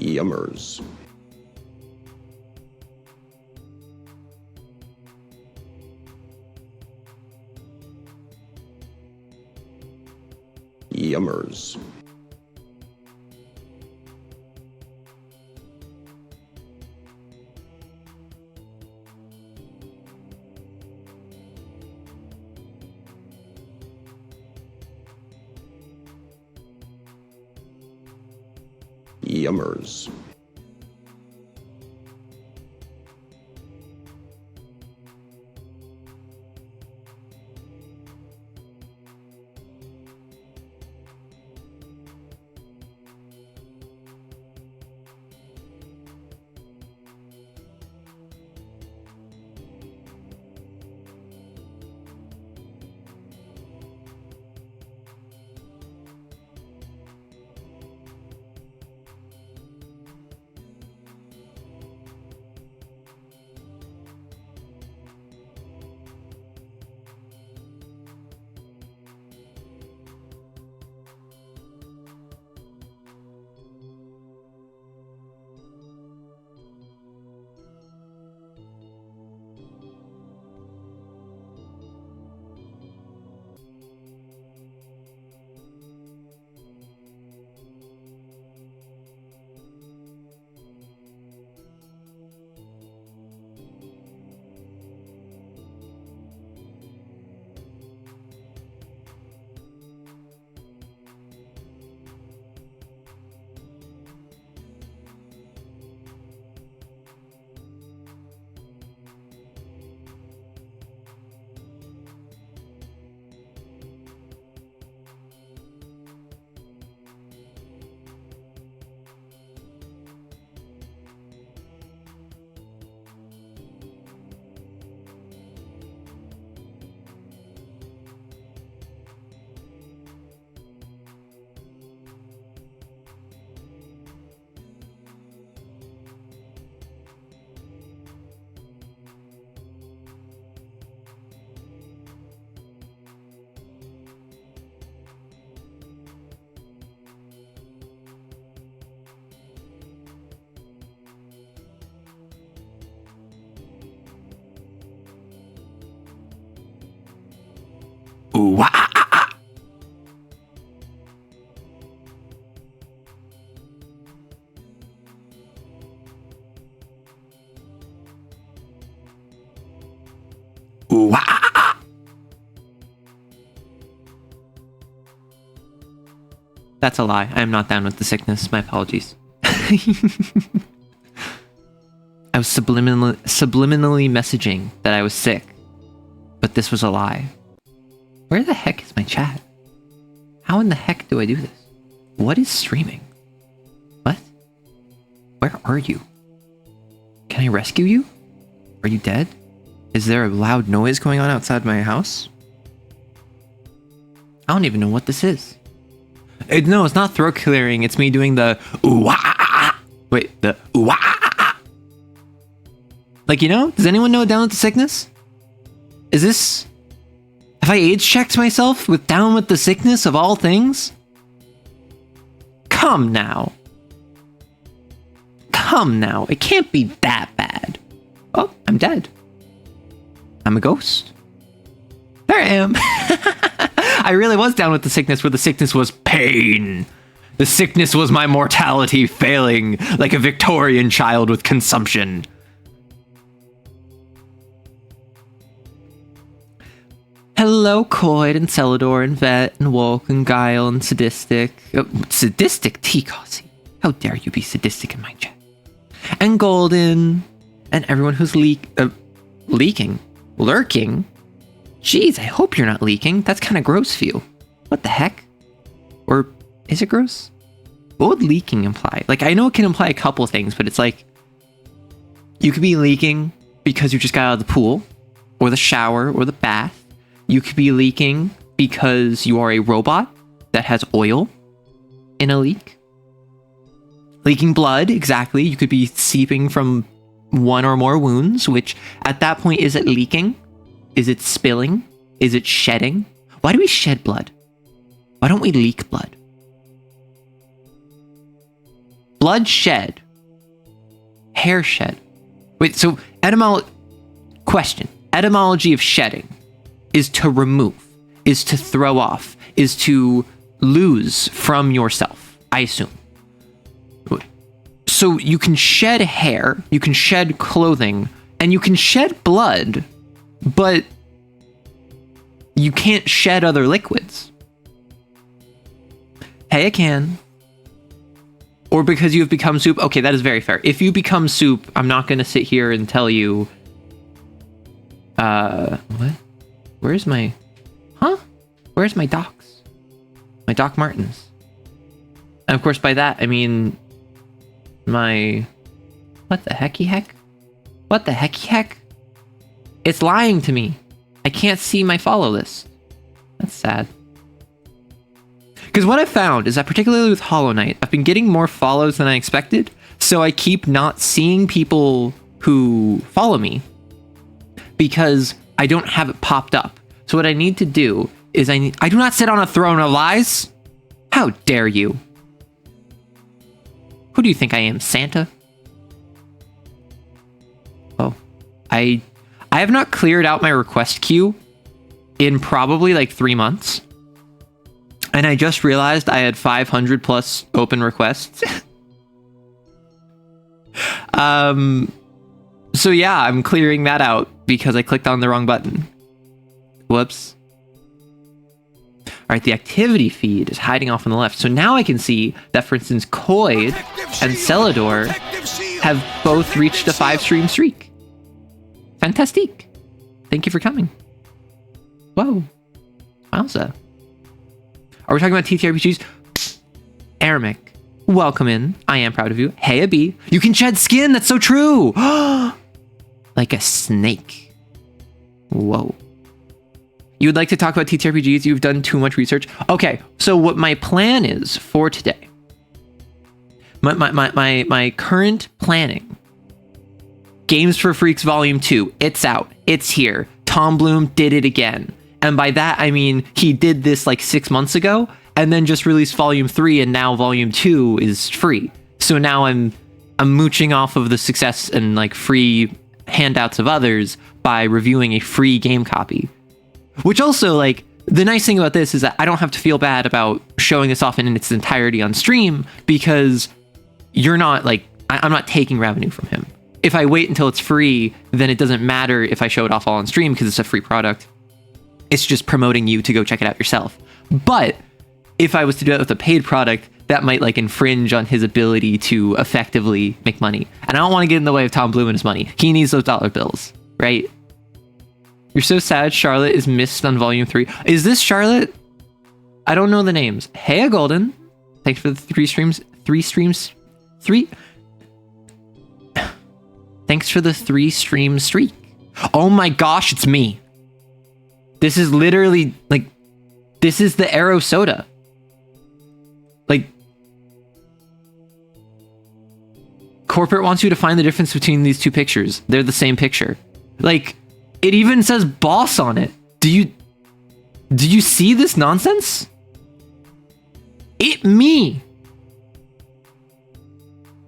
Yummers. Yummers. Yummers. Ooh, wah, ah, ah, ah. Ooh, wah, ah, ah. That's a lie. I am not down with the sickness. My apologies. I was subliminally messaging that I was sick, but this was a lie. Where the heck is my chat? How in the heck do I do this? What is streaming? What? Where are you? Can I rescue you? Are you dead? Is there a loud noise going on outside my house? I don't even know what this is. No, it's not throat clearing. It's me doing the ooh ah, ah, ah. Wait, the ooh ah, ah, ah. Like, you know? Does anyone know Down with the Sickness? Is this... Have I age checked myself with Down with the Sickness of all things? Come now. Come now. It can't be that bad. Oh, I'm dead. I'm a ghost. There I am. I really was down with the sickness where the sickness was pain. The sickness was my mortality failing like a Victorian child with consumption. Hello, Coyd and Celador and Vet and Woke and Guile and Sadistic. Sadistic T-Cossie. How dare you be sadistic in my chat. And Golden. And everyone who's leaking. Lurking. Jeez, I hope you're not leaking. That's kind of gross for you. What the heck? Or is it gross? What would leaking imply? Like, I know it can imply a couple things, but it's like, you could be leaking because you just got out of the pool, or the shower, or the bath. You could be leaking because you are a robot that has oil in a leak. Leaking blood, exactly. You could be seeping from one or more wounds, which at that point, is it leaking? Is it spilling? Is it shedding? Why do we shed blood? Why don't we leak blood? blood shed, hair shed. Wait, so etymology of shedding is to remove, is to throw off, is to lose from yourself, I assume. So you can shed hair, you can shed clothing, and you can shed blood, but you can't shed other liquids. Hey, I can. Or because you have become soup. Okay, that is very fair. If you become soup, I'm not going to sit here and tell you... what? Where's my... Huh? Where's my docs? My Doc Martens. And of course, by that, I mean... my... What the hecky heck? What the hecky heck? It's lying to me. I can't see my follow list. That's sad. Because what I've found is that particularly with Hollow Knight, I've been getting more follows than I expected. So I keep not seeing people who follow me because I don't have it popped up. So what I need to do is I do not sit on a throne of lies. How dare you? Who do you think I am, Santa? Oh, I have not cleared out my request queue in probably like 3 months. And I just realized I had 500 plus open requests. So yeah, I'm clearing that out because I clicked on the wrong button. Whoops. All right, the activity feed is hiding off on the left. So now I can see that, for instance, Koid and Celador have both reached a 5-stream streak. Fantastic. Thank you for coming. Whoa. Wowza. Are we talking about TTRPGs? Aramic, welcome in. I am proud of you. Hey, Abi. You can shed skin. That's so true. Like a snake. Whoa. You would like to talk about TTRPGs? You've done too much research. Okay, so what my plan is for today, my current planning, Games for Freaks Volume 2, it's out. It's here. Tom Bloom did it again. And by that, I mean, he did this like 6 months ago and then just released Volume 3 and now Volume 2 is free. So now I'm mooching off of the success and like free handouts of others by reviewing a free game copy. Which also, like, the nice thing about this is that I don't have to feel bad about showing this off in its entirety on stream because you're not like, I'm not taking revenue from him. If I wait until it's free, then it doesn't matter if I show it off all on stream because it's a free product. It's just promoting you to go check it out yourself. But if I was to do it with a paid product, that might like infringe on his ability to effectively make money. And I don't want to get in the way of Tom Bloom and his money. He needs those dollar bills, right? You're so sad Charlotte is missed on Volume 3. Is this Charlotte? I don't know the names. Hey, Golden. Thanks for the 3 streams. 3 streams. 3? Thanks for the 3 stream streak. Oh my gosh, it's me. This is literally, like, this is the Arrow Soda. Like, corporate wants you to find the difference between these two pictures. They're the same picture. Like, it even says boss on it. Do you see this nonsense? It me.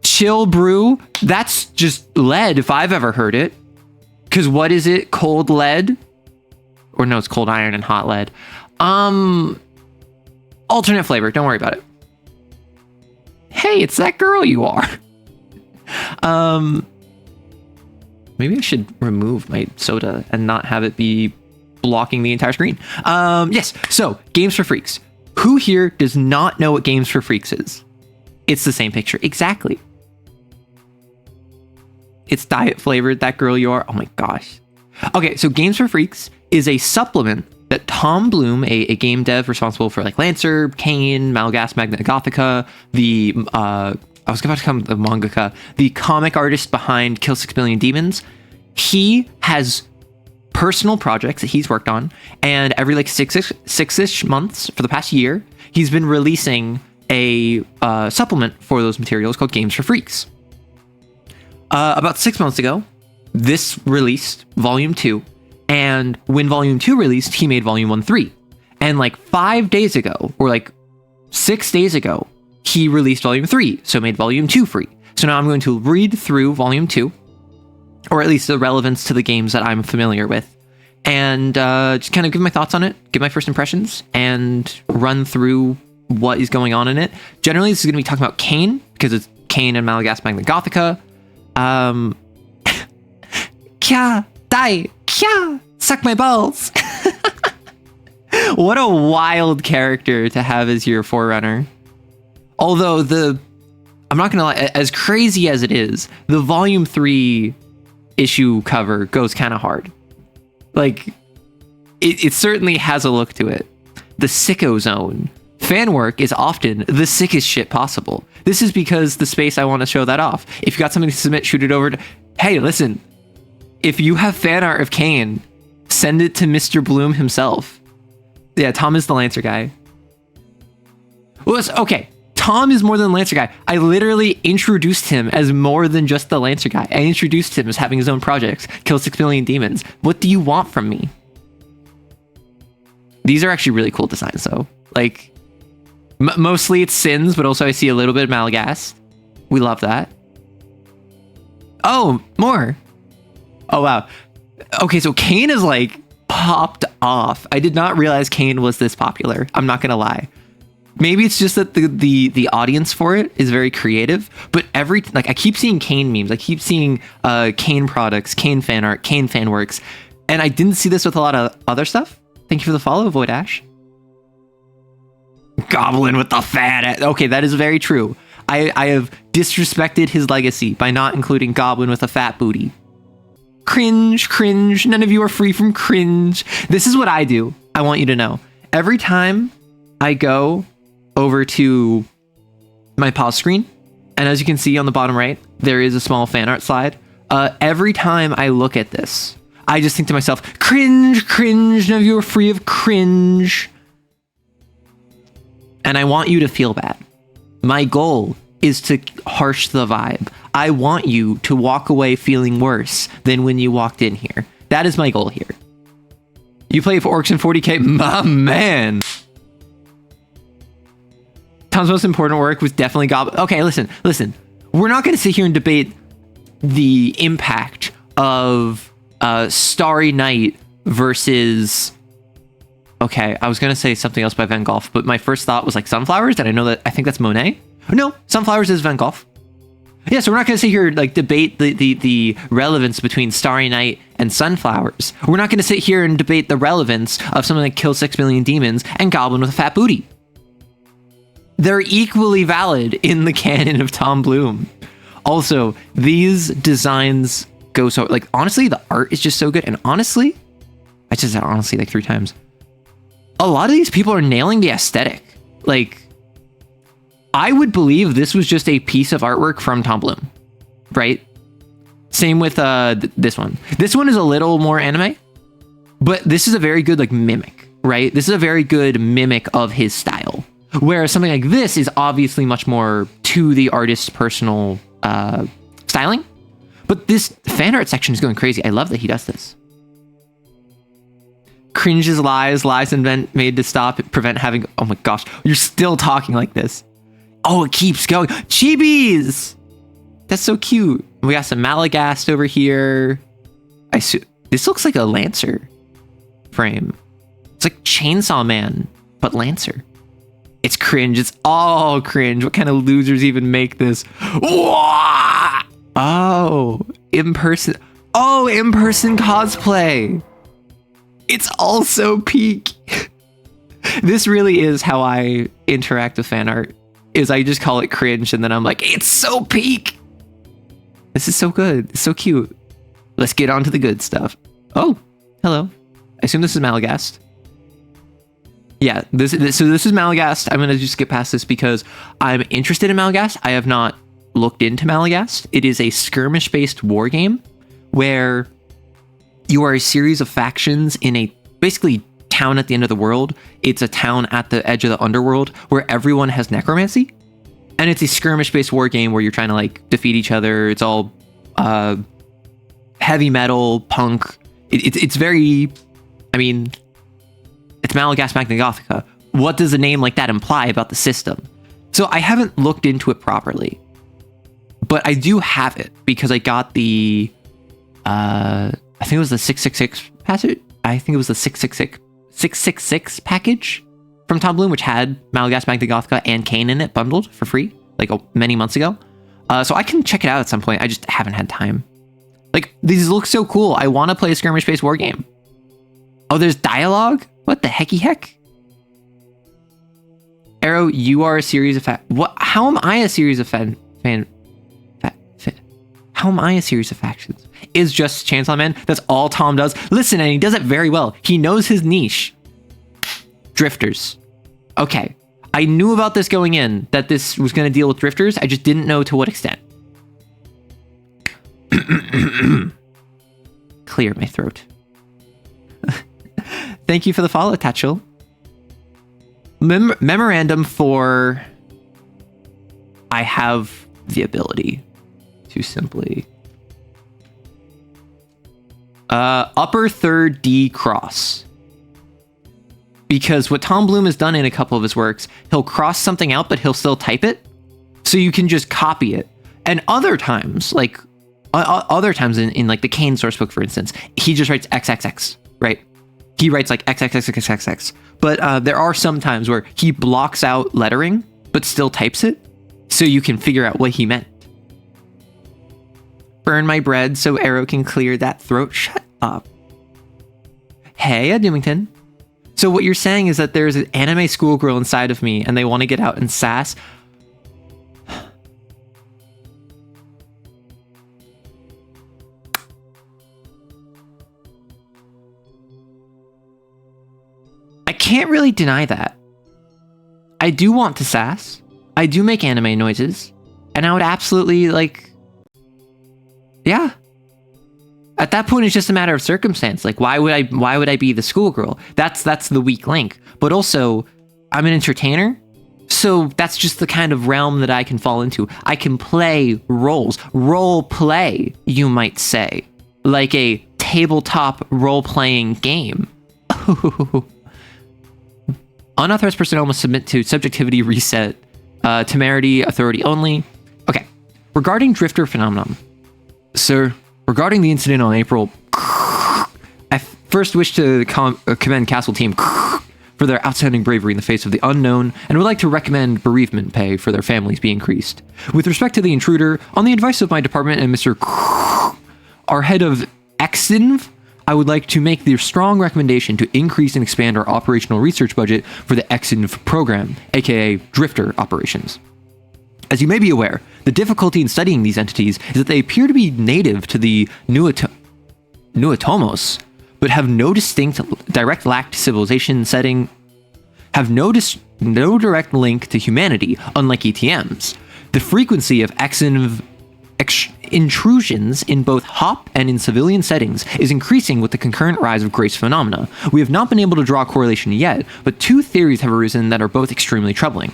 Chill brew. That's just lead if I've ever heard it. Because what is it? Cold lead? Or no, it's cold iron and hot lead. Alternate flavor. Don't worry about it. Hey, it's that girl you are. Maybe I should remove my soda and not have it be blocking the entire screen. Yes. So, Games for Freaks. Who here does not know what Games for Freaks is? It's the same picture. Exactly. It's diet flavored. That girl you are. Oh my gosh. Okay, so Games for Freaks is a supplement that Tom Bloom, a game dev responsible for like Lancer, Kane, Malgas, Magna Gothica, I was about to come the mangaka, the comic artist behind Kill 6 Billion Demons. He has personal projects that he's worked on, and every like six-ish months for the past year, he's been releasing a supplement for those materials called Games for Freaks. About 6 months ago, this released Volume 2, and when Volume 2 released, he made Volume 1-3. And like 5 days ago, or like 6 days ago, he released Volume 3, so made Volume 2 free. So now I'm going to read through Volume 2, or at least the relevance to the games that I'm familiar with, and just kind of give my thoughts on it, give my first impressions, and run through what is going on in it. Generally, this is going to be talking about Kain, because it's Kain and Malagast Magna Gothica. Kya, die, kya, suck my balls. What a wild character to have as your forerunner. Although I'm not gonna lie, as crazy as it is, the Volume 3 issue cover goes kind of hard. Like, it certainly has a look to it. The Sicko Zone. Fan work is often the sickest shit possible. This is because the space I want to show that off. If you got something to submit, shoot it over to... Hey, listen. If you have fan art of Kain, send it to Mr. Bloom himself. Yeah, Tom is the Lancer guy. Well, okay. Tom is more than the Lancer guy. I literally introduced him as more than just the Lancer guy. I introduced him as having his own projects, kill 6 billion demons. What do you want from me? These are actually really cool designs, though. Like, mostly it's Sins, but also I see a little bit of Malagast. We love that. Oh, more. Oh, wow. Okay, so Kain is like popped off. I did not realize Kain was this popular. I'm not gonna lie. Maybe it's just that the audience for it is very creative, but I keep seeing Kain memes. I keep seeing Kain products, Kain fan art, Kain fan works, and I didn't see this with a lot of other stuff. Thank you for the follow, Void Ash. Goblin with the fat. Okay, that is very true. I have disrespected his legacy by not including Goblin with a fat booty. Cringe, cringe. None of you are free from cringe. This is what I do. I want you to know. Every time I go over to my pause screen, and as you can see on the bottom right, there is a small fan art slide. Every time I look at this, I just think to myself, cringe, cringe. None of you are free of cringe. And I want you to feel bad. My goal is to harsh the vibe. I want you to walk away feeling worse than when you walked in here. That is my goal here. You play for Orcs and 40k? My man. Tom's most important work was definitely Goblin. Okay, listen. We're not going to sit here and debate the impact of Starry Night versus... Okay, I was going to say something else by Van Gogh, but my first thought was like Sunflowers, and I think that's Monet. No, Sunflowers is Van Gogh. Yeah, so we're not going to sit here like debate the relevance between Starry Night and Sunflowers. We're not going to sit here and debate the relevance of something like Kill 6 Million Demons and Goblin with a Fat Booty. They're equally valid in the canon of Tom Bloom. Also, these designs go so... Like, honestly, the art is just so good. And honestly, I just said honestly like 3 times. A lot of these people are nailing the aesthetic. Like, I would believe this was just a piece of artwork from Tom Bloom, right? Same with this one. This one is a little more anime, but this is a very good like mimic, right? This is a very good mimic of his style. Whereas something like this is obviously much more to the artist's personal styling. But this fan art section is going crazy. I love that he does this. Cringes lies invent made to stop, prevent having... Oh my gosh, you're still talking like this. Oh, it keeps going. Chibis! That's so cute. We got some Malagast over here. This looks like a Lancer frame. It's like Chainsaw Man, but Lancer. It's cringe. It's all cringe. What kind of losers even make this? Oh, in-person. Oh, in-person cosplay. It's also peak. This really is how I interact with fan art. Is I just call it cringe and then I'm like, it's so peak. This is so good. It's so cute. Let's get on to the good stuff. Oh, hello. I assume this is Malagast. Yeah, this is Malagast. I'm going to just skip past this because I'm interested in Malagast. I have not looked into Malagast. It is a skirmish-based war game where you are a series of factions in a basically town at the end of the world. It's a town at the edge of the underworld where everyone has necromancy. And it's a skirmish-based war game where you're trying to like defeat each other. It's all heavy metal, punk. It's very, I mean, it's Malagast Magna Gothica. What does a name like that imply about the system? So I haven't looked into it properly, but I do have it because I got the, I think it was the 666 passage. I think it was the 666 package from Tom Bloom, which had Malagast, Magna Gothica, and Kane in it bundled for free, like many months ago. So I can check it out at some point. I just haven't had time. Like, these look so cool. I want to play a skirmish-based war game. Oh, there's dialogue? What the hecky heck? Arrow, you are a series of what? How am I a series of how am I a series of factions? Is just Chainsaw Man? That's all Tom does. Listen, and he does it very well. He knows his niche. Drifters. Okay. I knew about this going in, that this was going to deal with drifters. I just didn't know to what extent. Clear my throat. Thank you for the follow, Tatchel. Memorandum for... I have the ability to simply... upper third D cross. Because what Tom Bloom has done in a couple of his works, he'll cross something out, but he'll still type it. So you can just copy it. And other times, like... other times in like the Kane sourcebook, for instance, he just writes XXX, right? He writes like XXXXXX. But there are some times where he blocks out lettering, but still types it, so you can figure out what he meant. Burn my bread so Arrow can clear that throat. Shut up. Hey, Doomington. So what you're saying is that there's an anime schoolgirl inside of me, and they want to get out and sass. I can't really deny that. I do want to sass. I do make anime noises. And I would absolutely, like... Yeah. At that point, it's just a matter of circumstance. Like, why would I be the schoolgirl? That's the weak link. But also, I'm an entertainer. So that's just the kind of realm that I can fall into. I can play roles. Role play, you might say. Like a tabletop role-playing game. Unauthorized personnel must submit to subjectivity reset, temerity, authority only. Okay. Regarding drifter phenomenon. Sir, regarding the incident on April, I first wish to commend Castle Team for their outstanding bravery in the face of the unknown, and would like to recommend bereavement pay for their families be increased. With respect to the intruder, on the advice of my department and Mr. our head of EXINV, I would like to make the strong recommendation to increase and expand our operational research budget for the EXINV program, aka Drifter operations. As you may be aware, the difficulty in studying these entities is that they appear to be native to the Nuatomos, but have no distinct direct lack to civilization setting, have no direct link to humanity, unlike ETMs. The frequency of EXINV intrusions in both HOP and in civilian settings is increasing with the concurrent rise of grace phenomena. We have not been able to draw a correlation yet, but two theories have arisen that are both extremely troubling.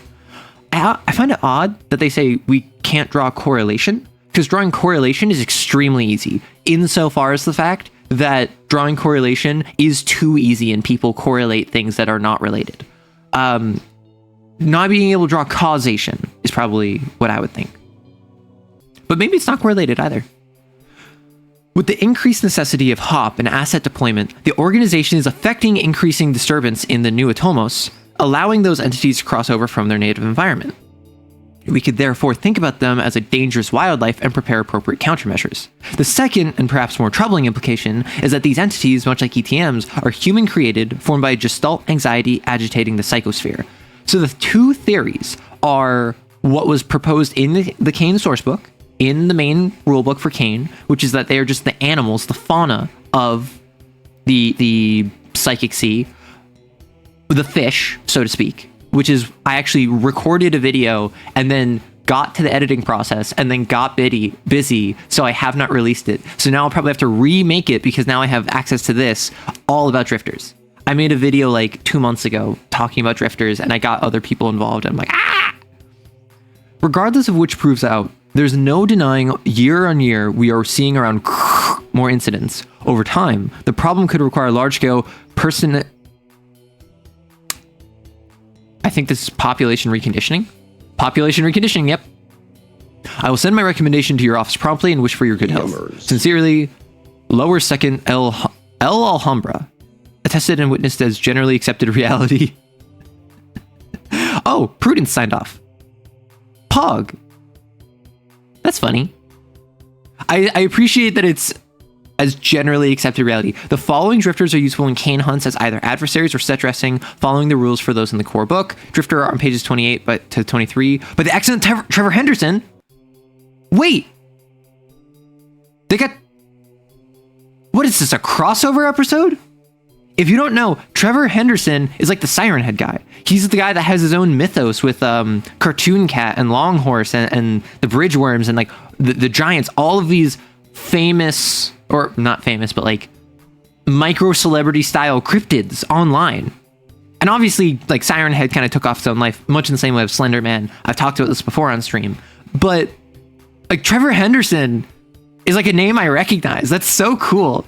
I find it odd that they say we can't draw a correlation, because drawing correlation is extremely easy, insofar as the fact that drawing correlation is too easy and people correlate things that are not related. Not being able to draw causation is probably what I would think. But maybe it's not correlated either. With the increased necessity of HOP and asset deployment, the organization is affecting increasing disturbance in the Nuatomos, allowing those entities to cross over from their native environment. We could therefore think about them as a dangerous wildlife and prepare appropriate countermeasures. The second, and perhaps more troubling implication, is that these entities, much like ETMs, are human-created, formed by gestalt anxiety agitating the psychosphere. So the two theories are what was proposed in the Kane sourcebook, in the main rulebook for Kane, which is that they are just the animals, the fauna of the psychic sea, the fish, so to speak, which is, I actually recorded a video and then got to the editing process and then got busy, so I have not released it. So now I'll probably have to remake it because now I have access to this, all about drifters. I made a video like 2 months ago talking about drifters and I got other people involved and I'm like, ah! Regardless of which proves out, there's no denying year on year we are seeing around more incidents. Over time, the problem could require large-scale I think this is population reconditioning. Population reconditioning, yep. I will send my recommendation to your office promptly and wish for your good health. Sincerely, Lower Second El Alhambra. Attested and witnessed as generally accepted reality. Oh, Prudence signed off. Pog. That's funny. I appreciate that it's as generally accepted reality. The following drifters are useful in cane hunts as either adversaries or set dressing, following the rules for those in the core book. Drifter on pages 28 to 23. But the excellent Trevor Henderson. Wait. They got... What is this, a crossover episode? If you don't know, Trevor Henderson is like the Siren Head guy. He's the guy that has his own mythos with Cartoon Cat and Longhorse and the Bridgeworms and like the Giants, all of these famous, or not famous, but like micro celebrity style cryptids online. And obviously, like Siren Head kind of took off its own life, much in the same way of Slender Man. I've talked about this before on stream. But like Trevor Henderson is like a name I recognize. That's so cool.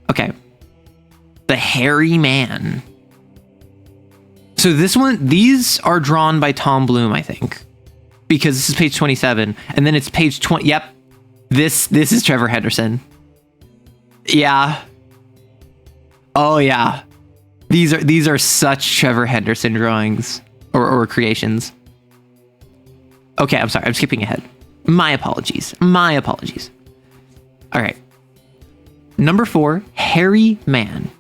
Okay. The Hairy Man. So these are drawn by Tom Bloom, I think. Because this is page 27. And then it's page 20. Yep. This is Trevor Henderson. Yeah. Oh yeah. These are such Trevor Henderson drawings or creations. Okay, I'm sorry. I'm skipping ahead. My apologies. All right. Number 4, Hairy Man.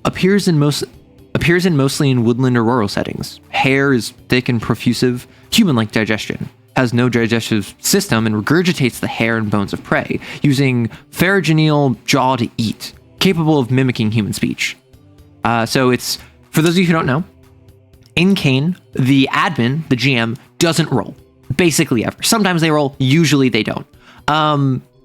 Appears mostly in woodland or rural settings. Hair is thick and profusive, human-like digestion. Has no digestive system and regurgitates the hair and bones of prey, using pharyngeal jaw to eat, capable of mimicking human speech. So it's, for those of you who don't know, in Kane, the admin, the GM, doesn't roll. Basically ever. Sometimes they roll, usually they don't.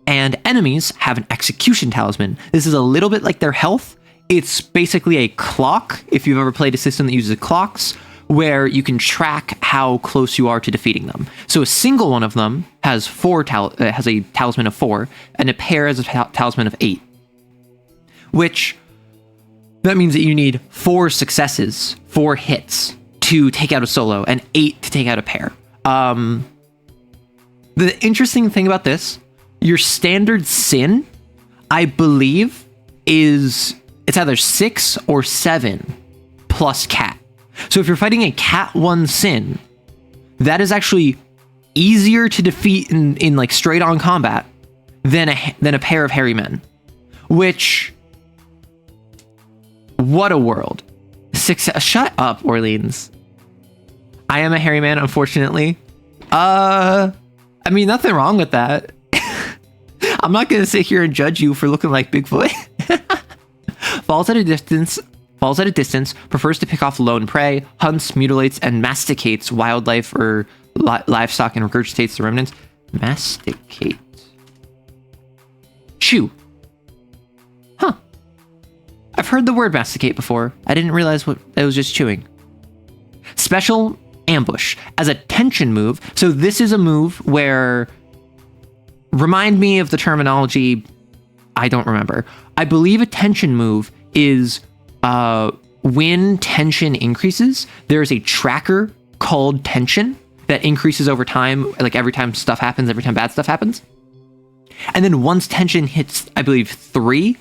And enemies have an execution talisman. This is a little bit like their health. It's basically a clock, if you've ever played a system that uses clocks, where you can track how close you are to defeating them. So a single one of them has has a talisman of 4, and a pair has a talisman of 8. Which, that means that you need 4 successes, 4 hits to take out a solo, and 8 to take out a pair. The interesting thing about this, your standard sin, I believe, it's either 6 or 7 plus cat. So if you're fighting a cat 1 sin, that is actually easier to defeat in like straight on combat than a pair of hairy men. Which, what a world. Shut up, Orleans. I am a hairy man, unfortunately. I mean, nothing wrong with that. I'm not going to sit here and judge you for looking like Bigfoot. Falls at a distance, prefers to pick off lone prey, hunts, mutilates, and masticates wildlife or livestock and regurgitates the remnants. Masticate. Chew. Huh. I've heard the word masticate before. I didn't realize what it was, just chewing. Special ambush. As a tension move, so this is a move where... Remind me of the terminology. I don't remember. I believe a tension move is when tension increases, there's a tracker called tension that increases over time, like every time stuff happens, every time bad stuff happens. And then once tension hits, I believe, 3,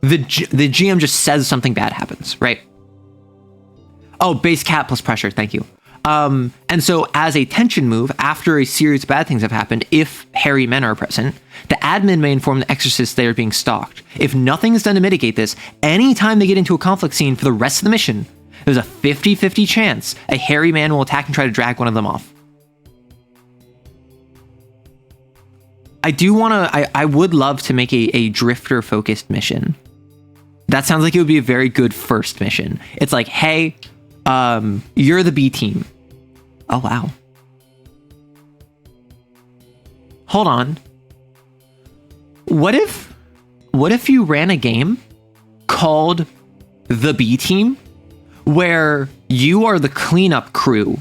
the GM just says something bad happens, right? Oh, base cat plus pressure. Thank you. And so as a tension move, after a series of bad things have happened, if hairy men are present, the admin may inform the exorcist they are being stalked. If nothing is done to mitigate this, anytime they get into a conflict scene for the rest of the mission, there's a 50-50 chance a hairy man will attack and try to drag one of them off. I would love to make a drifter focused mission. That sounds like it would be a very good first mission. It's like, hey, you're the B team. Oh, wow. Hold on. What if you ran a game called the B team where you are the cleanup crew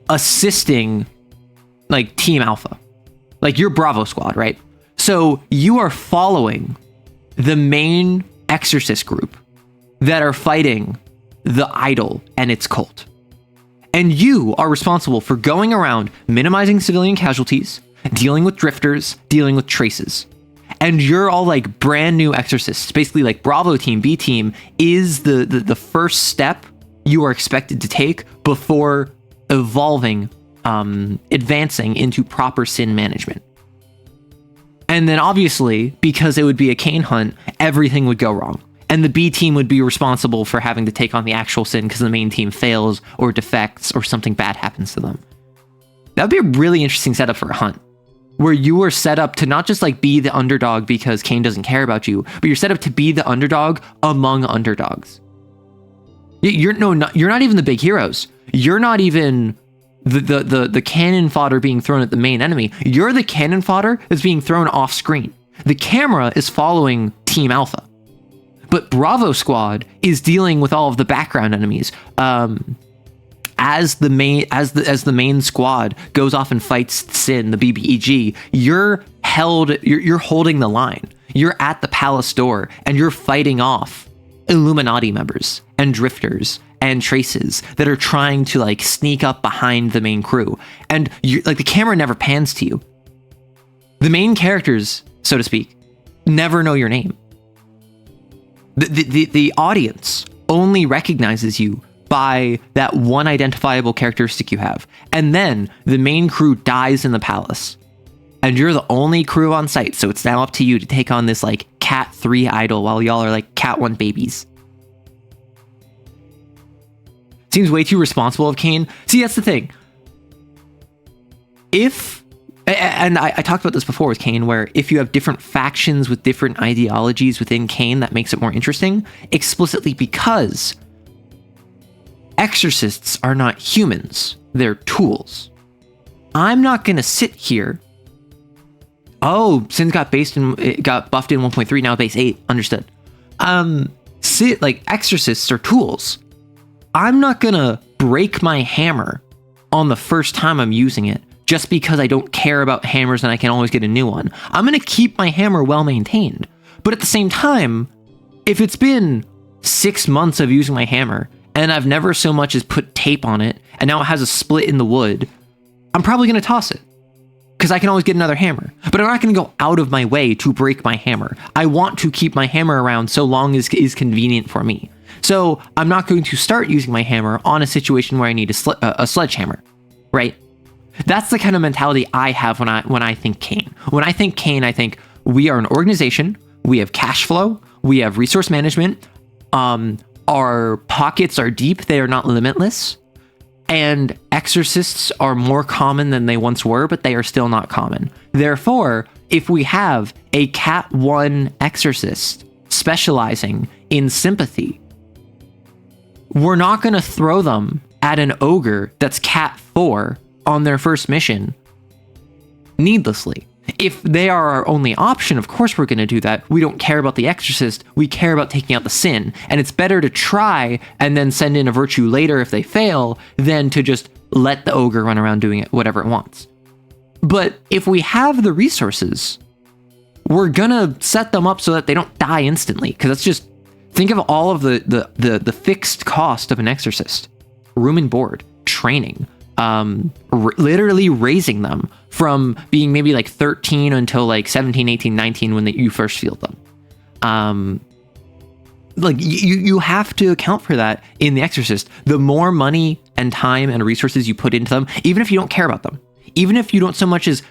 assisting like Team Alpha? Like you're Bravo Squad, right? So you are following the main exorcist group that are fighting the idol and its cult. And you are responsible for going around minimizing civilian casualties, dealing with drifters, dealing with traces. And you're all like brand new exorcists. Basically, like Bravo team, B team is the first step you are expected to take before evolving, advancing into proper sin management. And then obviously, because it would be a Kane hunt, everything would go wrong. And the B team would be responsible for having to take on the actual sin because the main team fails or defects or something bad happens to them. That would be a really interesting setup for a hunt, where you are set up to not just like be the underdog because Kane doesn't care about you, but you're set up to be the underdog among underdogs. You're not even the big heroes. You're not even the cannon fodder being thrown at the main enemy. You're the cannon fodder that's being thrown off screen. The camera is following Team Alpha, but Bravo Squad is dealing with all of the background enemies. As the main squad goes off and fights Sin, the BBEG, you're holding the line. You're at the palace door and you're fighting off Illuminati members and drifters and traces that are trying to like sneak up behind the main crew. And like the camera never pans to you. The main characters, so to speak, never know your name. The audience only recognizes you by that one identifiable characteristic you have. And then the main crew dies in the palace. And you're the only crew on site, so it's now up to you to take on this like Cat 3 idol while y'all are like Cat 1 babies. Seems way too responsible of Kane. See, that's the thing. I talked about this before with Kane, where if you have different factions with different ideologies within Kane, that makes it more interesting, explicitly because exorcists are not humans, they're tools. I'm not going to sit here. Oh, Sin got buffed in 1.3, now base 8. Understood. Like exorcists are tools. I'm not going to break my hammer on the first time I'm using it just because I don't care about hammers and I can always get a new one. I'm going to keep my hammer well maintained. But at the same time, if it's been 6 months of using my hammer and I've never so much as put tape on it and now it has a split in the wood, I'm probably going to toss it because I can always get another hammer. But I'm not going to go out of my way to break my hammer. I want to keep my hammer around so long as is convenient for me. So I'm not going to start using my hammer on a situation where I need a sledgehammer, right? That's the kind of mentality I have when I think Kane. When I think Kane, I think we are an organization. We have cash flow. We have resource management. Our pockets are deep. They are not limitless. And exorcists are more common than they once were, but they are still not common. Therefore, if we have a Cat 1 exorcist specializing in sympathy, we're not going to throw them at an ogre that's Cat 4 on their first mission needlessly. If they are our only option, of course we're going to do that. We don't care about the exorcist. We care about taking out the sin. And it's better to try and then send in a virtue later if they fail than to just let the ogre run around doing it whatever it wants. But if we have the resources, we're going to set them up so that they don't die instantly. Because that's just, think of all of the fixed cost of an exorcist. Room and board, training, literally raising them from being maybe like 13 until like 17, 18, 19 when you first field them. Like you have to account for that in The Exorcist. The more money and time and resources you put into them, even if you don't care about them, even if you don't so much as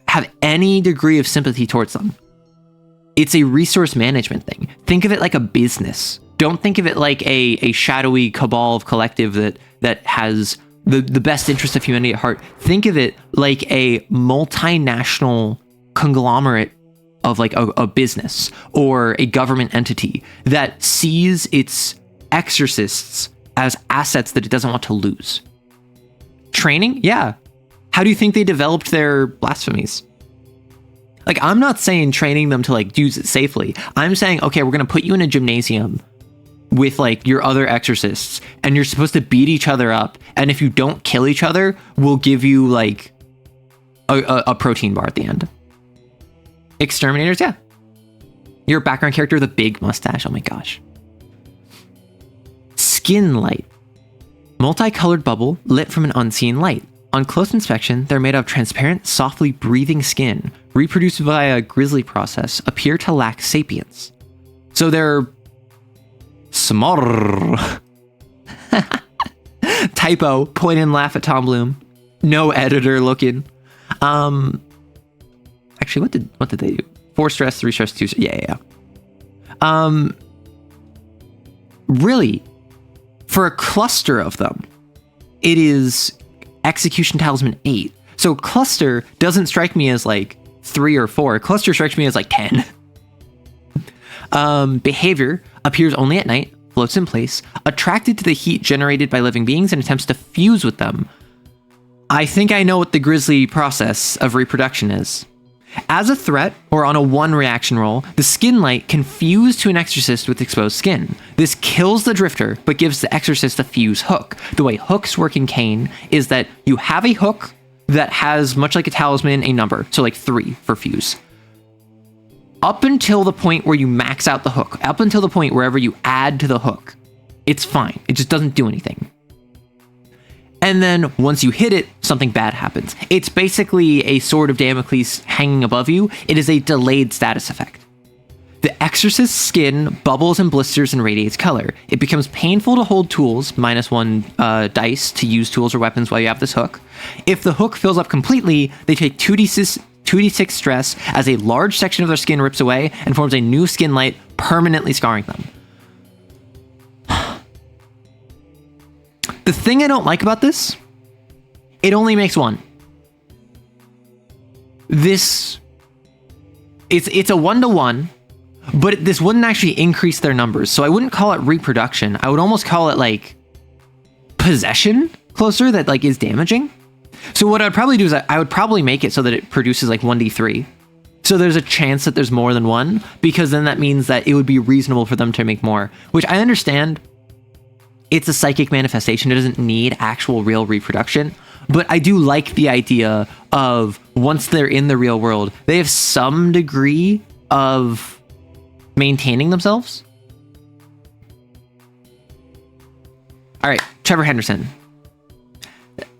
have any degree of sympathy towards them, it's a resource management thing. Think of it like a business. Don't think of it like a shadowy cabal of collective that has the best interest of humanity at heart. Think of it like a multinational conglomerate of like a business or a government entity that sees its exorcists as assets that it doesn't want to lose. Training? Yeah. How do you think they developed their blasphemies? Like, I'm not saying training them to like use it safely. I'm saying, okay, we're going to put you in a gymnasium with like your other exorcists and you're supposed to beat each other up. And if you don't kill each other, we'll give you like a protein bar at the end. Exterminators, yeah. Your background character with a big mustache. Oh my gosh. Skin light. Multicolored bubble lit from an unseen light. On close inspection, they're made of transparent, softly breathing skin, reproduced via a grizzly process, appear to lack sapience. So they're small. Typo, point and laugh at Tom Bloom. No editor looking. Actually, what did they do? 4 stress, 3 stress, 2. Yeah. Really, for a cluster of them, it is Execution Talisman 8. So cluster doesn't strike me as like 3 or 4. Cluster strikes me as like 10. Behavior appears only at night, floats in place, attracted to the heat generated by living beings and attempts to fuse with them. I think I know what the grizzly process of reproduction is. As a threat, or on a 1 reaction roll, the skin light can fuse to an exorcist with exposed skin. This kills the drifter, but gives the exorcist a fuse hook. The way hooks work in Kane is that you have a hook that has, much like a talisman, a number. So like 3 for fuse. Up until the point where you max out the hook, up until the point wherever you add to the hook, it's fine. It just doesn't do anything. And then once you hit it, something bad happens. It's basically a sword of Damocles hanging above you. It is a delayed status effect. The exorcist's skin bubbles and blisters and radiates color. It becomes painful to hold tools, -1 dice to use tools or weapons while you have this hook. If the hook fills up completely, they take 2d6 stress as a large section of their skin rips away and forms a new skin light, permanently scarring them. The thing I don't like about this, it only makes 1. It's a 1-to-1, but this wouldn't actually increase their numbers. So I wouldn't call it reproduction. I would almost call it like possession closer that like is damaging. So what I'd probably do is I would probably make it so that it produces like 1d3. So there's a chance that there's more than 1, because then that means that it would be reasonable for them to make more, which I understand. It's a psychic manifestation. It doesn't need actual real reproduction. But I do like the idea of once they're in the real world, they have some degree of maintaining themselves. All right, Trevor Henderson.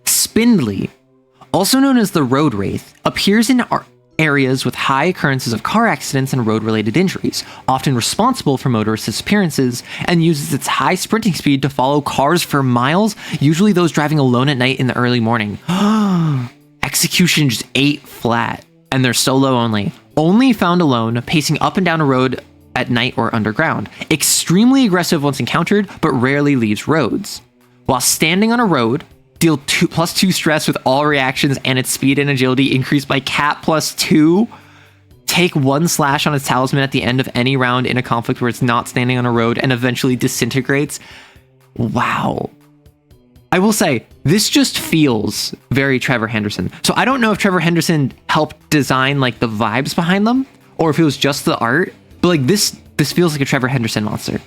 Spindly, also known as the Road Wraith, appears in areas with high occurrences of car accidents and road-related injuries, often responsible for motorist disappearances, and uses its high sprinting speed to follow cars for miles, usually those driving alone at night in the early morning. Execution just 8 flat, and they're solo only. Only found alone, pacing up and down a road at night or underground. Extremely aggressive once encountered, but rarely leaves roads. While standing on a road, deal +2 stress with all reactions, and its speed and agility increased by cat +2. Take 1 slash on its talisman at the end of any round in a conflict where it's not standing on a road and eventually disintegrates. Wow. I will say, this just feels very Trevor Henderson. So I don't know if Trevor Henderson helped design like the vibes behind them, or if it was just the art, but like this feels like a Trevor Henderson monster.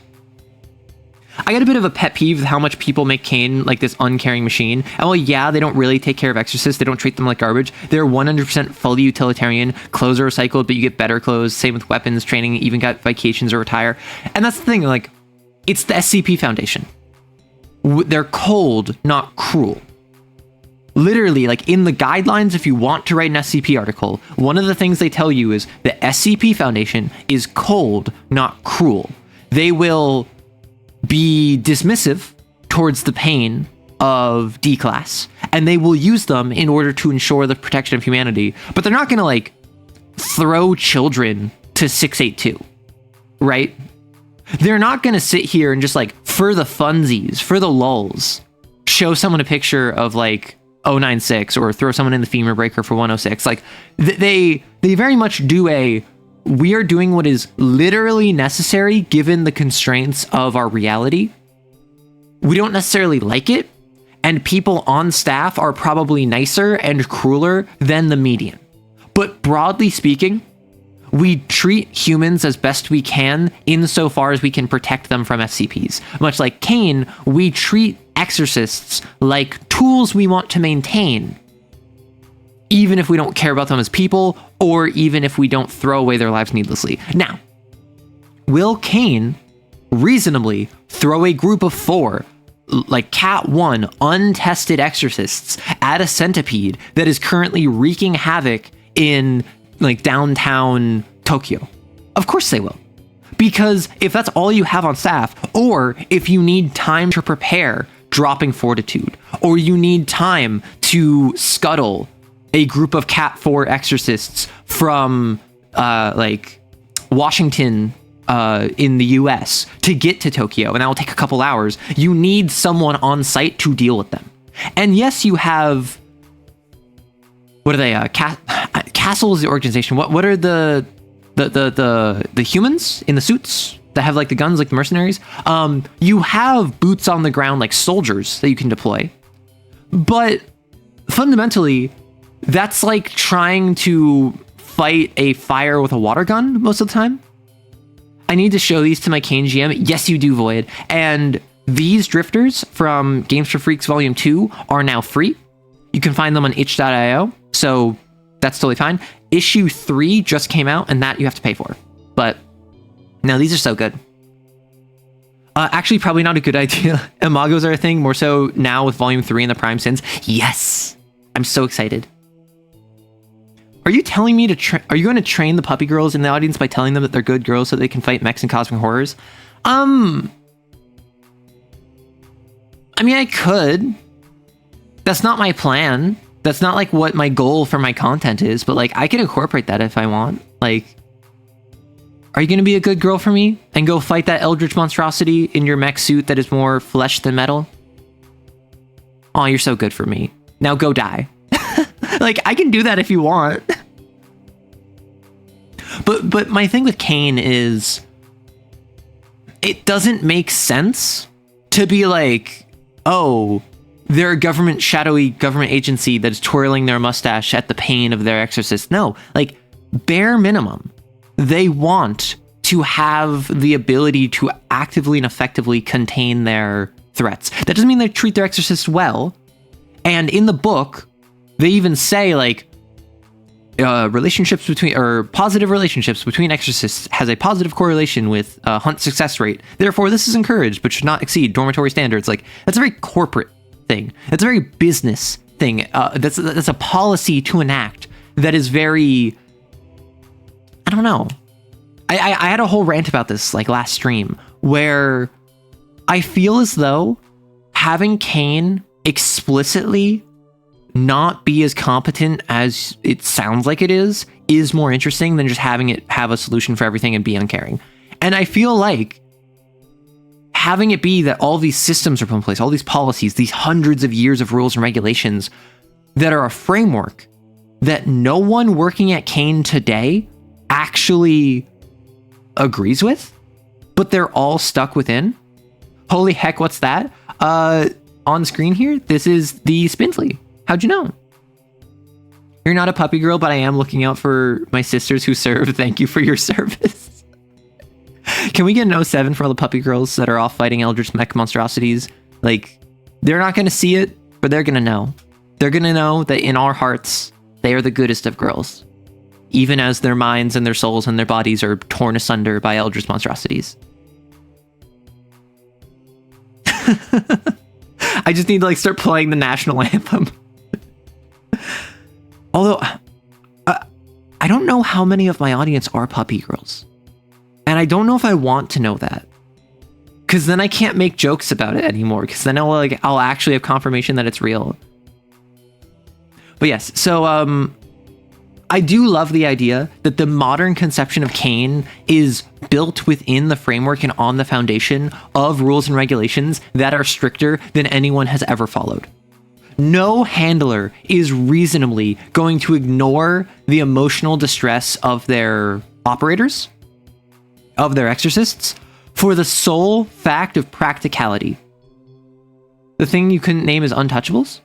I got a bit of a pet peeve with how much people make Kane like this uncaring machine. And well, yeah, they don't really take care of exorcists. They don't treat them like garbage. They're 100% fully utilitarian. Clothes are recycled, but you get better clothes. Same with weapons, training, even got vacations or retire. And that's the thing, like, it's the SCP Foundation. They're cold, not cruel. Literally, like in the guidelines, if you want to write an SCP article, one of the things they tell you is the SCP Foundation is cold, not cruel. They will be dismissive towards the pain of D-class, and they will use them in order to ensure the protection of humanity, but they're not going to like throw children to 682, right? They're not going to sit here and just like for the funsies, for the lulz, show someone a picture of like 096 or throw someone in the femur breaker for 106. Like they very much do we are doing what is literally necessary given the constraints of our reality. We don't necessarily like it, and people on staff are probably nicer and crueler than the median. But broadly speaking, we treat humans as best we can insofar as we can protect them from SCPs. Much like Kane, we treat exorcists like tools we want to maintain, even if we don't care about them as people, or even if we don't throw away their lives needlessly. Now, will Kane reasonably throw a group of 4 like Cat 1 untested exorcists at a centipede that is currently wreaking havoc in like downtown Tokyo? Of course they will. Because if that's all you have on staff, or if you need time to prepare dropping fortitude, or you need time to scuttle a group of Cat 4 exorcists from like Washington in the US to get to Tokyo, and that will take a couple hours, you need someone on site to deal with them. And yes, you have, what are they? Castle is the organization. What are the humans in the suits that have like the guns, like the mercenaries? You have boots on the ground, like soldiers that you can deploy. But fundamentally, that's like trying to fight a fire with a water gun most of the time. I need to show these to my Kane GM. Yes, you do, Void. And these drifters from Games for Freaks Volume 2 are now free. You can find them on itch.io, so that's totally fine. Issue 3 just came out, and that you have to pay for. But no, these are so good. Actually, probably not a good idea. Imagos are a thing, more so now with Volume 3 and the Prime Sins. Yes! I'm so excited. Are you telling me are you going to train the puppy girls in the audience by telling them that they're good girls so they can fight mechs and cosmic horrors? I mean, I could. That's not my plan. That's not like what my goal for my content is, but like I can incorporate that if I want. Like, are you going to be a good girl for me and go fight that eldritch monstrosity in your mech suit that is more flesh than metal? Oh, you're so good for me. Now go die. Like, I can do that if you want. But my thing with Kane is, it doesn't make sense to be like, oh, they're a shadowy government agency that is twirling their mustache at the pain of their exorcist. No, like, bare minimum, they want to have the ability to actively and effectively contain their threats. That doesn't mean they treat their exorcists well. And in the book, they even say, like, positive relationships between exorcists has a positive correlation with hunt success rate. Therefore, this is encouraged, but should not exceed dormitory standards. Like, that's a very corporate thing. That's a very business thing. That's a policy to enact that is very, I don't know. I had a whole rant about this, like, last stream, where I feel as though having Kane explicitly not be as competent as it sounds like it is more interesting than just having it have a solution for everything and be uncaring. And I feel like having it be that all these systems are put in place, all these policies, these hundreds of years of rules and regulations that are a framework that no one working at Kane today actually agrees with, but they're all stuck within. Holy heck, what's that? On screen here, this is the Spindly. How'd you know? You're not a puppy girl, but I am looking out for my sisters who serve. Thank you for your service. Can we get an 07 for all the puppy girls that are off fighting eldritch mech monstrosities? Like, they're not going to see it, but they're going to know. They're going to know that in our hearts, they are the goodest of girls, even as their minds and their souls and their bodies are torn asunder by eldritch monstrosities. I just need to like start playing the national anthem. Although, I don't know how many of my audience are puppy girls. And I don't know if I want to know that. Because then I can't make jokes about it anymore. Because then I'll actually have confirmation that it's real. But yes, so I do love the idea that the modern conception of Kane is built within the framework and on the foundation of rules and regulations that are stricter than anyone has ever followed. No handler is reasonably going to ignore the emotional distress of their operators, of their exorcists, for the sole fact of practicality. The thing you couldn't name is untouchables?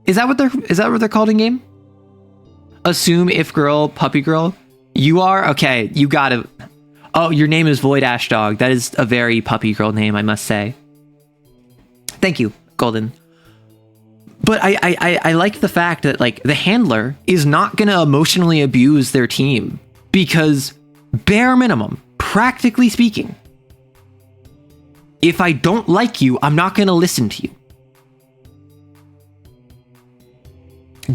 Is that what they're called in game? Assume if girl, puppy girl. You are? Okay, you got it. Oh, your name is Void Ash Dog. That is a very puppy girl name, I must say. Thank you, Golden. But I like the fact that like the handler is not going to emotionally abuse their team because bare minimum, practically speaking, if I don't like you, I'm not going to listen to you.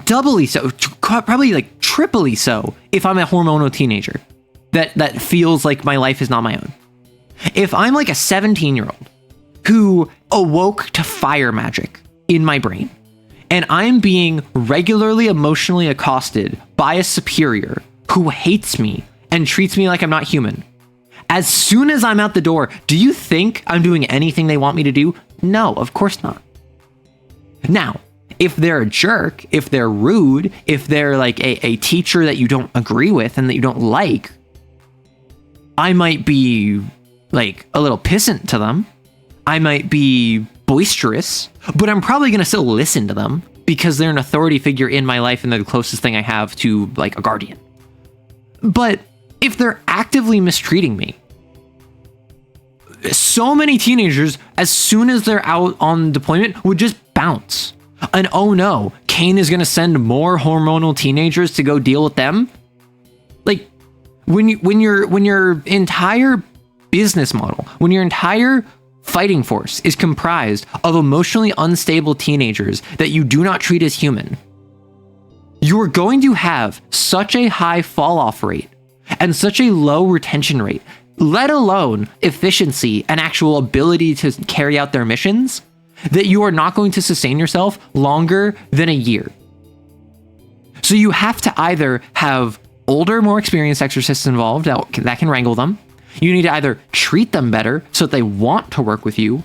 Doubly so, probably like triply so, if I'm a hormonal teenager that feels like my life is not my own. If I'm like a 17-year-old who awoke to fire magic in my brain, and I'm being regularly emotionally accosted by a superior who hates me and treats me like I'm not human, as soon as I'm out the door, do you think I'm doing anything they want me to do? No, of course not. Now, if they're a jerk, if they're rude, if they're like a teacher that you don't agree with and that you don't like, I might be like a little pissant to them. I might be boisterous, but I'm probably going to still listen to them because they're an authority figure in my life and they're the closest thing I have to like a guardian. But if they're actively mistreating me, so many teenagers, as soon as they're out on deployment, would just bounce. And oh no, Kane is going to send more hormonal teenagers to go deal with them. Like when your entire business model, when your entire fighting force is comprised of emotionally unstable teenagers that you do not treat as human, you're going to have such a high fall off rate and such a low retention rate, let alone efficiency and actual ability to carry out their missions, that you are not going to sustain yourself longer than a year. So you have to either have older, more experienced exorcists involved that can wrangle them. You need to either treat them better so that they want to work with you,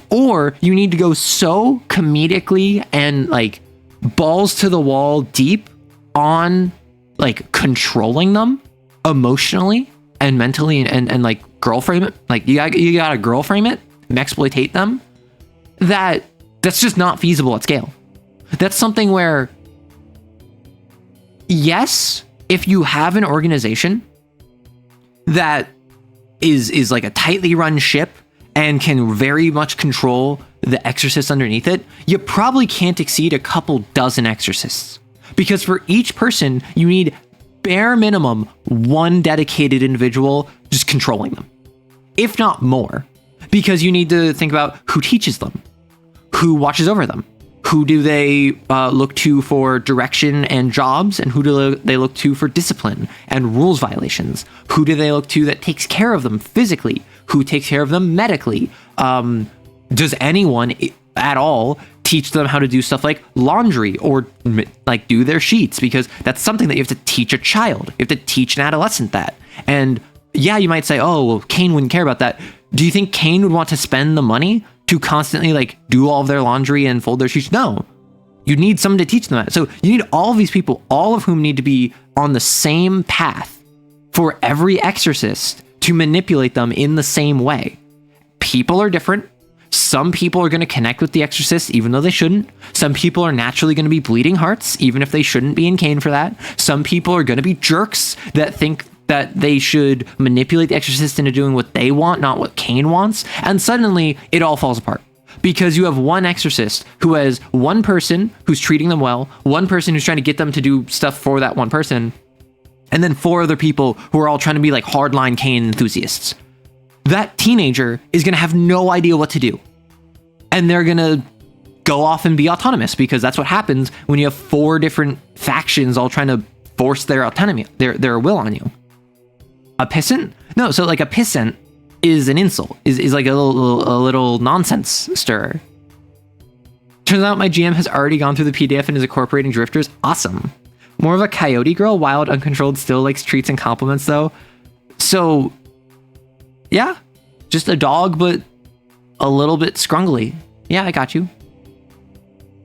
or you need to go so comedically and like balls to the wall deep on like controlling them emotionally and mentally and like girl frame it. Like you gotta girl frame it and exploitate them. That's just not feasible at scale. That's something where, yes, if you have an organization that is like a tightly run ship and can very much control the exorcists underneath it, you probably can't exceed a couple dozen exorcists. Because for each person, you need bare minimum one dedicated individual just controlling them, if not more. Because you need to think about who teaches them, who watches over them, who do they look to for direction and jobs, and who do they look to for discipline and rules violations? Who do they look to that takes care of them physically? Who takes care of them medically? Does anyone at all teach them how to do stuff like laundry or like do their sheets? Because that's something that you have to teach a child. You have to teach an adolescent that. And yeah, you might say, oh, well, Kane wouldn't care about that. Do you think Kane would want to spend the money to constantly like do all of their laundry and fold their sheets? No. You need someone to teach them that. So you need all of these people, all of whom need to be on the same path for every exorcist to manipulate them in the same way. People are different. Some people are going to connect with the exorcist even though they shouldn't. Some people are naturally going to be bleeding hearts even if they shouldn't be in Kane for that. Some people are going to be jerks that think that they should manipulate the exorcist into doing what they want, not what Kane wants. And suddenly it all falls apart because you have one exorcist who has one person who's treating them well, one person who's trying to get them to do stuff for that one person, and then four other people who are all trying to be like hardline Kane enthusiasts. That teenager is going to have no idea what to do. And they're going to go off and be autonomous because that's what happens when you have four different factions all trying to force their autonomy, their will on you. A pissant? No, so like a pissant is an insult, is like a little nonsense stirrer. Turns out my GM has already gone through the PDF and is incorporating drifters. Awesome. More of a coyote girl, wild, uncontrolled, still likes treats and compliments though. So yeah, just a dog, but a little bit scrungly. Yeah, I got you.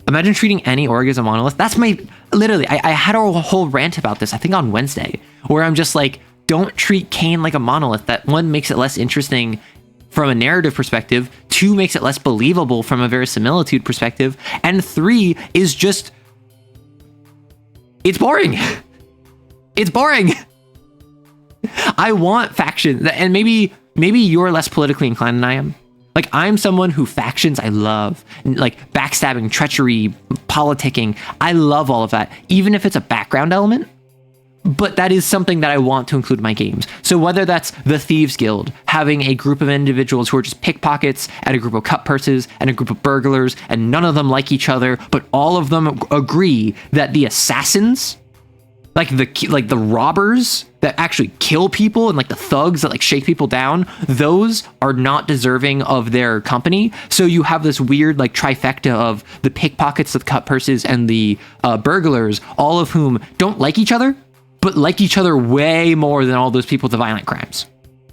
Imagine treating any org as a monolith. That's my, literally, I had a whole rant about this, I think on Wednesday, where I'm just like, don't treat Kane like a monolith. That one makes it less interesting from a narrative perspective. 2 makes it less believable from a verisimilitude perspective. And 3 is just, it's boring. It's boring. I want factions, and maybe you're less politically inclined than I am. Like, I'm someone who factions I love, like backstabbing, treachery, politicking. I love all of that, even if it's a background element. but that is something that I want to include in my games. So whether that's the Thieves Guild, having a group of individuals who are just pickpockets, and a group of cut purses, and a group of burglars, and none of them like each other, but all of them agree that the assassins, like the robbers that actually kill people, and like the thugs that like shake people down, those are not deserving of their company. So you have this weird like trifecta of the pickpockets, the cut purses, and the burglars, all of whom don't like each other, but like each other way more than all those people with the violent crimes,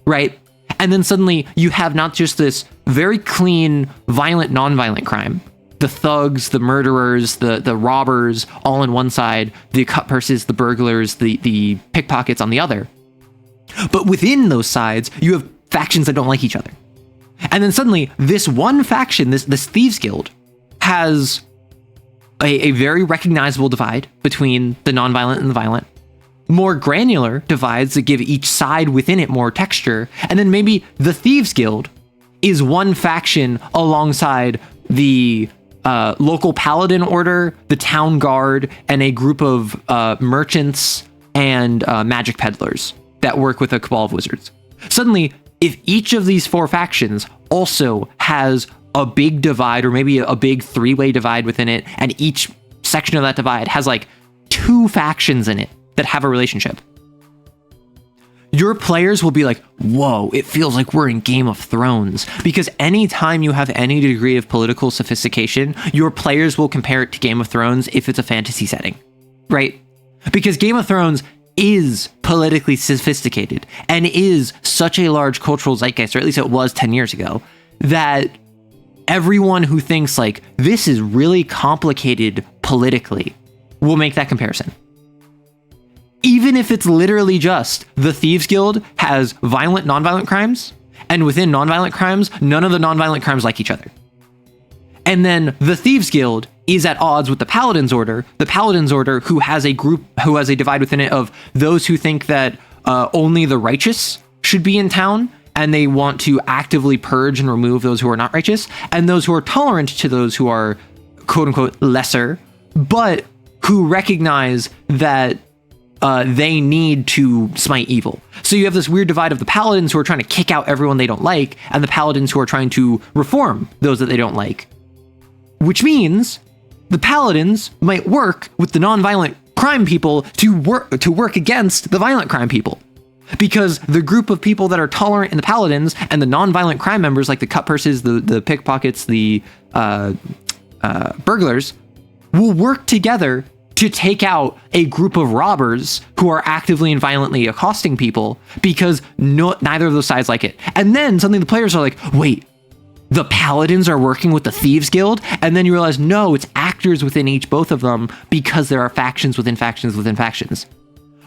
right? And then suddenly you have not just this very clean, violent, non-violent crime, the thugs, the murderers, the robbers, all on one side, the cut purses, the burglars, the pickpockets on the other. But within those sides, you have factions that don't like each other. And then suddenly, this one faction, this Thieves Guild, has a very recognizable divide between the non-violent and the violent, more granular divides that give each side within it more texture, and then maybe the Thieves Guild is one faction alongside the local paladin order, the town guard, and a group of merchants and magic peddlers that work with a cabal of wizards. Suddenly, if each of these four factions also has a big divide, or maybe a big three-way divide within it, and each section of that divide has like two factions in it that have a relationship, your players will be like, whoa, it feels like we're in Game of Thrones. Because anytime you have any degree of political sophistication, your players will compare it to Game of Thrones if it's a fantasy setting, right? Because Game of Thrones is politically sophisticated and is such a large cultural zeitgeist, or at least it was 10 years ago, that everyone who thinks like this is really complicated politically will make that comparison. Even if it's literally just the Thieves Guild has violent, non-violent crimes, and within non-violent crimes, none of the non-violent crimes like each other. And then the Thieves Guild is at odds with the Paladins Order who has a divide within it of those who think that only the righteous should be in town, and they want to actively purge and remove those who are not righteous, and those who are tolerant to those who are quote-unquote lesser, but who recognize that they need to smite evil. So you have this weird divide of the paladins who are trying to kick out everyone they don't like, and the paladins who are trying to reform those that they don't like. Which means the paladins might work with the non-violent crime people to work against the violent crime people. Because the group of people that are tolerant in the paladins and the non-violent crime members, like the cut purses, the pickpockets, the burglars, will work together to take out a group of robbers who are actively and violently accosting people, because neither of those sides like it. And then suddenly the players are like, wait, the paladins are working with the Thieves Guild? And then you realize, no, it's actors within both of them, because there are factions within factions within factions.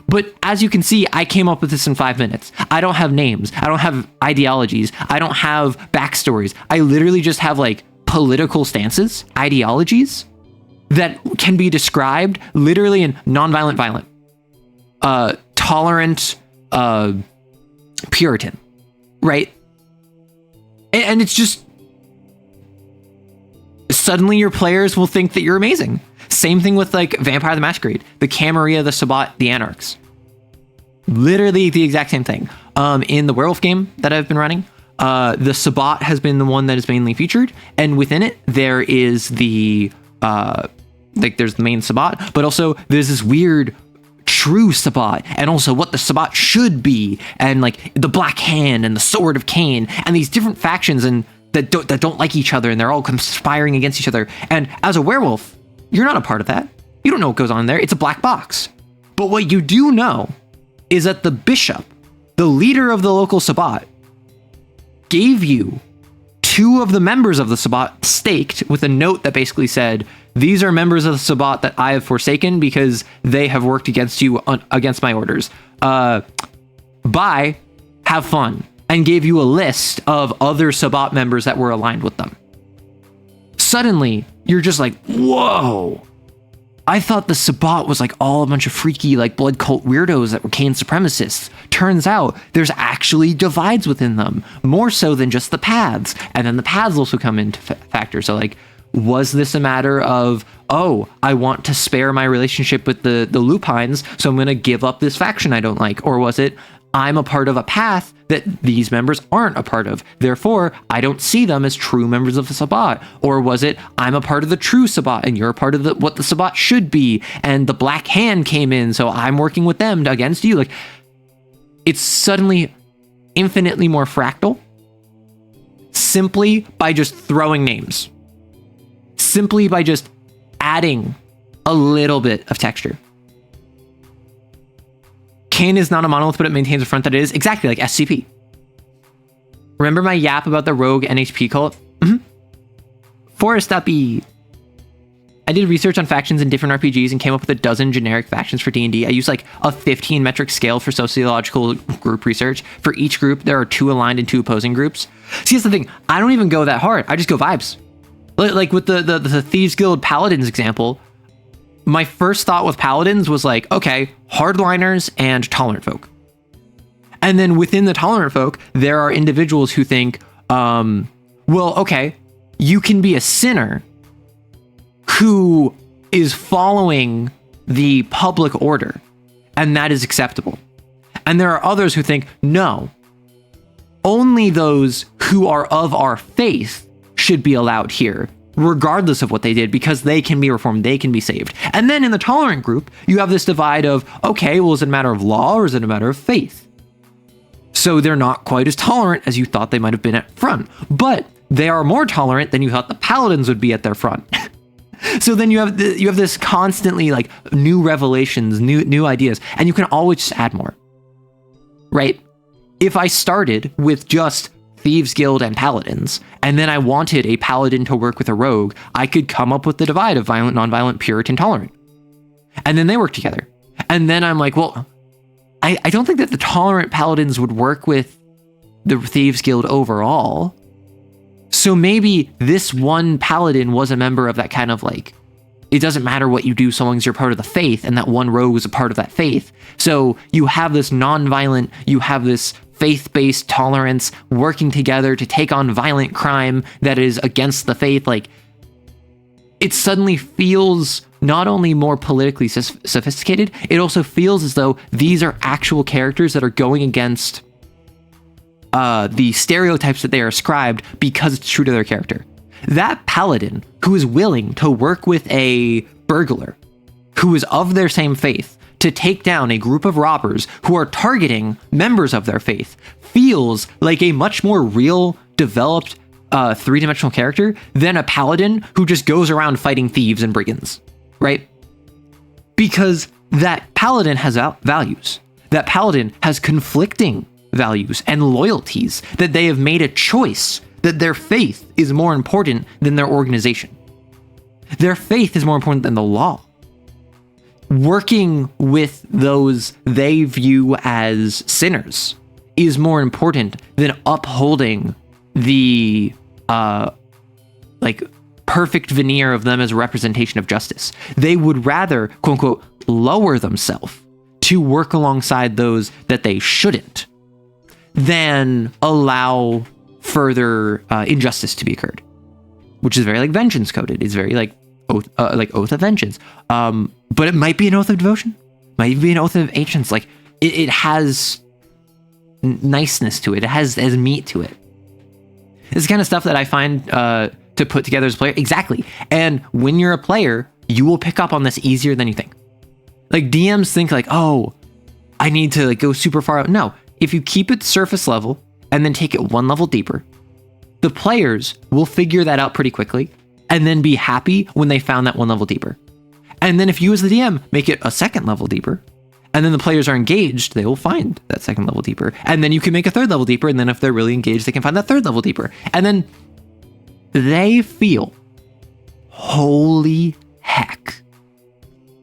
But as you can see, I came up with this in 5 minutes. I don't have names. I don't have ideologies. I don't have backstories. I literally just have like political stances, ideologies, that can be described literally in non-violent, violent, tolerant, Puritan, right? And it's just, suddenly your players will think that you're amazing. Same thing with like Vampire the Masquerade, the Camarilla, the Sabbat, the Anarchs. Literally the exact same thing. In the werewolf game that I've been running, the Sabbat has been the one that is mainly featured, and within it there is the there's the main Sabbat, but also there's this weird true Sabbat, and also what the Sabbat should be, and like the Black Hand and the Sword of Cain, and these different factions and that don't like each other, and they're all conspiring against each other. And as a werewolf, you're not a part of that. You don't know what goes on there. It's a black box. But what you do know is that the bishop, the leader of the local Sabbat, gave you 2 of the members of the Sabbat staked with a note that basically said, these are members of the Sabbat that I have forsaken because they have worked against you against my orders. Bye, have fun. And gave you a list of other Sabbat members that were aligned with them. Suddenly, you're just like, whoa. I thought the Sabbat was like all a bunch of freaky like blood cult weirdos that were Cain supremacists. Turns out there's actually divides within them, more so than just the paths. And then the paths also come into factor. So like was this a matter of, oh, I want to spare my relationship with the Lupines, so I'm going to give up this faction I don't like? Or was it, I'm a part of a path that these members aren't a part of, therefore I don't see them as true members of the Sabbat? Or was it, I'm a part of the true Sabbat and you're a part of what the Sabbat should be, and the Black Hand came in, so I'm working with them against you? Like, it's suddenly infinitely more fractal simply by just throwing names, simply by just adding a little bit of texture. Kane is not a monolith, but it maintains a front that it is. Exactly, like SCP. Remember my yap about the rogue NHP cult? Forest Uppy. I did research on factions in different RPGs and came up with a dozen generic factions for D&D. I used like a 15 metric scale for sociological group research. For each group, there are 2 aligned and 2 opposing groups. See, that's the thing. I don't even go that hard. I just go vibes. Like with the Thieves Guild Paladins example, my first thought with Paladins was like, okay, hardliners and tolerant folk. And then within the tolerant folk, there are individuals who think, well, okay, you can be a sinner who is following the public order, and that is acceptable. And there are others who think, no, only those who are of our faith should be allowed here, regardless of what they did, because they can be reformed, they can be saved. And then in the tolerant group, you have this divide of, okay, well, is it a matter of law or is it a matter of faith? So they're not quite as tolerant as you thought they might have been at front, but they are more tolerant than you thought the paladins would be at their front. So then you have this constantly like new revelations, new ideas, and you can always just add more, right? If I started with just Thieves Guild and Paladins, and then I wanted a Paladin to work with a Rogue, I could come up with the divide of violent, non-violent, Puritan, tolerant. And then they work together. And then I'm like, well, I don't think that the tolerant Paladins would work with the Thieves Guild overall. So maybe this one Paladin was a member of that kind of like, it doesn't matter what you do so long as you're part of the faith, and that one Rogue is a part of that faith. So you have this non-violent, you have this faith-based tolerance working together to take on violent crime that is against the faith. Like, it suddenly feels not only more politically sophisticated, it also feels as though these are actual characters that are going against the stereotypes that they are ascribed because it's true to their character. That Paladin who is willing to work with a burglar who is of their same faith to take down a group of robbers who are targeting members of their faith feels like a much more real, developed, three-dimensional character than a Paladin who just goes around fighting thieves and brigands, right? Because that Paladin has values. That Paladin has conflicting values and loyalties, that they have made a choice that their faith is more important than their organization. Their faith is more important than the law. Working with those they view as sinners is more important than upholding the perfect veneer of them as a representation of justice. They would rather, quote unquote, lower themselves to work alongside those that they shouldn't than allow further injustice to be occurred, which is very like vengeance coded. It's very like oath of vengeance. But it might be an oath of devotion, might be an oath of ancients. Like it has niceness to it. It has meat to it. It's the kind of stuff that I find to put together as a player. Exactly. And when you're a player, you will pick up on this easier than you think. Like DMs think like, oh, I need to like go super far out. No, if you keep it surface level and then take it one level deeper, the players will figure that out pretty quickly and then be happy when they found that one level deeper. And then if you as the DM make it a second level deeper, and then the players are engaged, they will find that second level deeper. And then you can make a third level deeper, and then if they're really engaged, they can find that third level deeper. And then they feel, holy heck,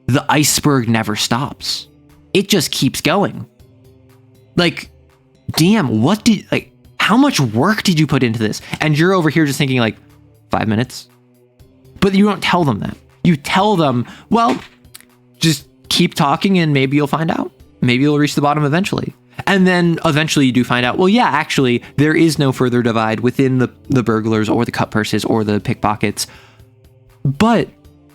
the iceberg never stops. It just keeps going. Like, DM, how much work did you put into this? And you're over here just thinking like 5 minutes. But you don't tell them that. You tell them, well, just keep talking and maybe you'll find out. Maybe you'll reach the bottom eventually. And then eventually you do find out, well, yeah, actually, there is no further divide within the burglars or the cut purses or the pickpockets. But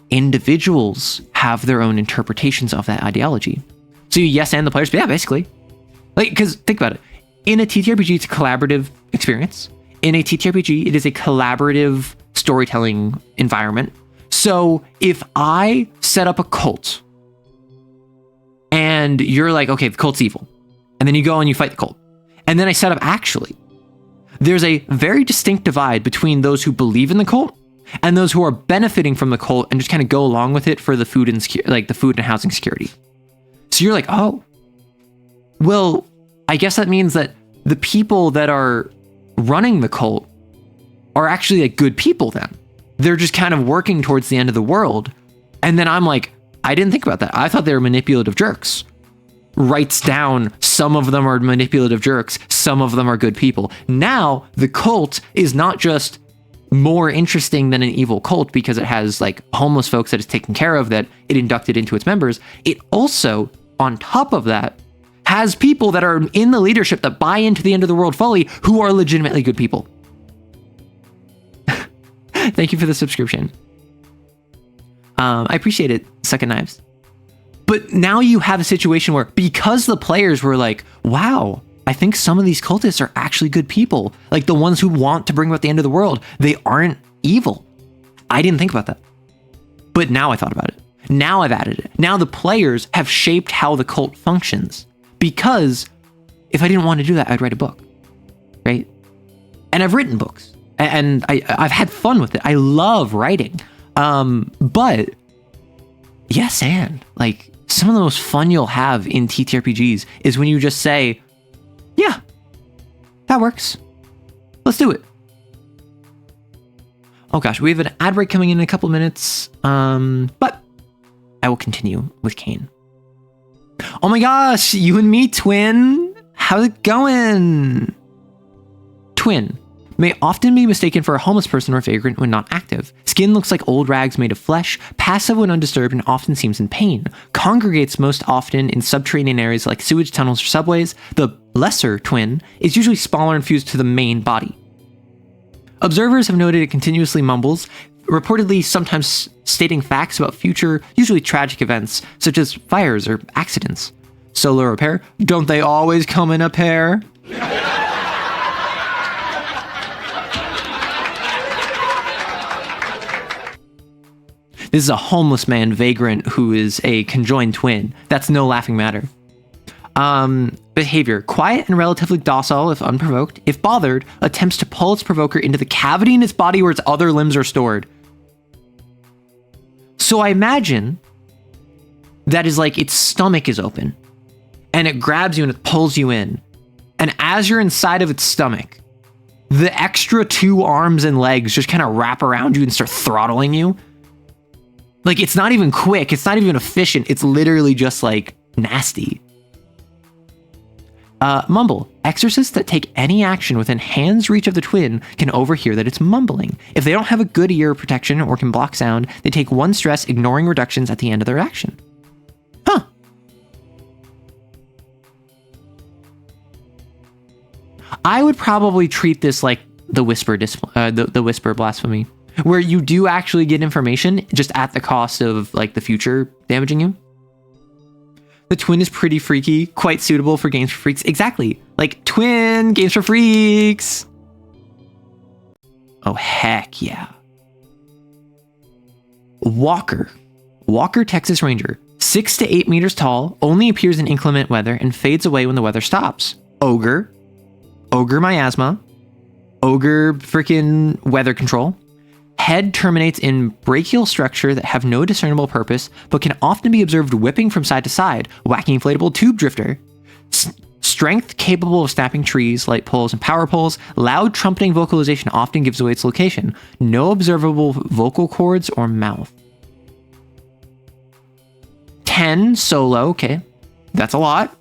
individuals have their own interpretations of that ideology. So you yes and the players, but yeah, basically. Like, because think about it. In a TTRPG, it's a collaborative experience. In a TTRPG, it is a collaborative storytelling environment. So if I set up a cult and you're like, okay, the cult's evil, and then you go and you fight the cult, and then I set up actually, there's a very distinct divide between those who believe in the cult and those who are benefiting from the cult and just kind of go along with it for the food and the food and housing security. So you're like, oh, well, I guess that means that the people that are running the cult are actually like good people then. They're just kind of working towards the end of the world. And then I'm like, I didn't think about that. I thought they were manipulative jerks. Writes down, some of them are manipulative jerks, some of them are good people. Now, the cult is not just more interesting than an evil cult because it has like homeless folks that it's taken care of that it inducted into its members. It also, on top of that, has people that are in the leadership that buy into the end of the world fully who are legitimately good people. Thank you for the subscription. I appreciate it, Second Knives. But now you have a situation where because the players were like, wow, I think some of these cultists are actually good people. Like the ones who want to bring about the end of the world, they aren't evil. I didn't think about that. But now I thought about it. Now I've added it. Now the players have shaped how the cult functions. Because if I didn't want to do that, I'd write a book, right? And I've written books and I've had fun with it. I love writing. But yes, and like some of the most fun you'll have in TTRPGs is when you just say, yeah, that works. Let's do it. Oh gosh, we have an ad break coming in a couple minutes. But I will continue with Kane. Oh my gosh, you and me, twin. How's it going? Twin may often be mistaken for a homeless person or vagrant when not active. Skin looks like old rags made of flesh, passive when undisturbed, and often seems in pain. Congregates most often in subterranean areas like sewage tunnels or subways. The lesser twin is usually smaller and fused to the main body. Observers have noted it continuously mumbles, reportedly sometimes stating facts about future, usually tragic events, such as fires or accidents. Solo or pair? Don't they always come in a pair? This is a homeless man vagrant who is a conjoined twin. That's no laughing matter. Behavior. Quiet and relatively docile if unprovoked. If bothered, attempts to pull its provoker into the cavity in its body where its other limbs are stored. So I imagine that is like its stomach is open and it grabs you and it pulls you in. And as you're inside of its stomach, the extra 2 arms and legs just kind of wrap around you and start throttling you. Like, it's not even quick. It's not even efficient. It's literally just like nasty. Mumble. Exorcists that take any action within hand's reach of the twin can overhear that it's mumbling. If they don't have a good ear protection or can block sound, they take 1 stress, ignoring reductions at the end of their action. Huh. I would probably treat this like the whisper the whisper blasphemy, where you do actually get information just at the cost of like the future damaging you. The twin is pretty freaky, quite suitable for games for freaks. Exactly. Like twin games for freaks. Oh, heck yeah. Walker, Texas Ranger. 6 to 8 meters tall, only appears in inclement weather and fades away when the weather stops. Ogre miasma. Ogre freaking weather control. Head terminates in brachial structure that have no discernible purpose, but can often be observed whipping from side to side. Wacky inflatable tube drifter. Strength capable of snapping trees, light poles, and power poles. Loud trumpeting vocalization often gives away its location. No observable vocal cords or mouth. 10 solo. Okay, that's a lot.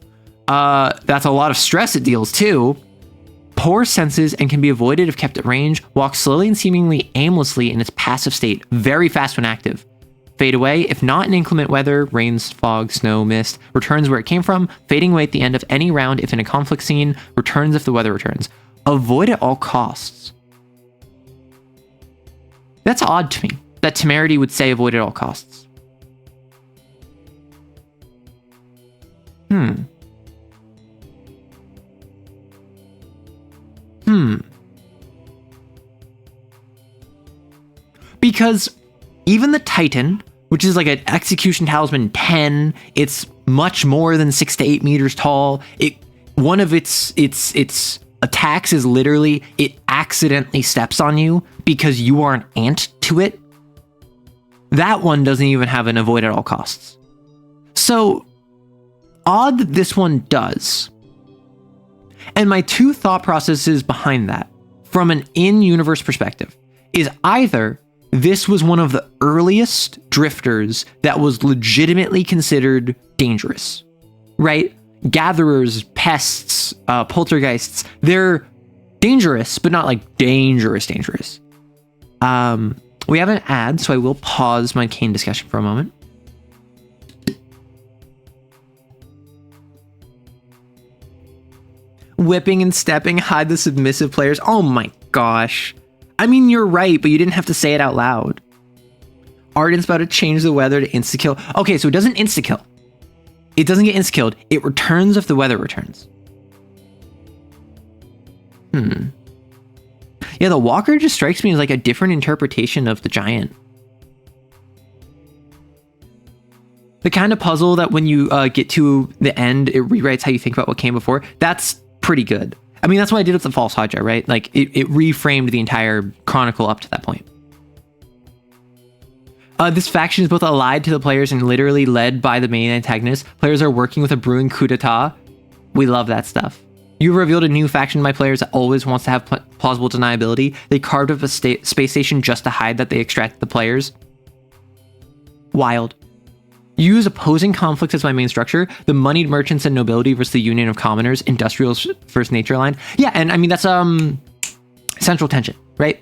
That's a lot of stress it deals too. Poor senses and can be avoided if kept at range. Walks slowly and seemingly aimlessly in its passive state. Very fast when active. Fade away if not in inclement weather, rains, fog, snow, mist. Returns where it came from. Fading away at the end of any round if in a conflict scene. Returns if the weather returns. Avoid at all costs. That's odd to me. that Temerity would say avoid at all costs? Because even the Titan, which is like an Execution Talisman 10, it's much more than 6 to 8 meters tall. One of its attacks is literally it accidentally steps on you because you are an ant to it. That one doesn't even have an avoid at all costs. So odd that this one does. And my two thought processes behind that, from an in-universe perspective, is either this was one of the earliest drifters that was legitimately considered dangerous, right? Gatherers, pests, poltergeists, they're dangerous, but not like dangerous. We have an ad, so I will pause my cane discussion for a moment. Whipping and stepping, hide the submissive players. Oh my gosh. I mean, you're right, but you didn't have to say it out loud. Arden's about to change the weather to insta-kill. Okay, so it doesn't insta-kill. It doesn't get insta-killed. It returns if the weather returns. Yeah, the walker just strikes me as like a different interpretation of the giant. The kind of puzzle that when you get to the end, it rewrites how you think about what came before. That's pretty good. I mean, that's what I did with the False Hydra, right? Like, it reframed the entire chronicle up to that point. This faction is both allied to the players and literally led by the main antagonist. Players are working with a brewing coup d'etat. We love that stuff. You've revealed a new faction to my players that always wants to have plausible deniability. They carved up a space station just to hide that they extracted the players. Wild. You use opposing conflicts as my main structure. The moneyed merchants and nobility versus the union of commoners. Industrials versus nature line. Yeah, and I mean, that's central tension, right?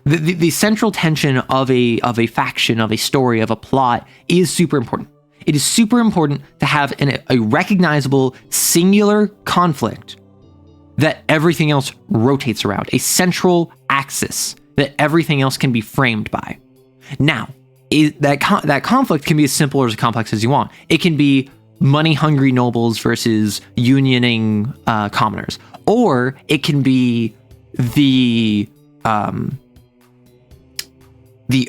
The central tension of a faction, of a story, of a plot is super important. It is super important to have a recognizable singular conflict that everything else rotates around. A central axis that everything else can be framed by. Now, that conflict can be as simple or as complex as you want. It can be money-hungry nobles versus unioning commoners. Or it can be the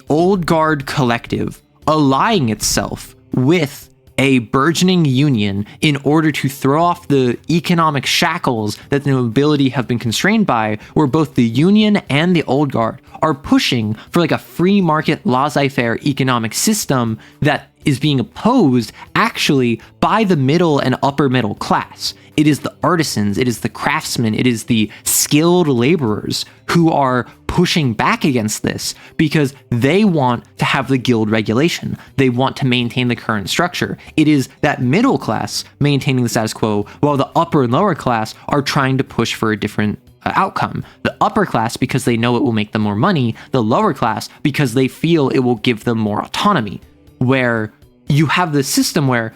old guard collective allying itself with a burgeoning union in order to throw off the economic shackles that the nobility have been constrained by, where both the union and the old guard are pushing for like a free market laissez-faire economic system that is being opposed actually by the middle and upper middle class. It is the artisans, it is the craftsmen, it is the skilled laborers who are pushing back against this because they want to have the guild regulation. They want to maintain the current structure. It is that middle class maintaining the status quo while the upper and lower class are trying to push for a different outcome. The upper class because they know it will make them more money, the lower class because they feel it will give them more autonomy. Where you have the system where,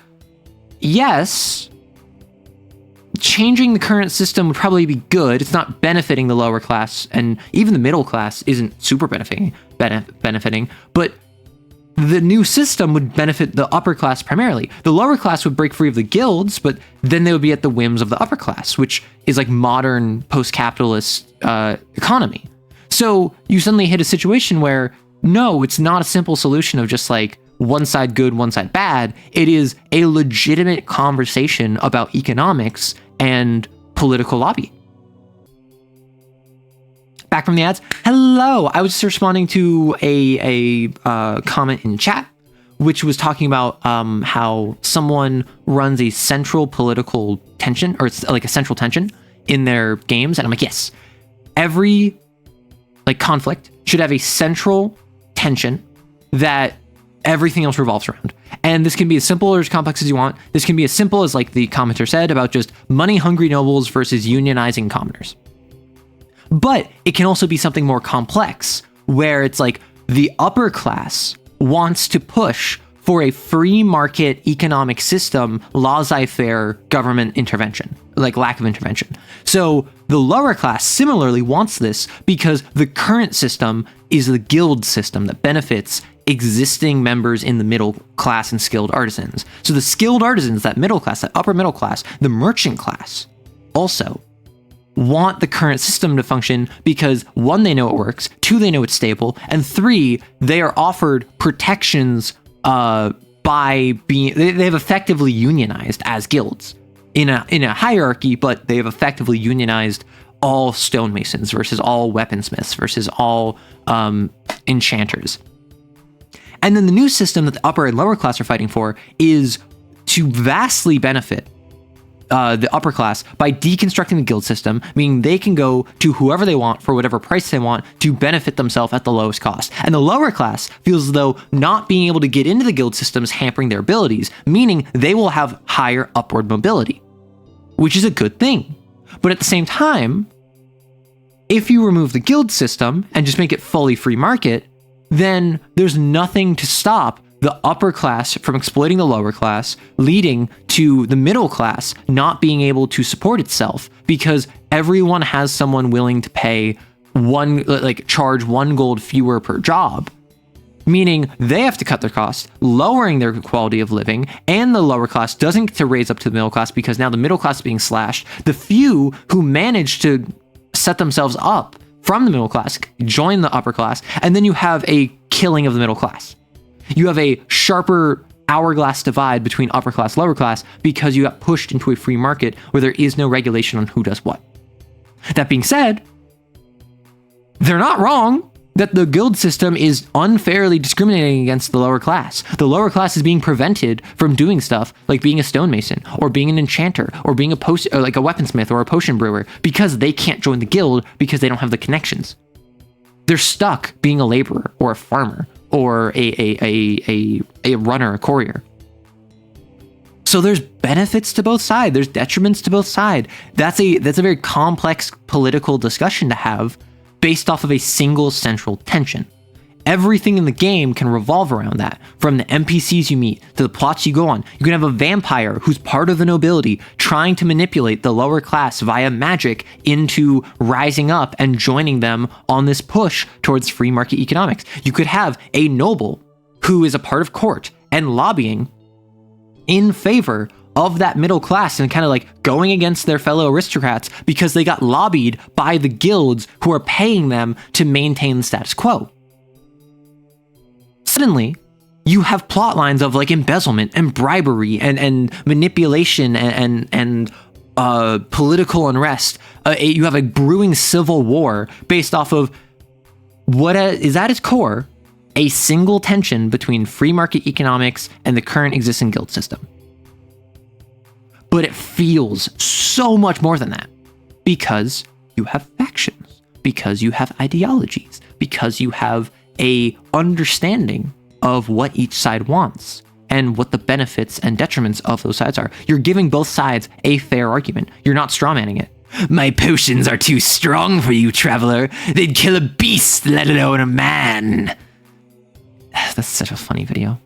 yes, changing the current system would probably be good. It's not benefiting the lower class, and even the middle class isn't super benefiting, but the new system would benefit the upper class primarily. The lower class would break free of the guilds, but then they would be at the whims of the upper class, which is like modern post-capitalist economy. So you suddenly hit a situation where, no, it's not a simple solution of just like one side good, one side bad. It is a legitimate conversation about economics and political lobby. Back from the ads. Hello. I was just responding to a comment in chat, which was talking about how someone runs a central political tension, or it's like a central tension in their games. And I'm like, yes, every like conflict should have a central tension that everything else revolves around. And this can be as simple or as complex as you want. This can be as simple as like the commenter said about just money-hungry nobles versus unionizing commoners. But it can also be something more complex where it's like the upper class wants to push for a free market economic system, laissez-faire government intervention, like lack of intervention. So the lower class similarly wants this because the current system is the guild system that benefits existing members in the middle class and skilled artisans. So the skilled artisans, that middle class, that upper middle class, the merchant class, also want the current system to function because 1, they know it works, 2, they know it's stable, and 3, they are offered protections by being, they have effectively unionized as guilds in a hierarchy, but they have effectively unionized all stonemasons versus all weaponsmiths versus all enchanters. And then the new system that the upper and lower class are fighting for is to vastly benefit the upper class by deconstructing the guild system, meaning they can go to whoever they want for whatever price they want to benefit themselves at the lowest cost. And the lower class feels as though not being able to get into the guild system is hampering their abilities, meaning they will have higher upward mobility, which is a good thing. But at the same time, if you remove the guild system and just make it fully free market, then there's nothing to stop the upper class from exploiting the lower class, leading to the middle class not being able to support itself because everyone has someone willing to pay charge 1 gold fewer per job, meaning they have to cut their costs, lowering their quality of living, and the lower class doesn't get to raise up to the middle class because now the middle class is being slashed. The few who manage to set themselves up from the middle class join the upper class, and then you have a killing of the middle class. You have a sharper hourglass divide between upper class, lower class, because you got pushed into a free market where there is no regulation on who does what. That being said, they're not wrong that the guild system is unfairly discriminating against the lower class. The lower class is being prevented from doing stuff like being a stonemason or being an enchanter or being a weaponsmith or a potion brewer because they can't join the guild because they don't have the connections. They're stuck being a laborer or a farmer or a runner, a courier. So there's benefits to both sides. There's detriments to both sides. That's a very complex political discussion to have based off of a single central tension. Everything in the game can revolve around that, from the NPCs you meet to the plots you go on. You can have a vampire who's part of the nobility trying to manipulate the lower class via magic into rising up and joining them on this push towards free market economics. You could have a noble who is a part of court and lobbying in favor of that middle class and kind of like going against their fellow aristocrats because they got lobbied by the guilds who are paying them to maintain the status quo. Suddenly, you have plot lines of like embezzlement and bribery and manipulation and political unrest. You have a brewing civil war based off of what is at its core a single tension between free market economics and the current existing guild system. But it feels so much more than that because you have factions, because you have ideologies, because you have a understanding of what each side wants and what the benefits and detriments of those sides are. You're giving both sides a fair argument. You're not strawmanning it. My potions are too strong for you, traveler. They'd kill a beast, let alone a man. That's such a funny video.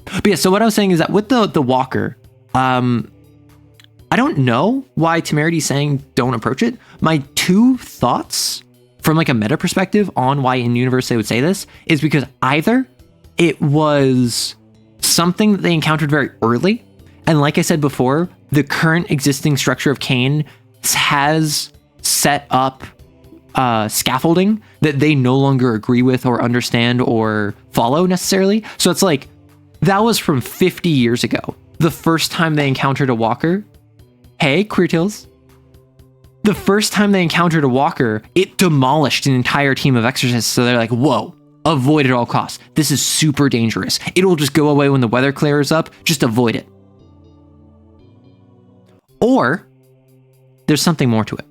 But yeah, so what I was saying is that with the walker, I don't know why Temerity's saying don't approach it. My 2 thoughts from like a meta perspective on why in universe they would say this is because either it was something that they encountered very early, and like I said before, the current existing structure of Kain has set up scaffolding that they no longer agree with or understand or follow necessarily. So it's like that was from 50 years ago. The first time they encountered a walker, hey, Queertails. The first time they encountered a walker, it demolished an entire team of exorcists. So they're like, whoa, avoid at all costs. This is super dangerous. It'll just go away when the weather clears up. Just avoid it. Or there's something more to it.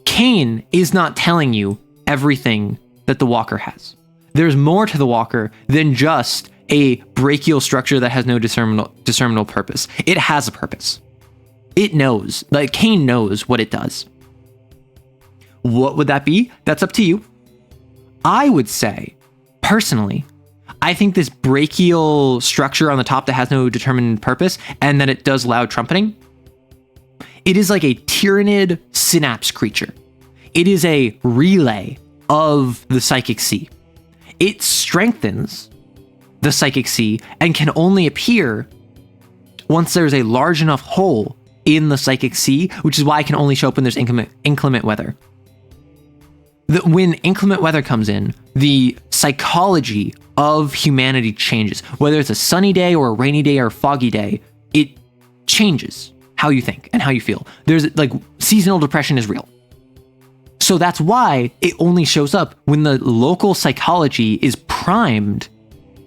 Kain is not telling you everything that the walker has. There's more to the walker than just a brachial structure that has no discernible purpose. It has a purpose. It knows, like Kain knows what it does. What would that be? That's up to you. I would say, personally, I think this brachial structure on the top that has no determined purpose, and then it does loud trumpeting, it is like a tyrannid synapse creature. It is a relay of the psychic sea. It strengthens the psychic sea and can only appear once there's a large enough hole in the psychic sea, which is why it can only show up when there's inclement weather. When inclement weather comes in, the psychology of humanity changes. Whether it's a sunny day or a rainy day or a foggy day, it changes how you think and how you feel. There's like seasonal depression is real. So that's why it only shows up when the local psychology is primed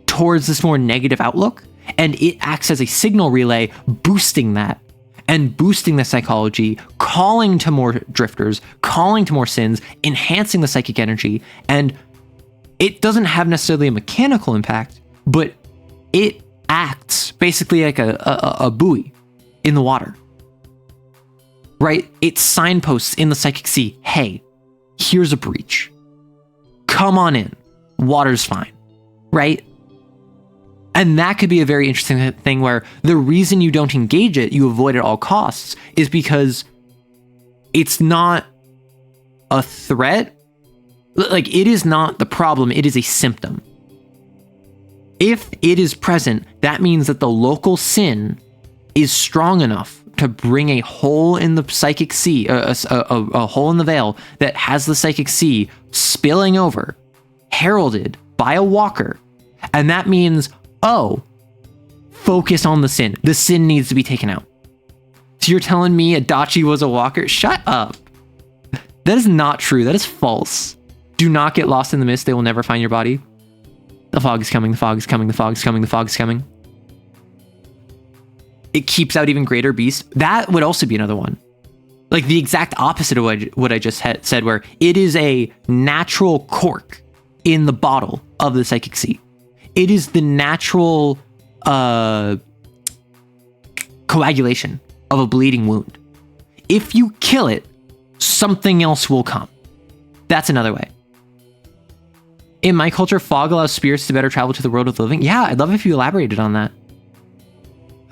towards this more negative outlook, and it acts as a signal relay, boosting that and boosting the psychology, calling to more drifters, calling to more sins, enhancing the psychic energy. And it doesn't have necessarily a mechanical impact, but it acts basically like a buoy in the water, right? It signposts in the psychic sea, hey, here's a breach. Come on in. Water's fine, right? And that could be a very interesting thing where the reason you don't engage it, you avoid at all costs, is because it's not a threat. Like, it is not the problem, it is a symptom. If it is present, that means that the local sin is strong enough to bring a hole in the psychic sea, a hole in the veil that has the psychic sea spilling over, heralded by a walker. And that means, oh, focus on the sin. The sin needs to be taken out. So you're telling me Adachi was a walker? Shut up. That is not true. That is false. Do not get lost in the mist. They will never find your body. The fog is coming. The fog is coming. The fog is coming. The fog is coming. It keeps out even greater beasts. That would also be another one. Like the exact opposite of what I just said, where it is a natural cork in the bottle of the psychic sea. It is the natural coagulation of a bleeding wound. If you kill it, something else will come. That's another way. In my culture, fog allows spirits to better travel to the world of the living. Yeah, I'd love if you elaborated on that.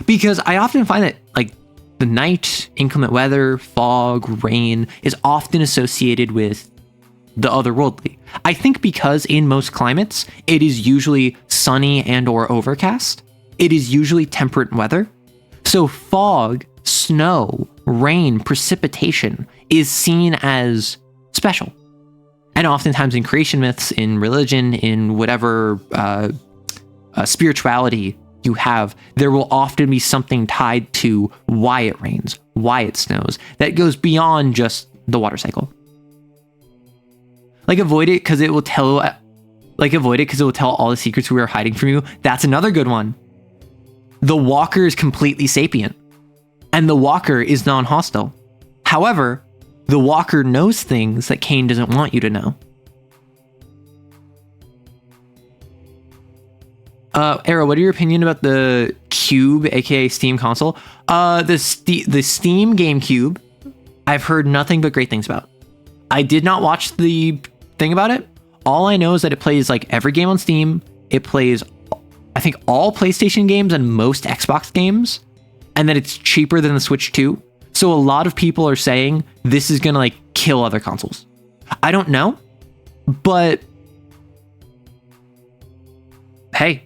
Because I often find that, like, the night, inclement weather, fog, rain is often associated with the otherworldly. I think because in most climates, it is usually sunny and or overcast. It is usually temperate weather. So fog, snow, rain, precipitation is seen as special. And oftentimes in creation myths, in religion, in whatever spirituality you have, there will often be something tied to why it rains, why it snows, that goes beyond just the water cycle. Like avoid it because it will tell all the secrets we are hiding from you. That's another good one. The walker is completely sapient, and the walker is non-hostile. However, the walker knows things that Cain doesn't want you to know. Arrow, what are your opinion about the Cube, aka Steam console? The Steam GameCube, I've heard nothing but great things about. I did not watch the thing about it. All I know is that it plays like every game on Steam. It plays, I think, all PlayStation games and most Xbox games, and that it's cheaper than the Switch 2. So a lot of people are saying this is gonna like kill other consoles. I don't know, but hey,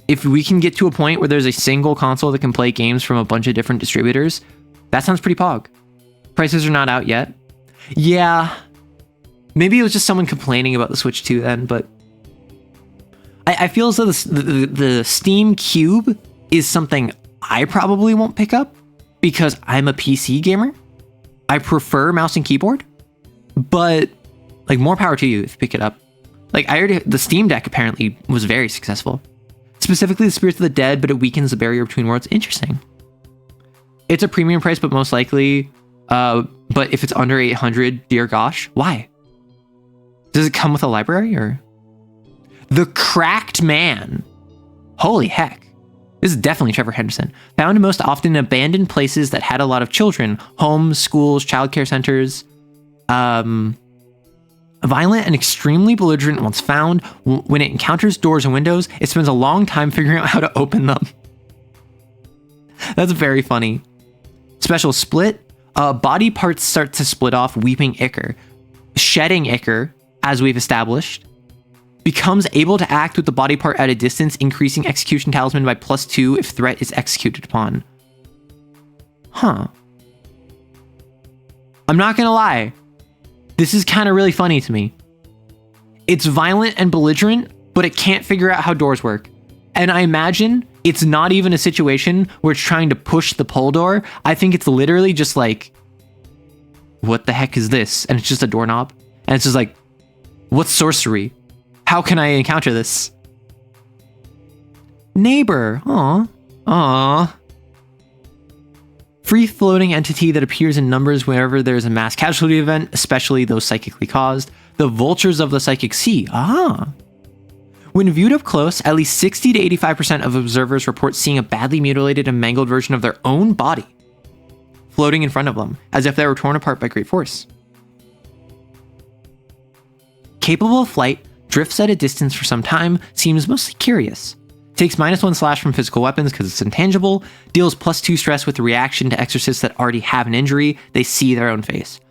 if we can get to a point where there's a single console that can play games from a bunch of different distributors, that sounds pretty pog. Prices are not out yet. Yeah, maybe it was just someone complaining about the Switch 2 then, but I feel as though the Steam Cube is something I probably won't pick up because I'm a PC gamer. I prefer mouse and keyboard, but like more power to you if you pick it up. Like the Steam Deck apparently was very successful. Specifically the Spirits of the Dead, but it weakens the barrier between worlds. Interesting. It's a premium price, but most likely, but if it's under 800, dear gosh, why? Does it come with a library or? The Cracked Man. Holy heck. This is definitely Trevor Henderson. Found most often in abandoned places that had a lot of children. Homes, schools, childcare centers. violent and extremely belligerent once found. When it encounters doors and windows, it spends a long time figuring out how to open them. That's very funny. Special split. Body parts start to split off, weeping ichor. Shedding ichor, as we've established. Becomes able to act with the body part at a distance, increasing execution talisman by +2 if threat is executed upon. Huh. I'm not gonna lie. This is kind of really funny to me. It's violent and belligerent, but it can't figure out how doors work. And I imagine it's not even a situation where it's trying to push the pull door. I think it's literally just like, what the heck is this? And it's just a doorknob. And it's just like, what's sorcery? How can I encounter this? Neighbor. Aw. Free-floating entity that appears in numbers wherever there's a mass casualty event, especially those psychically caused. The vultures of the psychic sea. When viewed up close, at least 60 to 85% of observers report seeing a badly mutilated and mangled version of their own body floating in front of them, as if they were torn apart by great force. Capable of flight, drifts at a distance for some time, seems mostly curious. Takes -1 slash from physical weapons because it's intangible. Deals +2 stress with the reaction to exorcists that already have an injury. They see their own face.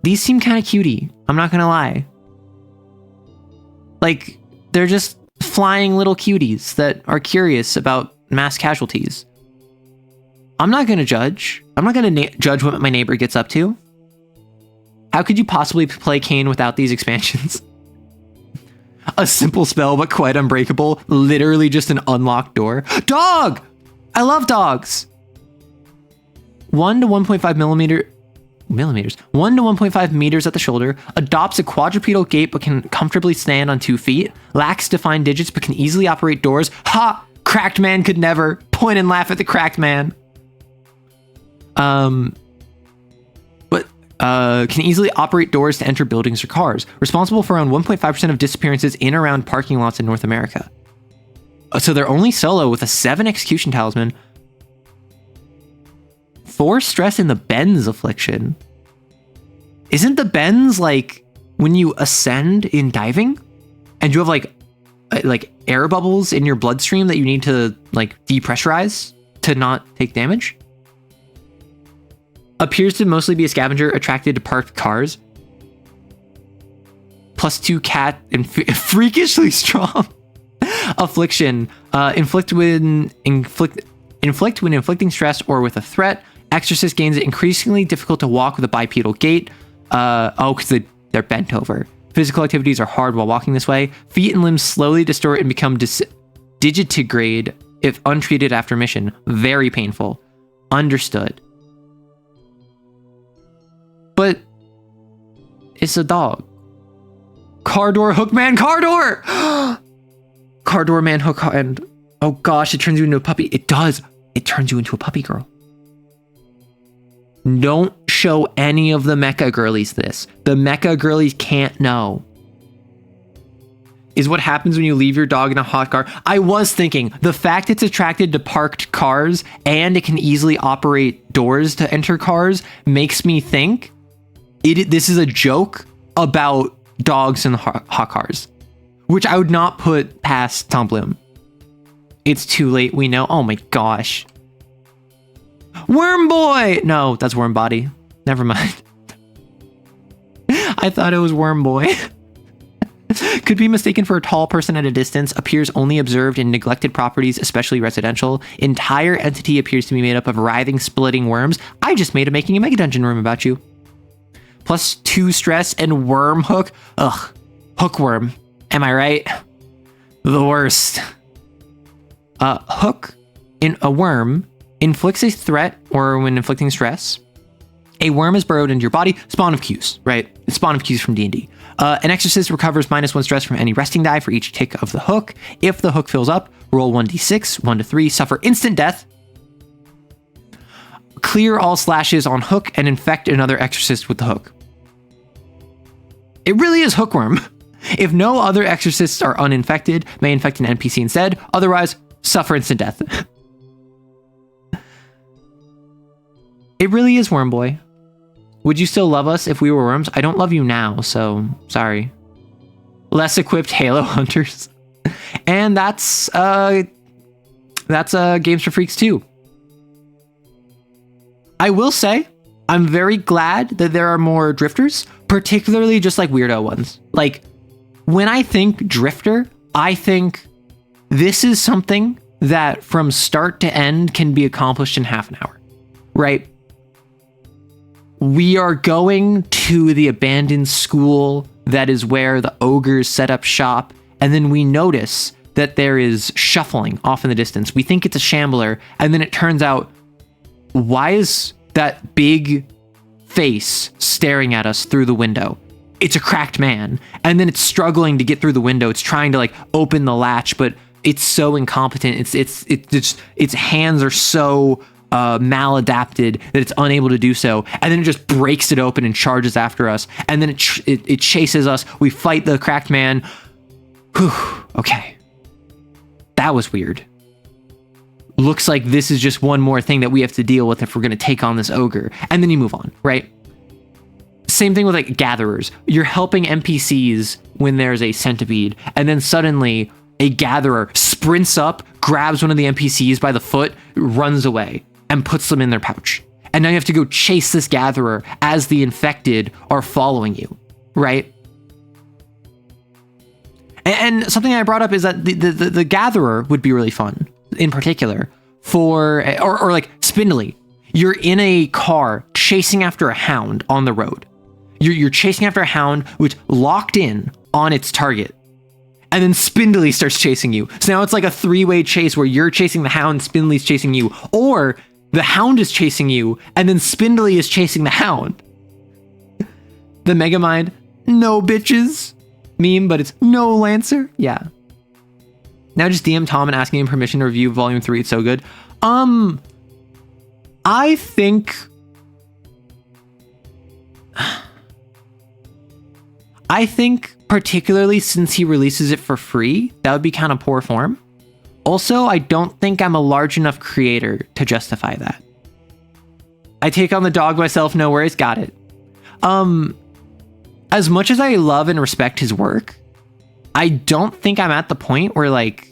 These seem kind of cutie. I'm not gonna lie. Like, they're just flying little cuties that are curious about mass casualties. I'm not gonna judge. I'm not gonna judge what my neighbor gets up to. How could you possibly play Kane without these expansions? A simple spell, but quite unbreakable. Literally just an unlocked door. Dog! I love dogs! 1 to 1.5 millimeters. 1 to 1.5 meters at the shoulder. Adopts a quadrupedal gait, but can comfortably stand on 2 feet. Lacks defined digits, but can easily operate doors. Ha! Cracked man could never. Point and laugh at the cracked man. Can easily operate doors to enter buildings or cars. Responsible for around 1.5% of disappearances in or around parking lots in North America. So they're only solo with a 7 execution talisman. 4 stress in the Ben's affliction. Isn't the Ben's like when you ascend in diving and you have like air bubbles in your bloodstream that you need to like depressurize to not take damage? Appears to mostly be a scavenger attracted to parked cars. +2 cat and freakishly strong. Affliction. Inflict when inflicting stress or with a threat. Exorcist gains it increasingly difficult to walk with a bipedal gait. Because they're bent over. Physical activities are hard while walking this way. Feet and limbs slowly distort and become digitigrade if untreated after mission. Very painful. Understood. But it's a dog. Car door, hook man, car door! Car door man, hook, and oh gosh, it turns you into a puppy. It does. It turns you into a puppy girl. Don't show any of the mecha girlies this. The mecha girlies can't know. Is what happens when you leave your dog in a hot car. I was thinking, the fact it's attracted to parked cars and it can easily operate doors to enter cars makes me think this is a joke about dogs in hot cars, which I would not put past Tom Bloom. It's too late, we know. Oh my gosh. Worm boy! No, that's worm body. Never mind. I thought it was worm boy. Could be mistaken for a tall person at a distance. Appears only observed in neglected properties, especially residential. Entire entity appears to be made up of writhing, splitting worms. I just made a Making a Mega Dungeon room about you. +2 stress and worm hook. Ugh. Hookworm. Am I right? The worst. Hook in a worm inflicts a threat or when inflicting stress. A worm is burrowed into your body. Spawn of Qs, right? It's Spawn of Qs from D&D. An exorcist recovers -1 stress from any resting die for each tick of the hook. If the hook fills up, roll 1d6, 1 to 3, suffer instant death. Clear all slashes on hook and infect another exorcist with the hook. It really is hookworm. If no other exorcists are uninfected, may infect an NPC instead. Otherwise, suffer instant death. It really is Worm Boy. Would you still love us if we were worms? I don't love you now, so sorry. Less equipped Halo hunters. And that's Games for Freaks 2. I will say, I'm very glad that there are more drifters, particularly just like weirdo ones. Like, when I think drifter, I think this is something that from start to end can be accomplished in half an hour, right? We are going to the abandoned school that is where the ogres set up shop, and then we notice that there is shuffling off in the distance. We think it's a shambler, and then it turns out, why is that big face staring at us through the window? It's a cracked man. And then it's struggling to get through the window. It's trying to like open the latch, but it's so incompetent. Its hands are so maladapted that it's unable to do so. And then it just breaks it open and charges after us. And then it chases us. We fight the cracked man. Whew, okay. That was weird. Looks like this is just one more thing that we have to deal with if we're going to take on this ogre. And then you move on, right? Same thing with like gatherers. You're helping NPCs when there's a centipede, and then suddenly a gatherer sprints up, grabs one of the NPCs by the foot, runs away, and puts them in their pouch. And now you have to go chase this gatherer as the infected are following you, right? And something I brought up is that the gatherer would be really fun, in particular, or like Spindly. You're in a car chasing after a hound on the road. You're chasing after a hound which locked in on its target. And then Spindly starts chasing you. So now it's like a three-way chase where you're chasing the hound, Spindly's chasing you, or the hound is chasing you, and then Spindly is chasing the hound. The Megamind, no bitches meme, but it's no Lancer. Yeah. Now just DM Tom and asking him permission to review Volume 3. It's so good. I think particularly since he releases it for free, that would be kind of poor form. Also, I don't think I'm a large enough creator to justify that. I take on the dog myself, no worries, got it. As much as I love and respect his work, I don't think I'm at the point where, like,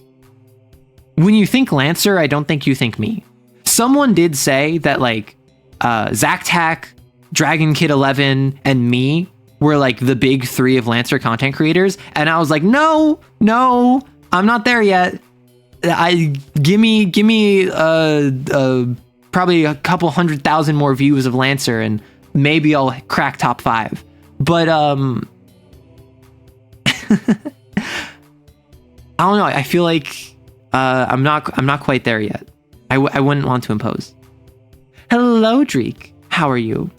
when you think Lancer, I don't think you think me. Someone did say that, like, Zactac, Dragon Kid 11, and me were, like, the big three of Lancer content creators, and I was like, no, I'm not there yet. Give me probably a couple 100,000 more views of Lancer, and maybe I'll crack top 5. But I don't know. I feel like I'm not quite there yet. I wouldn't want to impose. Hello, Dreek. How are you?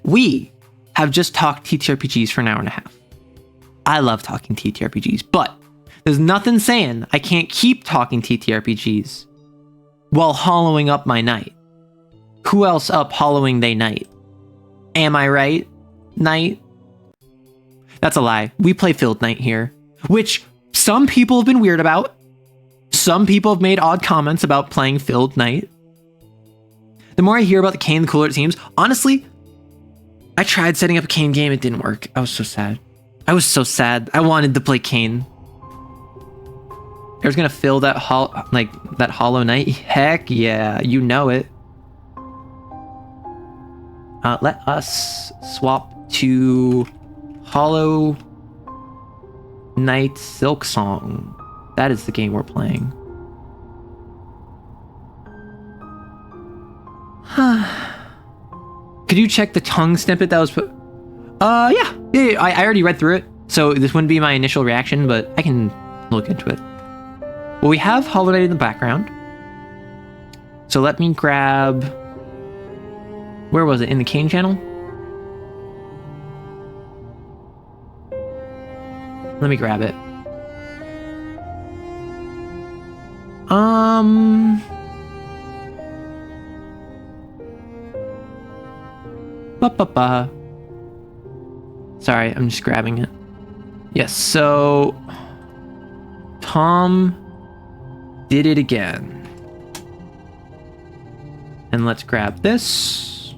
We have just talked TTRPGs for an hour and a half. I love talking TTRPGs, but there's nothing saying I can't keep talking TTRPGs while hollowing up my night. Who else up hollowing they night? Am I right? Night? That's a lie. We play Filled Night here, which some people have been weird about. Some people have made odd comments about playing Filled Night. The more I hear about the Kane, the cooler it seems. Honestly, I tried setting up a Kane game. It didn't work. I was so sad. I wanted to play Kane. There's gonna fill that that Hollow Knight. Heck yeah, you know it. Let us swap to Hollow Knight Silk Song. That is the game we're playing. Could you check the tongue snippet that was put? Yeah. I already read through it, so this wouldn't be my initial reaction, but I can look into it. Well, we have Hollow Knight in the background. So let me grab... Where was it? In the Kane channel? Let me grab it. Sorry, I'm just grabbing it. Yes, so... Tom did it again. And let's grab this.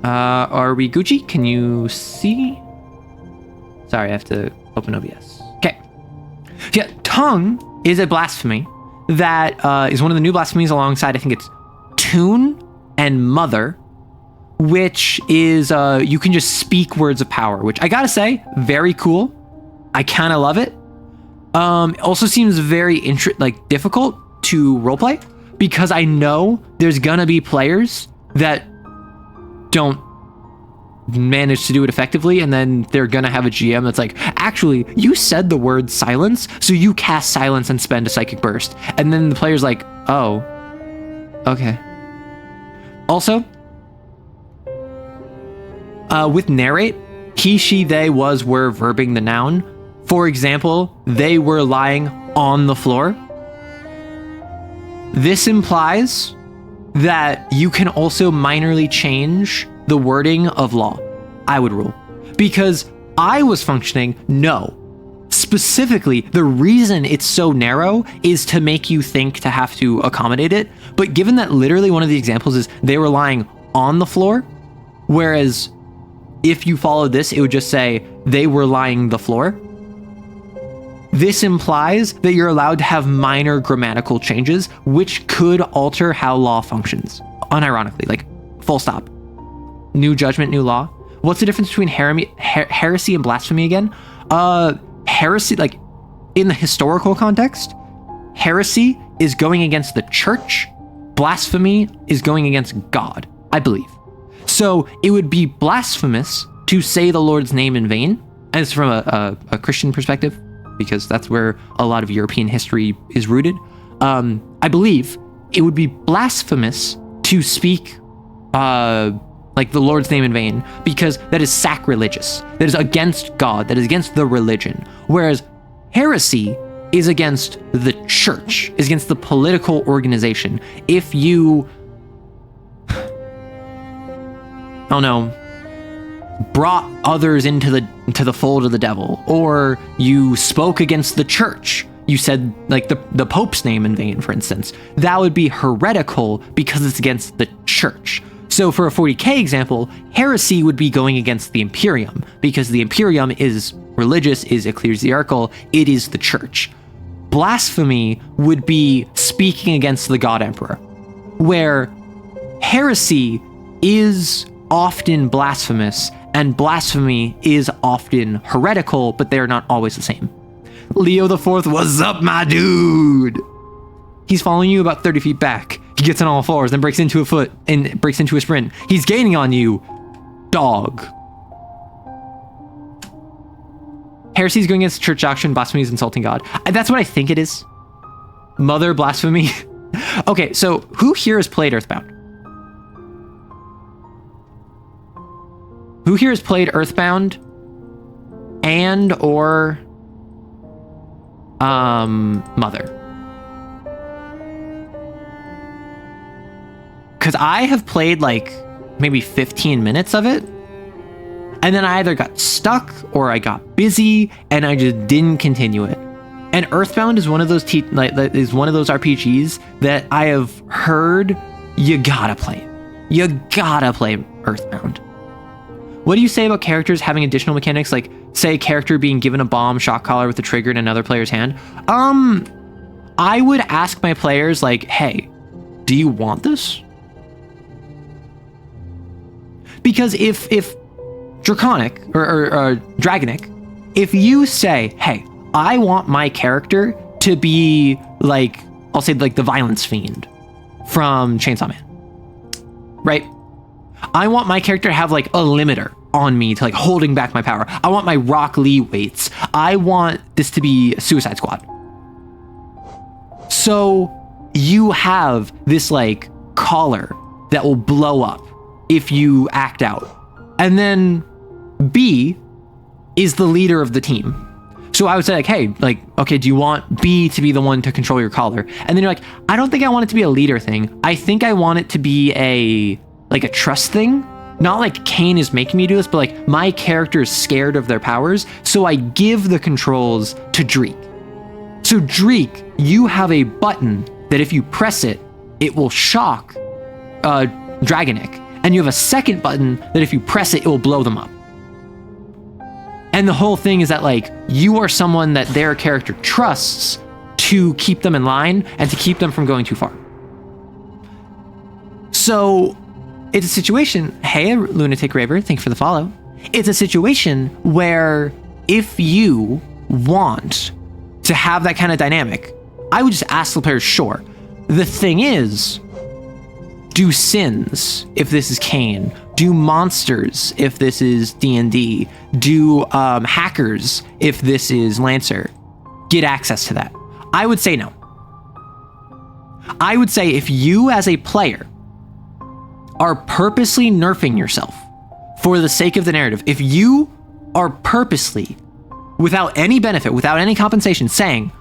Are we Gucci? Can you see? Sorry, I have to open OBS. Okay. Yeah, tongue is a blasphemy that is one of the new blasphemies alongside, I think it's tune and mother, which is you can just speak words of power, which I gotta say, very cool. I kind of love it. Also seems very difficult to roleplay, because I know there's gonna be players that don't manage to do it effectively, and then they're gonna have a GM that's like, actually, you said the word silence, so you cast silence and spend a psychic burst. And then the player's like, oh, okay. Also, with narrate, he, she, they, was, were verbing the noun. For example, they were lying on the floor. This implies that you can also minorly change the wording of law, I would rule. Because I was functioning, no. Specifically, the reason it's so narrow is to make you think to have to accommodate it. But given that literally one of the examples is they were lying on the floor, whereas if you followed this, it would just say they were lying the floor. This implies that you're allowed to have minor grammatical changes, which could alter how law functions. Unironically, like full stop. New judgment, new law. What's the difference between heresy and blasphemy again? Heresy, like in the historical context, heresy is going against the church. Blasphemy is going against God, I believe. So it would be blasphemous to say the Lord's name in vain. And it's from a Christian perspective, because that's where a lot of European history is rooted. I believe it would be blasphemous to speak like the Lord's name in vain, because that is sacrilegious. That is against God. That is against the religion. Whereas heresy is against the church, is against the political organization. If you, I don't know, brought others into the fold of the devil, or you spoke against the church, you said like the Pope's name in vain, for instance, that would be heretical because it's against the church. So for a 40k example, heresy would be going against the Imperium, because the Imperium is religious, is ecclesiarchal, it is the church. Blasphemy would be speaking against the God Emperor, where heresy is often blasphemous and blasphemy is often heretical, but they're not always the same. Leo the Fourth, what's up, my dude? He's following you about 30 feet back. He gets on all fours, then breaks into a foot and breaks into a sprint. He's gaining on you, dog. Heresy is going against church doctrine. Blasphemy is insulting God. That's what I think it is. Mother blasphemy. Okay, so who here has played Earthbound? Who here has played Earthbound and or Mother? Because I have played like maybe 15 minutes of it, and then I either got stuck or I got busy and I just didn't continue it. And Earthbound is one of those RPGs that I have heard you gotta play it. You gotta play Earthbound. What do you say about characters having additional mechanics, like say a character being given a bomb shock collar with a trigger in another player's hand? I would ask my players like, hey, do you want this? Because if Draconic or Dragonic, if you say, hey, I want my character to be like, I'll say like the Violence Fiend from Chainsaw Man, right? I want my character to have like a limiter on me to like holding back my power. I want my Rock Lee weights. I want this to be Suicide Squad. So you have this like collar that will blow up if you act out. And then B is the leader of the team. So I would say like, hey, like, okay, do you want B to be the one to control your collar? And then you're like, I don't think I want it to be a leader thing. I think I want it to be a trust thing. Not like Kane is making me do this, but like my character is scared of their powers. So I give the controls to Dreek. So Dreek, you have a button that if you press it, it will shock Dragonic. and you have a second button that if you press it, it will blow them up. And the whole thing is that like you are someone that their character trusts to keep them in line and to keep them from going too far. So it's a situation, hey, Lunatic Raver, thank you for the follow. It's a situation where if you want to have that kind of dynamic, I would just ask the players, sure. The thing is, do sins if this is Kane, do monsters if this is D&D, do hackers if this is Lancer, get access to that? I would say no. I would say if you as a player are purposely nerfing yourself for the sake of the narrative, if you are purposely, without any benefit, without any compensation, saying,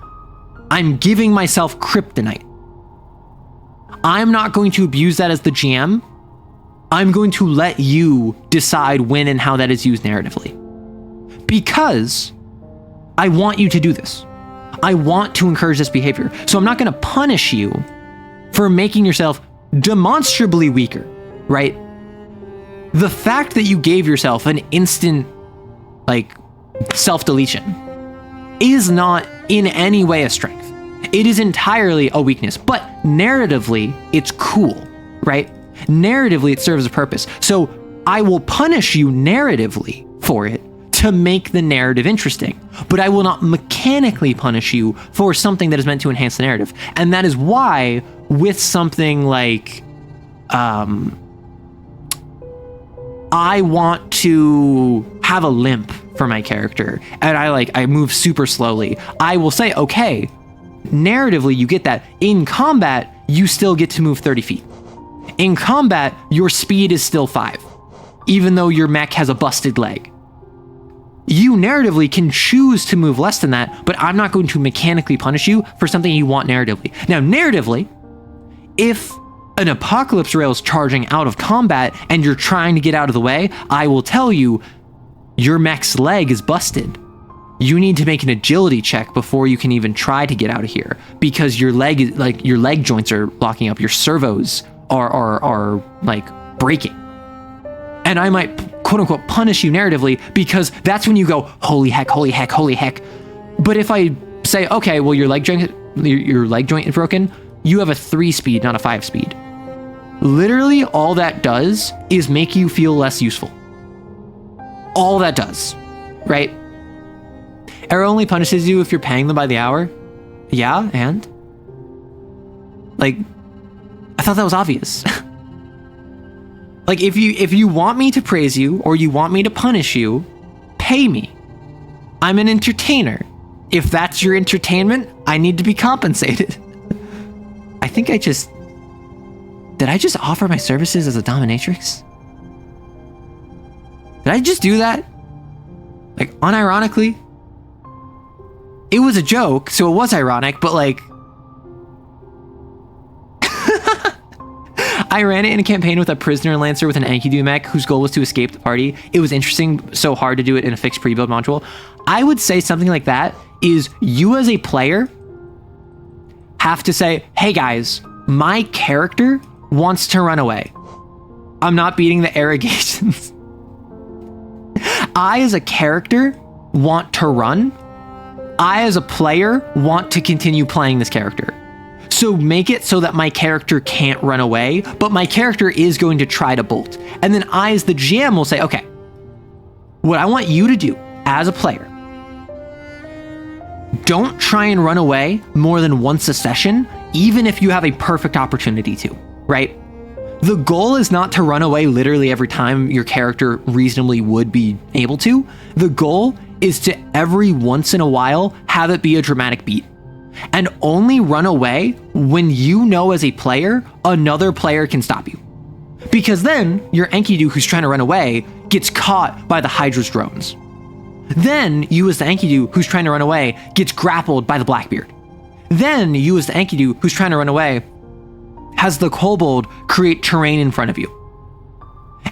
I'm giving myself kryptonite, I'm not going to abuse that as the GM. I'm going to let you decide when and how that is used narratively. Because I want you to do this. I want to encourage this behavior. So I'm not going to punish you for making yourself demonstrably weaker, right? The fact that you gave yourself an instant, like, self-deletion is not in any way a strength. It is entirely a weakness, but narratively, it's cool, right? Narratively, it serves a purpose. So I will punish you narratively for it to make the narrative interesting, but I will not mechanically punish you for something that is meant to enhance the narrative. And that is why with something like, I want to have a limp for my character and I move super slowly, I will say, okay, narratively, you get that. In combat, you still get to move 30 feet. In combat, your speed is still 5, even though your mech has a busted leg. You narratively can choose to move less than that, but I'm not going to mechanically punish you for something you want narratively. Now, narratively, if an apocalypse rail is charging out of combat and you're trying to get out of the way, I will tell you, your mech's leg is busted. You need to make an agility check before you can even try to get out of here, because your leg is like your leg joints are locking up, your servos are like breaking. And I might quote unquote punish you narratively because that's when you go, holy heck, holy heck, holy heck. But if I say, okay, well, your leg joint is broken, you have a 3 speed, not a 5 speed. Literally all that does is make you feel less useful. All that does, right? Arrow only punishes you if you're paying them by the hour. Yeah, and? Like, I thought that was obvious. Like, if you want me to praise you or you want me to punish you, pay me. I'm an entertainer. If that's your entertainment, I need to be compensated. I think did I just offer my services as a dominatrix? Did I just do that? Like, unironically? It was a joke, so it was ironic, but like... I ran it in a campaign with a prisoner Lancer with an Enkidu mech whose goal was to escape the party. It was interesting, so hard to do it in a fixed pre-build module. I would say something like that is you as a player have to say, hey guys, my character wants to run away. I'm not beating the irrigations. I as a character want to run. I as a player want to continue playing this character. So make it so that my character can't run away, but my character is going to try to bolt. And then I as the GM will say, okay, what I want you to do as a player, don't try and run away more than once a session, even if you have a perfect opportunity to, right? The goal is not to run away literally every time your character reasonably would be able to. The goal is to every once in a while have it be a dramatic beat. And only run away when you know as a player, another player can stop you. Because then your Enkidu who's trying to run away gets caught by the Hydra's drones. Then you as the Enkidu who's trying to run away gets grappled by the Blackbeard. Then you as the Enkidu who's trying to run away has the Kobold create terrain in front of you.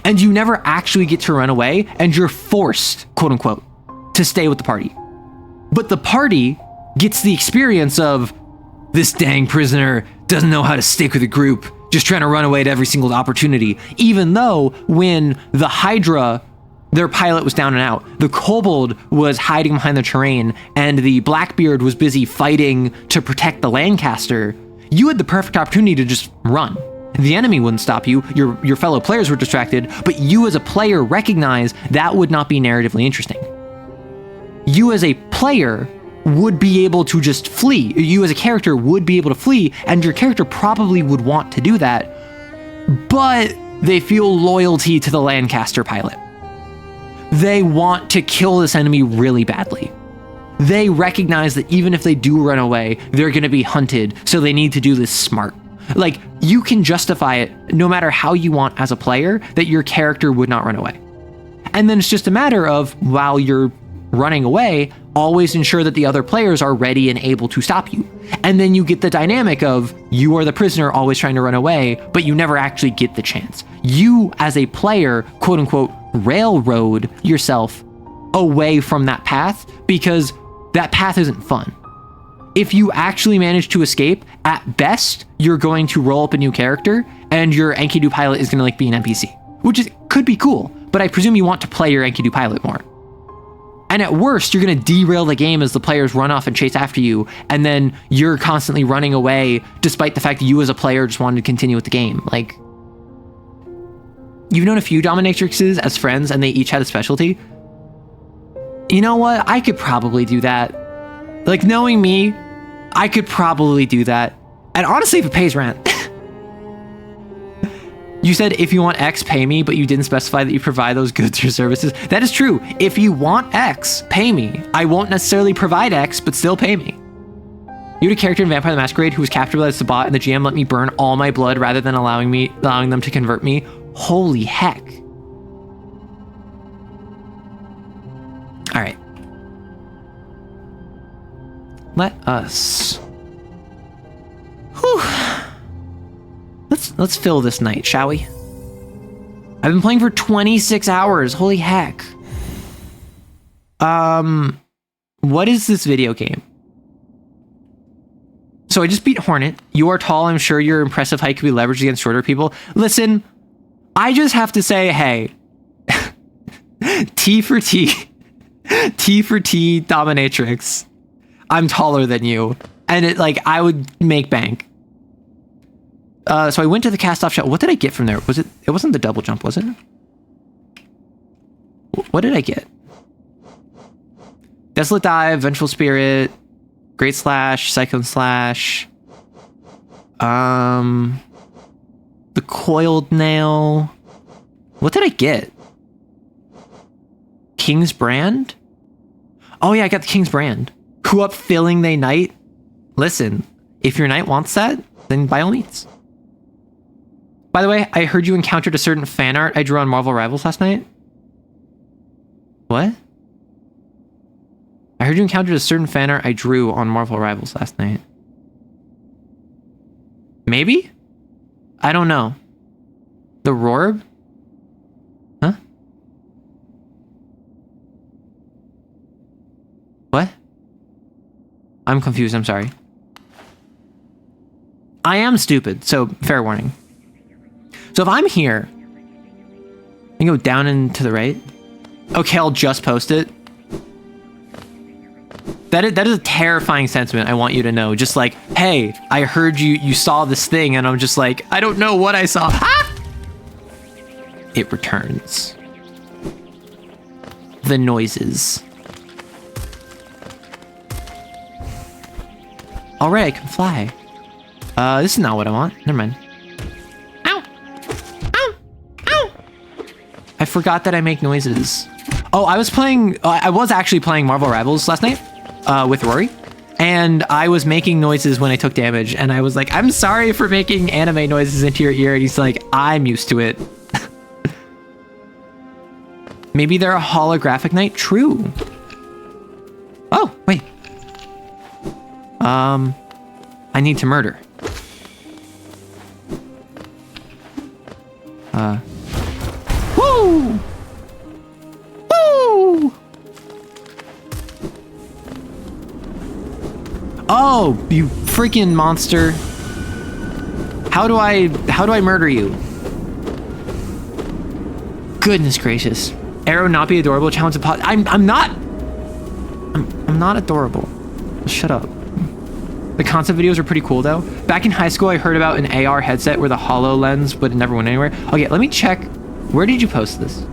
And you never actually get to run away and you're forced, quote unquote, to stay with the party. But the party gets the experience of this dang prisoner doesn't know how to stick with a group, just trying to run away at every single opportunity. Even though when the Hydra, their pilot was down and out, the Kobold was hiding behind the terrain, and the Blackbeard was busy fighting to protect the Lancaster, you had the perfect opportunity to just run. The enemy wouldn't stop you, your fellow players were distracted, but you as a player recognize that would not be narratively interesting. You as a player would be able to just flee. You as a character would be able to flee, and your character probably would want to do that, but they feel loyalty to the Lancaster pilot. They want to kill this enemy really badly. They recognize that even if they do run away, they're going to be hunted, so they need to do this smart. Like, you can justify it no matter how you want as a player that your character would not run away. And then it's just a matter of, while you're running away, always ensure that the other players are ready and able to stop you. And then you get the dynamic of, you are the prisoner always trying to run away, but you never actually get the chance. You, as a player, quote unquote, railroad yourself away from that path because that path isn't fun. If you actually manage to escape, at best, you're going to roll up a new character and your Enkidu pilot is going to like be an NPC, which could be cool, but I presume you want to play your Enkidu pilot more. And at worst, you're going to derail the game as the players run off and chase after you, and then you're constantly running away despite the fact that you as a player just wanted to continue with the game. Like, you've known a few dominatrixes as friends and they each had a specialty. You know what? I could probably do that. Like, knowing me, I could probably do that. And honestly, if it pays rent. You said if you want X, pay me, but you didn't specify that you provide those goods or services. That is true. If you want X, pay me. I won't necessarily provide X, but still pay me. You had a character in Vampire the Masquerade who was captured by the Sabbat, and the GM let me burn all my blood rather than allowing them to convert me. Holy heck. All right. Let us... Whew. Let's fill this night, shall we? I've been playing for 26 hours. Holy heck. What is this video game? So I just beat Hornet. You are tall. I'm sure your impressive height can be leveraged against shorter people. Listen, I just have to say, hey, T for T, T for T dominatrix. I'm taller than you. And I would make bank. So I went to the cast-off shot. What did I get from there? It wasn't the double jump, was it? What did I get? Desolate Dive, Vengeful Spirit, Great Slash, Cyclone Slash, the Coiled Nail. What did I get? King's Brand? Oh yeah, I got the King's Brand. Who up filling they knight? Listen, if your knight wants that, then by all means. By the way, I heard you encountered a certain fan art I drew on Marvel Rivals last night. What? I heard you encountered a certain fan art I drew on Marvel Rivals last night. Maybe? I don't know. The Rorb? Huh? What? I'm confused, I'm sorry. I am stupid, so fair warning. So if I'm here, I can go down and to the right. Okay, I'll just post it. That is a terrifying sentiment, I want you to know. Just like, hey, I heard you saw this thing, and I'm just like, I don't know what I saw. Ah! It returns. The noises. All right, I can fly. This is not what I want. Never mind. Ow! Ow! Ow! I forgot that I make noises. Oh, I was actually playing Marvel Rivals last night with Rory, and I was making noises when I took damage, and I was like, I'm sorry for making anime noises into your ear, and he's like, I'm used to it. Maybe they're a holographic knight? True. Oh, wait. I need to murder. Woo! Woo! Oh, you freaking monster. How do I murder you? Goodness gracious. Arrow not be adorable, challenge I'm not adorable. Shut up. The concept videos are pretty cool though. Back in high school, I heard about an AR headset with a HoloLens, but it never went anywhere. Okay, let me check. Where did you post this?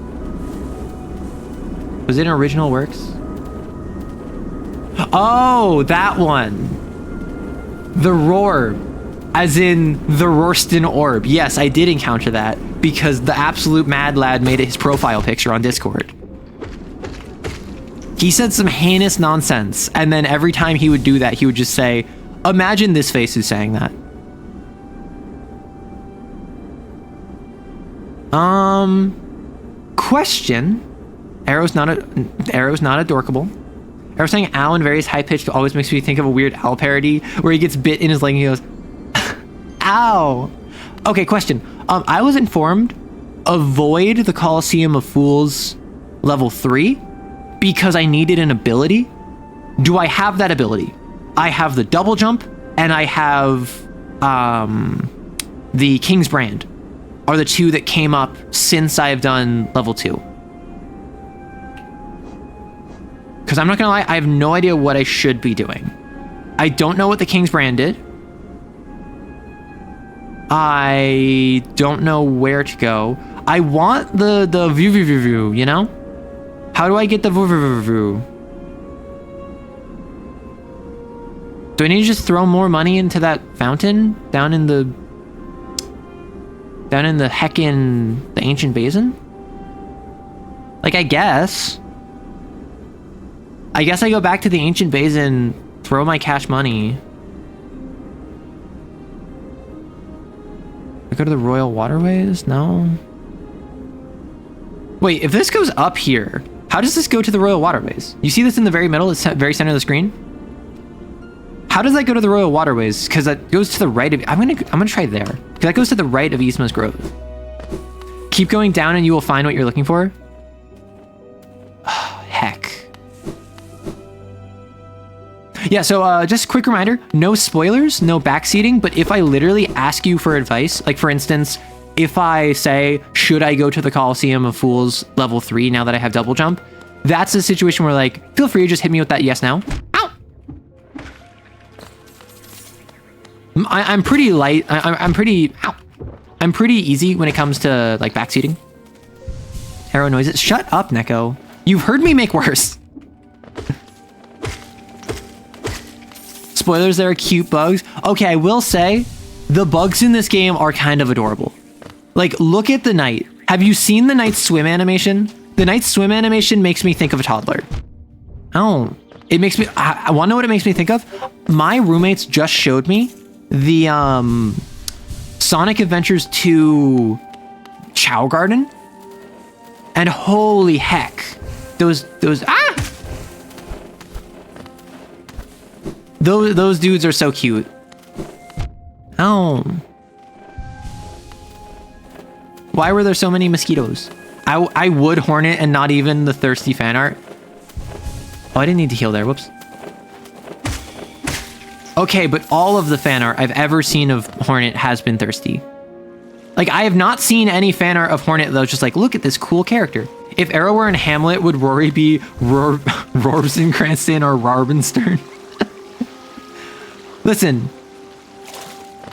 Was it in Original Works? Oh, that one. The Roar, as in the Rorston Orb. Yes, I did encounter that because the absolute mad lad made it his profile picture on Discord. He said some heinous nonsense, and then every time he would do that, he would just say, imagine this face who's saying that. Question. Arrow's not adorkable. Arrow saying ow in various high pitched always makes me think of a weird owl parody where he gets bit in his leg and he goes, ow. Okay, question. I was informed, avoid the Coliseum of Fools level 3 because I needed an ability. Do I have that ability? I have the double jump and I have the King's Brand are the two that came up since I've done level 2. Because I'm not gonna lie, I have no idea what I should be doing. I don't know what the King's Brand did. I don't know where to go. I want the view, you know? How do I get the view? Do I need to just throw more money into that fountain down in the heckin' the ancient basin? Like, I guess I go back to the ancient basin, throw my cash money. I go to the royal waterways? No. Wait, if this goes up here, how does this go to the royal waterways? You see this in the very middle, it's very center of the screen? How does that go to the royal waterways? Because that goes to the right of, I'm gonna try there. Because that goes to the right of Eastma's Grove. Keep going down and you will find what you're looking for. Oh, heck. Yeah, so just a quick reminder, no spoilers, no backseating, but if I literally ask you for advice, like for instance, if I say, should I go to the Coliseum of Fools level 3 now that I have double jump? That's a situation where like, feel free to just hit me with that yes now. Ow! I'm pretty light, I'm pretty easy when it comes to like backseating. Arrow noises, shut up, Neko. You've heard me make worse. Spoilers, there are cute bugs. Okay, I will say, the bugs in this game are kind of adorable. Like, look at the knight. Have you seen the knight's swim animation? The knight's swim animation makes me think of a toddler. Oh, it makes me, I wanna know what it makes me think of? My roommates just showed me the Sonic Adventures 2 Chow Garden. And holy heck, those dudes are so cute. Oh. Why were there so many mosquitoes? I would Hornet and not even the thirsty fan art. Oh, I didn't need to heal there. Whoops. Okay, but all of the fan art I've ever seen of Hornet has been thirsty. Like, I have not seen any fan art of Hornet that was just like, look at this cool character. If Arrow were in Hamlet, would Rory be Rosencranston or Rabenstern? Listen,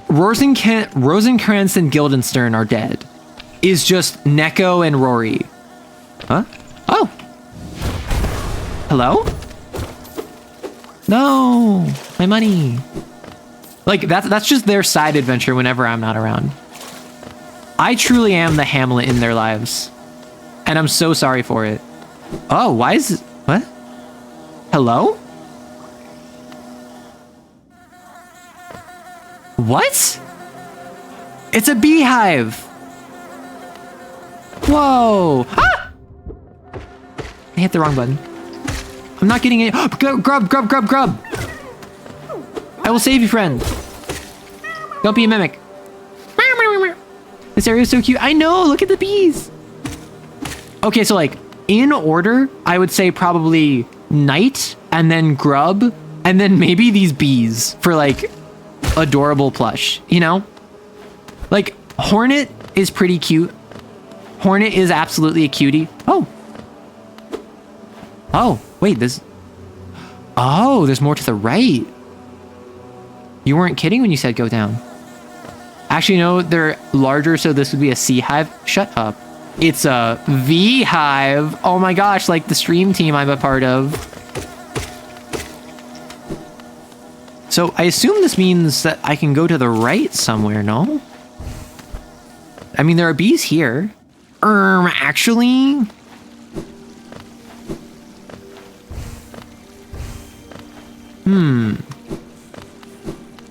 Rosencrantz and Guildenstern are dead. Is just Neko and Rory. Huh? Oh. Hello? No, my money. Like, that's just their side adventure whenever I'm not around. I truly am the Hamlet in their lives. And I'm so sorry for it. Oh, why is it? What? Hello? What? It's a beehive. Whoa. Ah! I hit the wrong button. I'm not getting it. Grub. I will save you, friend. Don't be a mimic. This area is so cute. I know, look at the bees. Okay, so like in order, I would say probably Knight and then Grub and then maybe these bees for like adorable plush, you know? Like, Hornet is pretty cute. Hornet is absolutely a cutie. Oh. Oh, wait, there's more to the right. You weren't kidding when you said go down. Actually, no, they're larger, so this would be a C hive. Shut up. It's a V hive. Oh my gosh, like the stream team I'm a part of. So I assume this means that I can go to the right somewhere, no? I mean, there are bees here. Actually...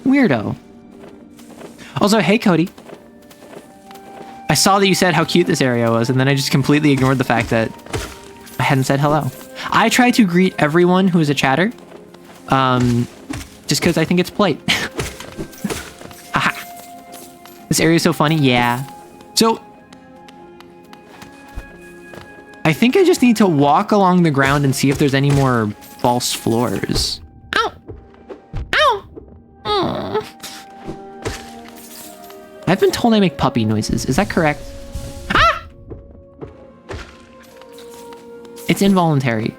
Weirdo. Also, hey, Cody. I saw that you said how cute this area was, and then I just completely ignored the fact that I hadn't said hello. I try to greet everyone who is a chatter, just because I think it's polite. Haha. This area is so funny. Yeah. So, I think I just need to walk along the ground and see if there's any more false floors. Ow! Ow! Aww. I've been told I make puppy noises. Is that correct? Ah! It's involuntary.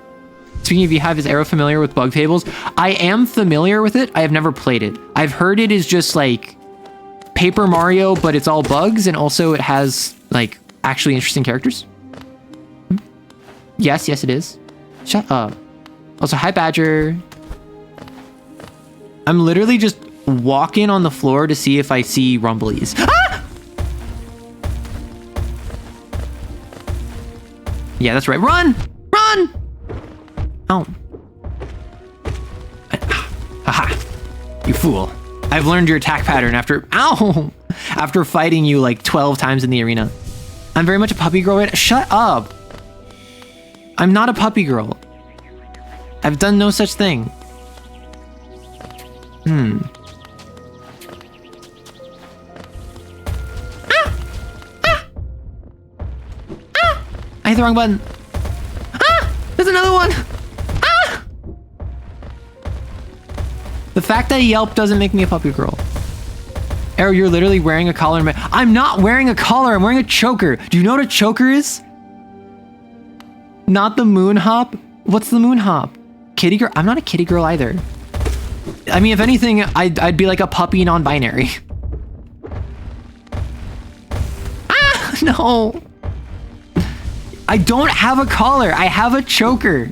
Speaking of, you have, is Arrow familiar with bug tables? I am familiar with it. I have never played it. I've heard it is just like Paper Mario, but it's all bugs, and also it has like actually interesting characters. Yes, yes it is. Shut up. Also, hi Badger. I'm literally just walking on the floor to see if I see rumblies. Ah! Yeah, that's right. Run! Run! Oh. Haha. You fool. I've learned your attack pattern after... Ow! After fighting you like 12 times in the arena. I'm very much a puppy girl. Shut up. I'm not a puppy girl. I've done no such thing. I hit the wrong button. Ah! There's another one! Ah! The fact that I yelp doesn't make me a puppy girl. Arrow, you're literally wearing a collar. I'm not wearing a collar. I'm wearing a choker. Do you know what a choker is? Not the moon hop? What's the moon hop? Kitty girl? I'm not a kitty girl either. I mean, if anything, I'd be like a puppy non-binary. Ah! No! I don't have a collar. I have a choker.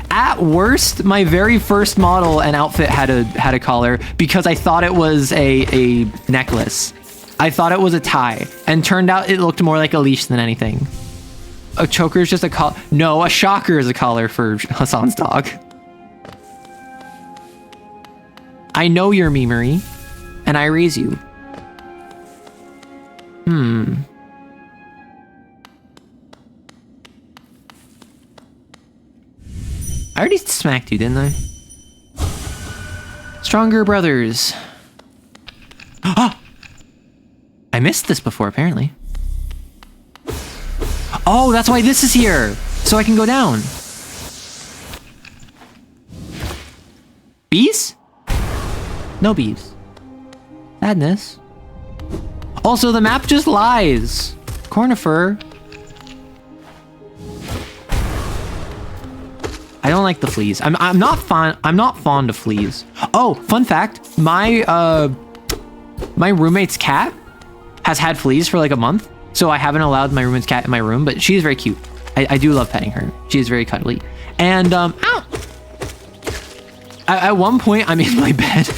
At worst, my very first model and outfit had a collar because I thought it was a necklace. I thought it was a tie, and turned out it looked more like a leash than anything. A choker is just a collar. No, a shocker is a collar for Hassan's dog. I know your memery, and I raise you. I already smacked you, didn't I? Stronger brothers. Ah! I missed this before, apparently. Oh, that's why this is here. So I can go down. Bees? No bees. Sadness. Also, the map just lies. Cornifer. I don't like the fleas. I'm not fond of fleas. Oh, fun fact, my roommate's cat has had fleas for like a month, so I haven't allowed my roommate's cat in my room, but she's very cute. I do love petting her. She is very cuddly. And ow! At one point, I'm in my bed.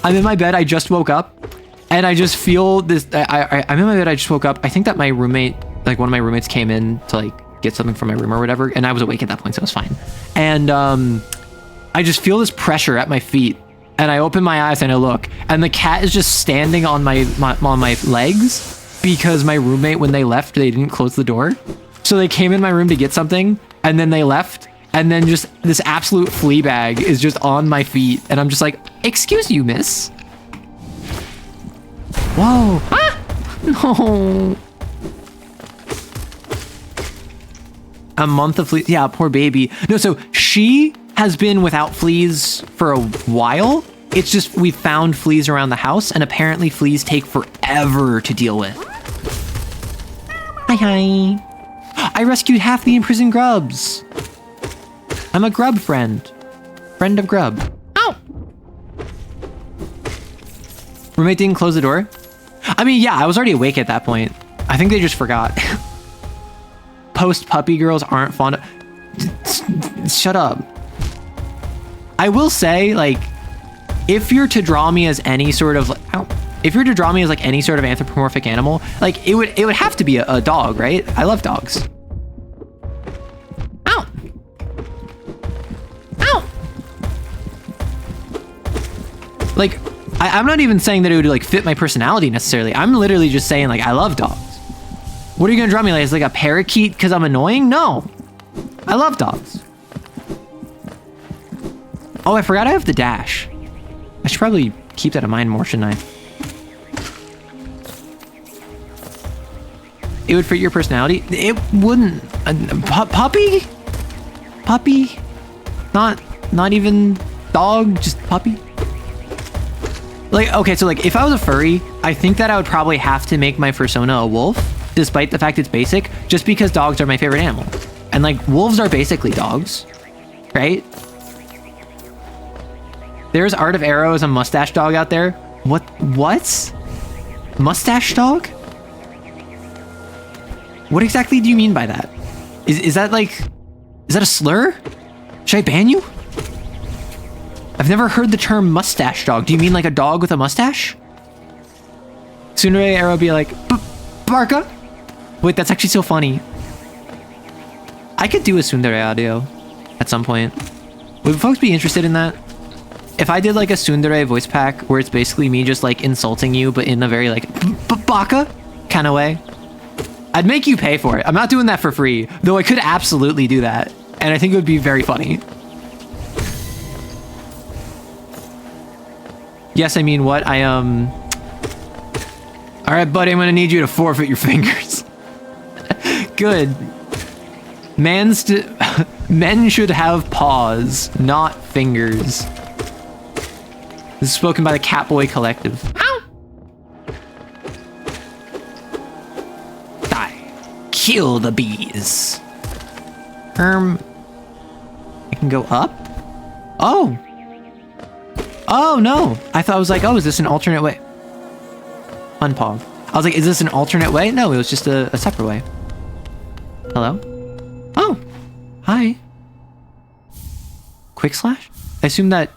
I'm in my bed. I just woke up, and I just feel this. I'm in my bed. I just woke up. I think that my roommate, like one of my roommates, came in to like get something from my room or whatever, and I was awake at that point, so it was fine. And I just feel this pressure at my feet, and I open my eyes and I look, and the cat is just standing on my legs because my roommate, when they left, they didn't close the door, so they came in my room to get something, and then they left, and then just this absolute flea bag is just on my feet, and I'm just like, excuse you, miss. Whoa. Ah! No. A month of fleas. Yeah, poor baby. No, so she has been without fleas for a while, It's just we found fleas around the house, and apparently fleas take forever to deal with. Hi, hi. I rescued half the imprisoned grubs. I'm a grub friend. Friend of grub. Ow! Roommate didn't close the door? I mean, yeah, I was already awake at that point. I think they just forgot. Post-puppy girls aren't fond of... Shut up. I will say, like, if you're to draw me as any sort of... If you're to draw me as, like, any sort of anthropomorphic animal, like, it would have to be a dog, right? I love dogs. Ow! Ow! Like, I'm not even saying that it would, like, fit my personality necessarily. I'm literally just saying, like, I love dogs. What are you gonna draw me like? As like a parakeet because I'm annoying? No. I love dogs. Oh, I forgot I have the dash. I should probably keep that in mind more, shouldn't I? It would fit your personality? It wouldn't. Puppy? Puppy? Not even dog, just puppy? Like, okay, so like if I was a furry, I think that I would probably have to make my persona a wolf, despite the fact it's basic, just because dogs are my favorite animal. And like wolves are basically dogs, right? There's Art of Arrow as a mustache dog out there. What? Mustache dog? What exactly do you mean by that? Is that like, is that a slur? Should I ban you? I've never heard the term mustache dog. Do you mean like a dog with a mustache? Tsundere Arrow be like, Barka? Wait, that's actually so funny. I could do a Tsundere audio at some point. Would folks be interested in that? If I did like a Tsundere voice pack where it's basically me just like insulting you, but in a very like baka kind of way, I'd make you pay for it. I'm not doing that for free, though I could absolutely do that. And I think it would be very funny. Yes, I mean what? All right, buddy, I'm gonna need you to forfeit your fingers. Good. Men should have paws, not fingers. This is spoken by the Catboy Collective. Ow! Die. Kill the bees. I can go up? Oh! Oh, no! I thought I was like, oh, is this an alternate way? Unpog. I was like, is this an alternate way? No, it was just a separate way. Hello? Oh! Hi. Quick slash? I assume that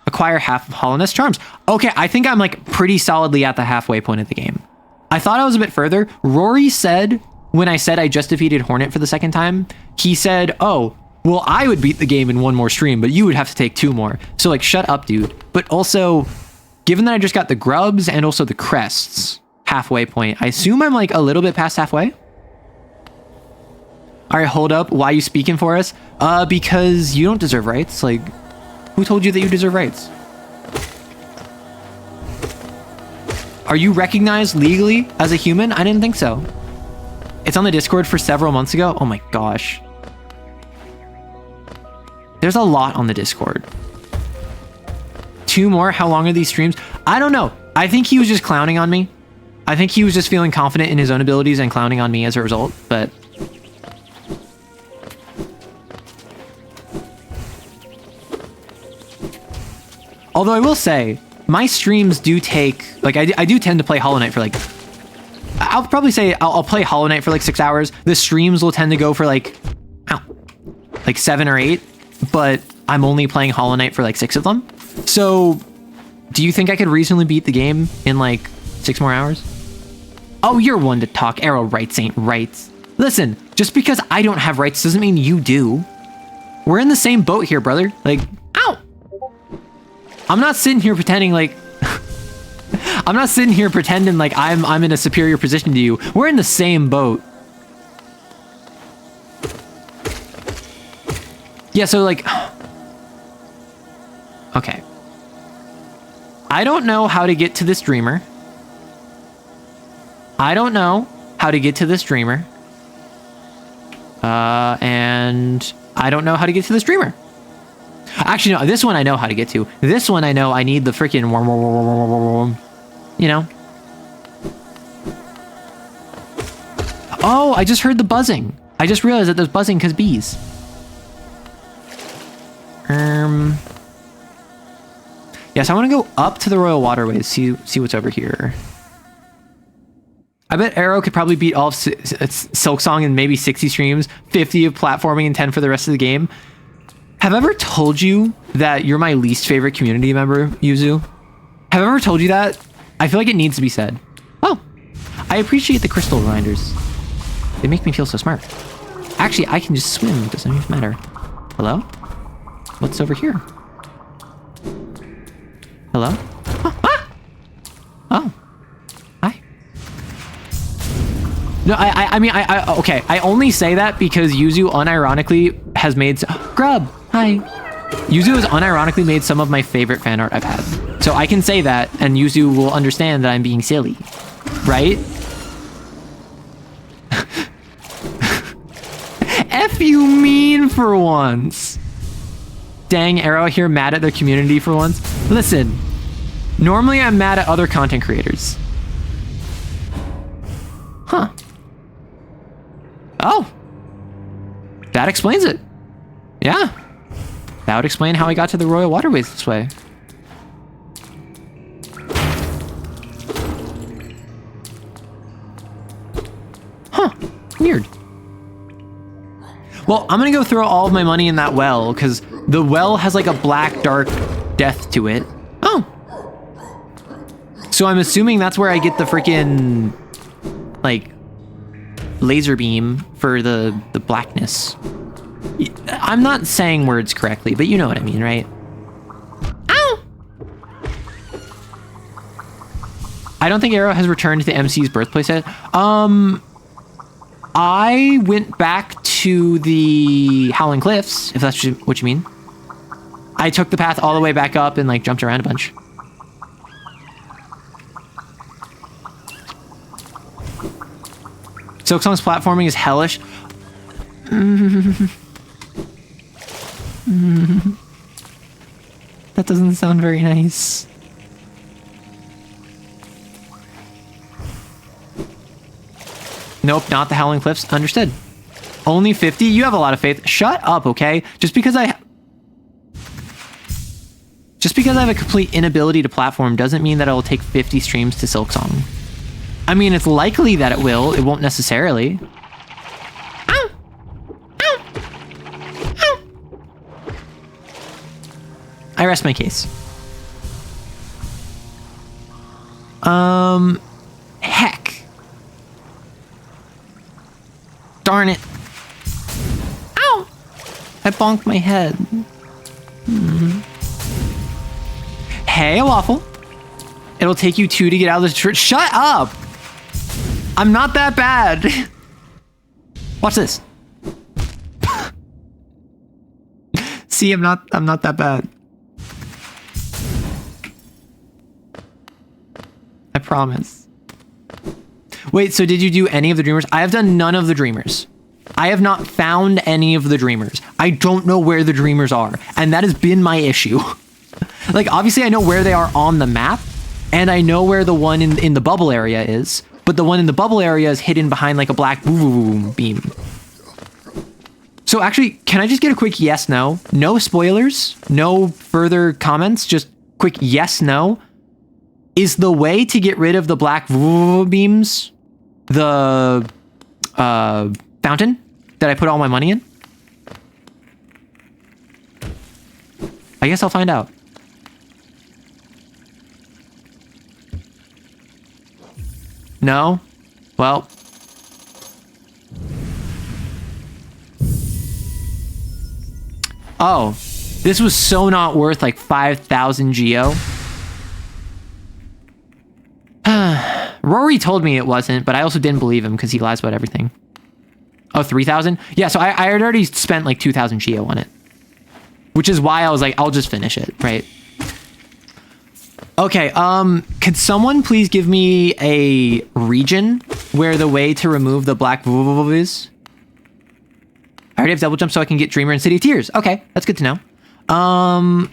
acquire half of Hollowness Charms. Okay, I think I'm like pretty solidly at the halfway point of the game. I thought I was a bit further. Rory said, when I said I just defeated Hornet for the second time, he said, oh, well, I would beat the game in one more stream, but you would have to take 2 more. So like, shut up, dude. But also, given that I just got the grubs and also the crests, halfway point, I assume I'm like a little bit past halfway. All right, hold up. Why are you speaking for us? Because you don't deserve rights. Like, who told you that you deserve rights? Are you recognized legally as a human? I didn't think so. It's on the Discord for several months ago. Oh my gosh. There's a lot on the Discord. 2 more? How long are these streams? I don't know. I think he was just clowning on me. I think he was just feeling confident in his own abilities and clowning on me as a result, but... Although I will say, my streams do take... Like, I do tend to play Hollow Knight for, like... I'll probably say I'll play Hollow Knight for, like, 6 hours. The streams will tend to go for, like... Ow, like 7 or 8. But I'm only playing Hollow Knight for, like, 6 of them. So, do you think I could reasonably beat the game in, like, 6 more hours? Oh, you're one to talk. Arrow rights ain't rights. Listen, just because I don't have rights doesn't mean you do. We're in the same boat here, brother. Like, ow! I'm not sitting here pretending like... I'm not sitting here pretending like I'm in a superior position to you. We're in the same boat. Yeah, so like... Okay. I don't know how to get to this dreamer. I don't know how to get to this dreamer. And I don't know how to get to this dreamer. Actually, no, this one I know how to get to. This one I know I need the freaking worm, you know? Oh, I just heard the buzzing. I just realized that there's buzzing because bees. Yes, I want to go up to the Royal Waterways, see what's over here. I bet Arrow could probably beat all of Silksong in maybe 60 streams, 50 of platforming, and 10 for the rest of the game. Have I ever told you that you're my least favorite community member, Yuzu? Have I ever told you that? I feel like it needs to be said. Oh, I appreciate the crystal reminders. They make me feel so smart. Actually, I can just swim. It doesn't even matter. Hello? What's over here? Hello? Oh, ah! Oh. Hi. No, I mean, okay. I only say that because Yuzu unironically has made... Grub! Hi. Yuzu has unironically made some of my favorite fan art I've had. So I can say that, and Yuzu will understand that I'm being silly. Right? F you mean for once. Dang, Arrow here mad at their community for once. Listen, normally I'm mad at other content creators. Huh. Oh. That explains it. Yeah. That would explain how I got to the Royal Waterways this way. Huh. Weird. Well, I'm gonna go throw all of my money in that well, because the well has like a black, dark death to it. Oh. So I'm assuming that's where I get the freaking, like, laser beam for the blackness. I'm not saying words correctly, but you know what I mean, right? Ow! I don't think Arrow has returned to the MC's birthplace yet. I went back to the Howling Cliffs, if that's what you mean. I took the path all the way back up and like jumped around a bunch. Silksong's platforming is hellish. That doesn't sound very nice. Nope, not the Howling Cliffs. Understood. Only 50? You have a lot of faith. Shut up, okay? Just because I have a complete inability to platform doesn't mean that I will take 50 streams to Silksong. I mean, it's likely that it will. It won't necessarily. Ow! Ow! Ow! I rest my case. Heck. Darn it. Ow! I bonked my head. Hey, a waffle. It'll take you 2 to get out of the church. Shut up! I'm not that bad. Watch this. See, I'm not that bad. I promise. Wait, so did you do any of the Dreamers? I have done none of the Dreamers. I have not found any of the Dreamers. I don't know where the Dreamers are, and that has been my issue. Like, obviously I know where they are on the map, and I know where the one in the bubble area is, but the one in the bubble area is hidden behind like a black boom beam. So actually, can I just get a quick yes, no? No spoilers, no further comments, just quick yes, no. Is the way to get rid of the black beams the fountain that I put all my money in? I guess I'll find out. No? Well. Oh, this was so not worth like 5,000 geo. Rory told me it wasn't, but I also didn't believe him because he lies about everything. Oh, 3,000? Yeah, so I had already spent like 2,000 geo on it. Which is why I was like, I'll just finish it, right? Okay, could someone please give me a region where the way to remove the black is? I already have double jump so I can get Dreamer and City of Tears. Okay, that's good to know. Oh,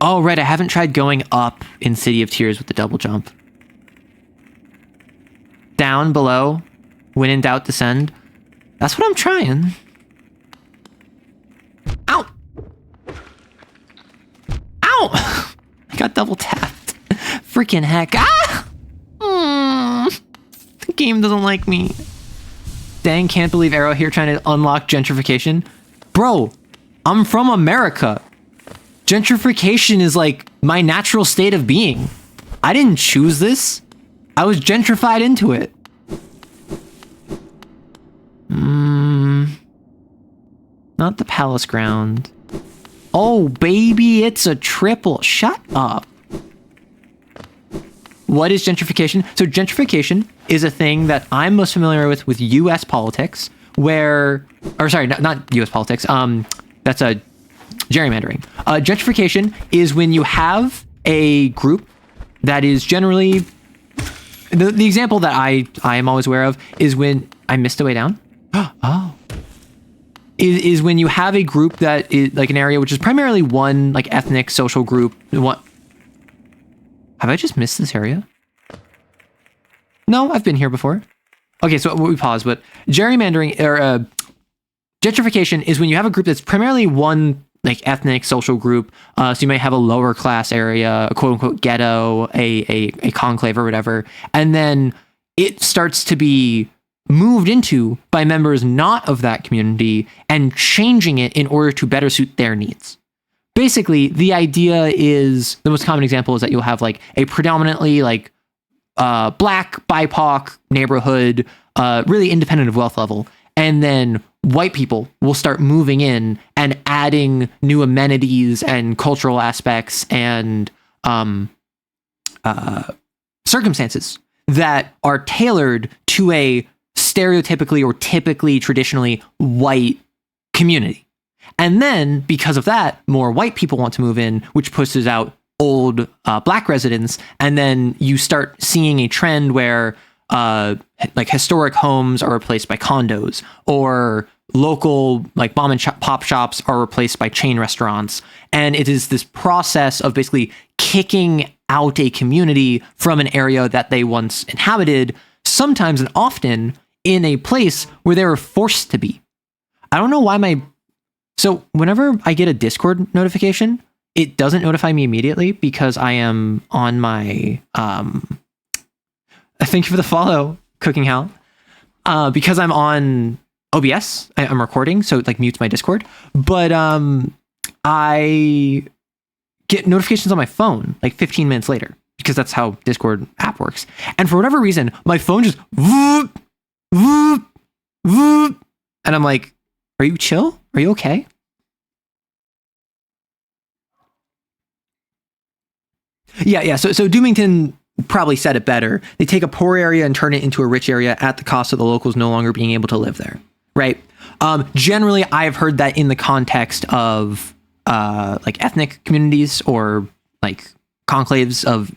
right, I haven't tried going up in City of Tears with the double jump. Down, below, when in doubt, descend. That's what I'm trying. Ow! Ow! I got double tapped. Freaking heck. Ah! The game doesn't like me. Dang, can't believe Arrow here trying to unlock gentrification. Bro, I'm from America. Gentrification is like my natural state of being. I didn't choose this. I was gentrified into it. Not the palace ground. Oh, baby, it's a triple. Shut up. What is gentrification? So gentrification is a thing that I'm most familiar with US politics, where, or sorry, not US politics. That's a gerrymandering. Gentrification is when you have a group that is generally, the example that I am always aware of is when I missed a way down. Oh. Is when you have a group that is like an area which is primarily one like ethnic social group. What? Have I just missed this area? No, I've been here before. Okay, so we pause, but gerrymandering or gentrification is when you have a group that's primarily one like ethnic social group. So you might have a lower class area, a quote unquote ghetto, a conclave or whatever, and then it starts to be moved into by members not of that community and changing it in order to better suit their needs. Basically, the idea is, the most common example is that you'll have like a predominantly like black BIPOC neighborhood, really independent of wealth level, and then white people will start moving in and adding new amenities and cultural aspects and circumstances that are tailored to a stereotypically or typically traditionally white community. And then because of that, more white people want to move in, which pushes out old black residents. And then you start seeing a trend where like historic homes are replaced by condos, or local like mom and pop shops are replaced by chain restaurants. And it is this process of basically kicking out a community from an area that they once inhabited, sometimes and often in a place where they were forced to be. I don't know why so whenever I get a Discord notification, it doesn't notify me immediately because I am on my, thank you for the follow, Cooking Hal. Because I'm on OBS, I'm recording, so it like mutes my Discord. But I get notifications on my phone like 15 minutes later because that's how Discord app works. And for whatever reason, my phone just whoop, whoop, whoop. And I'm like, are you chill? Are you okay? Yeah. So Doomington probably said it better. They take a poor area and turn it into a rich area at the cost of the locals no longer being able to live there. Right. Generally, I've heard that in the context of like ethnic communities or like conclaves of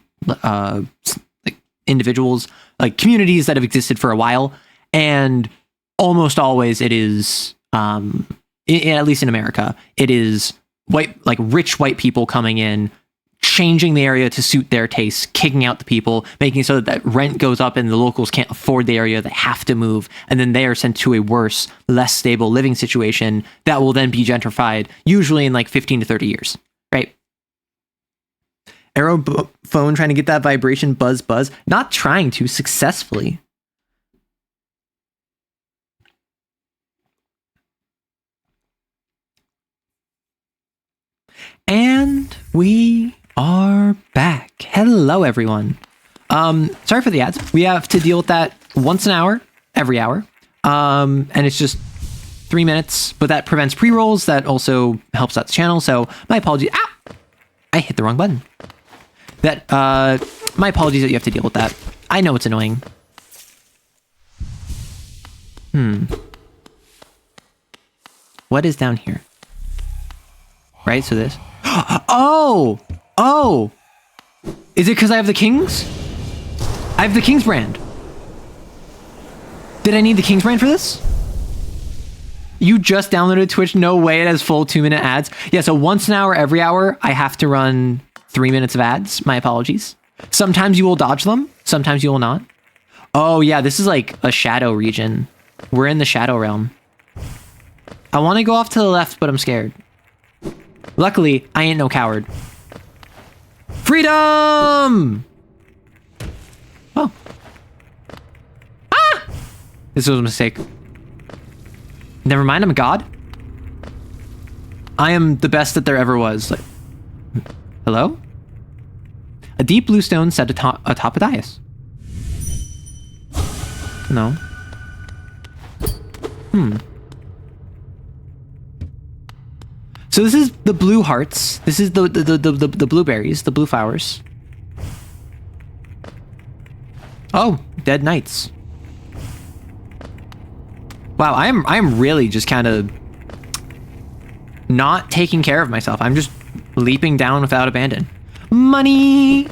like individuals, like communities that have existed for a while. And almost always it is, at least in America, it is white, like rich white people coming in, changing the area to suit their tastes, kicking out the people, making so that rent goes up and the locals can't afford the area, they have to move, and then they are sent to a worse, less stable living situation that will then be gentrified, usually in like 15 to 30 years, right? Arrow phone trying to get that vibration buzz, not trying to, successfully. And we are back. Hello, everyone. Sorry for the ads. We have to deal with that once an hour, every hour. And it's just 3 minutes, but that prevents pre-rolls. That also helps out the channel. So my apologies. Ah! I hit the wrong button. My apologies that you have to deal with that. I know it's annoying. What is down here? Right, so this. Oh! Is it because I have the Kings? I have the Kings brand. Did I need the Kings brand for this? You just downloaded Twitch? No way it has full 2-minute ads. Yeah, so once an hour, every hour, I have to run 3 minutes of ads. My apologies. Sometimes you will dodge them. Sometimes you will not. Oh yeah, this is like a shadow region. We're in the shadow realm. I want to go off to the left, but I'm scared. Luckily, I ain't no coward. Freedom! Oh. Ah! This was a mistake. Never mind, I'm a god. I am the best that there ever was. Like, hello? A deep blue stone set atop a dais. No. So this is the blue hearts. This is the blueberries, the blue flowers. Oh, dead knights. Wow, I am really just kind of not taking care of myself. I'm just leaping down without abandon. Money.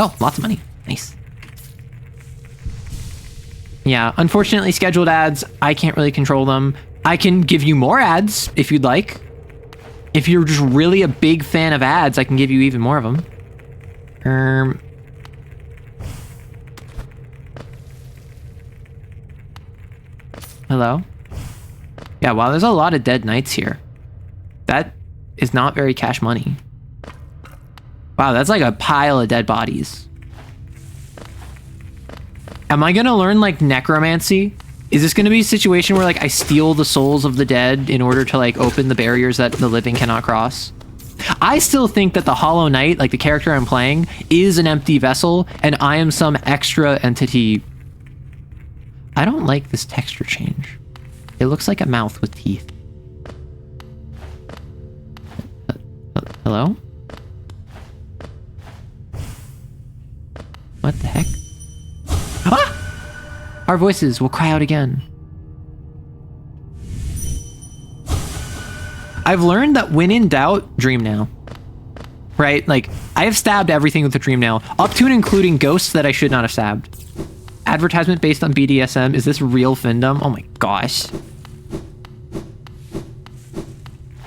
Oh, lots of money. Nice. Yeah, unfortunately, scheduled ads, I can't really control them. I can give you more ads if you'd like. If you're just really a big fan of ads, I can give you even more of them. Hello? Yeah, wow, there's a lot of dead knights here. That is not very cash money. Wow, that's like a pile of dead bodies. Am I gonna learn like necromancy? Is this gonna be a situation where like I steal the souls of the dead in order to like open the barriers that the living cannot cross? I still think that the Hollow Knight, like the character I'm playing, is an empty vessel and I am some extra entity. I don't like this texture change. It looks like a mouth with teeth. Hello? What the heck? Ah! Our voices will cry out again. I've learned that when in doubt, dream now. Right? Like, I have stabbed everything with a dream nail, up to and including ghosts that I should not have stabbed. Advertisement based on BDSM. Is this real findom? Oh my gosh.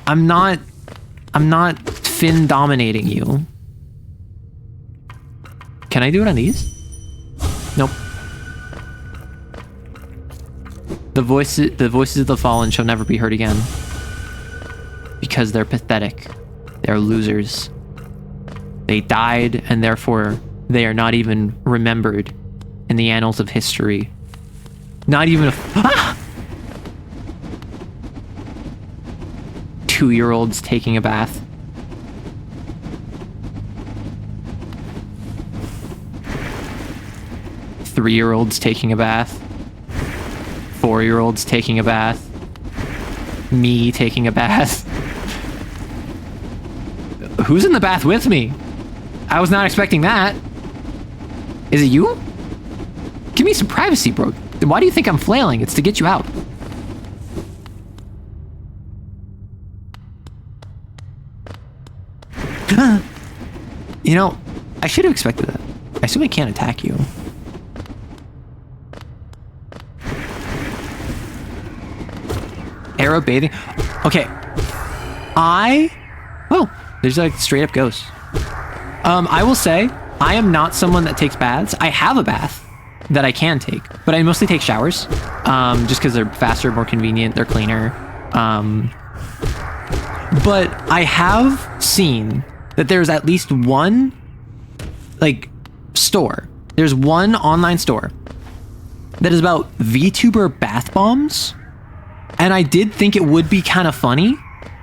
I'm not fin dominating you. Can I do it on these? Nope. The voices of the fallen shall never be heard again. Because they're pathetic. They're losers. They died, and therefore they are not even remembered in the annals of history. Not even a... Ah! 2-year-olds taking a bath. Three-year-olds taking a bath. 4-year-olds taking a bath. Me taking a bath. Who's in the bath with me? I was not expecting that. Is it you? Give me some privacy, bro. Why do you think I'm flailing? It's to get you out. You know, I should have expected that. I assume I can't attack you. Arrow bathing. Okay. Oh, there's like straight up ghosts. I will say, I am not someone that takes baths. I have a bath that I can take, but I mostly take showers. Just because they're faster, more convenient, they're cleaner. But I have seen that there's at least one, like, store. There's one online store that is about VTuber bath bombs. And I did think it would be kind of funny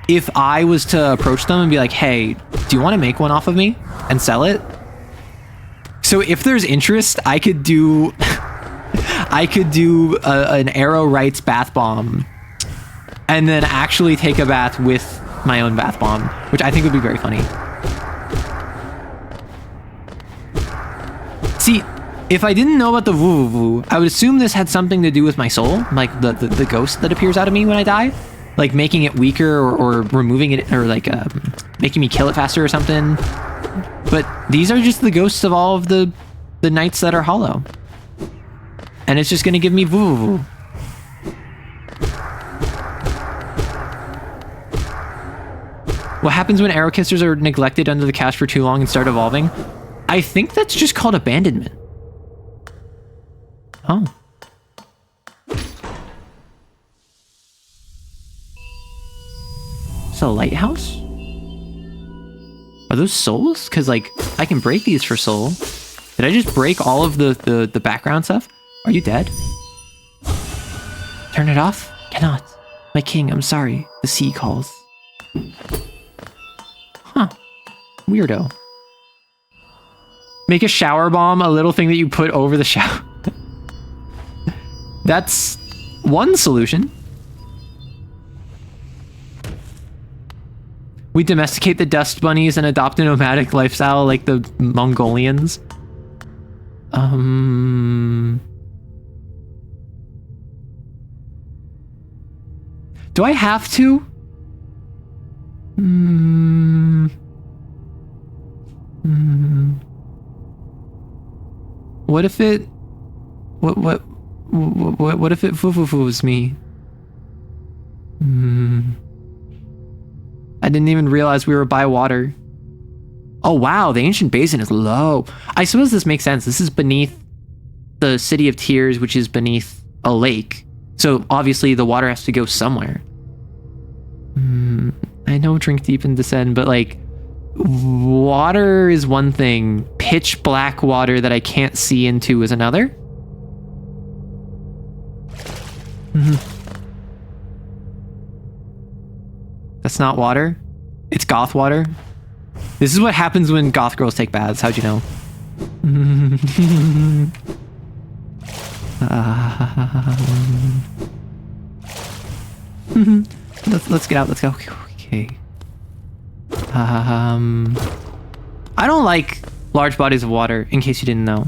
if I was to approach them and be like, hey, do you want to make one off of me and sell it? So if there's interest, I could do an Arrow Rights bath bomb and then actually take a bath with my own bath bomb, which I think would be very funny. See, if I didn't know about the woo woo, I would assume this had something to do with my soul, like the ghost that appears out of me when I die, like making it weaker or removing it, or like making me kill it faster or something. But these are just the ghosts of all of the knights that are hollow. And it's just gonna give me voo. What happens when arrow kissers are neglected under the cache for too long and start evolving? I think that's just called abandonment. Oh. It's a lighthouse? Are those souls? Because, like, I can break these for soul. Did I just break all of the background stuff? Are you dead? Turn it off? Cannot. My king, I'm sorry. The sea calls. Huh. Weirdo. Make a shower bomb, a little thing that you put over the shower. That's one solution. We domesticate the dust bunnies and adopt a nomadic lifestyle like the Mongolians. Do I have to? What if it... What if it foo-foo-foos me? I didn't even realize we were by water. Oh wow, the ancient basin is low. I suppose this makes sense. This is beneath the City of Tears, which is beneath a lake. So obviously the water has to go somewhere. I know drink deep and descend, but like water is one thing. Pitch black water that I can't see into is another. That's not water. It's goth water. This is what happens when goth girls take baths. How'd you know? Let's get out. Let's go. Okay. I don't like large bodies of water, in case you didn't know.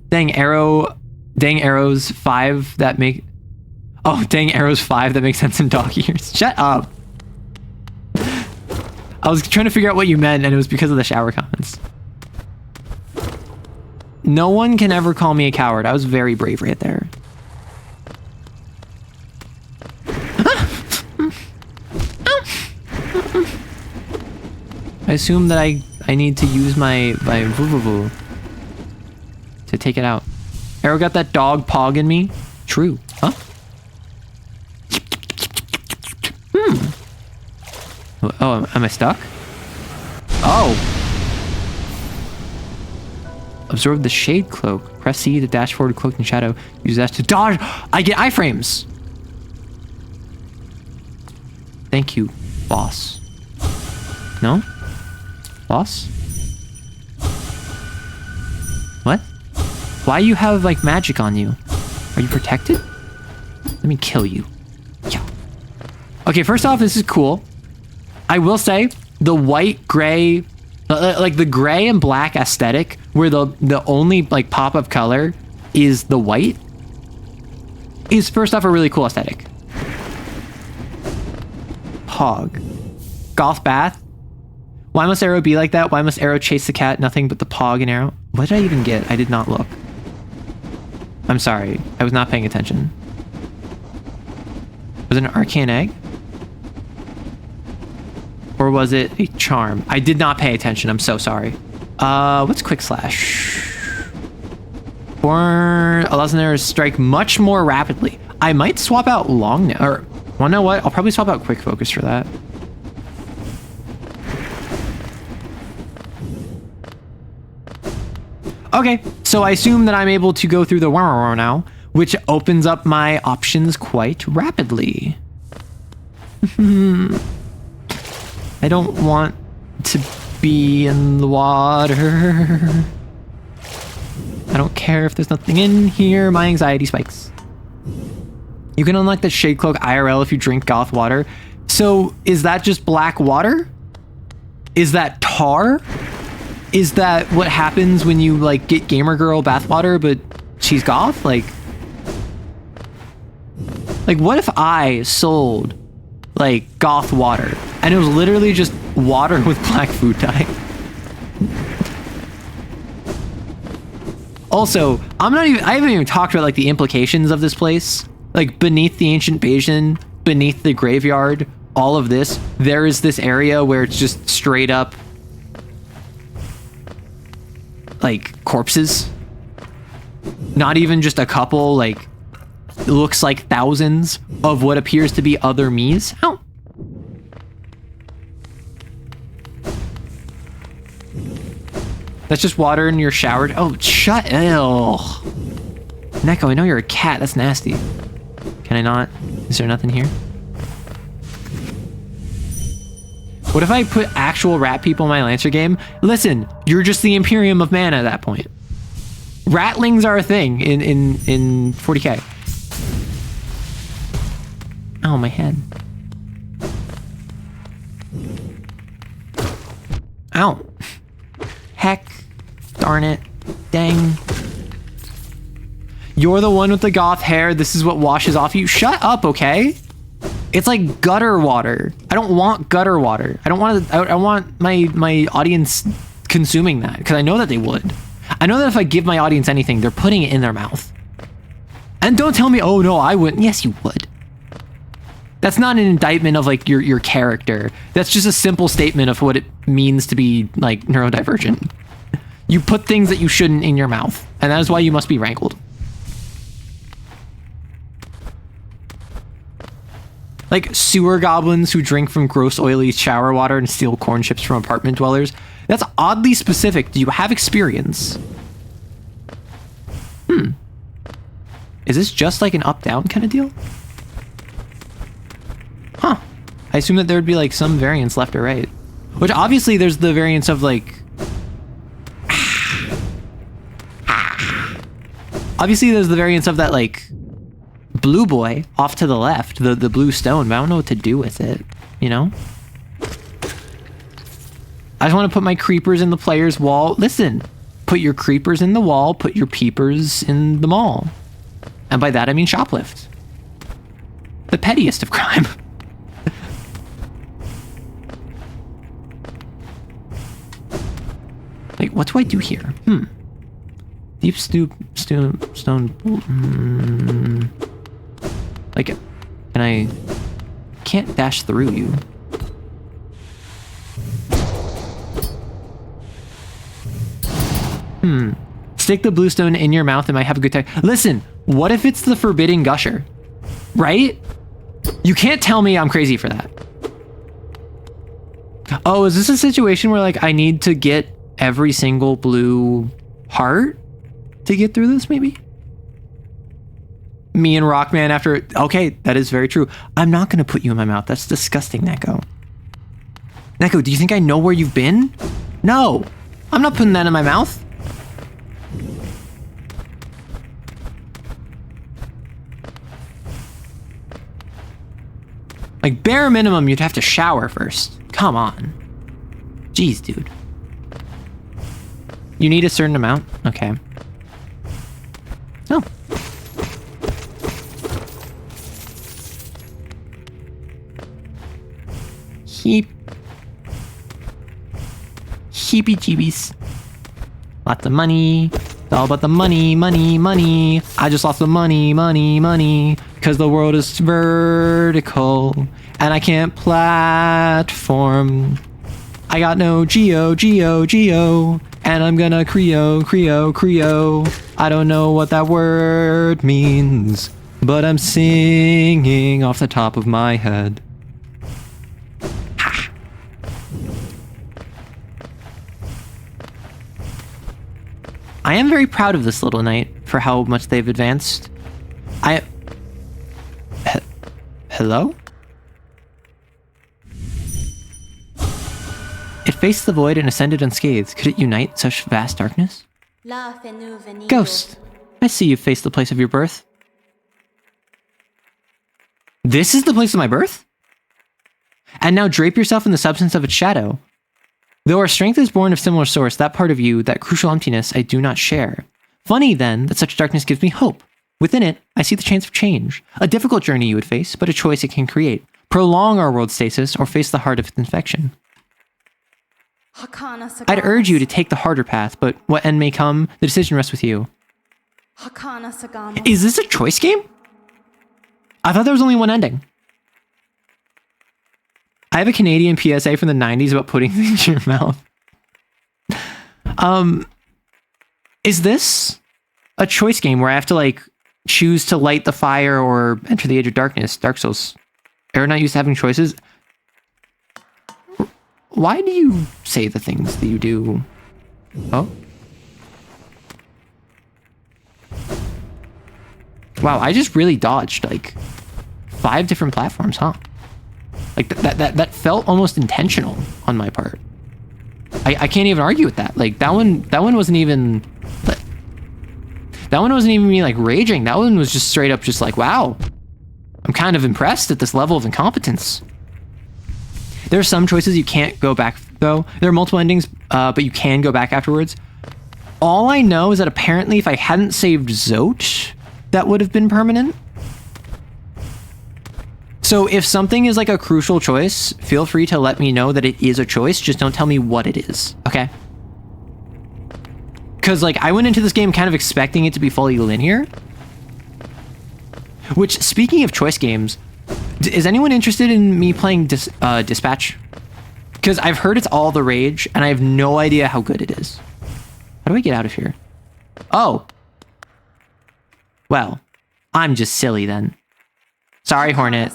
Dang arrows 5 that make... Oh, dang arrows 5 that make sense in dog ears. Shut up. I was trying to figure out what you meant, and it was because of the shower comments. No one can ever call me a coward. I was very brave right there. I assume that I need to use my voo to take it out. Arrow got that dog pog in me? True. Huh? Oh, am I stuck? Oh. Absorb the shade cloak. Press C to dash forward, cloak in shadow. Use that to dodge. I get iframes. Thank you, boss. No? Boss? What? Why you have like magic on you? Are you protected? Let me kill you. Yeah. Okay, first off, this is cool. I will say the white, gray, like the gray and black aesthetic where the only like pop of color is the white is first off a really cool aesthetic. Pog. Goth bath. Why must arrow be like that? Why must arrow chase the cat? Nothing but the pog and arrow. What did I even get? I did not look. I'm sorry. I was not paying attention. Was it an arcane egg? Or was it a charm? I did not pay attention. I'm so sorry. What's quick slash? Allows an arrow to strike much more rapidly. I might swap out long now. Or, well, know what? I'll probably swap out quick focus for that. Okay, so I assume that I'm able to go through the now, which opens up my options quite rapidly. I don't want to be in the water. I don't care if there's nothing in here. My anxiety spikes. You can unlock the Shade Cloak IRL if you drink goth water. So is that just black water? Is that tar? Is that what happens when you like get gamer girl bathwater, but she's goth? Like what if I sold like goth water, and it was literally just water with black food dye. Also, I haven't even talked about like the implications of this place. Like beneath the ancient basin, beneath the graveyard, all of this, there is this area where it's just straight up like corpses. Not even just a couple, like it looks like thousands of what appears to be other me's. Ow. That's just water in your shower. Oh, shut. Ew. Neko, I know you're a cat. That's nasty. Can I not? Is there nothing here? What if I put actual rat people in my Lancer game? Listen, you're just the Imperium of Mana at that point. Ratlings are a thing in 40k. Oh, my head. Ow. Heck. Darn it. Dang. You're the one with the goth hair. This is what washes off you. Shut up, okay? It's like gutter water. I don't want gutter water. I don't want to, I want my audience consuming that because I know that they would. I know that if I give my audience anything, they're putting it in their mouth. And don't tell me, oh no, I wouldn't. Yes, you would. That's not an indictment of like your character. That's just a simple statement of what it means to be like neurodivergent. You put things that you shouldn't in your mouth, and that is why you must be rankled. Like sewer goblins who drink from gross oily shower water and steal corn chips from apartment dwellers. That's oddly specific. Do you have experience? Is this just like an up-down kind of deal? Huh. I assume that there would be like some variance left or right. Which obviously there's the variance of like... Obviously there's the variance of that like blue boy off to the left, the blue stone, but I don't know what to do with it, you know? I just want to put my creepers in the player's wall. Listen, put your creepers in the wall, put your peepers in the mall. And by that I mean shoplift. The pettiest of crime. Wait, what do I do here? Deep stone. Like, can I... Can't dash through you. Stick the blue stone in your mouth and might have a good time. Listen, what if it's the forbidden gusher? Right? You can't tell me I'm crazy for that. Oh, is this a situation where like I need to get every single blue heart to get through this, maybe? Me and Rockman after... Okay, that is very true. I'm not going to put you in my mouth. That's disgusting, Neko. Neko, do you think I know where you've been? No, I'm not putting that in my mouth. Like, bare minimum, you'd have to shower first. Come on. Jeez, dude. You need a certain amount? Okay. Oh. Heebie-jeebies. Lots of money. It's all about the money, money, money. I just lost the money, money, money. Because the world is vertical. And I can't platform. I got no geo. And I'm gonna Creo. I don't know what that word means. But I'm singing off the top of my head. Ha. I am very proud of this little knight for how much they've advanced. Hello? It faced the void and ascended unscathed. Could it unite such vast darkness? Ghost, I see you've faced the place of your birth. This is the place of my birth? And now drape yourself in the substance of its shadow. Though our strength is born of similar source, that part of you, that crucial emptiness, I do not share. Funny, then, that such darkness gives me hope. Within it, I see the chance of change. A difficult journey you would face, but a choice it can create. prolong our world stasis, or face the heart of its infection. I'd urge you to take the harder path, but what end may come, the decision rests with you. Is this a choice game? I thought there was only one ending. I have a Canadian PSA from the 90s about putting things in your mouth. Is this a choice game where I have to like choose to light the fire or enter the age of darkness? Dark Souls. Are not used to having choices. Why do you say the things that you do? Oh. Wow, I just really dodged like 5 different platforms, huh? Like that felt almost intentional on my part. I can't even argue with that. Like that one wasn't even me like raging. That one was just straight up just like, wow. I'm kind of impressed at this level of incompetence. There are some choices you can't go back though. There are multiple endings, but you can go back afterwards. All I know is that apparently if I hadn't saved Zote, that would have been permanent. So if something is like a crucial choice, feel free to let me know that it is a choice. Just don't tell me what it is, okay? Because like I went into this game kind of expecting it to be fully linear. Which, speaking of choice games, is anyone interested in me playing Dispatch? Because I've heard it's all the rage, and I have no idea how good it is. How do I get out of here? Oh. Well, I'm just silly then. Sorry, Hornet.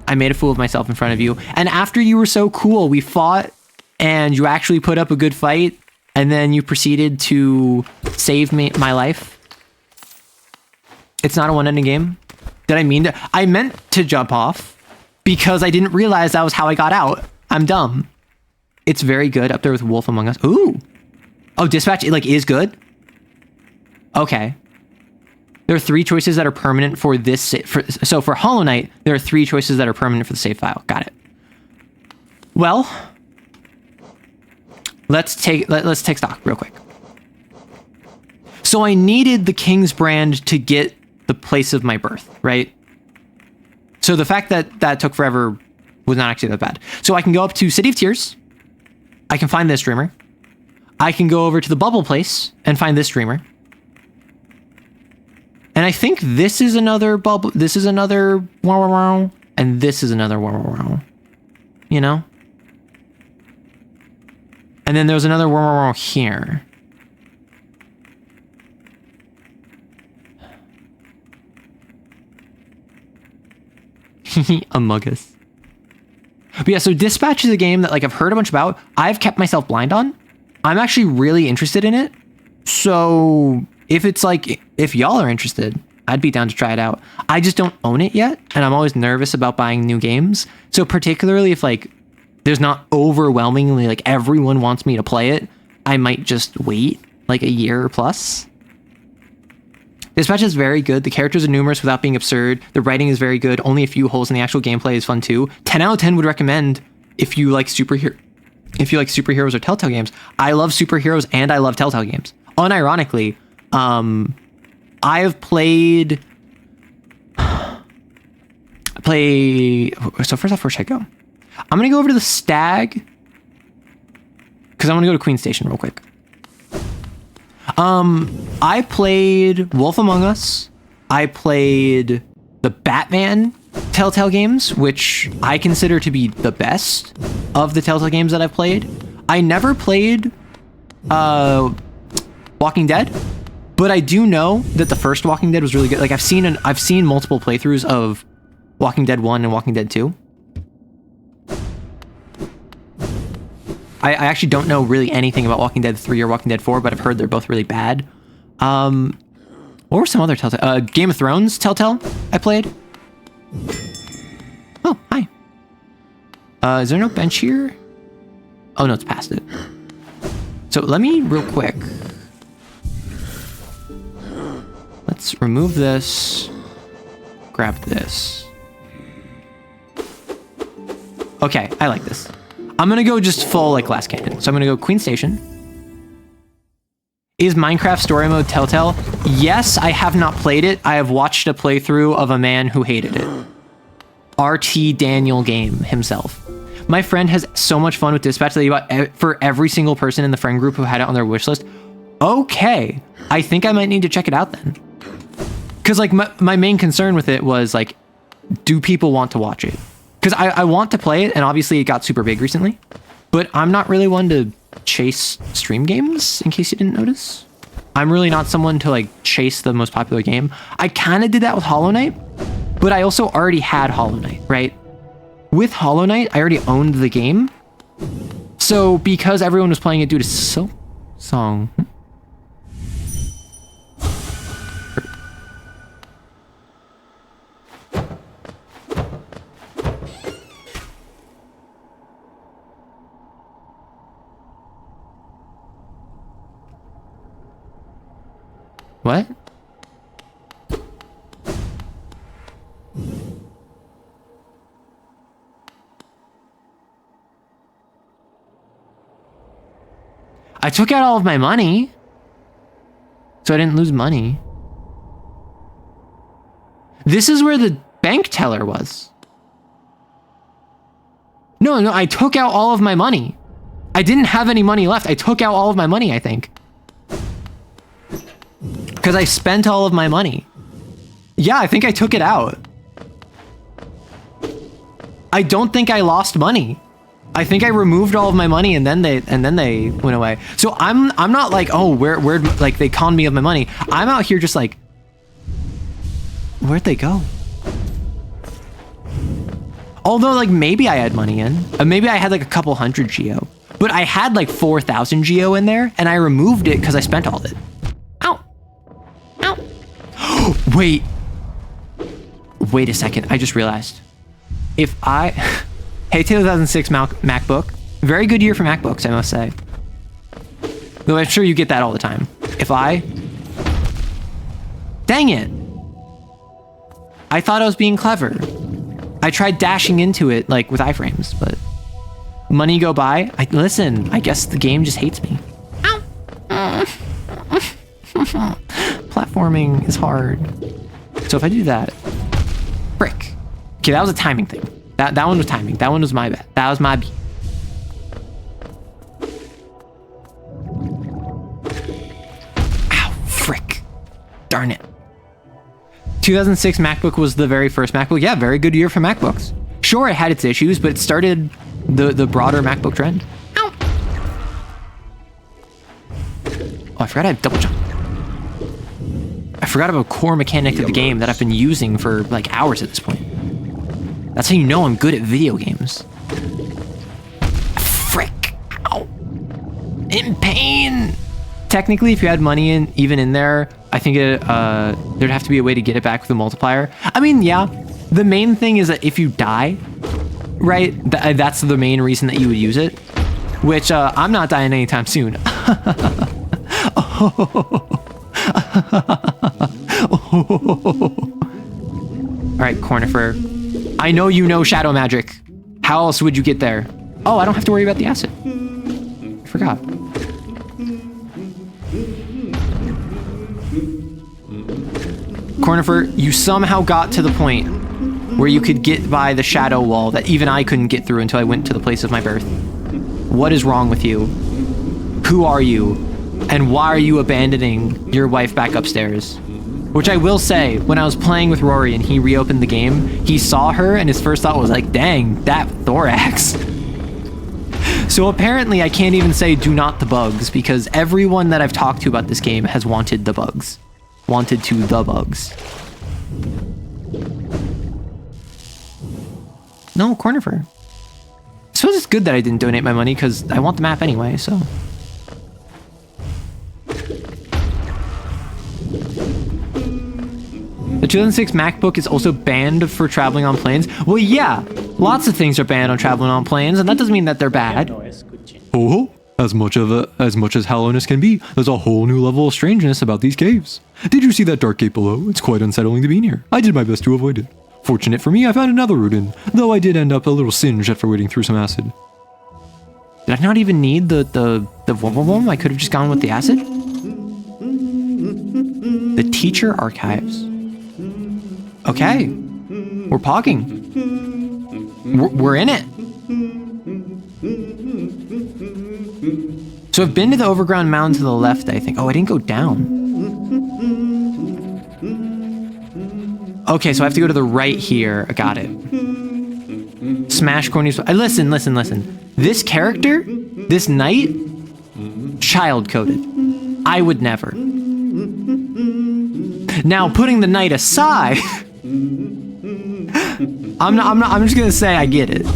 I made a fool of myself in front of you. And after you were so cool, we fought, and you actually put up a good fight, and then you proceeded to save my life. It's not a one-ending game. Did I mean to? I meant to jump off because I didn't realize that was how I got out. I'm dumb. It's very good up there with Wolf Among Us. Ooh. Oh, Dispatch like is good? Okay. There are 3 choices that are permanent for this. So for Hollow Knight, there are 3 choices that are permanent for the save file. Got it. Well, let's take stock real quick. So I needed the King's Brand to get the place of my birth, right? So the fact that that took forever was not actually that bad. So I can go up to City of Tears. I can find this streamer. I can go over to the Bubble Place and find this streamer. And I think this is another bubble. This is another wow wow wow, and this is another wow wow wow. You know. And then there's another wow wow wow here. Among Us. But yeah, so Dispatch is a game that like I've heard a bunch about. I've kept myself blind on. I'm actually really interested in it. So if it's like, if y'all are interested, I'd be down to try it out. I just don't own it yet, and I'm always nervous about buying new games. So particularly if like there's not overwhelmingly like everyone wants me to play it, I might just wait like a year plus. Dispatch is very good. The characters are numerous without being absurd. The writing is very good. Only a few holes in the actual gameplay is fun too. 10 out of 10 would recommend if you like superheroes or Telltale games. I love superheroes and I love Telltale games. Unironically, I have played. So first off, where should I go? I'm gonna go over to the Stag because I want to go to Queen Station real quick. I played Wolf Among Us. I played the Batman Telltale games, which I consider to be the best of the Telltale games that I've played. I never played Walking Dead, but I do know that the first Walking Dead was really good. Like I've seen multiple playthroughs of Walking Dead 1 and Walking Dead 2. I actually don't know really anything about Walking Dead 3 or Walking Dead 4, but I've heard they're both really bad. What were some other Telltale? Game of Thrones Telltale I played. Oh, hi. Is there no bench here? Oh, no, it's past it. So let me real quick. Let's remove this. Grab this. Okay, I like this. I'm gonna go just full like Glass Cannon. So I'm gonna go Queen Station. Is Minecraft Story Mode Telltale? Yes, I have not played it. I have watched a playthrough of a man who hated it. RT Daniel game himself. My friend has so much fun with Dispatch that he bought for every single person in the friend group who had it on their wish list. Okay, I think I might need to check it out then. Because like my main concern with it was like, do people want to watch it? Because I want to play it, and obviously it got super big recently, but I'm not really one to chase stream games, in case you didn't notice. I'm really not someone to like chase the most popular game. I kind of did that with Hollow Knight, but I also already had Hollow Knight, right? With Hollow Knight, I already owned the game. So because everyone was playing it due to Song. What? I took out all of my money, so I didn't lose money. This is where the bank teller was. No, I took out all of my money. I didn't have any money left. I took out all of my money, I think. Because I spent all of my money. Yeah, I think I took it out. I don't think I lost money. I think I removed all of my money and then they went away. So I'm not like, oh, where like they conned me of my money. I'm out here just like, where'd they go? Although like maybe I had money in, maybe I had like a couple hundred geo, but I had like 4,000 geo in there and I removed it because I spent all of it. Ow, ow. Wait a second. I just realized if Hey, 2006 MacBook. Very good year for MacBooks, I must say. Though I'm sure you get that all the time. Dang it. I thought I was being clever. I tried dashing into it, like, with iframes, but... Money go by? Listen, I guess the game just hates me. Ow. Platforming is hard. So if I do that... Frick. Okay, that was a timing thing. That one was timing. That one was my bad. That was my beat. Ow, frick. Darn it. 2006 MacBook was the very first MacBook. Yeah, very good year for MacBooks. Sure, it had its issues, but it started the broader MacBook trend. Ow. Oh, I forgot I have double jump. I forgot about a core mechanic of the game that I've been using for like hours at this point. That's how you know I'm good at video games. Frick. Ow. In pain. Technically, if you had money even in there, I think there'd have to be a way to get it back with a multiplier. I mean, yeah. The main thing is that if you die, right, that's the main reason that you would use it. Which, I'm not dying anytime soon. Alright, Cornifer. I know you know shadow magic. How else would you get there? Oh, I don't have to worry about the acid. I forgot. Cornifer, you somehow got to the point where you could get by the shadow wall that even I couldn't get through until I went to the place of my birth. What is wrong with you? Who are you? And why are you abandoning your wife back upstairs? Which I will say, when I was playing with Rory and he reopened the game, he saw her and his first thought was like, dang, that thorax. So apparently I can't even say do not the bugs because everyone that I've talked to about this game has wanted the bugs. Wanted to the bugs. No, Cornifer. I suppose it's good that I didn't donate my money because I want the map anyway, so... The 2006 MacBook is also banned for traveling on planes. Well, yeah, lots of things are banned on traveling on planes, and that doesn't mean that they're bad. Oh, as much as hollowness can be, there's a whole new level of strangeness about these caves. Did you see that dark gate below? It's quite unsettling to be near. I did my best to avoid it. Fortunate for me, I found another route in, though I did end up a little singed after wading through some acid. Did I not even need the wom? I could have just gone with the acid? The teacher archives. Okay, we're pogging. We're in it. So I've been to the overground mound to the left, I think. Oh, I didn't go down. Okay, so I have to go to the right here. I got it. Smash cornies. Listen. This character, this knight, child-coded. I would never. Now, putting the knight aside, I'm just gonna say I get it.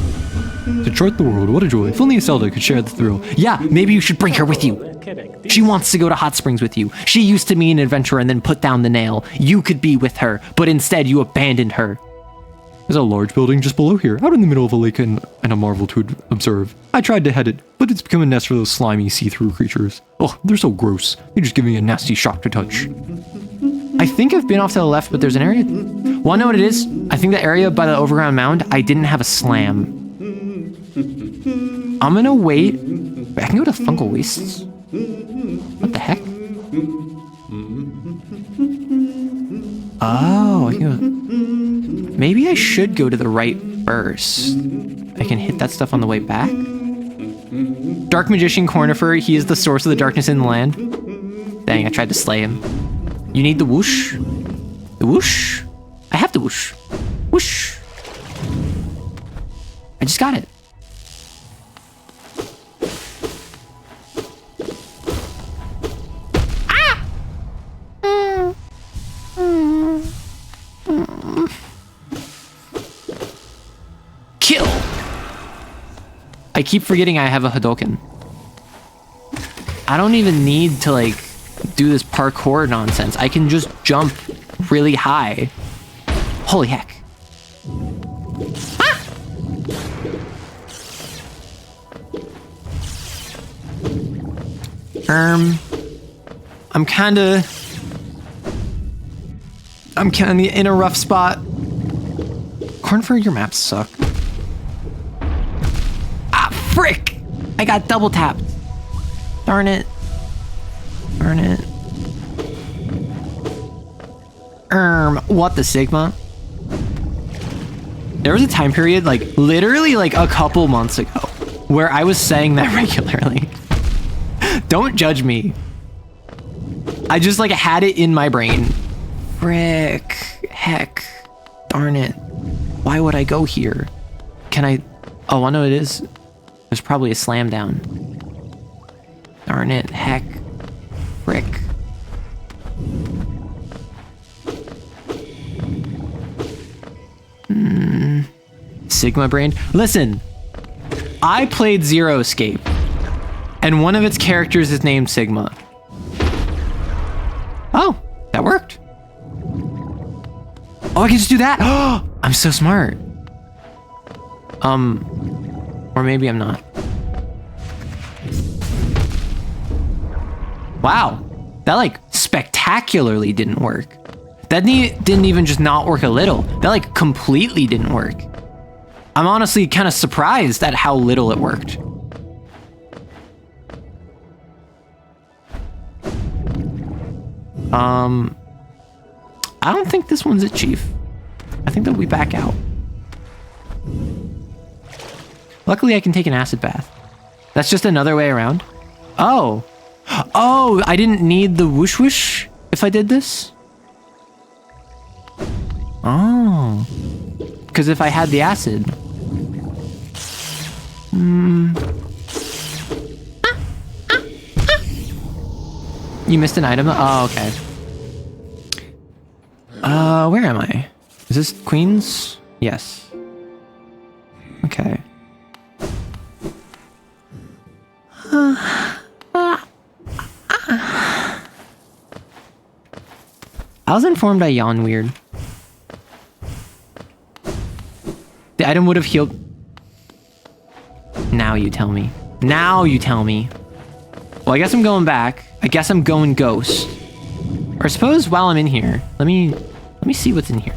To chart the world, what a joy. If only Zelda could share the thrill. Yeah, maybe you should bring her with you. She wants to go to Hot Springs with you. She used to be an adventurer and then put down the nail. You could be with her, but instead you abandoned her. There's a large building just below here, out in the middle of a lake and a marvel to observe. I tried to head it, but it's become a nest for those slimy, see-through creatures. Oh, they're so gross. They just give me a nasty shock to touch. I think I've been off to the left, but there's an area. Wanna know what it is? I think the area by the overground mound, I didn't have a slam. I'm gonna wait. Wait, I can go to Fungal Wastes? What the heck? Oh, I can go. Maybe I should go to the right first. I can hit that stuff on the way back. Dark Magician Cornifer, he is the source of the darkness in the land. Dang, I tried to slay him. You need the whoosh? The whoosh? I have the whoosh. Whoosh. I just got it. Kill! I keep forgetting I have a Hadouken. I don't even need to, like, do this parkour nonsense. I can just jump really high. Holy heck. Ah! I'm kinda in a rough spot. Cornford, your maps suck. Ah, frick! I got double tapped. Darn it. Darn it. What the Sigma? There was a time period, like, literally, like, a couple months ago, where I was saying that regularly. Don't judge me. I just, like, had it in my brain. Frick. Heck. Darn it. Why would I go here? Can I... Oh, I know what it is. There's probably a slam down. Darn it. Heck. Frick. Sigma brain. Listen. I played Zero Escape. And one of its characters is named Sigma. Oh, that worked. Oh, I can just do that. Oh, I'm so smart. Or maybe I'm not. Wow. That, like, spectacularly didn't work. That didn't even just not work a little. That, like, completely didn't work. I'm honestly kind of surprised at how little it worked. I don't think this one's it, Chief. I think that we back out. Luckily, I can take an acid bath. That's just another way around. Oh. Oh, I didn't need the whoosh whoosh if I did this? Oh. Because if I had the acid... You missed an item? Oh, okay. Where am I? Is this Queens? Yes. Okay. I was informed I yawn weird. The item would have healed... Now you tell me. Now you tell me. Well, I guess I'm going back. I guess I'm going ghost. Or suppose while I'm in here, let me see what's in here.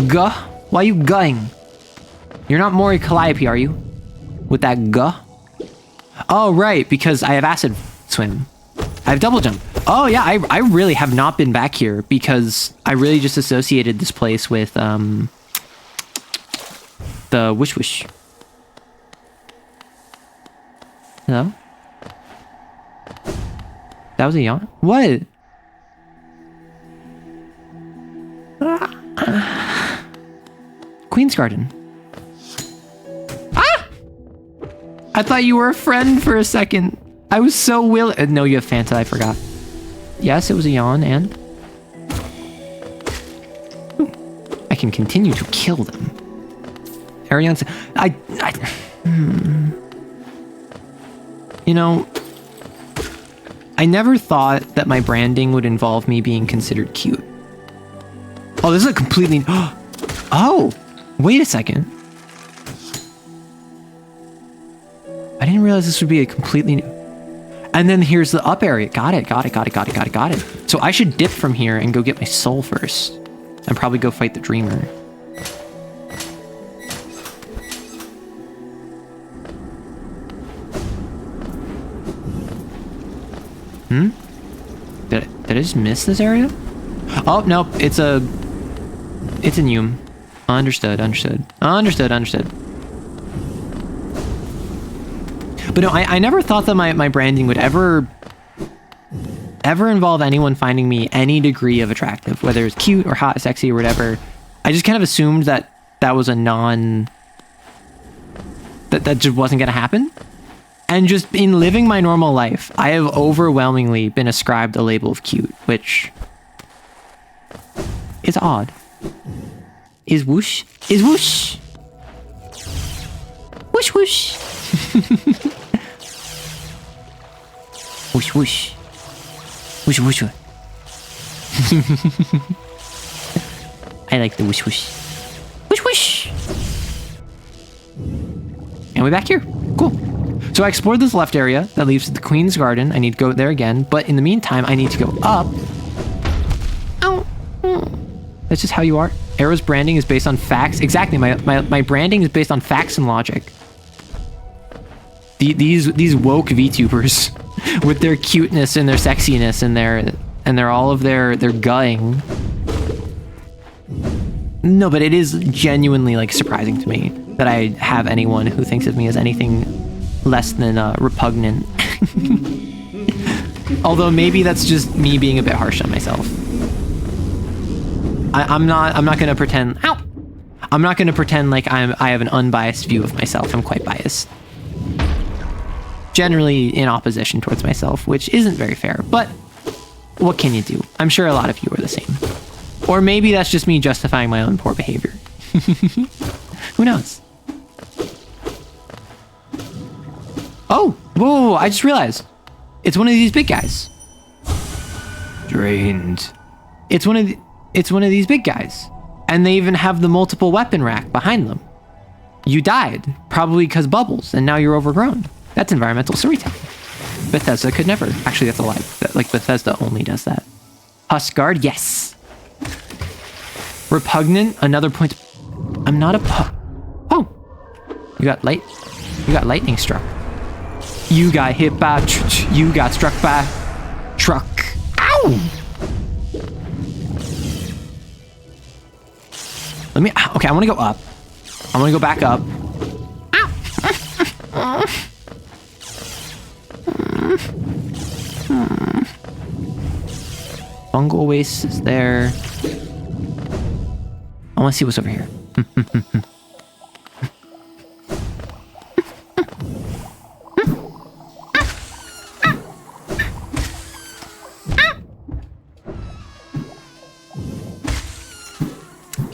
Guh? Why are you gulling? You're not Mori Calliope, are you? With that guh? Oh, right, because I have acid swim. I have double jump. Oh, yeah, I really have not been back here because I really just associated this place with, the whoosh whoosh. Hello? That was a yawn? What? Queen's Garden. Ah! I thought you were a friend for a second. I was so no, you have Fanta, I forgot. Yes, it was a yawn, and... Ooh, I can continue to kill them. Ariane's... You know, I never thought that my branding would involve me being considered cute. Oh, this is a completely... Oh, wait a second. I didn't realize this would be a completely new... And then here's the up area. Got it. So I should dip from here and go get my soul first. And probably go fight the Dreamer. Did I just miss this area? Oh, no, it's a Neum. Understood. But no, I never thought that my branding would ever involve anyone finding me any degree of attractive, whether it's cute or hot, sexy, or whatever. I just kind of assumed that was a that just wasn't going to happen. And just in living my normal life, I have overwhelmingly been ascribed a label of cute, which is odd. Is whoosh. Whoosh whoosh. Whoosh whoosh. Whoosh whoosh. I like the whoosh whoosh. Whoosh whoosh. And we're back here. Cool. So I explored this left area that leads to the Queen's Garden. I need to go there again, but in the meantime, I need to go up. Oh. That's just how you are. Arrow's branding is based on facts. Exactly. My branding is based on facts and logic. These woke VTubers with their cuteness and their sexiness and their all of their gutting. No, but it is genuinely like surprising to me that I have anyone who thinks of me as anything less than repugnant. Although maybe that's just me being a bit harsh on myself. I'm not gonna pretend. Ow! I'm not gonna pretend like I have an unbiased view of myself. I'm quite biased. Generally in opposition towards myself, which isn't very fair, but what can you do? I'm sure a lot of you are the same. Or maybe that's just me justifying my own poor behavior. Who knows? Oh, whoa, I just realized. It's one of these big guys. Drained. It's one of these big guys. And they even have the multiple weapon rack behind them. You died, probably because bubbles, and now you're overgrown. That's environmental storytelling. Bethesda could never. Actually, that's a lie. Like, Bethesda only does that. Huskguard, yes. Repugnant, another point. I'm not a Oh. You got lightning struck. You got hit by... You got struck by... truck. Ow! Okay, I want to go up. I want to go back up. Ow! Fungal waste is there. I want to see what's over here.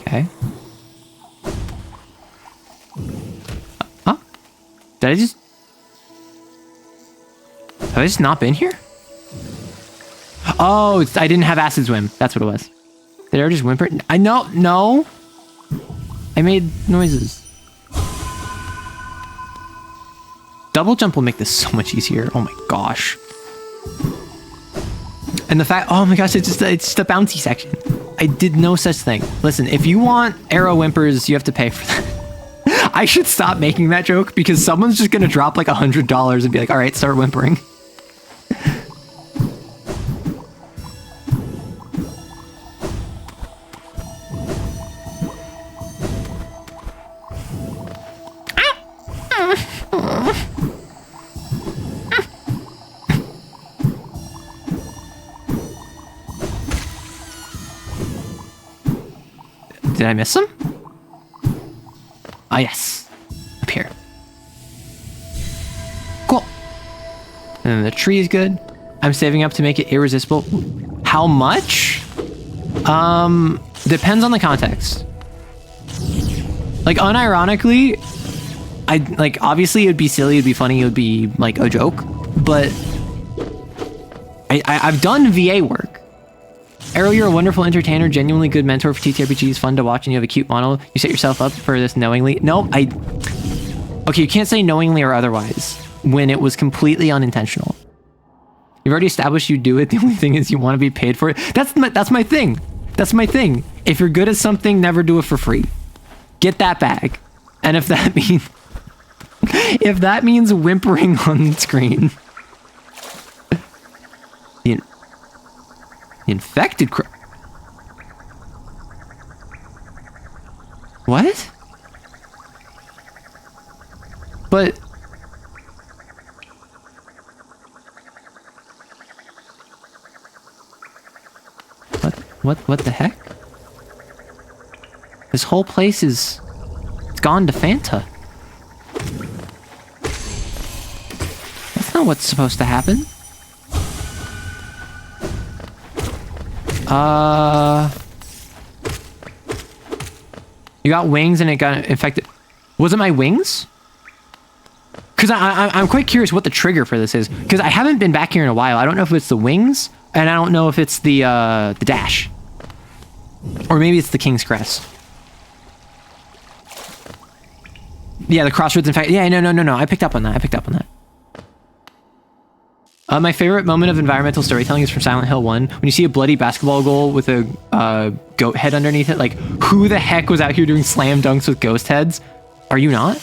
Okay. Huh? Have I just not been here? Oh, I didn't have acid swim. That's what it was. Did I just whimper? I know. No. I made noises. Double jump will make this so much easier. Oh my gosh. And the fact, oh my gosh, it's just a bouncy section. I did no such thing. Listen, if you want arrow whimpers, you have to pay for that. I should stop making that joke because someone's just gonna drop like $100 and be like, all right, start whimpering. Did I miss them? Ah, yes. Up here. Cool. And then the tree is good. I'm saving up to make it irresistible. How much? Depends on the context. Like, unironically, obviously it'd be silly, it'd be funny, it would be like a joke, but I've done VA work. Errol, you're a wonderful entertainer, genuinely good mentor for TTRPGs, fun to watch, and you have a cute model. You set yourself up for this knowingly. No, okay, you can't say knowingly or otherwise when it was completely unintentional. You've already established you do it. The only thing is you want to be paid for it. That's my thing. That's my thing. If you're good at something, never do it for free. Get that bag. And if that means whimpering on screen. The infected what? But what the heck? This whole place it's gone to Fanta. That's not what's supposed to happen. You got wings and it got infected. Was it my wings? Because I'm quite curious what the trigger for this is. Because I haven't been back here in a while. I don't know if it's the wings, and I don't know if it's the dash. Or maybe it's the King's Crest. Yeah, the crossroads infected. Yeah, no. I picked up on that. My favorite moment of environmental storytelling is from Silent Hill 1, when you see a bloody basketball goal with a goat head underneath it. Like, who the heck was out here doing slam dunks with ghost heads? Are you not?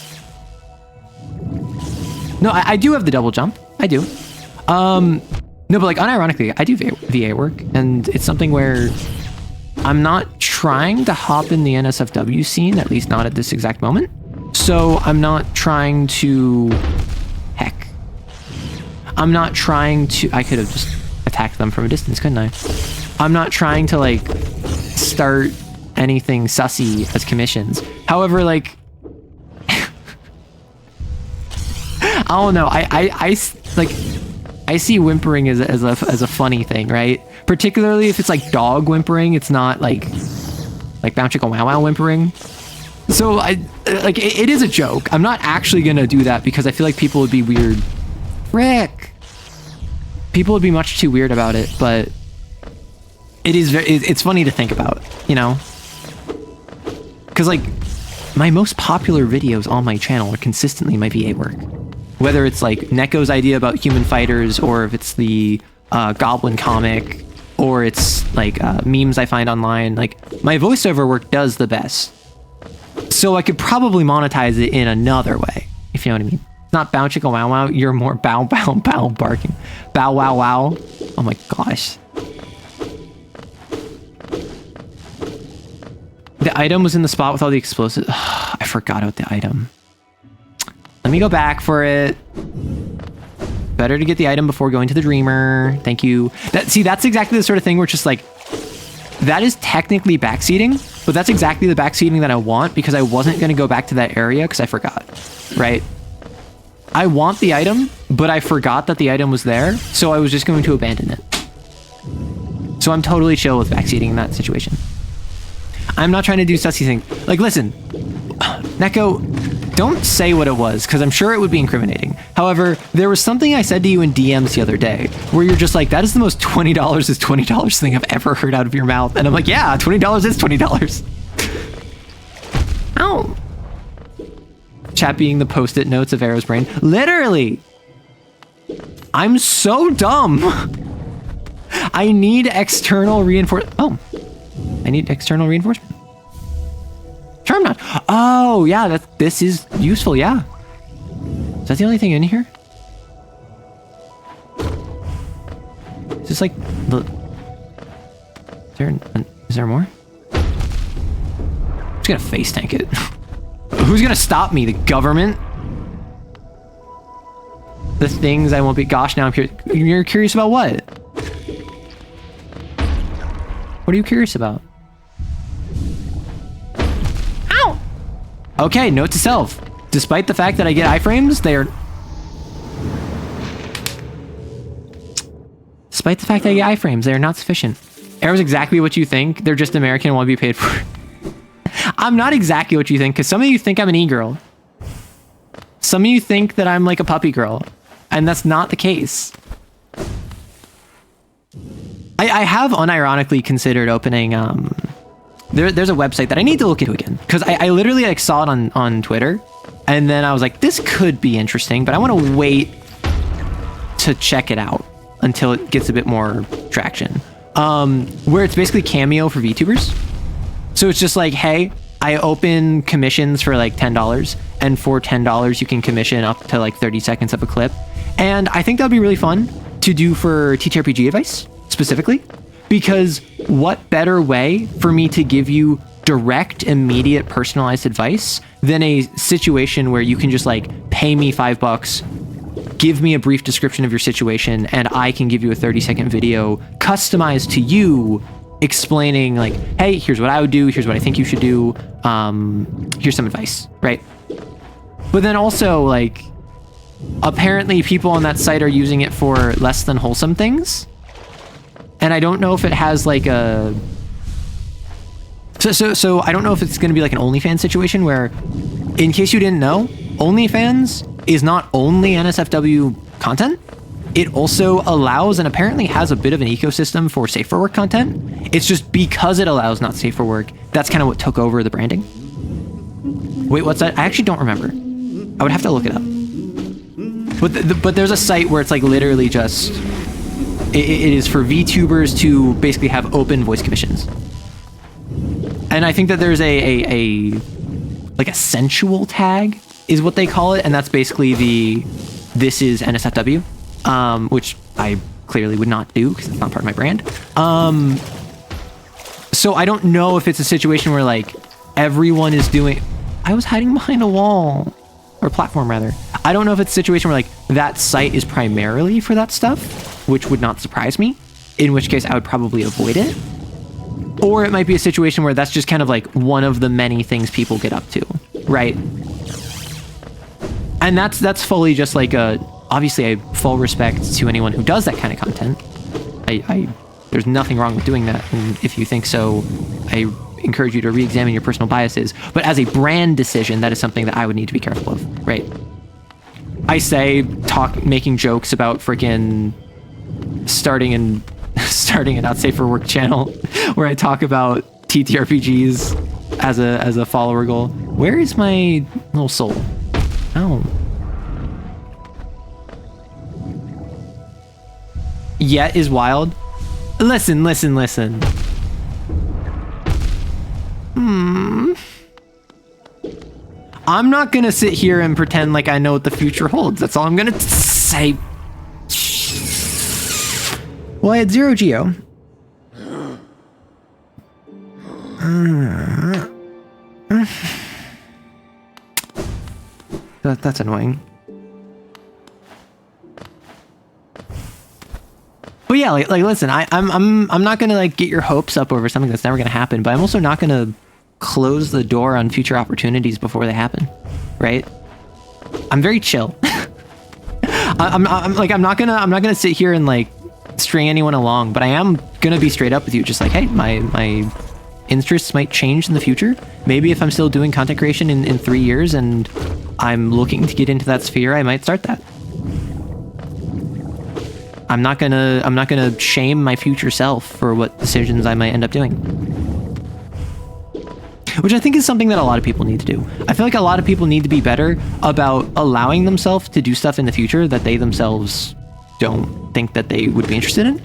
No, I do have the double jump. I do. No, but like, unironically, I do VA work, and it's something where I'm not trying to hop in the NSFW scene, at least not at this exact moment. So I'm not trying to... Heck. I'm not trying to... I could have just attacked them from a distance, couldn't I? I'm not trying to, like, start anything sussy as commissions. However, like... I don't know. I see whimpering as a funny thing, right? Particularly if it's like dog whimpering. It's not like Bow Chicka Wow Wow whimpering. So it is a joke. I'm not actually gonna do that because I feel like people would be weird. Rick. People would be much too weird about it, but it's funny to think about, you know? Because like my most popular videos on my channel are consistently my VA work. Whether it's like Neko's idea about human fighters, or if it's the Goblin comic, or it's like memes I find online, like my voiceover work does the best. So I could probably monetize it in another way, if you know what I mean. It's not Bow Chicka Wow Wow, you're more bow bow bow barking. Bow wow wow. Oh my gosh. The item was in the spot with all the explosives. I forgot about the item. Let me go back for it. Better to get the item before going to the Dreamer. Thank you. See, that's exactly the sort of thing where it's just like, that is technically backseating, but that's exactly the backseating that I want because I wasn't going to go back to that area because I forgot, right? I want the item, but I forgot that the item was there, so I was just going to abandon it. So I'm totally chill with backseating in that situation. I'm not trying to do sussy things. Like, listen, Neko, don't say what it was, because I'm sure it would be incriminating. However, there was something I said to you in DMs the other day, where you're just like, that is the most $20 is $20 thing I've ever heard out of your mouth. And I'm like, yeah, $20 is $20. Ow. Chat being the post-it notes of Arrow's brain. Literally. I'm so dumb. I need external reinforcement. Oh, I need external reinforcement. Charm Knot. Oh, yeah, this is useful, yeah. Is that the only thing in here? Is this like the... Is there more? I'm just gonna face tank it. Who's gonna stop me? The government? The things I won't be... Gosh, now I'm curious. You're curious about what? What are you curious about? Okay, note to self. Despite the fact that I get iframes, Despite the fact that I get iframes, they are not sufficient. Arrow's exactly what you think. They're just American and want to be paid for. I'm not exactly what you think, because some of you think I'm an e-girl. Some of you think that I'm like a puppy girl, and that's not the case. I have unironically considered opening, there's a website that I need to look into again, because I literally like saw it on Twitter, and then I was like, this could be interesting, but I want to wait to check it out until it gets a bit more traction. Where it's basically Cameo for VTubers. So it's just like, hey, I open commissions for like $10, and for $10 you can commission up to like 30 seconds of a clip. And I think that'd be really fun to do for TTRPG advice specifically, because what better way for me to give you direct, immediate, personalized advice than a situation where you can just like pay me $5, give me a brief description of your situation, and I can give you a 30-second video customized to you, explaining like, hey, here's what I would do, here's what I think you should do, here's some advice, right? But then also, like, apparently people on that site are using it for less than wholesome things, and I don't know if it has like a so I don't know if it's going to be like an OnlyFans situation where, in case you didn't know, OnlyFans is not only NSFW content, it also allows and apparently has a bit of an ecosystem for safe for work content. It's just because it allows not safe for work, that's kind of what took over the branding. Wait, what's that? I actually don't remember. I would have to look it up. But there's a site where it's like literally just, it is for VTubers to basically have open voice commissions. And I think that there's a like a sensual tag is what they call it, and that's basically this is NSFW, which I clearly would not do because it's not part of my brand. So I don't know if it's a situation where like everyone is doing. I was hiding behind a wall, or platform rather. I don't know if it's a situation where like that site is primarily for that stuff, which would not surprise me, in which case I would probably avoid it. Or it might be a situation where that's just kind of like one of the many things people get up to, right? And that's fully just like obviously I have full respect to anyone who does that kind of content. There's nothing wrong with doing that, and if you think so, I encourage you to re-examine your personal biases. But as a brand decision, that is something that I would need to be careful of, right? I say making jokes about freaking starting a Not Safe for Work channel where I talk about TTRPGs as a follower goal. Where is my little soul? Oh. Yet is wild. Listen. I'm not gonna sit here and pretend like I know what the future holds. That's all I'm gonna say. Well, I had 0 geo. That's annoying. But yeah, like listen, I'm not gonna like get your hopes up over something that's never gonna happen, but I'm also not gonna close the door on future opportunities before they happen, right? I'm very chill. I'm not gonna sit here and like string anyone along, but I am gonna be straight up with you, just like, hey, my interests might change in the future. Maybe if I'm still doing content creation in 3 years and I'm looking to get into that sphere, I might start that. I'm not gonna shame my future self for what decisions I might end up doing. Which I think is something that a lot of people need to do. I feel like a lot of people need to be better about allowing themselves to do stuff in the future that they themselves don't think that they would be interested in.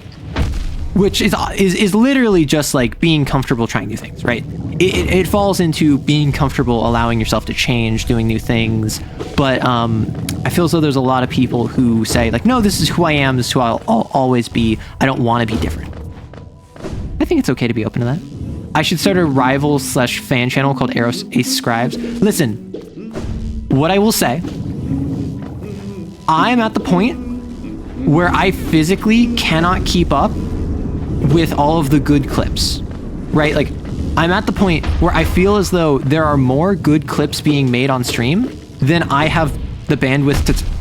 Which is literally just like being comfortable trying new things, right? It falls into being comfortable allowing yourself to change, doing new things. But I feel as though there's a lot of people who say like, no, this is who I am, this is who I'll always be. I don't want to be different. I think it's okay to be open to that. I should start a rival/fan channel called Ace Scribes. Listen, what I will say, I'm at the point where I physically cannot keep up with all of the good clips, right? Like, I'm at the point where I feel as though there are more good clips being made on stream than I have the bandwidth to...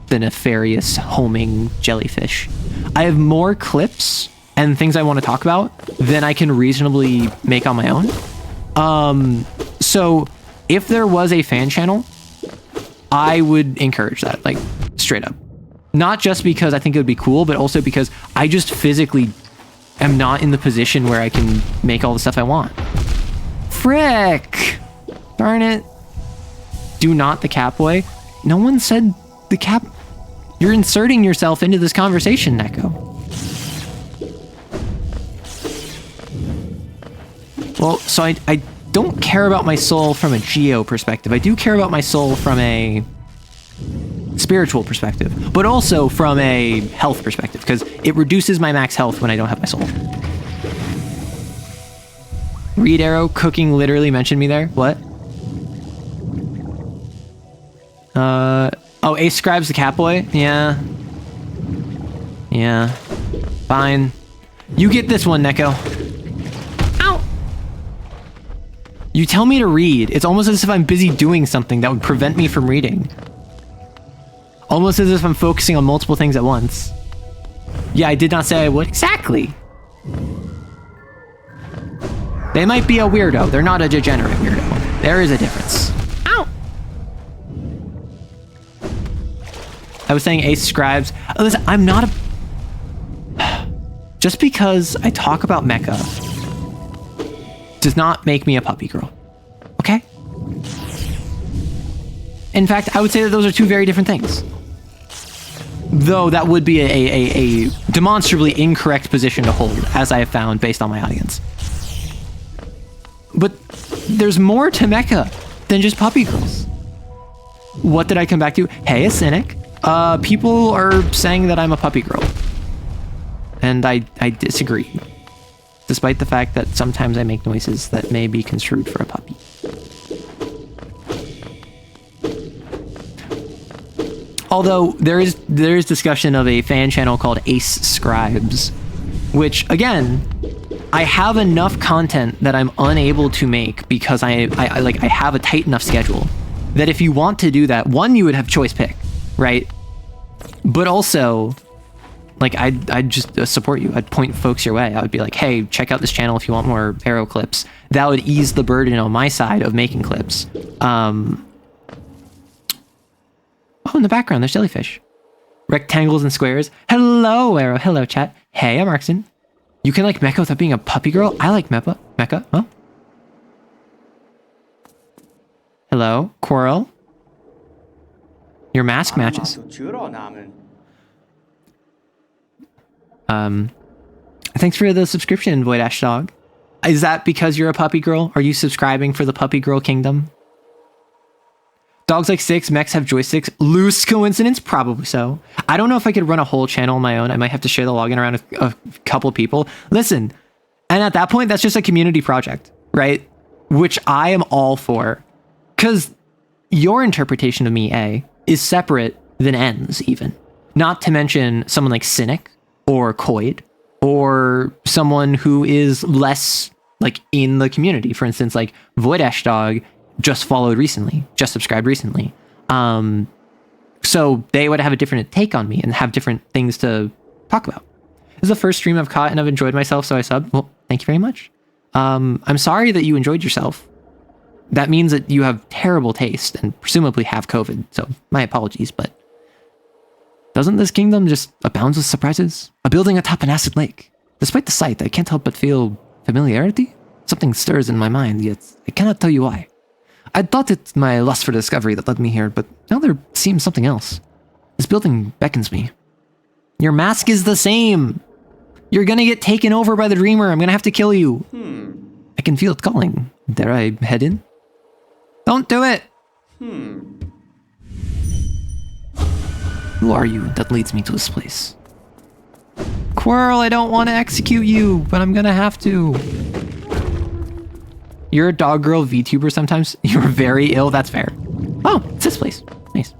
The nefarious homing jellyfish. I have more clips and things I want to talk about than I can reasonably make on my own. So if there was a fan channel, I would encourage that, like, straight up. Not just because I think it would be cool, but also because I just physically am not in the position where I can make all the stuff I want. Frick! Darn it. Do not the cat boy. No one said the cat... You're inserting yourself into this conversation, Neko. Well, so I don't care about my soul from a geo perspective. I do care about my soul from a spiritual perspective, but also from a health perspective, because it reduces my max health when I don't have my soul. Reed Arrow cooking literally mentioned me there. What? Oh, Ace Scribe's the Catboy? Yeah. Yeah. Fine. You get this one, Neko. Ow! You tell me to read. It's almost as if I'm busy doing something that would prevent me from reading. Almost as if I'm focusing on multiple things at once. Yeah, I did not say I would. Exactly. They might be a weirdo. They're not a degenerate weirdo. There is a difference. Ow! I was saying Ace Scribes. Oh, listen, I'm not a... Just because I talk about mecha does not make me a puppy girl. Okay? In fact, I would say that those are two very different things. Though that would be a demonstrably incorrect position to hold, as I have found based on my audience. But there's more to mecha than just puppy girls. What did I come back to? Hey, a cynic. People are saying that I'm a puppy girl. And I disagree. Despite the fact that sometimes I make noises that may be construed for a puppy. Although there is discussion of a fan channel called Ace Scribes, which again, I have enough content that I'm unable to make because I have a tight enough schedule that if you want to do that, one, you would have choice pick, right? But also, like, I'd just support you. I'd point folks your way. I would be like, hey, check out this channel if you want more arrow clips. That would ease the burden on my side of making clips. Oh, in the background, there's jellyfish. Rectangles and squares. Hello, Arrow. Hello, chat. Hey, I'm Markson. You can like mecha without being a puppy girl? I like mecha. Huh? Hello, Quarrel. Your mask matches. Thanks for the subscription, Void Ash Dog. Is that because you're a puppy girl? Are you subscribing for the puppy girl kingdom? Dogs like six, mechs have joysticks. Loose coincidence? Probably so. I don't know if I could run a whole channel on my own. I might have to share the login around a couple people. Listen, and at that point, that's just a community project, right? Which I am all for. Because your interpretation of me, A, is separate than N's even. Not to mention someone like Cynic or Coid or someone who is less like in the community. For instance, like Void Ash Dog just followed recently, just subscribed recently. So they would have a different take on me and have different things to talk about. This is the first stream I've caught and I've enjoyed myself, so I subbed. Well, thank you very much. I'm sorry that you enjoyed yourself. That means that you have terrible taste and presumably have COVID, so my apologies, but doesn't this kingdom just abound with surprises? A building atop an acid lake. Despite the sight, I can't help but feel familiarity. Something stirs in my mind, yet I cannot tell you why. I thought it's my lust for discovery that led me here, but now there seems something else. This building beckons me. Your mask is the same. You're gonna get taken over by the Dreamer. I'm gonna have to kill you. I can feel it calling. Dare I head in? Don't do it. Who are you that leads me to this place? Quirrell, I don't want to execute you, but I'm gonna have to. You're a dog girl VTuber sometimes? You're very ill, that's fair. Oh, it's this place. Nice.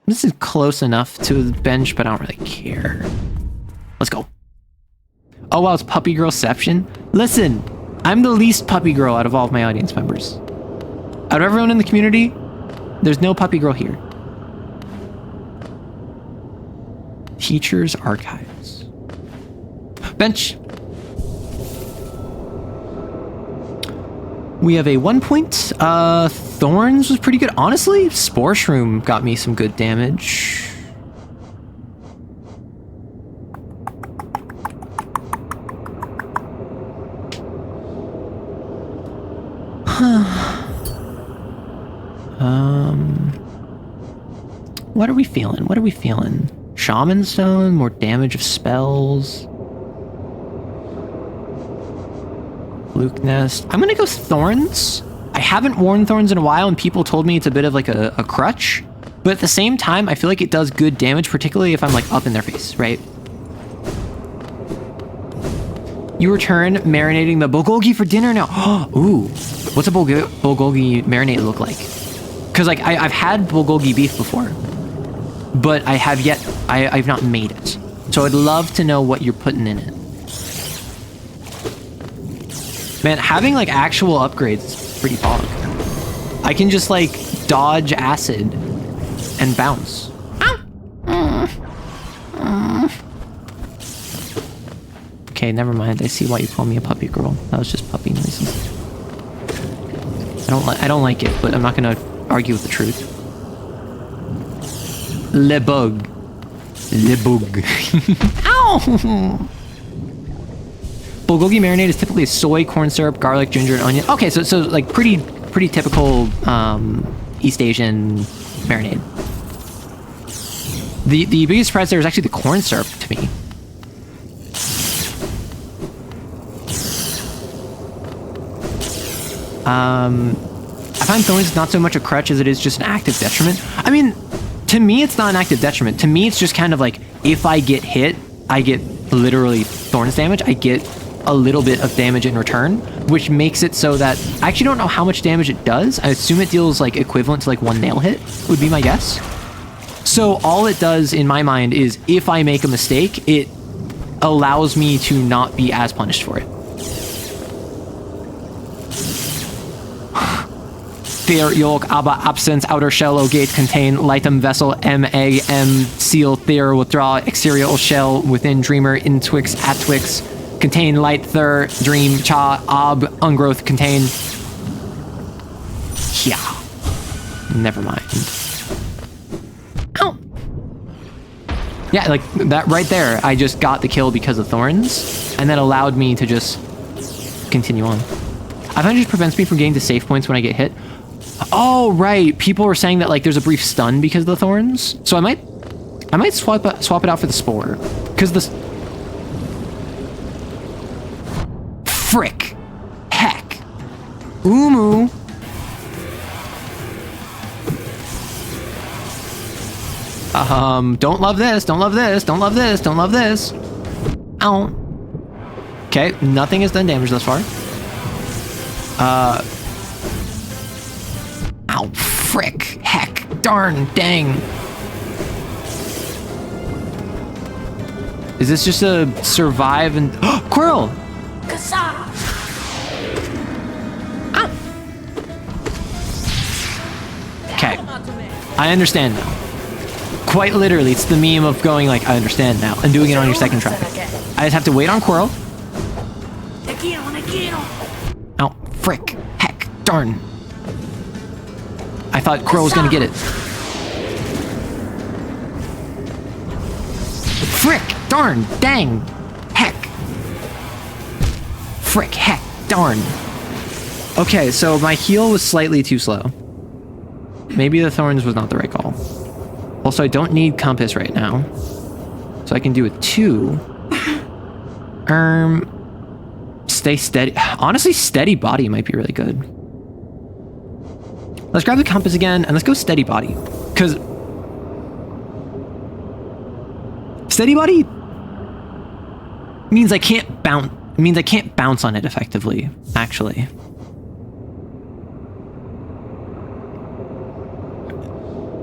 This is close enough to the bench, but I don't really care. Let's go. Oh wow, it's puppy girlception. Listen, I'm the least puppy girl out of all of my audience members. Out of everyone in the community, there's no puppy girl here. Teacher's archives. Bench. We have a 1 point. Thorns was pretty good. Honestly, Spore Shroom got me some good damage. What are we feeling? What are we feeling? Shaman Stone, more damage of spells. Fluke Nest. I'm gonna go Thorns. I haven't worn Thorns in a while, and people told me it's a bit of like a crutch. But at the same time, I feel like it does good damage, particularly if I'm like up in their face, right? You return marinating the bulgogi for dinner now. Ooh, what's a bulgogi marinade look like? Because like I've had bulgogi beef before, but I've not made it. So I'd love to know what you're putting in it. Man, having like actual upgrades is pretty pog. I can just like dodge acid and bounce. Okay, never mind. I see why you call me a puppy girl. That was just puppy noises. I don't like it, but I'm not gonna argue with the truth. Le bug. Le bug. Ow! Bulgogi marinade is typically soy, corn syrup, garlic, ginger, and onion. Okay, so like pretty typical East Asian marinade. The biggest surprise there is actually the corn syrup to me. I find Thorns not so much a crutch as it is just an active detriment. I mean, to me, it's not an active detriment. To me, it's just kind of like, if I get hit, I get literally Thorns damage. I get a little bit of damage in return, which makes it so that I actually don't know how much damage it does. I assume it deals like equivalent to like one nail hit, would be my guess. So all it does in my mind is if I make a mistake, it allows me to not be as punished for it. Fear, yolk, abba, absence, outer shell, o gate, contain, lightum, vessel, egg, seal, theor, withdraw, exterior, o shell, within, dreamer, intwix, atwix, contain, light, thur, dream, cha, ob, ungrowth, contain. Yeah. Never mind. Ow. Yeah, like that right there, I just got the kill because of Thorns, and that allowed me to just continue on. I find it just prevents me from getting to safe points when I get hit. Oh, right. People were saying that like there's a brief stun because of the Thorns. So I might swap it out for the Spore. Because the... Frick. Heck. Umu. Don't love this. Don't love this. Don't love this. Don't love this. Ow. Okay, nothing has done damage thus far. Ow, frick, heck, darn, dang. Is this just a survive and... Quirrell! Ah. Okay, I understand now. Quite literally, it's the meme of going like, I understand now, and doing it on your second try. I just have to wait on Quirrell. Ow, frick, heck, darn. I thought Quirrell was gonna get it. Frick! Darn! Dang! Heck! Frick! Heck! Darn! Okay, so my heal was slightly too slow. Maybe the Thorns was not the right call. Also, I don't need Compass right now. So I can do a 2. Stay steady. Honestly, Steady Body might be really good. Let's grab the Compass again, and let's go Steady Body. Because Steady Body means I can't bounce on it effectively, actually.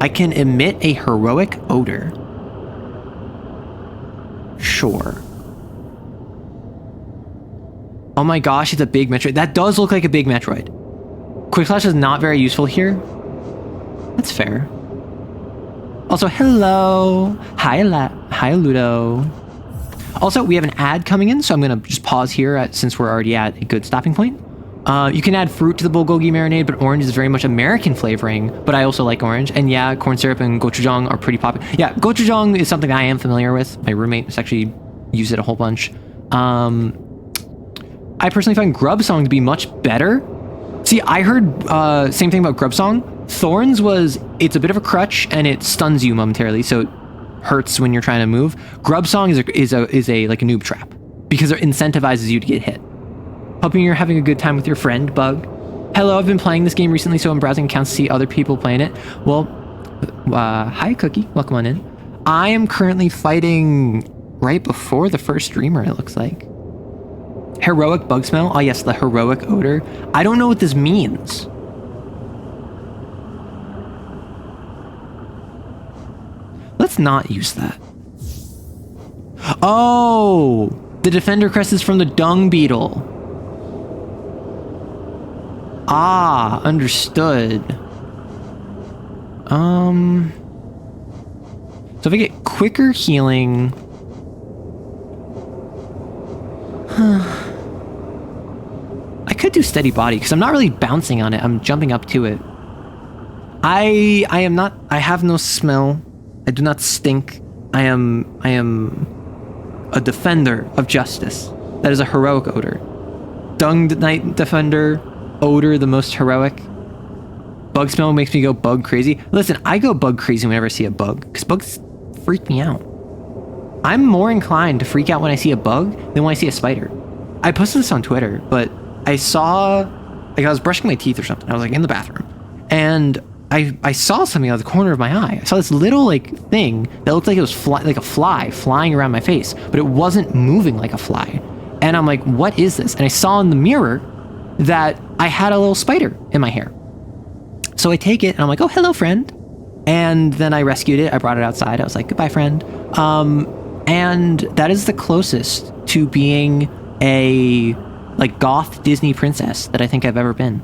I can emit a heroic odor. Sure. Oh my gosh, it's a big Metroid. That does look like a big Metroid. Quick Slash is not very useful here. That's fair. Also, hello. Hi, Ludo. Also, we have an ad coming in, so I'm going to just pause here since we're already at a good stopping point. You can add fruit to the bulgogi marinade, but orange is very much American flavoring, but I also like orange. And yeah, corn syrup and gochujang are pretty popular. Yeah, gochujang is something I am familiar with. My roommate has actually used it a whole bunch. I personally find Grub Song to be much better. See, I heard same thing about Grub Song. Thorns it's a bit of a crutch and it stuns you momentarily, so it hurts when you're trying to move. Grub Song is a like a noob trap because it incentivizes you to get hit. Hoping you're having a good time with your friend, Bug. Hello, I've been playing this game recently, so I'm browsing accounts to see other people playing it. Well, hi Cookie, welcome on in. I am currently fighting right before the first streamer, it looks like. Heroic bug smell? Oh yes, the heroic odor. I don't know what this means. Let's not use that. Oh, the defender crest is from the dung beetle. Ah, understood. So if I get quicker healing... I could do steady body because I'm not really bouncing on it. I'm jumping up to it. I have no smell. I do not stink. I am a defender of justice. That is a heroic odor. Dung Knight Defender, odor the most heroic. Bug smell makes me go bug crazy. Listen, I go bug crazy whenever I see a bug because bugs freak me out. I'm more inclined to freak out when I see a bug than when I see a spider. I posted this on Twitter, but I saw, like I was brushing my teeth or something. I was like in the bathroom and I saw something out of the corner of my eye. I saw this little like thing that looked like it was like a fly flying around my face, but it wasn't moving like a fly. And I'm like, what is this? And I saw in the mirror that I had a little spider in my hair. So I take it and I'm like, oh, hello, friend. And then I rescued it. I brought it outside. I was like, goodbye, friend. And that is the closest to being a like goth Disney princess that I think I've ever been.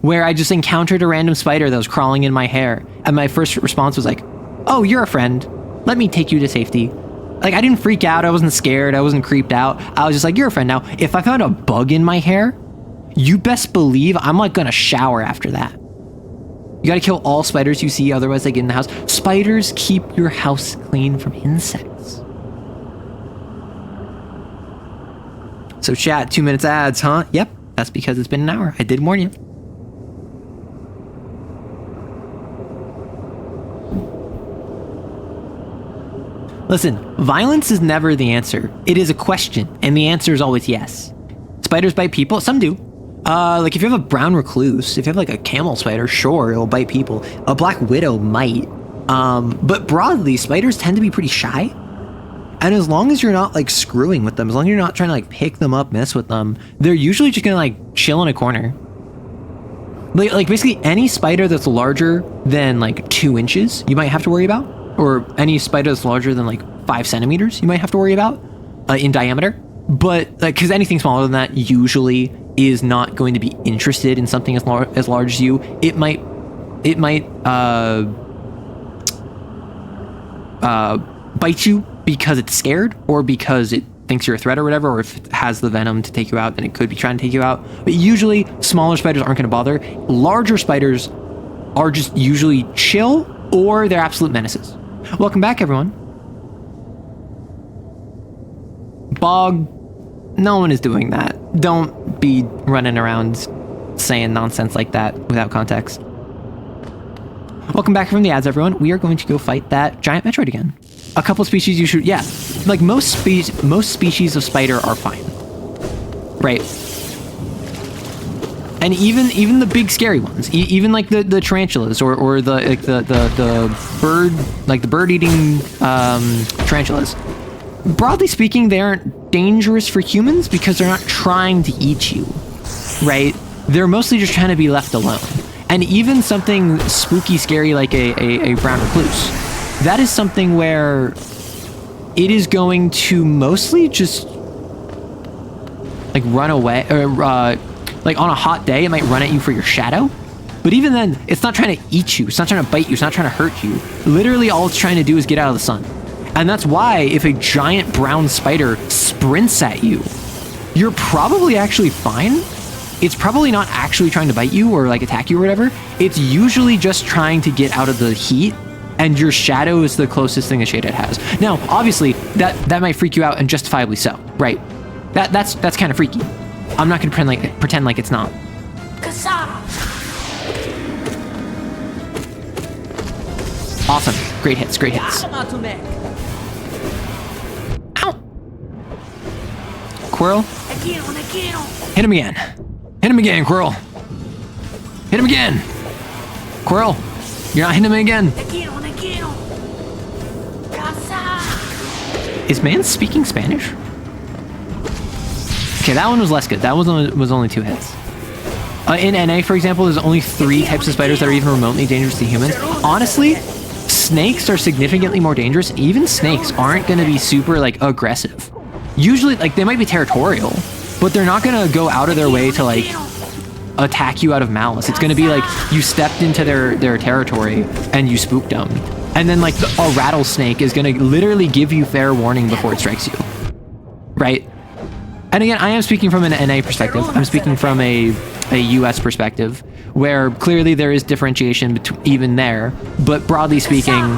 Where I just encountered a random spider that was crawling in my hair. And my first response was like, oh, you're a friend. Let me take you to safety. Like, I didn't freak out. I wasn't scared. I wasn't creeped out. I was just like, you're a friend now. If I found a bug in my hair, you best believe I'm like gonna shower after that. You gotta kill all spiders you see, otherwise they get in the house. Spiders keep your house clean from insects. So chat, 2 minutes ads, huh? Yep, that's because it's been an hour. I did warn you. Listen, violence is never the answer. It is a question, and the answer is always yes. Spiders bite people? Some do. Like if you have a brown recluse, if you have like a camel spider, sure, it'll bite people. A black widow might. But broadly, spiders tend to be pretty shy. And as long as you're not like screwing with them, as long as you're not trying to like pick them up, mess with them, they're usually just gonna like chill in a corner. Like basically any spider that's larger than like 2 inches, you might have to worry about. Or any spider that's larger than like 5 centimeters, you might have to worry about in diameter. But like, because anything smaller than that usually is not going to be interested in something as large as you. It might bite you because it's scared, or because it thinks you're a threat or whatever, or if it has the venom to take you out, then it could be trying to take you out. But usually smaller spiders aren't going to bother. Larger spiders are just usually chill, or they're absolute menaces. Welcome back, everyone. Bog, no one is doing that. Don't be running around saying nonsense like that without context. Welcome back from the ads, everyone. We are going to go fight that giant Metroid again. A couple species you should, yeah, like most species of spider are fine, right? And even the big scary ones, even like the tarantulas or the like the bird eating tarantulas. Broadly speaking, they aren't dangerous for humans because they're not trying to eat you, right? They're mostly just trying to be left alone. And even something spooky, scary like a brown recluse, that is something where it is going to mostly just like run away, or like on a hot day, it might run at you for your shadow. But even then, it's not trying to eat you. It's not trying to bite you. It's not trying to hurt you. Literally, all it's trying to do is get out of the sun. And that's why if a giant brown spider sprints at you, you're probably actually fine. It's probably not actually trying to bite you or like attack you or whatever. It's usually just trying to get out of the heat, and your shadow is the closest thing a shade it has. Now, obviously, that might freak you out, and justifiably so, right? That's kind of freaky. I'm not gonna pretend like it's not. Awesome. Great hits, great hits. Ow! Quirrell? Hit him again. Hit him again, Quirrell. Hit him again. Quirrell, you're not hitting him again. Is man speaking Spanish? Okay, that one was less good. That was only 2 hits. In NA, for example, there's only 3 types of spiders that are even remotely dangerous to humans. Honestly, snakes are significantly more dangerous. Even snakes aren't going to be super like aggressive. Usually, like, they might be territorial, but they're not going to go out of their way to like attack you out of malice. It's going to be like you stepped into their territory and you spooked them. And then like a rattlesnake is going to literally give you fair warning before it strikes you. Right? And again, I am speaking from an NA perspective. I'm speaking from a US perspective, where clearly there is differentiation even there. But broadly speaking...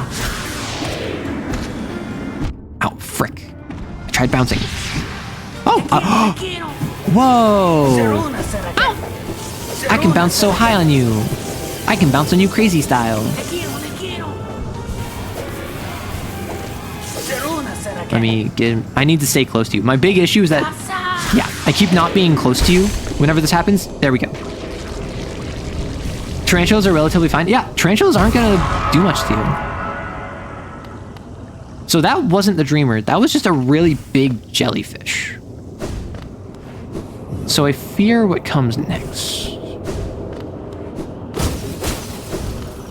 Ow, frick. I tried bouncing. Oh! Whoa! Ow. I can bounce so high on you. I can bounce on you crazy style. Let me get... I need to stay close to you. My big issue is that... Yeah, I keep not being close to you whenever this happens. There we go. Tarantulas are relatively fine. Yeah, tarantulas aren't going to do much to you. So that wasn't the dreamer. That was just a really big jellyfish. So I fear what comes next.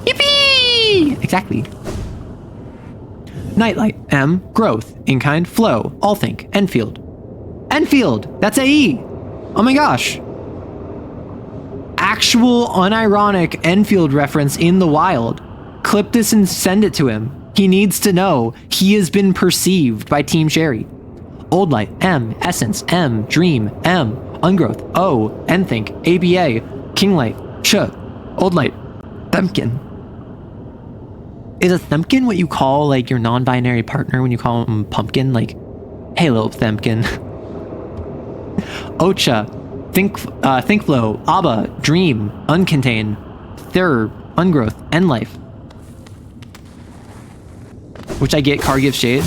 Yippee! Exactly. Nightlight, M, growth, in-kind, flow, all think, Enfield. Enfield! That's AE! Oh my gosh! Actual unironic Enfield reference in the wild. Clip this and send it to him. He needs to know he has been perceived by Team Sherry. Old Light, M, Essence, M, Dream, M, Ungrowth, O, Enthink, ABA, Kinglight, Ch, Old Light, Thumpkin. Is a Thumpkin what you call like your non-binary partner when you call him Pumpkin? Like, hey little Thumpkin. Ocha, Thinkflow, Abba, Dream, Uncontained, Thur, Ungrowth, Endlife. Which I get, Car gives shade.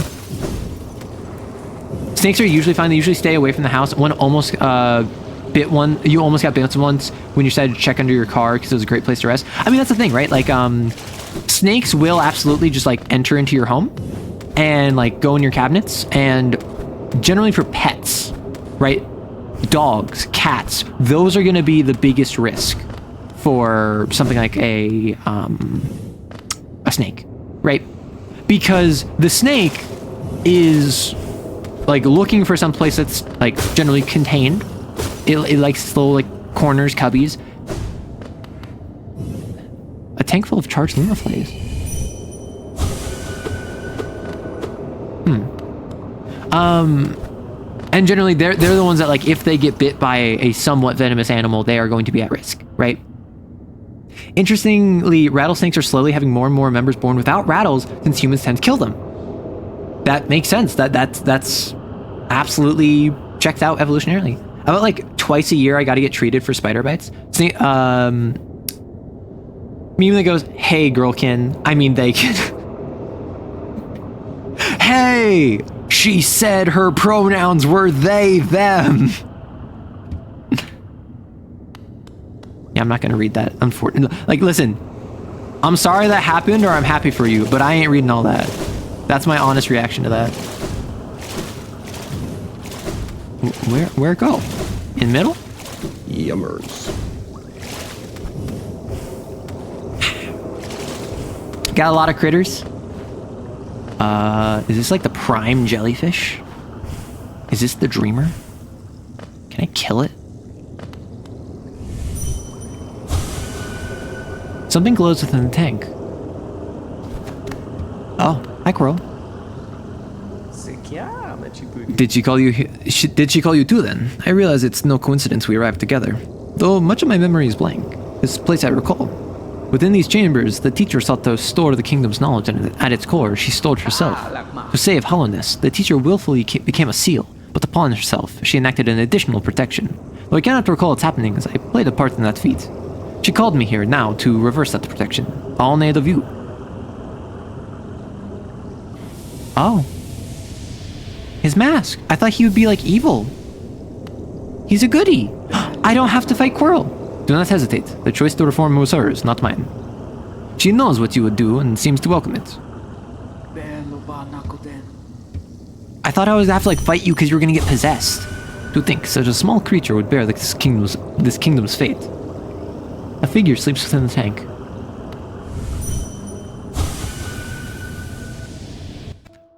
Snakes are usually fine. They usually stay away from the house. One almost bit one. You almost got bit once when you decided to check under your car because it was a great place to rest. I mean, that's the thing, right? Like, snakes will absolutely just like enter into your home and like go in your cabinets, and generally for pets, right? Dogs, cats, those are going to be the biggest risk for something like a snake, right? Because the snake is like looking for some place that's like generally contained. It likes little like corners, cubbies. A tank full of charged Luna flays. And generally they're the ones that like if they get bit by a somewhat venomous animal, they are going to be at risk, right? Interestingly, rattlesnakes are slowly having more and more members born without rattles since humans tend to kill them. That makes sense. That's absolutely checked out evolutionarily. About like twice a year, I got to get treated for spider bites. Meme that goes, "Hey, girlkin." I mean, they can. Hey, she said her pronouns were they, them. Yeah, I'm not gonna read that. Unfortunately, like, listen, I'm sorry that happened, or I'm happy for you, but I ain't reading all that. That's my honest reaction to that. Where it go? In the middle? Yummers. Got a lot of critters. Is this like the prime jellyfish? Is this the dreamer? Can I kill it? Something glows within the tank. Oh, hi, Coral. Did she call you? Did she call you too then? I realize it's no coincidence we arrived together. Though much of my memory is blank. This place I recall. Within these chambers, the teacher sought to store the kingdom's knowledge, and at its core, she stored herself. To save hollowness, the teacher willfully became a seal, but upon herself, she enacted an additional protection. Though I cannot recall its happenings, I played a part in that feat. She called me here now to reverse that protection. All need of you. Oh. His mask. I thought he would be like evil. He's a goodie. I don't have to fight Quirrell. Do not hesitate. The choice to reform was hers, not mine. She knows what you would do and seems to welcome it. I thought I was gonna have to like fight you because you were gonna get possessed. To think such a small creature would bear this kingdom's fate. A figure sleeps within the tank.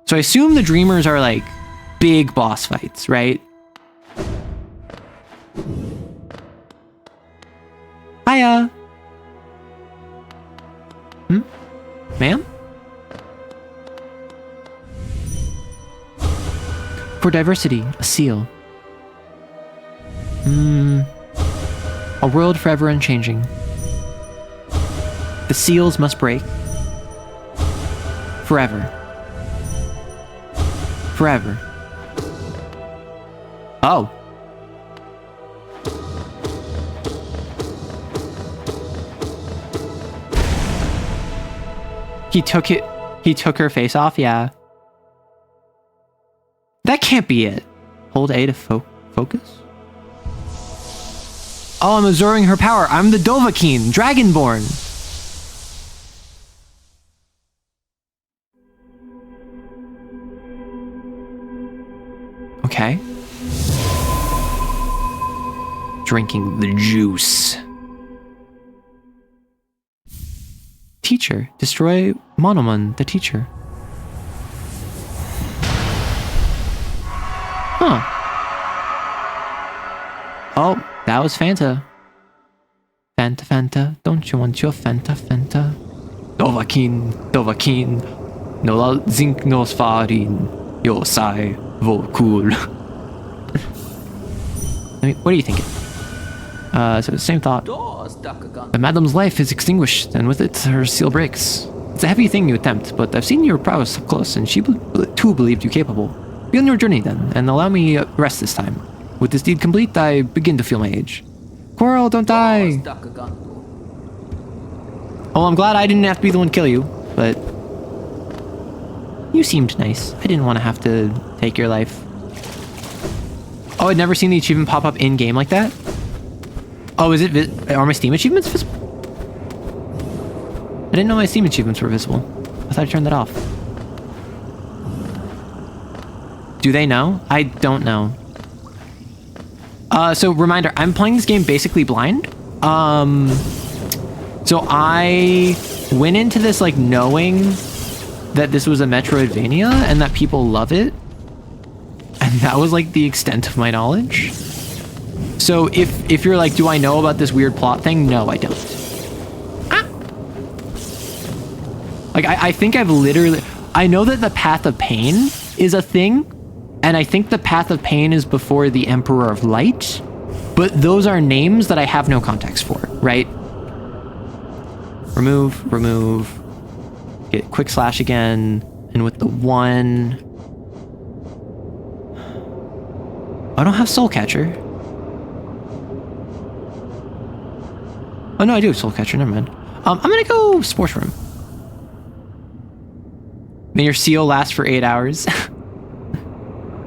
So I assume the dreamers are like big boss fights, right? Hiya. Ma'am? For diversity, a seal. A world forever unchanging. The seals must break. Forever. Forever. Oh. He took her face off, yeah. That can't be it. Hold A to focus? Oh, I'm absorbing her power. I'm the Dovahkiin, Dragonborn. Okay. Drinking the juice. Teacher, destroy Monomon, the teacher. Huh. Oh, that was Fanta. Fanta, don't you want your Fanta? Dovahkiin, no la zink nos farin, yo sai vo cool. I mean, what are you thinking? So same thought. The madam's life is extinguished, and with it, her seal breaks. It's a heavy thing you attempt, but I've seen your prowess up close, and she too believed you capable. Be on your journey then, and allow me rest this time. With this deed complete, I begin to feel my age. Quirrell, don't die! Oh, I'm glad I didn't have to be the one to kill you, but... You seemed nice. I didn't want to have to take your life. Oh, I'd never seen the achievement pop up in-game like that? Oh, are my Steam achievements visible? I didn't know my Steam achievements were visible. I thought I turned that off. Do they know? I don't know. So reminder, I'm playing this game basically blind. So I went into this like knowing that this was a Metroidvania and that people love it. And that was like the extent of my knowledge. So if you're like, do I know about this weird plot thing? No, I don't. Ah. Like, I think I've literally... I know that the Path of Pain is a thing, and I think the Path of Pain is before the Emperor of Light, but those are names that I have no context for, right? Remove. Get quick slash again, and with the 1... I don't have Soul Catcher. Oh no, I do have Soul Catcher, never mind. I'm gonna go Sports Room. May your seal last for 8 hours.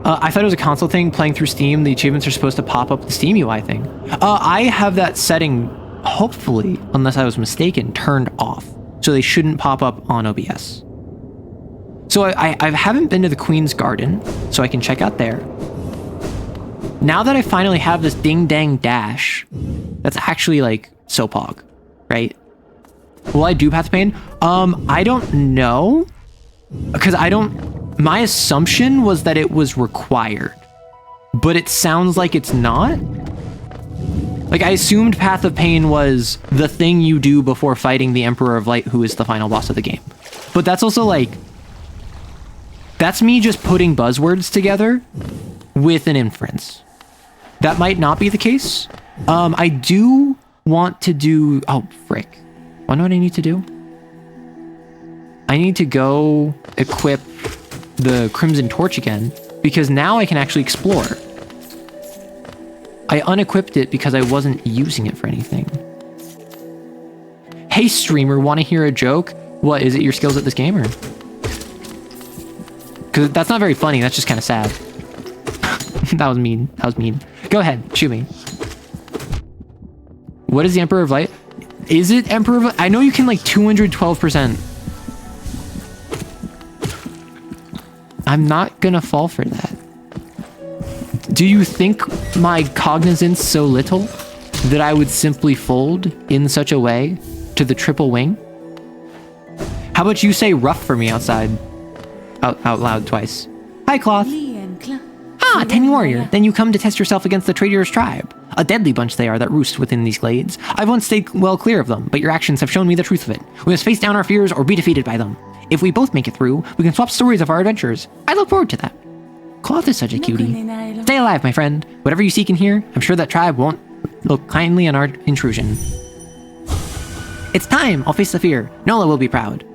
I thought it was a console thing, playing through Steam. The achievements are supposed to pop up the Steam UI thing. I have that setting, hopefully, unless I was mistaken, turned off. So they shouldn't pop up on OBS. So I haven't been to the Queen's Garden, so I can check out there. Now that I finally have this ding dang dash, that's actually like Sopog, right? Will I do Path of Pain? I don't know, because my assumption was that it was required, but it sounds like it's not. Like, I assumed Path of Pain was the thing you do before fighting the Emperor of Light, who is the final boss of the game. But that's also like, that's me just putting buzzwords together with an inference. That might not be the case. I do want to do, oh, frick. What do I need to do? I need to go equip the Crimson Torch again, because now I can actually explore. I unequipped it because I wasn't using it for anything. Hey streamer, want to hear a joke? What, is it your skills at this game, or? Because that's not very funny, that's just kind of sad. That was mean, that was mean. Go ahead, shoot me. What is the Emperor of Light? Is it Emperor of Light? I know you can like 212%. I'm not gonna fall for that. Do you think my cognizance so little that I would simply fold in such a way to the triple wing? How about you say rough for me outside? Out loud twice. Hi, Cloth. Ah, tiny warrior. Then you come to test yourself against the traitorous tribe. A deadly bunch they are that roost within these glades. I've once stayed well clear of them, but your actions have shown me the truth of it. We must face down our fears or be defeated by them. If we both make it through, we can swap stories of our adventures. I look forward to that. Cloth is such a cutie. Stay alive, my friend. Whatever you seek in here, I'm sure that tribe won't look kindly on our intrusion. It's time. I'll face the fear. Nola will be proud.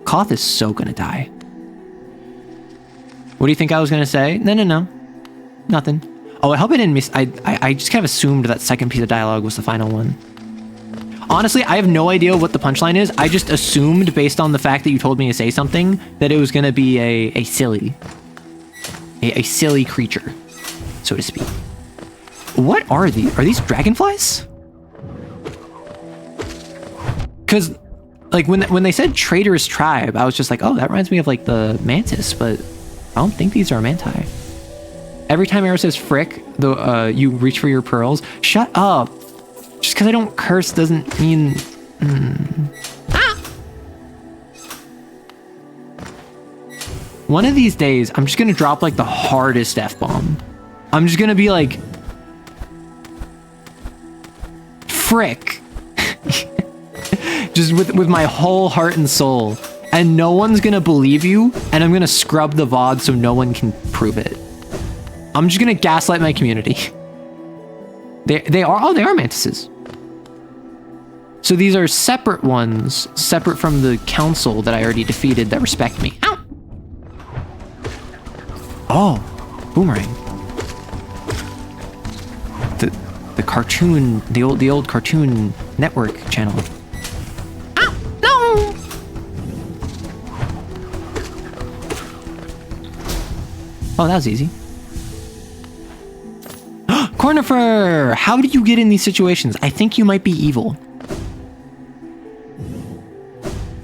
Cloth is so gonna die. What do you think I was gonna say? No. Nothing. Oh, I hope I didn't miss... I just kind of assumed that second piece of dialogue was the final one. Honestly, I have no idea what the punchline is. I just assumed, based on the fact that you told me to say something, that it was gonna be a silly creature, so to speak. What are these? Are these dragonflies? Because, like, when they said traitorous tribe, I was just like, oh, that reminds me of, like, the mantis, but I don't think these are manti. Every time Arrow says frick, you reach for your pearls. Shut up. Just because I don't curse doesn't mean... Ah! One of these days, I'm just going to drop, like, the hardest F-bomb. I'm just going to be like... Frick. Just with my whole heart and soul. And no one's going to believe you, and I'm going to scrub the VOD so no one can prove it. I'm just going to gaslight my community. They are mantises. So these are separate ones, separate from the council that I already defeated that respect me. Ow! Oh, boomerang. The cartoon, the old Cartoon Network channel. Ow! No! Oh, that was easy. Cornifer! How did you get in these situations? I think you might be evil.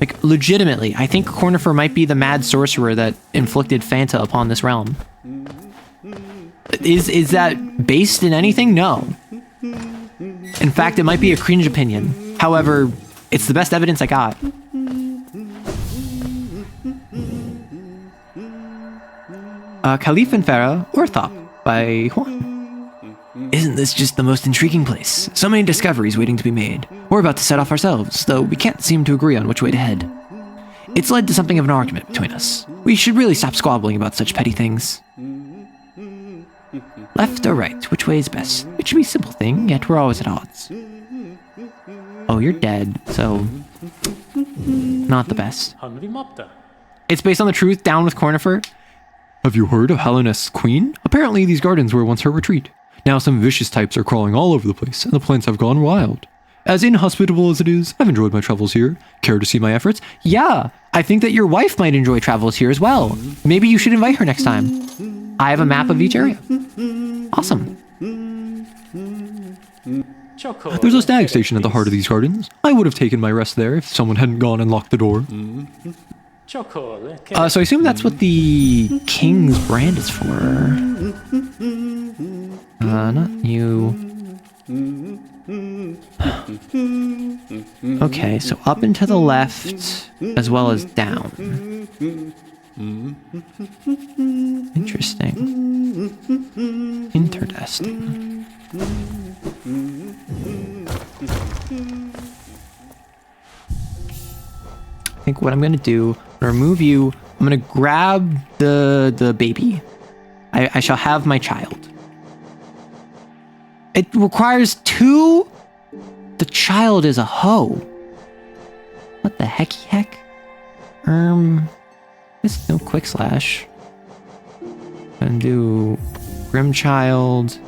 Like, legitimately, I think Cornifer might be the mad sorcerer that inflicted Fanta upon this realm. Is that based in anything? No. In fact, it might be a cringe opinion. However, it's the best evidence I got. Caliph and Farah, Orthop, by Juan. Isn't this just the most intriguing place? So many discoveries waiting to be made. We're about to set off ourselves, though we can't seem to agree on which way to head. It's led to something of an argument between us. We should really stop squabbling about such petty things. Left or right, which way is best? It should be a simple thing, yet we're always at odds. Oh, you're dead, so... not the best. It's based on the truth, down with Cornifer. Have you heard of Hallownest's queen? Apparently these gardens were once her retreat. Now some vicious types are crawling all over the place, and the plants have gone wild. As inhospitable as it is, I've enjoyed my travels here. Care to see my efforts? Yeah, I think that your wife might enjoy travels here as well. Maybe you should invite her next time. I have a map of each area. Awesome. There's a stag station at the heart of these gardens. I would have taken my rest there if someone hadn't gone and locked the door. So I assume that's what the king's brand is for. Not you. Okay, so up and to the left, as well as down. Interesting. Interesting. I think what I'm gonna do, I'm gonna remove you. I'm gonna grab the baby. I shall have my child. It requires 2. The child is a hoe. What the hecky heck? There's no quick slash. Gonna do Grimchild.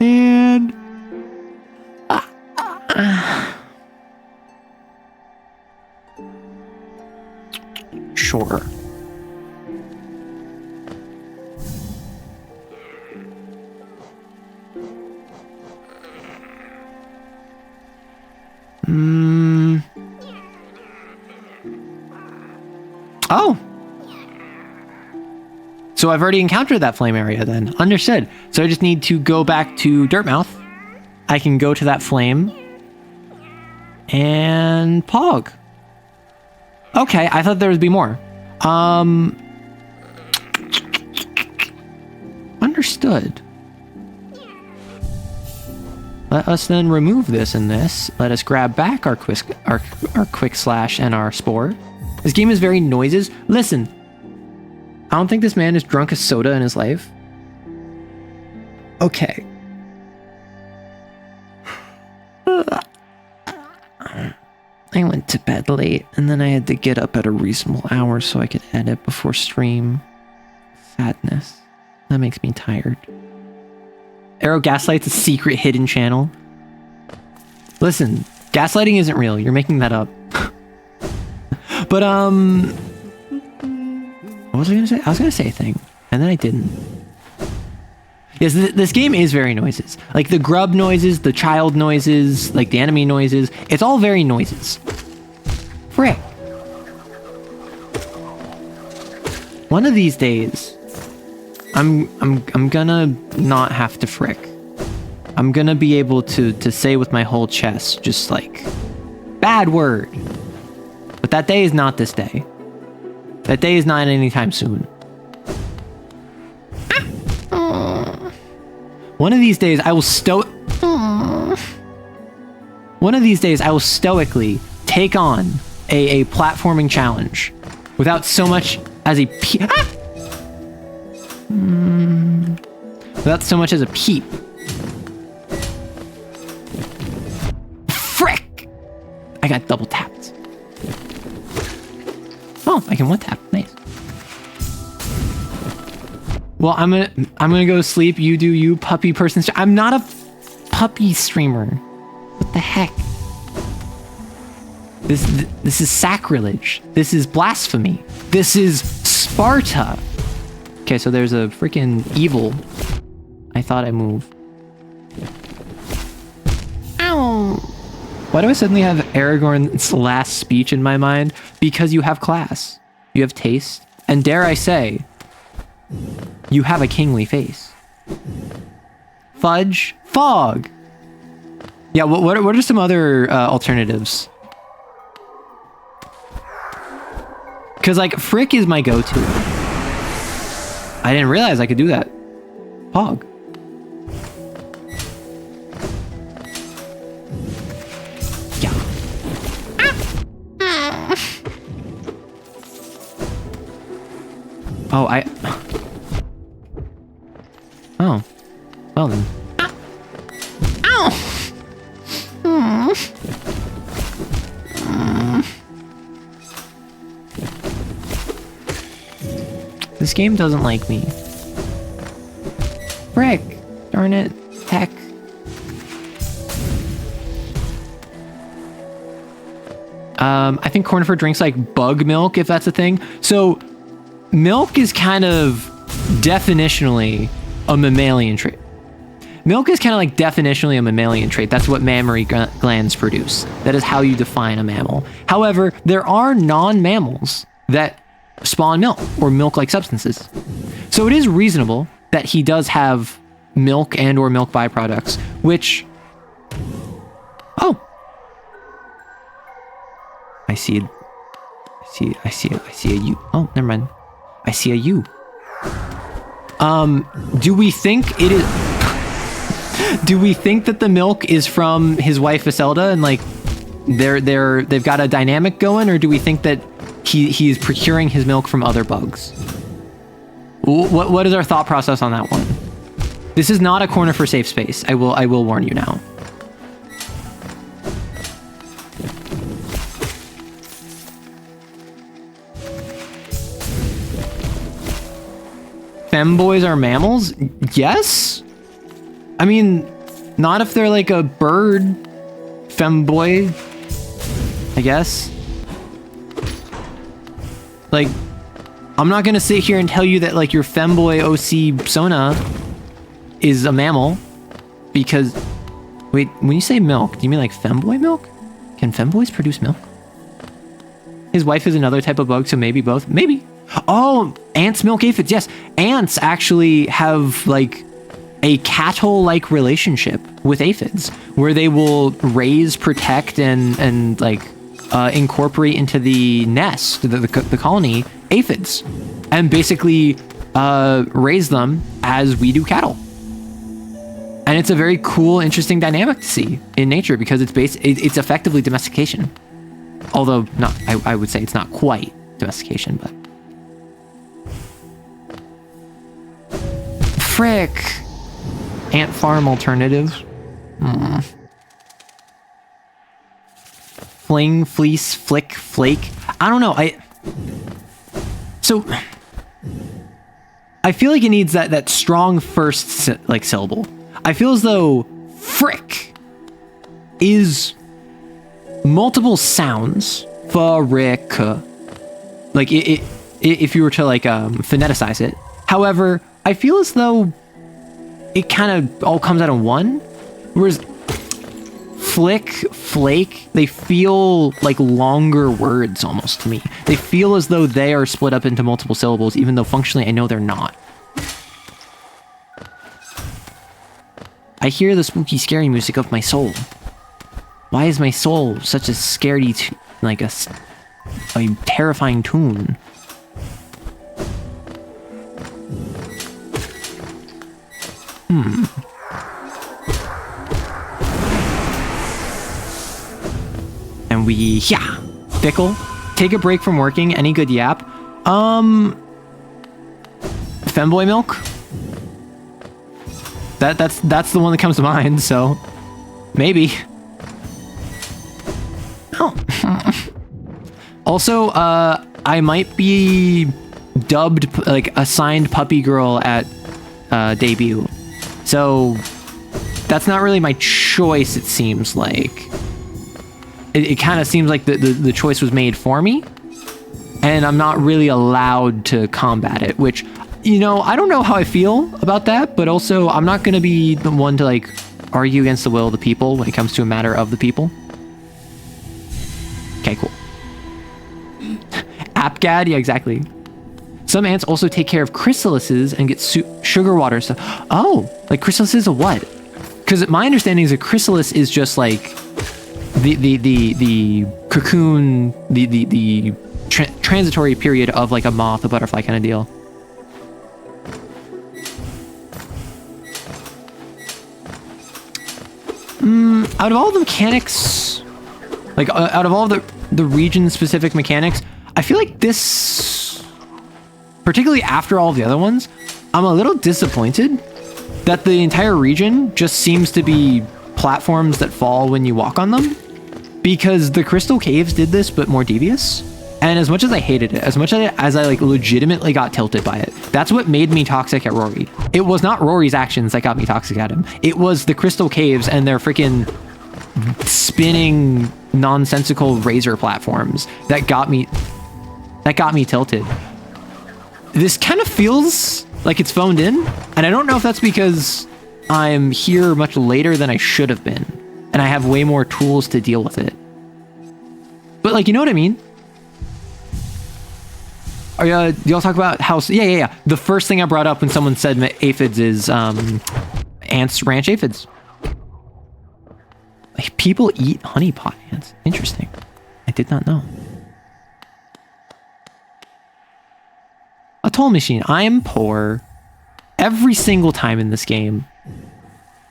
And sure. Oh. So I've already encountered that flame area then. Understood. So I just need to go back to Dirtmouth. I can go to that flame. And Pog. Okay, I thought there would be more. Understood. Let us then remove this and this. Let us grab back our quick slash and our spore. This game is very noises. Listen, I don't think this man has drunk a soda in his life. Okay. I went to bed late, and then I had to get up at a reasonable hour so I could edit before stream. Sadness. That makes me tired. Arrow Gaslight's a secret hidden channel. Listen, gaslighting isn't real. You're making that up. But, what was I gonna say? I was gonna say a thing, and then I didn't. Yes, this game is very noises. Like the grub noises, the child noises, like the enemy noises. It's all very noises. Frick. One of these days, I'm gonna not have to frick. I'm gonna be able to say with my whole chest, just like, bad word. But that day is not this day. That day is not anytime soon. One of these days I will stoically take on a platforming challenge without so much as a without so much as a peep. Frick! I got double tapped. Oh, I can one tap. Nice. Well, I'm gonna go to sleep. You do you, puppy person. I'm not a puppy streamer. What the heck? This is sacrilege. This is blasphemy. This is Sparta. Okay, so there's a freaking evil. I thought I moved. Ow. Why do I suddenly have Aragorn's last speech in my mind? Because you have class, you have taste, and dare I say, you have a kingly face. Fudge, fog. Yeah, what are some other alternatives? Because like frick is my go-to. I didn't realize I could do that. Pog. Yeah. Oh, oh. Well then. Ow! This game doesn't like me. Frick! Darn it. Heck. I think Cornifer drinks like bug milk, if that's a thing. So, milk is kind of definitionally a mammalian trait. Milk is kind of like definitionally a mammalian trait. That's what mammary glands produce. That is how you define a mammal. However, there are non-mammals that spawn milk or milk-like substances. So it is reasonable that he does have milk and or milk byproducts, which... Oh! I see I see a U. Oh, never mind. I see a U. Do we think it is... Do we think that the milk is from his wife Iselda and like they've got a dynamic going, or do we think that he is procuring his milk from other bugs? What is our thought process on that one? This is not a corner for safe space. I will warn you now. Femboys are mammals? Yes? I mean, not if they're like a bird femboy, I guess. Like, I'm not gonna sit here and tell you that like your femboy OC Sona is a mammal, because, wait, when you say milk, do you mean like femboy milk? Can femboys produce milk? His wife is another type of bug, so maybe both. Maybe. Oh, ants milk aphids. Yes, ants actually have like a cattle-like relationship with aphids, where they will raise, protect, and like incorporate into the nest, the colony, aphids, and basically raise them as we do cattle. And it's a very cool, interesting dynamic to see in nature, because it's effectively domestication. Although not, I would say it's not quite domestication, but. Frick! Ant farm alternative. Fling, fleece, flick, flake. I don't know. So I feel like it needs that strong first syllable. I feel as though frick is multiple sounds. Frick. Like if you were to like phoneticize it. However, I feel as though it kind of all comes out in one, whereas flick, flake, they feel like longer words almost to me. They feel as though they are split up into multiple syllables, even though functionally I know they're not. I hear the spooky, scary music of my soul. Why is my soul such a scaredy, like a terrifying tune? And we, Bickle, take a break from working, any good yap? Femboy milk? That's the one that comes to mind, so maybe. Oh. Also, I might be dubbed, like, assigned puppy girl at debut. So that's not really my choice, it seems like. It kind of seems like the choice was made for me, and I'm not really allowed to combat it, which, you know, I don't know how I feel about that, but also I'm not going to be the one to, like, argue against the will of the people when it comes to a matter of the people. Okay, cool. Apgad, yeah, exactly. Some ants also take care of chrysalises and get sugar water stuff. Oh, like chrysalis of what? Because my understanding is a chrysalis is just like the cocoon, the transitory period of like a moth, a butterfly kind of deal. Out of all the mechanics, like out of all the region-specific mechanics, I feel like this, particularly after all of the other ones, I'm a little disappointed that the entire region just seems to be platforms that fall when you walk on them, because the Crystal Caves did this, but more devious. And as much as I hated it, as much as I like legitimately got tilted by it, that's what made me toxic at Rory. It was not Rory's actions that got me toxic at him. It was the Crystal Caves and their freaking spinning nonsensical razor platforms that got me tilted. This kind of feels like it's phoned in, and I don't know if that's because I'm here much later than I should have been, and I have way more tools to deal with it. But like, you know what I mean? Do y'all talk about how... Yeah. The first thing I brought up when someone said aphids is ants ranch aphids. Like, people eat honeypot ants. Interesting. I did not know. A toll machine. I am poor. Every single time in this game.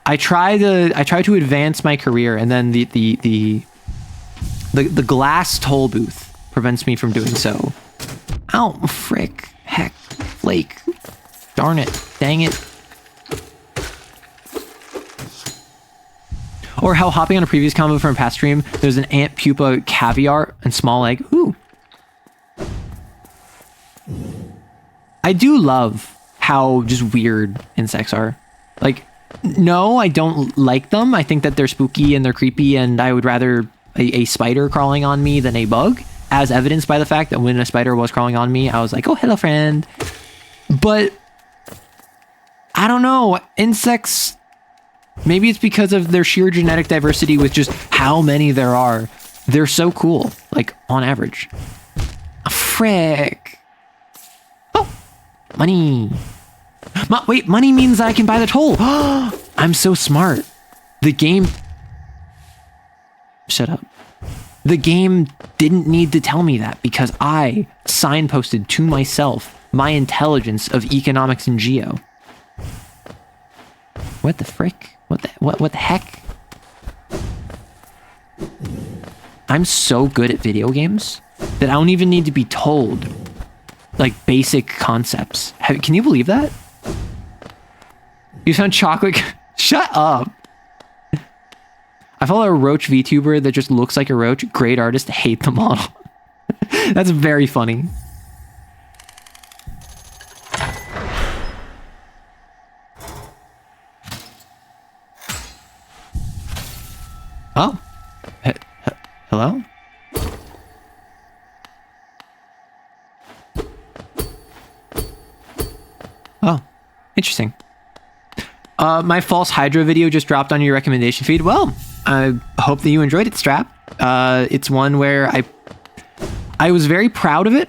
I try to advance my career, and then the glass toll booth prevents me from doing so. Ow, frick, heck, flake, darn it, dang it. Or how hopping on a previous combo from a past stream, there's an ant pupa caviar and small egg. Ooh. I do love how just weird insects are. Like, no, I don't like them. I think that they're spooky and they're creepy, and I would rather a spider crawling on me than a bug, as evidenced by the fact that when a spider was crawling on me, I was like, oh, hello, friend. But I don't know. Insects, maybe it's because of their sheer genetic diversity with just how many there are. They're so cool, like, on average. Frick. Oh, money. Wait, money means that I can buy the toll. I'm so smart. The game... Shut up. The game didn't need to tell me that because I signposted to myself my intelligence of economics and geo. What the frick? What the heck? I'm so good at video games that I don't even need to be told like basic concepts. Can you believe that? You found chocolate. Shut up. I follow a roach VTuber that just looks like a roach. Great artist, hate the model. That's very funny. Oh. Hello? Oh, interesting. My false Hydra video just dropped on your recommendation feed. Well, I hope that you enjoyed it, Strap. It's one where I was very proud of it.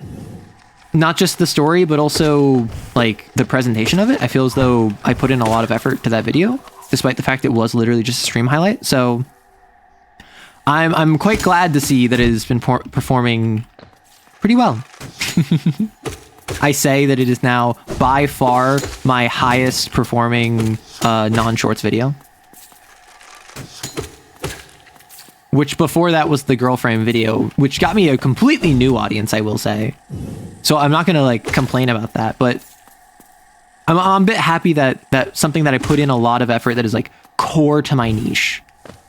Not just the story, but also like the presentation of it. I feel as though I put in a lot of effort to that video, despite the fact it was literally just a stream highlight. So I'm quite glad to see that it has been performing pretty well. I say that it is now by far my highest performing non-shorts video. Which before that was the girlfriend video, which got me a completely new audience, I will say. So I'm not gonna like complain about that, but I'm a bit happy that something that I put in a lot of effort that is like core to my niche,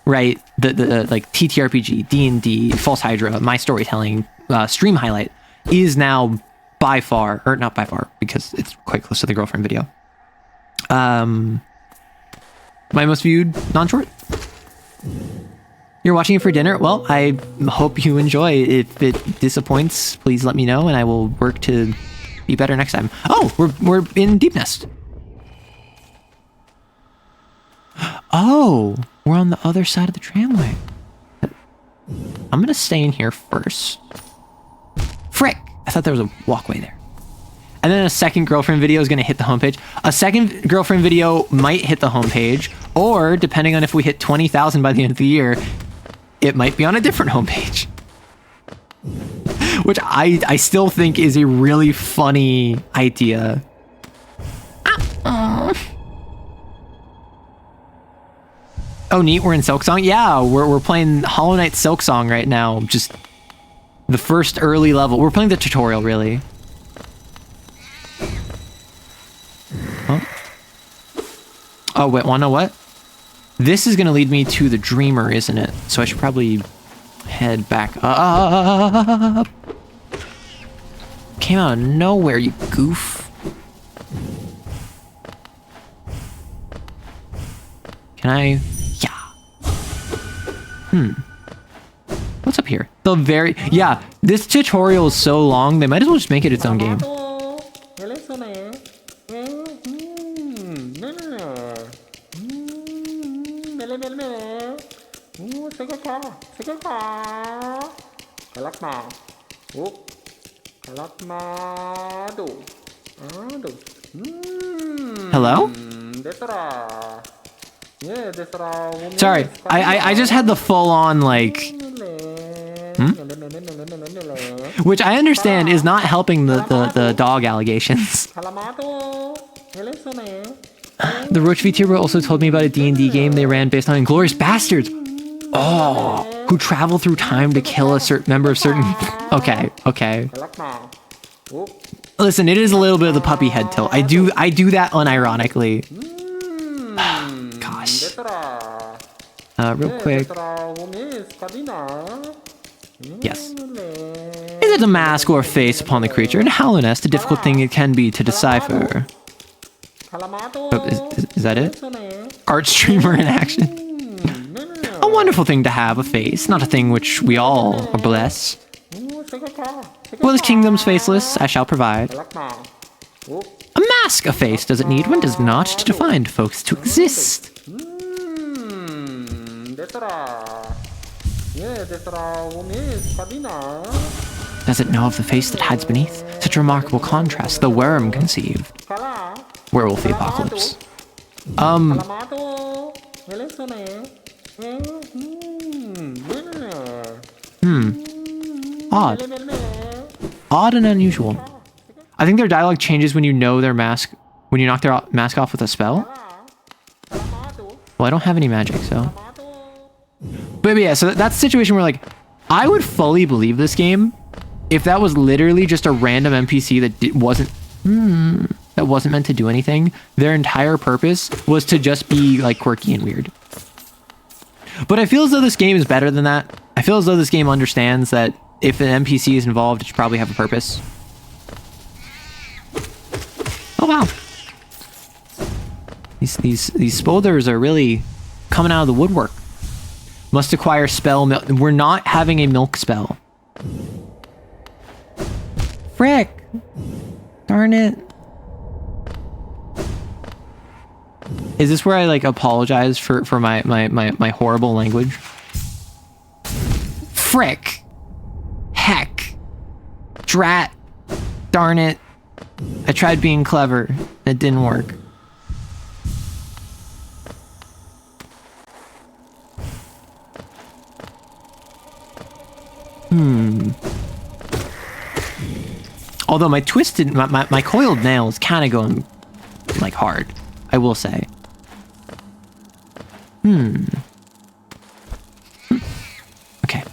right? The like TTRPG, D&D, False Hydra, my storytelling, stream highlight is now by far, or not by far, because it's quite close to the girlfriend video. My most viewed non-short. You're watching it for dinner? Well, I hope you enjoy. If it disappoints, please let me know, and I will work to be better next time. Oh, we're in Deep Nest. Oh, we're on the other side of the tramway. I'm gonna stay in here first. Frick! I thought there was a walkway there. And then a second girlfriend video is gonna hit the homepage. A second girlfriend video might hit the homepage, or depending on if we hit 20,000 by the end of the year, it might be on a different homepage. Which I still think is a really funny idea. Oh, neat, we're in Silksong? Yeah, we're playing Hollow Knight Silksong right now. Just the first early level. We're playing the tutorial, really. Oh, wait, wanna know what? This is gonna lead me to the Dreamer, isn't it? So I should probably head back up. Came out of nowhere, you goof. Can I? Yeah. What's up here? Yeah, this tutorial is so long, they might as well just make it its own game. Hello? Sorry, I just had the full-on, like... Which I understand is not helping the dog allegations. The Roach VTuber also told me about a D&D game they ran based on Inglourious Bastards. Oh, who travel through time to kill a certain member of certain... Okay. Listen, it is a little bit of the puppy head tilt. I do that unironically. Gosh. Real quick. Yes. Is it a mask or a face upon the creature? In Hallownest, a difficult thing it can be to decipher. Oh, is that it? Art streamer in action. A wonderful thing to have, a face, not a thing which we all are blessed. Well, this kingdom's faceless, I shall provide. A mask, a face, does it need? When does it not? To define folks to exist. Does it know of the face that hides beneath? Such remarkable contrast, the worm conceived. Werewolf the apocalypse. Odd. Odd and unusual. I think their dialogue changes when you know their mask, when you knock their mask off with a spell. Well, I don't have any magic, so. But yeah, so that's a situation where, like, I would fully believe this game if that was literally just a random NPC that wasn't meant to do anything. Their entire purpose was to just be, like, quirky and weird. But I feel as though this game is better than that. I feel as though this game understands that if an NPC is involved, it should probably have a purpose. Oh wow. These spolders are really coming out of the woodwork. Must acquire spell milk. We're not having a milk spell. Frick. Darn it. Is this where I like apologize for my horrible language? Frick. Heck. Drat. Darn it. I tried being clever. It didn't work. Although my twisted, my coiled nail is kind of going like hard, I will say. Okay.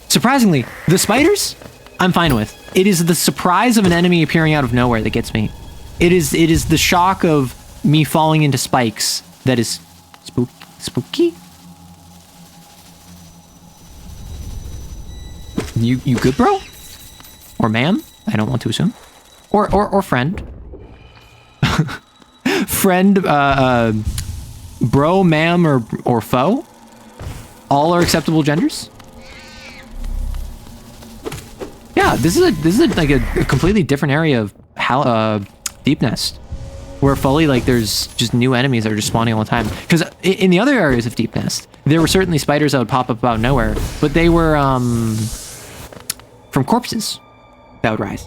Surprisingly, the spiders, I'm fine with. It is the surprise of an enemy appearing out of nowhere that gets me. It is the shock of me falling into spikes that is spooky. You good, bro? Or ma'am? I don't want to assume. Or friend. Friend, bro, ma'am, or foe? All are acceptable genders? Yeah, this is like a completely different area of Deep Nest, where fully like there's just new enemies that are just spawning all the time. Because in the other areas of Deep Nest, there were certainly spiders that would pop up out of nowhere, but they were from corpses that would rise.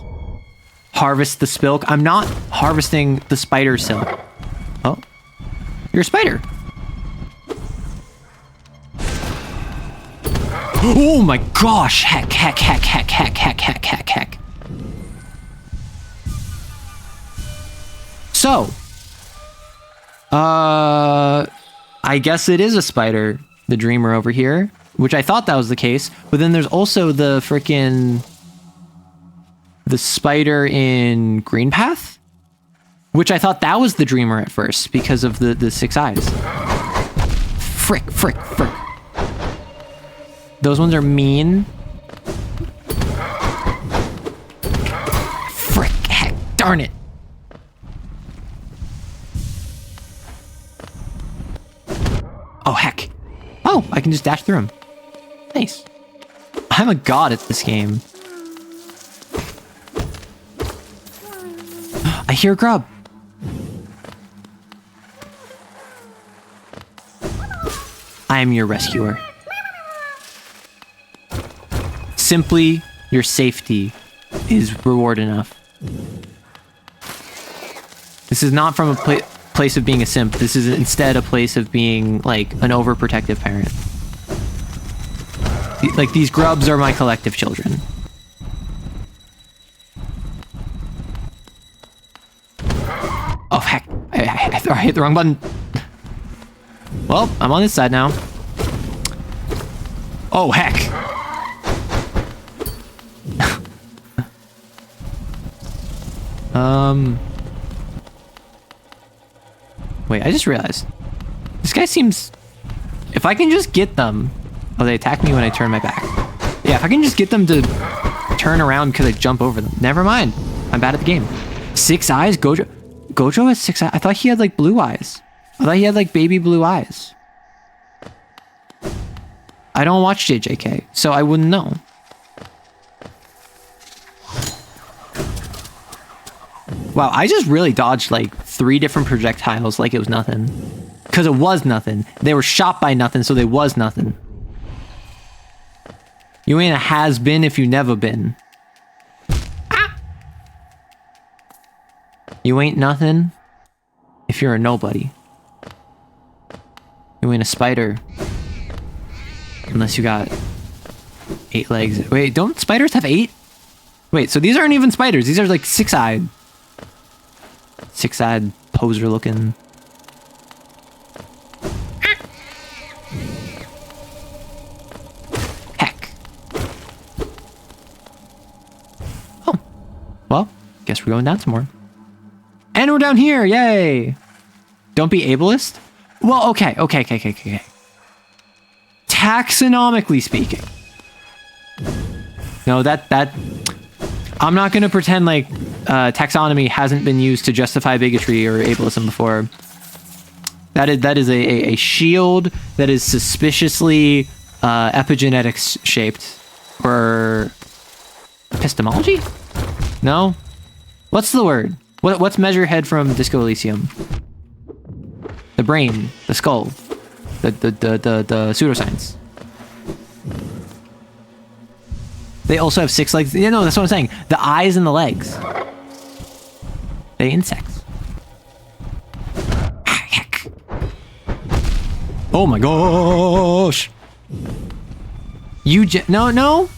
Harvest the silk. I'm not harvesting the spider silk. Oh, you're a spider. Oh my gosh! Heck. So, I guess it is a spider, the dreamer over here, which I thought that was the case, but then there's also the spider in Green Path, which I thought that was the dreamer at first because of the 6 eyes. Frick. Those ones are mean. Frick, heck, darn it. Oh, heck. Oh, I can just dash through them. Nice. I'm a god at this game. I hear grub. I am your rescuer. Simply, your safety is reward enough. This is not from a place of being a simp. This is instead a place of being like an overprotective parent. Like, these grubs are my collective children. Oh, heck. I hit the wrong button. Well, I'm on this side now. Oh, heck. Wait, I just realized. This guy seems... If I can just get them... Oh, they attack me when I turn my back. Yeah, if I can just get them to turn around because I jump over them. Never mind. I'm bad at the game. 6 eyes? Gojo has 6 eyes? I thought he had, like, blue eyes. I thought he had, like, baby blue eyes. I don't watch JJK, so I wouldn't know. Wow, I just really dodged, like, 3 different projectiles like it was nothing. Because it was nothing. They were shot by nothing, so they was nothing. You ain't a has-been if you never been. Ah! You ain't nothing if you're a nobody. You ain't a spider. Unless you got 8 legs. Wait, don't spiders have 8? Wait, so these aren't even spiders. These are like 6-eyed. 6-eyed poser looking. Heck. Oh. Well, guess we're going down some more. And we're down here, yay! Don't be ableist? Well, okay. Taxonomically speaking. No, that I'm not gonna pretend like taxonomy hasn't been used to justify bigotry or ableism before. That is a shield that is suspiciously epigenetics shaped. Or epistemology? No? What's the word? What's Measurehead from Disco Elysium? The brain, the skull, the pseudoscience. They also have 6 legs. Yeah, no, that's what I'm saying. The eyes and the legs. They insects. Ah, heck. Oh my gosh. No.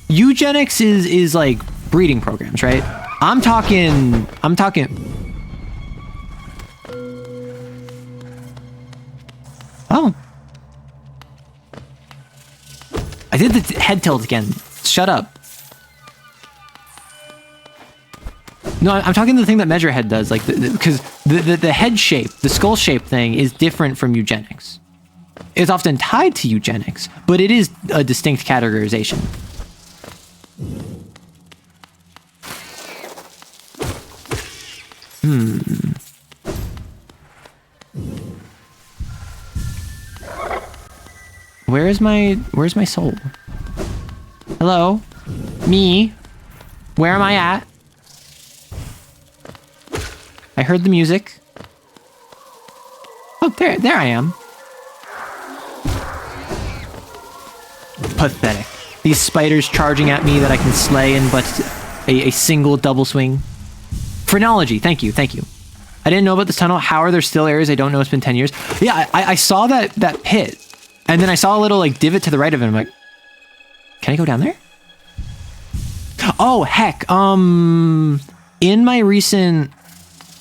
Eugenics is like breeding programs, right? I'm talking. Oh. I did the head tilt again. Shut up. No, I'm talking the thing that Measurehead does, like, because the head shape, the skull shape thing is different from eugenics. It's often tied to eugenics, but it is a distinct categorization. Where's my soul? Hello? Me? Where am I at? I heard the music. Oh, there I am. Pathetic. These spiders charging at me that I can slay in but a single double swing. Phrenology, thank you. I didn't know about this tunnel. How are there still areas I don't know? It's been 10 years. Yeah, I saw that pit. And then I saw a little like divot to the right of it. I'm like, can I go down there? Oh, heck. In my recent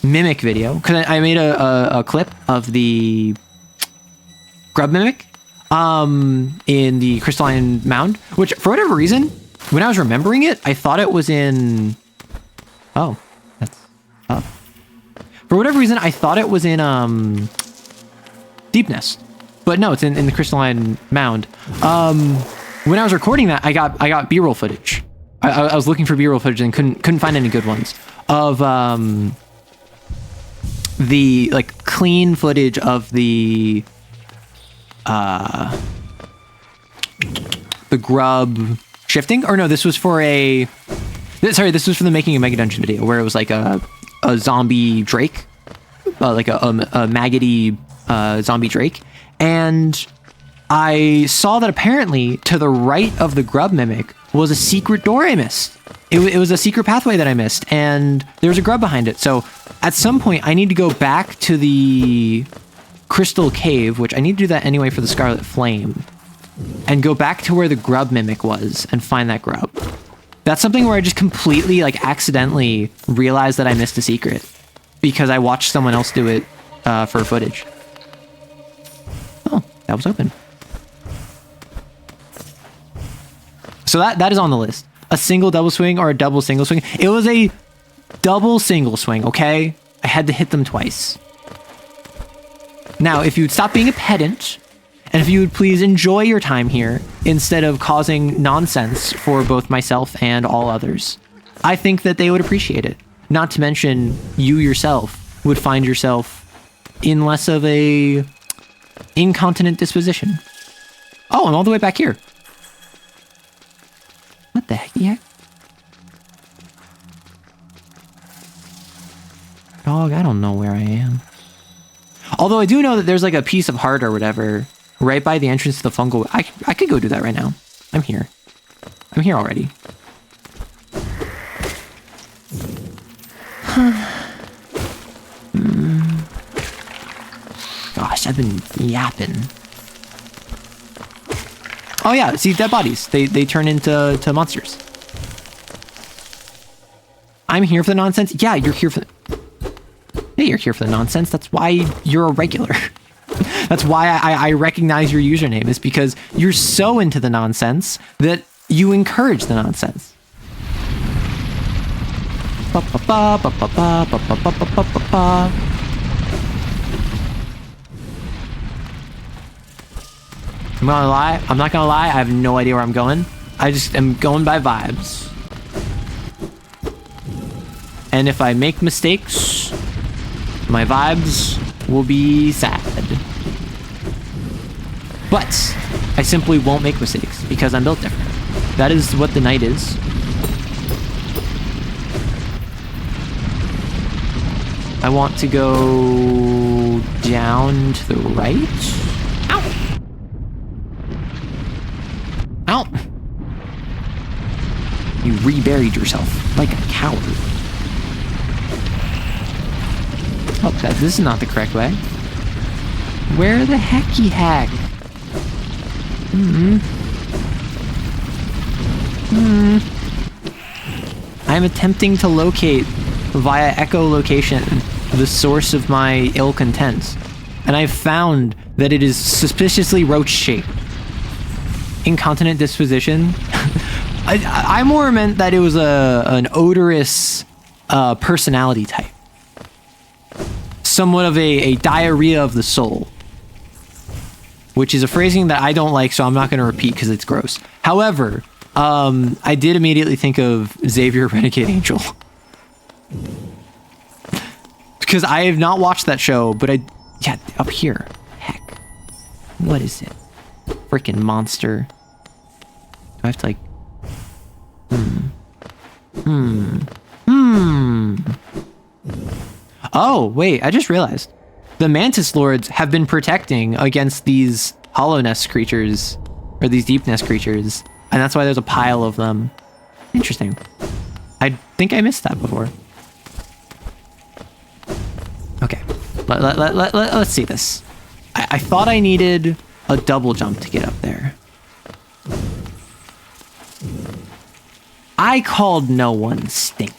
Mimic video, because I made a clip of the grub mimic in the crystalline mound, which for whatever reason, when I was remembering it, I thought it was in... Oh, that's up. For whatever reason, I thought it was in Deep Nest. But no, it's in the crystalline mound. When I was recording that, I got B-roll footage. I was looking for B-roll footage and couldn't find any good ones of the like clean footage of the grub shifting. Or no, this was for this was for the Making a Mega Dungeon video where it was like a zombie drake, like a maggoty zombie drake. And I saw that apparently to the right of the grub mimic was a secret door I missed. It was a secret pathway that I missed, and there was a grub behind it. So at some point, I need to go back to the crystal cave, which I need to do that anyway for the Scarlet Flame. and go back to where the grub mimic was and find that grub. That's something where I just completely, like, accidentally realized that I missed a secret because I watched someone else do it for footage. Oh, that was open. So that is on the list. A single double swing or a double single swing. It was a double single swing, okay? I had to hit them twice. Now, if you would stop being a pedant, and if you would please enjoy your time here, instead of causing nonsense for both myself and all others, I think that they would appreciate it. Not to mention, you yourself would find yourself in less of a incontinent disposition. Oh, I'm all the way back here. What the heck, yeah? Dog, I don't know where I am. Although I do know that there's like a piece of heart or whatever right by the entrance to the fungal. I could go do that right now. I'm here. I'm here already. Gosh, I've been yapping. Oh yeah, see, dead bodies. They turn into monsters. I'm here for the nonsense. Yeah, you're here for yeah, you're here for the nonsense. That's why you're a regular. That's why I recognize your username, is because you're so into the nonsense that you encourage the nonsense. I'm not gonna lie, I have no idea where I'm going. I just am going by vibes. And if I make mistakes, my vibes will be sad. But I simply won't make mistakes because I'm built different. That is what the night is. I want to go down to the right. Ow! Ow! You reburied yourself like a coward. Oh, this is not the correct way. Where the hecky heck? I'm attempting to locate via echolocation the source of my ill content, and I've found that it is suspiciously roach-shaped. Incontinent disposition. I more meant that it was an odorous personality type. Somewhat of a diarrhea of the soul. Which is a phrasing that I don't like, so I'm not going to repeat because it's gross. However, I did immediately think of Xavier Renegade Angel. Because I have not watched that show, but yeah, up here. Heck. What is it? Freaking monster. Do I have to like... Oh, wait, I just realized. The Mantis Lords have been protecting against these hollow nest creatures, or these deep nest creatures, and that's why there's a pile of them. Interesting. I think I missed that before. Okay, let's see this. I thought I needed a double jump to get up there. I called no one stinky.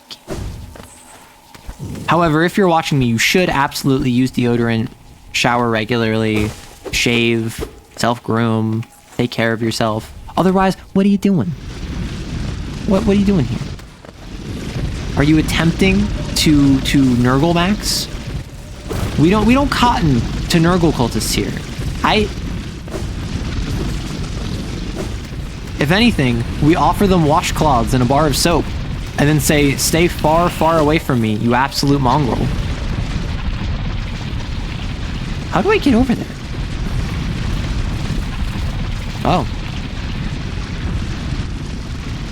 However, if you're watching me, you should absolutely use deodorant, shower regularly, shave, self-groom, take care of yourself. Otherwise, what are you doing? What are you doing here? Are you attempting to Nurgle max? We don't cotton to Nurgle cultists here. If anything, we offer them washcloths and a bar of soap, and then say, stay far, far away from me, you absolute mongrel. How do I get over there? Oh.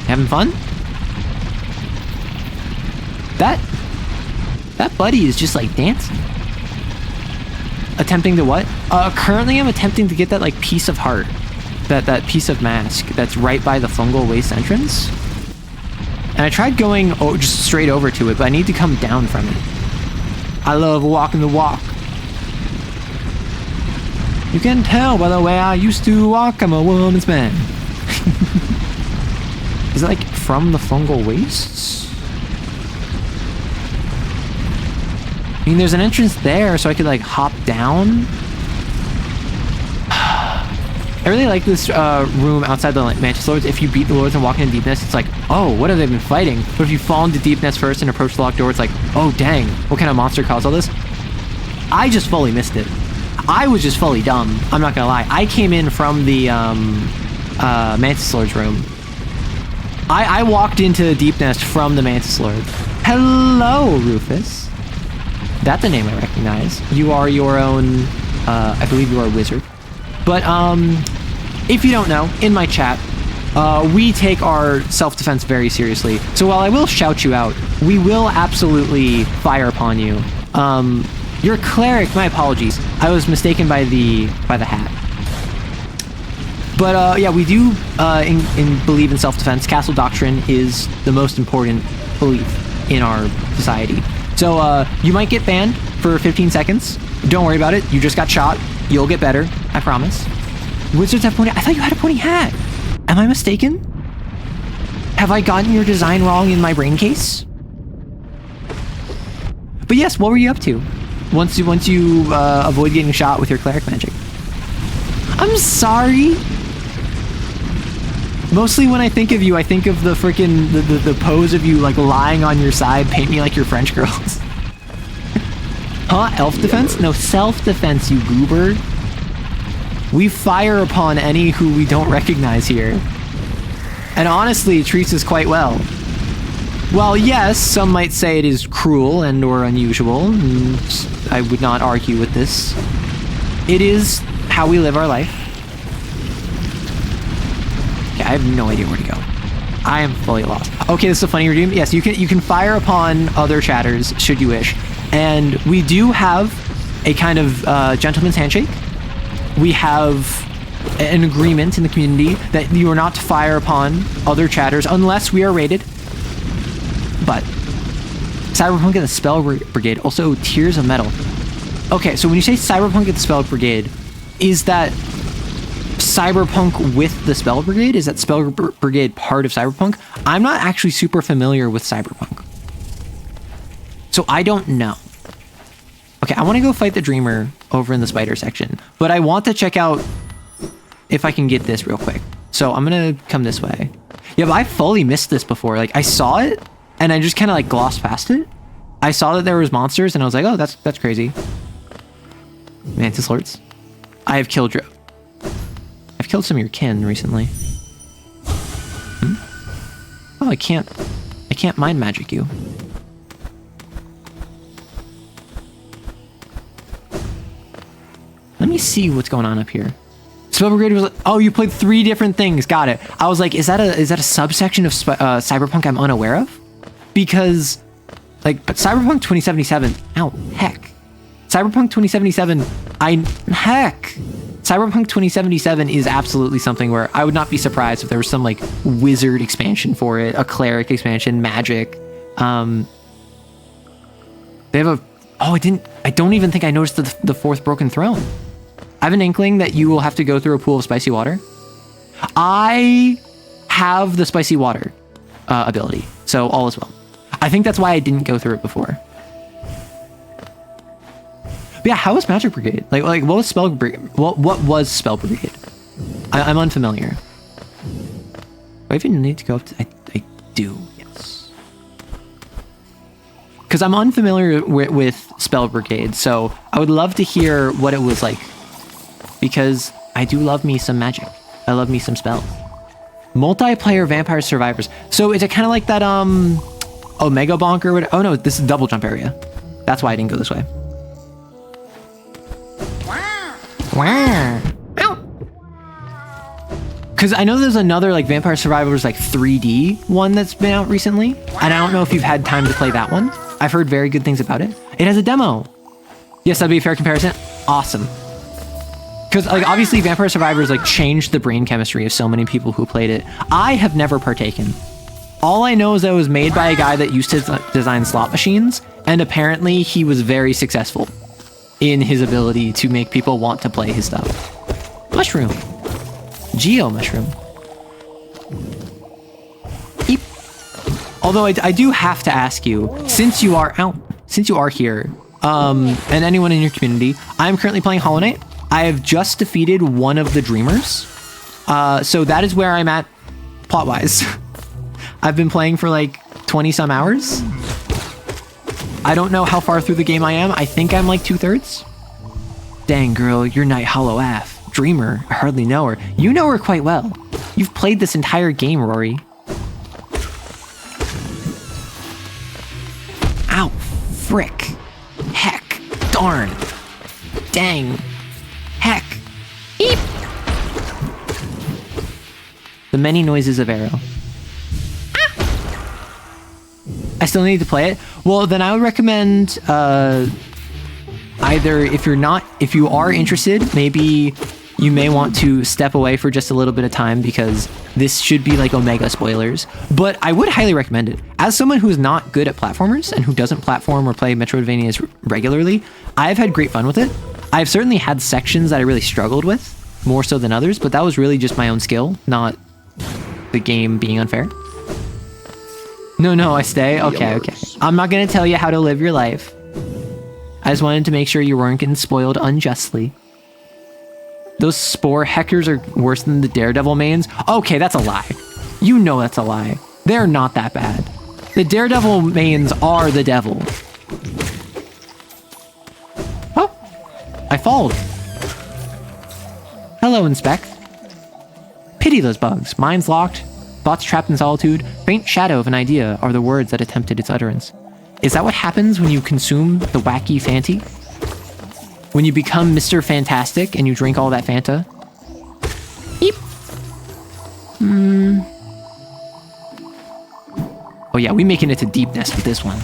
Having fun? That buddy is just like dancing. Attempting to what? Currently I'm attempting to get that like piece of heart. That piece of mask that's right by the fungal waste entrance. And I tried going just straight over to it, but I need to come down from it. I love walking the walk. You can tell by the way I used to walk, I'm a woman's man. Is it like from the fungal wastes? I mean, there's an entrance there, so I could like hop down. I really like this room outside the Mantis Lords. If you beat the Lords and walk into Deepness, it's like, oh, what have they been fighting? But if you fall into Deepness first and approach the locked door, it's like, oh, dang, what kind of monster caused all this? I just fully missed it. I was just fully dumb. I'm not gonna lie. I came in from the Mantis Lords room. I walked into Deepness from the Mantis Lord. Hello, Rufus. That's a name I recognize. You are your own, I believe you are a wizard. But if you don't know, in my chat, we take our self-defense very seriously. So while I will shout you out, we will absolutely fire upon you. Your cleric, my apologies. I was mistaken by the hat. But yeah, we do believe in self-defense. Castle Doctrine is the most important belief in our society. So you might get banned for 15 seconds. Don't worry about it. You just got shot. You'll get better. I promise. Wizards have pointy... I thought you had a pointy hat. Am I mistaken? Have I gotten your design wrong in my brain case? But yes, what were you up to? Once you avoid getting shot with your cleric magic. I'm sorry. Mostly when I think of you, I think of the freaking the pose of you like lying on your side, paint me like your French girls. Huh? Elf defense? No, self-defense, you goober. We fire upon any who we don't recognize here. And honestly, it treats us quite well. While yes, some might say it is cruel and or unusual, and I would not argue with this. It is how we live our life. Okay, I have no idea where to go. I am fully lost. Okay, this is a funny redeem. Yes, you can fire upon other chatters should you wish. And we do have a kind of gentleman's handshake. We have an agreement in the community that you are not to fire upon other chatters unless we are raided. But Cyberpunk and the Spell Brigade, also Tears of Metal. Okay, so when you say Cyberpunk and the Spell Brigade, is that Cyberpunk with the Spell Brigade? Is that Spell Brigade part of Cyberpunk? I'm not actually super familiar with Cyberpunk. So I don't know. Okay, I want to go fight the Dreamer over in the spider section, but I want to check out if I can get this real quick. So I'm going to come this way. Yeah, but I fully missed this before. Like, I saw it, and I just kind of, like, glossed past it. I saw that there was monsters, and I was like, oh, that's crazy. Mantis Lords. I've killed some of your kin recently. Oh, I can't mind magic you. Let me see what's going on up here. Spell Brigade was like, oh, you played 3 different things. Got it. I was like, is that a subsection of Cyberpunk I'm unaware of? Because, like, but Cyberpunk 2077, ow, heck. Cyberpunk 2077, Cyberpunk 2077 is absolutely something where I would not be surprised if there was some, like, wizard expansion for it, a cleric expansion, magic. They have a, oh, I don't even think I noticed the 4th Broken Throne. I have an inkling that you will have to go through a pool of spicy water. I have the spicy water ability, so all is well. I think that's why I didn't go through it before. But yeah, how was Magic Brigade? Like what was Spell Brigade? What was Spell Brigade? I'm unfamiliar. Do I even need to go up to? I do, yes. Because I'm unfamiliar with Spell Brigade, so I would love to hear what it was like. Because I do love me some magic. I love me some spells. Multiplayer Vampire Survivors. So is it kind of like that, Omega Bonk or what? Oh no, this is double jump area. That's why I didn't go this way. Wow. Because I know there's another, like, Vampire Survivors, like, 3D one that's been out recently. And I don't know if you've had time to play that one. I've heard very good things about it. It has a demo. Yes, that'd be a fair comparison. Awesome. Because, like, obviously Vampire Survivors, like, changed the brain chemistry of so many people who played it. I have never partaken. All I know is that it was made by a guy that used to design slot machines, and apparently he was very successful. in his ability to make people want to play his stuff. Mushroom. Geo mushroom. Eep. Although I do have to ask you, since you are here, and anyone in your community, I'm currently playing Hollow Knight. I have just defeated one of the Dreamers. So that is where I'm at plot-wise. I've been playing for like 20 some hours. I don't know how far through the game I am. I think I'm like 2/3. Dang girl, you're Night Hollow AF. Dreamer, I hardly know her. You know her quite well. You've played this entire game, Rory. Ow, frick. Heck, darn. Dang. Heck. Eep. The many noises of Arrow. I still need to play it. Well, then I would recommend either if you are interested, maybe you may want to step away for just a little bit of time because this should be like Omega spoilers. But I would highly recommend it. As someone who's not good at platformers and who doesn't platform or play Metroidvanias regularly, I've had great fun with it. I've certainly had sections that I really struggled with, more so than others, but that was really just my own skill, not the game being unfair. No, I stay? Okay. I'm not gonna tell you how to live your life. I just wanted to make sure you weren't getting spoiled unjustly. Those Spore Hectors are worse than the Daredevil mains? Okay, that's a lie. You know that's a lie. They're not that bad. The Daredevil mains are the devil. Oh, I falled. Hello, Inspect. Pity those bugs. Minds locked. Thoughts trapped in solitude, faint shadow of an idea are the words that attempted its utterance. Is that what happens when you consume the wacky Fanty? When you become Mr. Fantastic and you drink all that Fanta? Eep. Oh yeah, we making it to deepness with this one.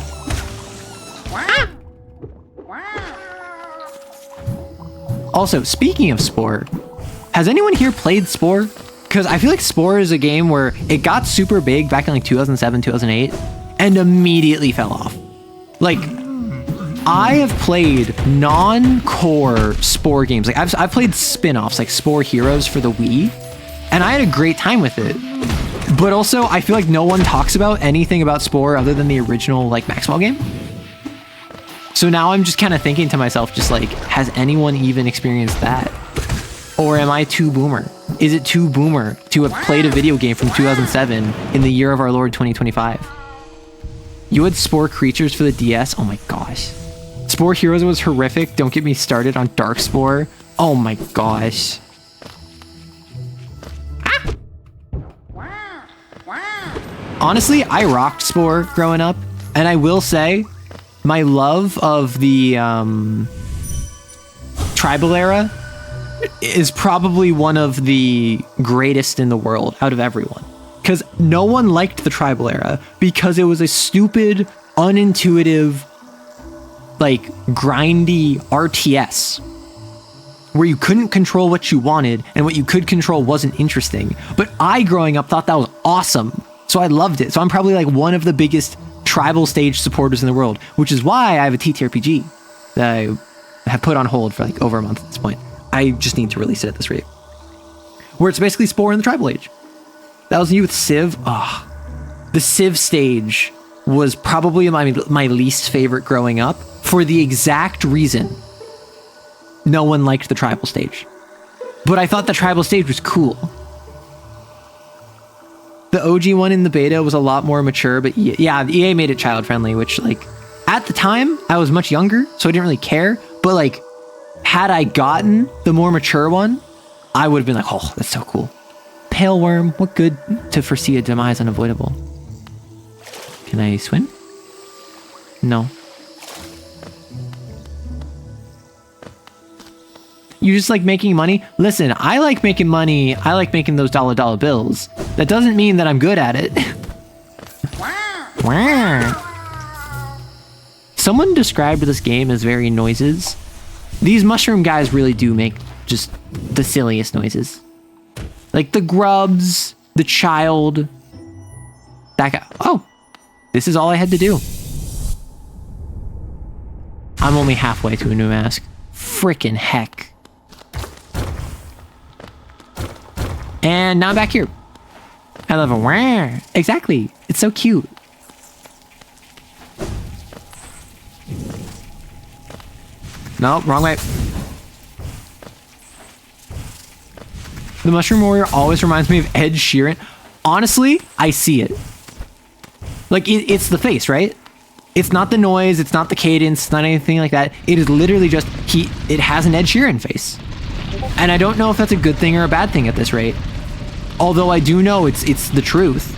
Also, speaking of Spore, has anyone here played Spore? Because I feel like Spore is a game where it got super big back in like 2007, 2008, and immediately fell off. Like, I have played non-core Spore games. Like, I've played spin-offs, like Spore Heroes for the Wii, and I had a great time with it. But also, I feel like no one talks about anything about Spore other than the original, like, Maxwell game. So now I'm just kind of thinking to myself, just like, has anyone even experienced that? Or am I too boomer? Is it too boomer to have played a video game from 2007 in the year of our Lord 2025? You had Spore Creatures for the DS? Oh my gosh. Spore Heroes was horrific. Don't get me started on Dark Spore. Oh my gosh. Honestly, I rocked Spore growing up. And I will say, my love of the tribal era is probably one of the greatest in the world out of everyone. Because no one liked the tribal era because it was a stupid, unintuitive, like, grindy RTS where you couldn't control what you wanted and what you could control wasn't interesting. But I, growing up, thought that was awesome. So I loved it. So I'm probably like one of the biggest tribal stage supporters in the world, which is why I have a TTRPG that I have put on hold for like over a month at this point. I just need to release it at this rate. Where it's basically Spore in the tribal age. That was you with Civ. The Civ stage was probably my least favorite growing up for the exact reason no one liked the tribal stage. But I thought the tribal stage was cool. The OG one in the beta was a lot more mature, but yeah, EA made it child friendly, which, like, at the time I was much younger, so I didn't really care. But like, had I gotten the more mature one, I would have been like, oh, that's so cool. Pale worm, what good to foresee a demise unavoidable. Can I swim? No. You just like making money? Listen, I like making money. I like making those dollar bills. That doesn't mean that I'm good at it. Someone described this game as very noises. These mushroom guys really do make just the silliest noises. Like the grubs, the child, that guy. Oh, this is all I had to do. I'm only halfway to a new mask. freaking heck. And now I'm back here. I love it. Exactly. It's so cute. No, wrong way. The Mushroom Warrior always reminds me of Ed Sheeran. Honestly, I see it. Like, it's the face, right? It's not the noise, it's not the cadence, it's not anything like that. It is literally just, it has an Ed Sheeran face. And I don't know if that's a good thing or a bad thing at this rate. Although I do know it's the truth.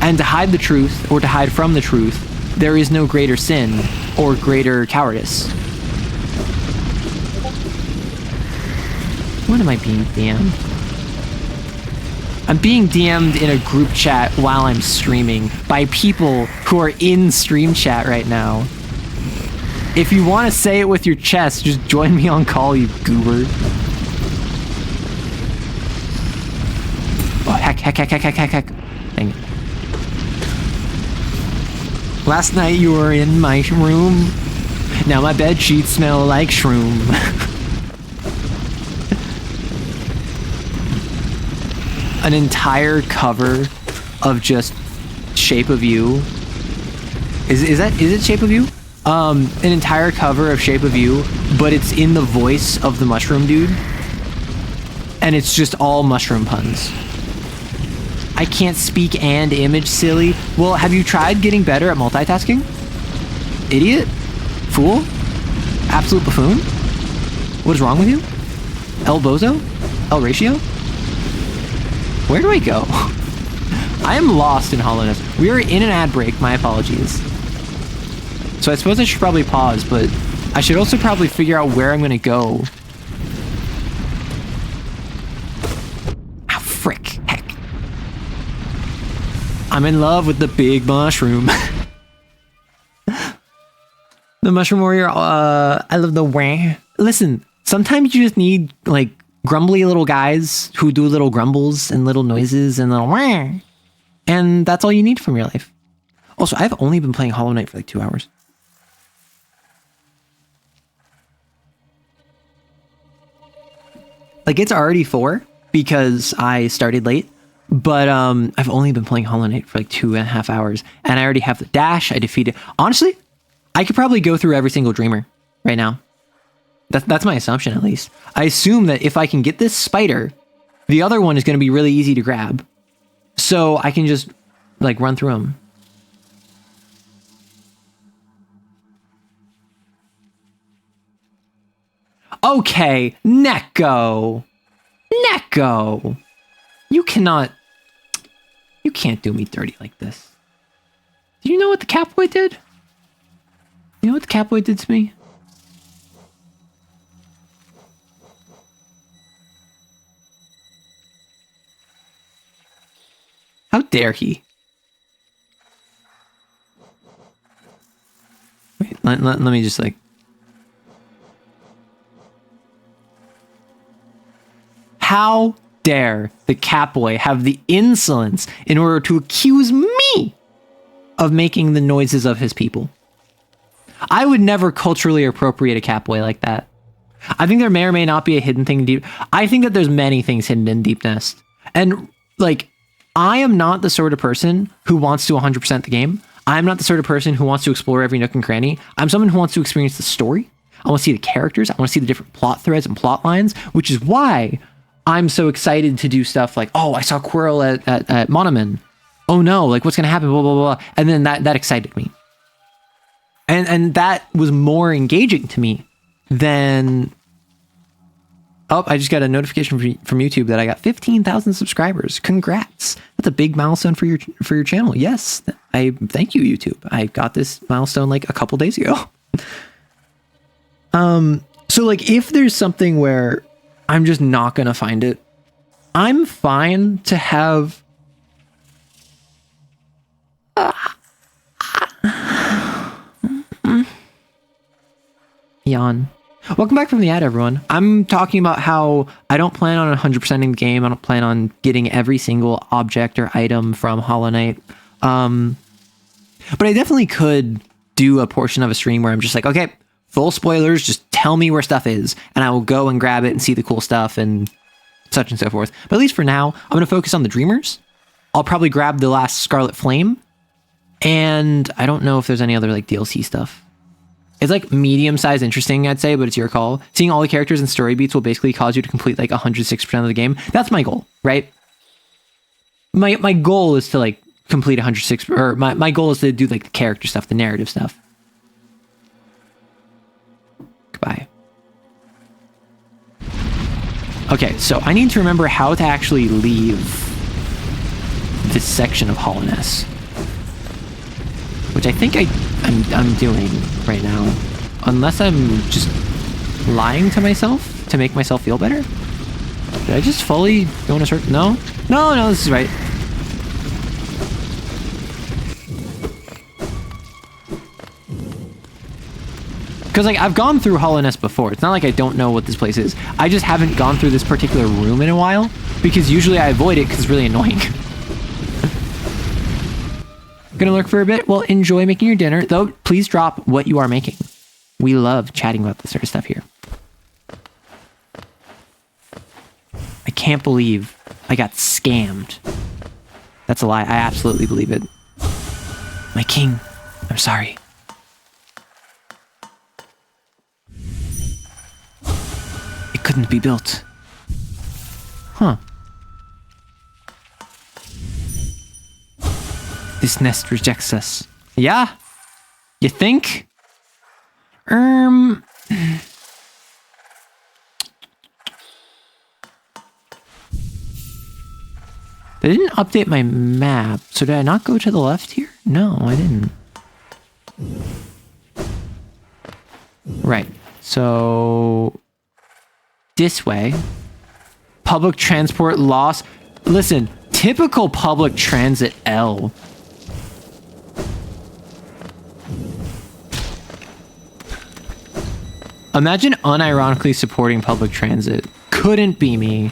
And to hide the truth, or to hide from the truth, there is no greater sin or greater cowardice. What am I being DM'd? I'm being DM'd in a group chat while I'm streaming by people who are in stream chat right now. If you want to say it with your chest, just join me on call, you goober. Oh, heck. Dang it. Last night you were in my room. Now my bed sheets smell like shroom. An entire cover of just Shape of You. Is it Shape of You? An entire cover of Shape of You, but it's in the voice of the mushroom dude. And it's just all mushroom puns. I can't speak and image, silly. Well, have you tried getting better at multitasking? Idiot? Fool? Absolute buffoon? What is wrong with you? El Bozo? El Ratio? Where do I go? I am lost in Hollowness. We are in an ad break, my apologies. So I suppose I should probably pause, but I should also probably figure out where I'm gonna go. Ah, frick, heck. I'm in love with the big mushroom. The Mushroom Warrior, I love the wah. Listen, sometimes you just need, like, grumbly little guys who do little grumbles and little noises and little wah. And that's all you need from your life. Also, I've only been playing Hollow Knight for like 2 hours. Like, it's already 4 because I started late, but I've only been playing Hollow Knight for like 2.5 hours, and I already have the dash. I defeated. Honestly, I could probably go through every single dreamer right now. That's my assumption, at least. I assume that if I can get this spider, the other one is going to be really easy to grab. So I can just, like, run through them. Okay, Neko! Neko! You can't do me dirty like this. Do you know what the Catboy did? You know what the Catboy did to me? How dare he? Wait, let me just like... How dare the Catboy have the insolence in order to accuse me of making the noises of his people? I would never culturally appropriate a Catboy like that. I think there may or may not be a hidden thing deep. I think that there's many things hidden in Deep Nest. And, like... I am not the sort of person who wants to 100% the game. I'm not the sort of person who wants to explore every nook and cranny. I'm someone who wants to experience the story. I want to see the characters. I want to see the different plot threads and plot lines, which is why I'm so excited to do stuff like, oh, I saw Quirrell at Monoman. Oh no, like what's going to happen, blah, blah, blah. And then that excited me. And that was more engaging to me than... Oh, I just got a notification from YouTube that I got 15,000 subscribers. Congrats. That's a big milestone for your channel. Yes. I thank you, YouTube. I got this milestone like a couple days ago. So like if there's something where I'm just not going to find it, I'm fine to have yawn. Welcome back from the ad, everyone. I'm talking about how I don't plan on 100%ing the game. I don't plan on getting every single object or item from Hollow Knight. But I definitely could do a portion of a stream where I'm just like, okay, full spoilers, just tell me where stuff is, and I will go and grab it and see the cool stuff and such and so forth. But at least for now, I'm going to focus on the Dreamers. I'll probably grab the last Scarlet Flame, and I don't know if there's any other like DLC stuff. It's like medium-sized interesting, I'd say, but it's your call. Seeing all the characters and story beats will basically cause you to complete like 106% of the game. That's my goal, right? My goal is to like complete 106, or my goal is to do like the character stuff, the narrative stuff. Goodbye. Okay, so I need to remember how to actually leave this section of Hollowness, which I think I'm doing right now, unless I'm just lying to myself to make myself feel better. Did I just fully go in a circle? No, this is right. Because like I've gone through Hollowness before. It's not like I don't know what this place is. I just haven't gone through this particular room in a while, because usually I avoid it because it's really annoying. Gonna lurk for a bit? Well, enjoy making your dinner, though please drop what you are making. We love chatting about this sort of stuff here. I can't believe I got scammed. That's a lie. I absolutely believe it. My king, I'm sorry. It couldn't be built. Huh. This nest rejects us. Yeah? You think? They didn't update my map, so did I not go to the left here? No, I didn't. Right, so this way. Public transport loss. Listen, typical public transit L. Imagine unironically supporting public transit. Couldn't be me.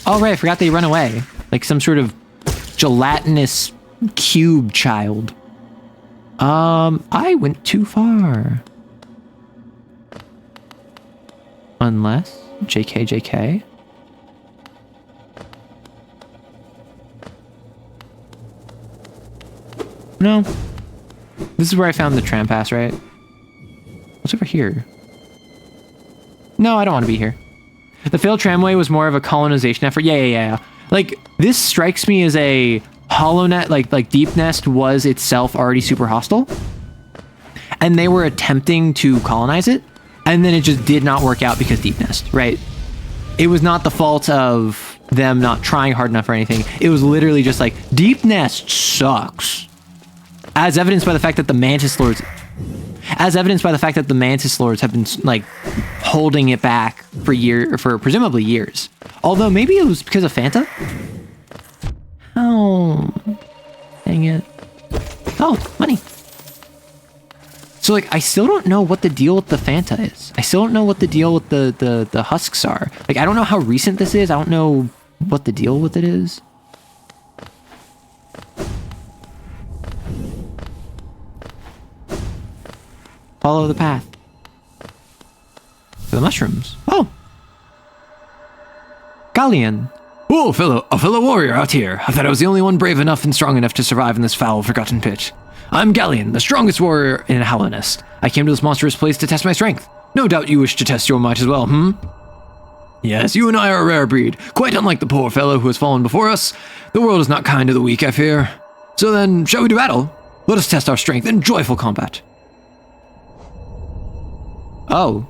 Oh, right, I forgot they run away. Like some sort of gelatinous cube child. I went too far. Unless... JK. No. This is where I found the tram pass, right? What's over here? No, I don't want to be here. The failed tramway was more of a colonization effort. Yeah. Like, this strikes me as a HollowNet, like Deep Nest was itself already super hostile. And they were attempting to colonize it. And then it just did not work out because Deep Nest, right? It was not the fault of them not trying hard enough or anything. It was literally just like, Deep Nest sucks. As evidenced by the fact that the Mantis Lords... have been, like, holding it back for presumably years. Although maybe it was because of Fanta? Oh. Dang it. Oh, money. So, like, I still don't know what the deal with the Fanta is. I still don't know what the deal with the husks are. Like, I don't know how recent this is. I don't know what the deal with it is. Follow the path. For the mushrooms. Oh! Galleon. Oh, a fellow warrior out here. I thought I was the only one brave enough and strong enough to survive in this foul, forgotten pit. I'm Galleon, the strongest warrior in Hallownest. I came to this monstrous place to test my strength. No doubt you wish to test your might as well, Yes, you and I are a rare breed, quite unlike the poor fellow who has fallen before us. The world is not kind to the weak, I fear. So then, shall we do battle? Let us test our strength in joyful combat. Oh.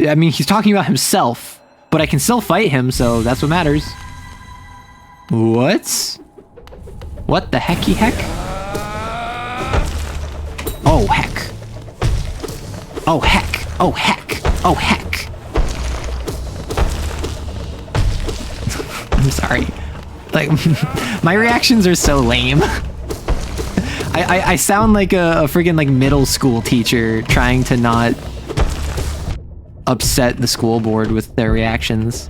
I mean, he's talking about himself, but I can still fight him, so that's what matters. What? What the hecky heck? Oh, heck. Oh, heck. Oh, heck. Oh, heck. I'm sorry. Like, my reactions are so lame. I sound like a friggin' like middle school teacher trying to not upset the school board with their reactions.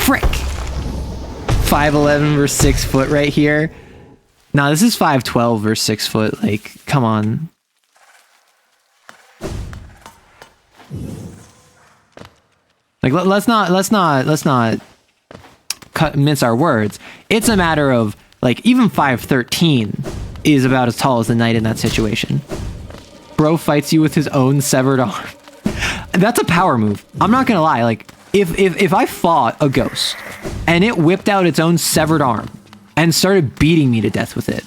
Frick. 5'11" versus 6 foot right here. Nah, this is 5'12" versus 6 foot. Like, come on. Like, let's not mince our words. It's a matter of, like, even 5'13" is about as tall as the knight in that situation. Bro fights you with his own severed arm. That's a power move. I'm not gonna lie. Like, if I fought a ghost and it whipped out its own severed arm and started beating me to death with it,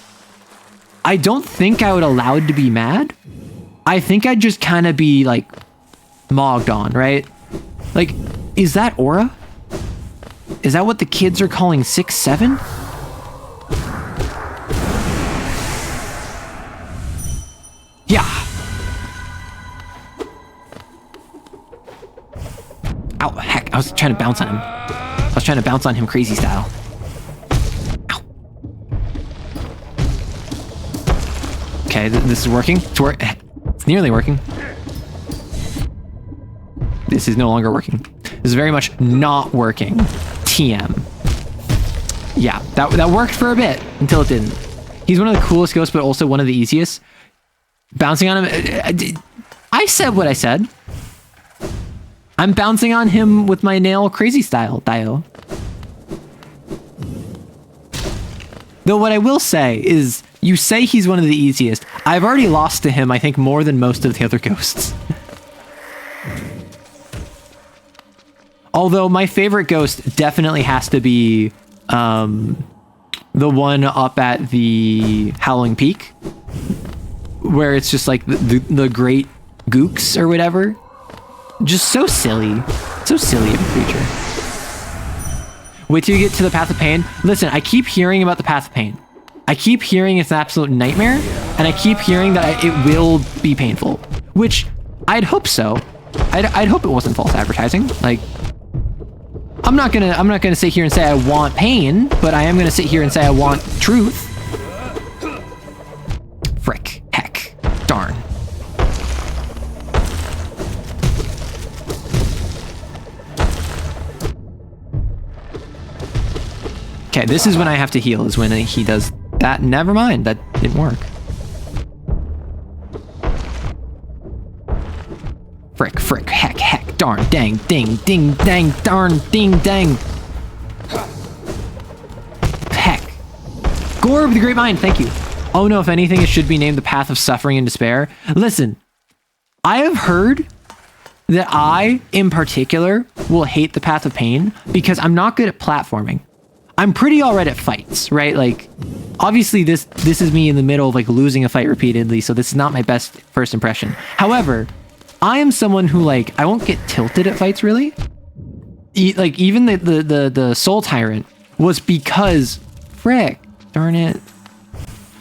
I don't think I would allow it to be mad. I think I'd just kind of be like mogged on, right? Like, is that aura? Is that what the kids are calling 6-7? Yeah. Ow, heck, I was trying to bounce on him. I was trying to bounce on him crazy style. Ow. Okay, this is working. It's nearly working. This is no longer working. This is very much not working. TM. Yeah, that worked for a bit until it didn't. He's one of the coolest ghosts, but also one of the easiest. Bouncing on him. I said what I said. I'm bouncing on him with my nail crazy style, Dio. Though what I will say is, you say he's one of the easiest. I've already lost to him, I think, more than most of the other ghosts. Although my favorite ghost definitely has to be the one up at the Howling Peak, where it's just like the great gooks or whatever. Just so silly. So silly of a creature. Wait till you get to the Path of Pain. Listen, I keep hearing about the Path of Pain. I keep hearing it's an absolute nightmare, and I keep hearing that it will be painful. Which, I'd hope so. I'd hope it wasn't false advertising. Like, I'm not gonna sit here and say I want pain, but I am gonna sit here and say I want truth. Frick. Heck. Darn. Okay, this is when I have to heal, is when he does that. Never mind, that didn't work. Frick, heck, darn, dang, ding, ding, dang, darn, ding, dang. Heck. Gore of the Great Mind, thank you. Oh no, if anything, it should be named the Path of Suffering and Despair. Listen, I have heard that I, in particular, will hate the Path of Pain because I'm not good at platforming. I'm pretty alright at fights, right? Like, obviously this is me in the middle of like losing a fight repeatedly, so this is not my best first impression. However, I am someone who, like, I won't get tilted at fights, really. Like, even the Soul Tyrant was because, frick, darn it,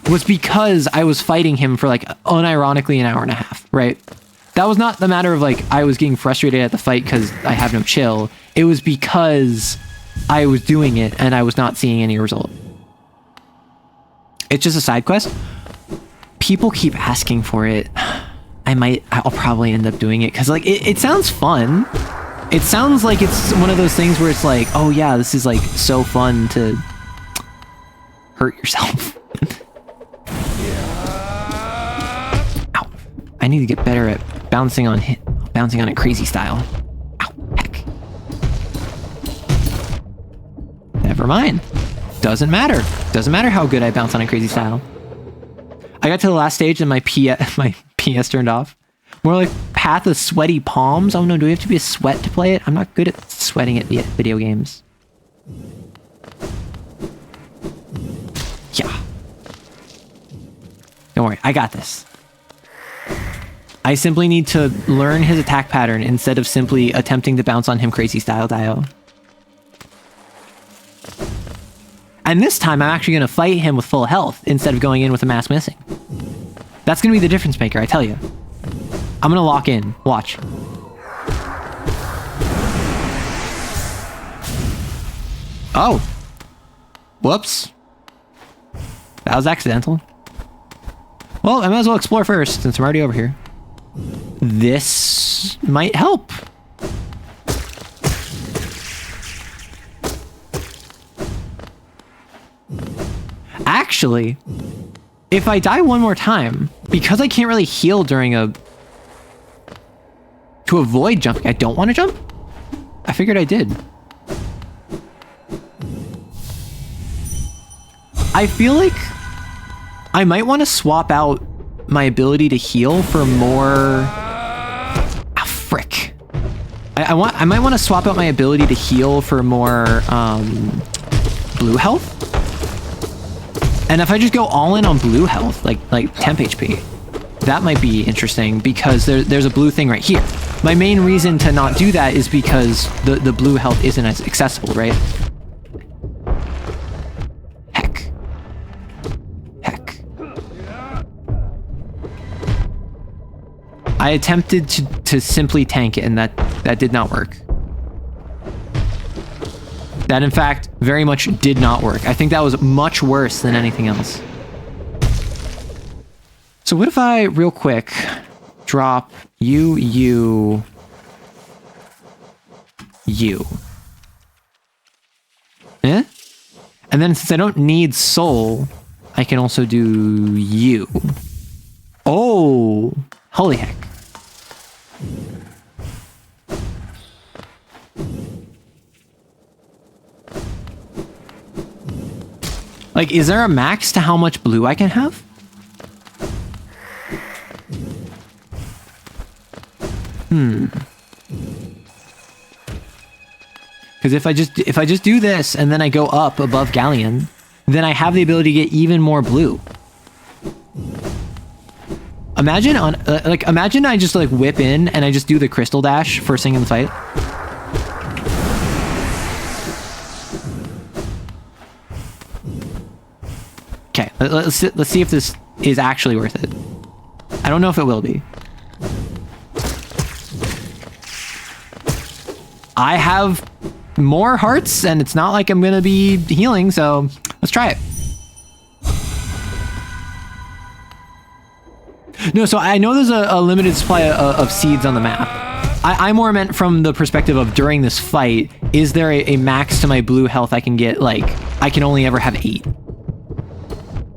was because I was fighting him for, like, unironically an hour and a half, right? That was not the matter of, like, I was getting frustrated at the fight because I have no chill. It was because I was doing it and I was not seeing any result. It's just a side quest. People keep asking for it. I'll probably end up doing it because, like, it sounds fun. It sounds like it's one of those things where it's like, oh yeah, this is like so fun to hurt yourself. Ow. I need to get better at bouncing on it crazy style. Ow, heck. Never mind. Doesn't matter. Doesn't matter how good I bounce on a crazy style. I got to the last stage and my PS turned off. More like Path of Sweaty Palms. Oh no, do we have to be a sweat to play it? I'm not good at sweating at video games. Yeah. Don't worry, I got this. I simply need to learn his attack pattern instead of simply attempting to bounce on him crazy style Dio. And this time I'm actually going to fight him with full health instead of going in with a mass missing. That's going to be the difference maker, I tell you. I'm going to lock in. Watch. Oh. Whoops. That was accidental. Well, I might as well explore first since I'm already over here. This might help. Actually, if I die one more time, because I can't really heal during to avoid jumping, I don't want to jump? I figured I did. I feel like I might want to swap out my ability to heal for more... Ah, frick. I might want to swap out my ability to heal for more blue health. And if I just go all in on blue health, like temp HP, that might be interesting because there's a blue thing right here. My main reason to not do that is because the blue health isn't as accessible, right? Heck. I attempted to simply tank it, and that did not work. That, in fact, very much did not work. I think that was much worse than anything else. So what if I, real quick, drop you. Eh? And then since I don't need soul, I can also do you. Oh, holy heck. Like, is there a max to how much blue I can have? Because if I just do this and then I go up above Galleon, then I have the ability to get even more blue. Imagine imagine I just like whip in and I just do the crystal dash first thing in the fight. Okay, let's see if this is actually worth it. I don't know if it will be. I have more hearts, and it's not like I'm gonna be healing, so let's try it. No, so I know there's a limited supply of seeds on the map. I more meant from the perspective of during this fight, is there a max to my blue health I can get? Like, I can only ever have 8.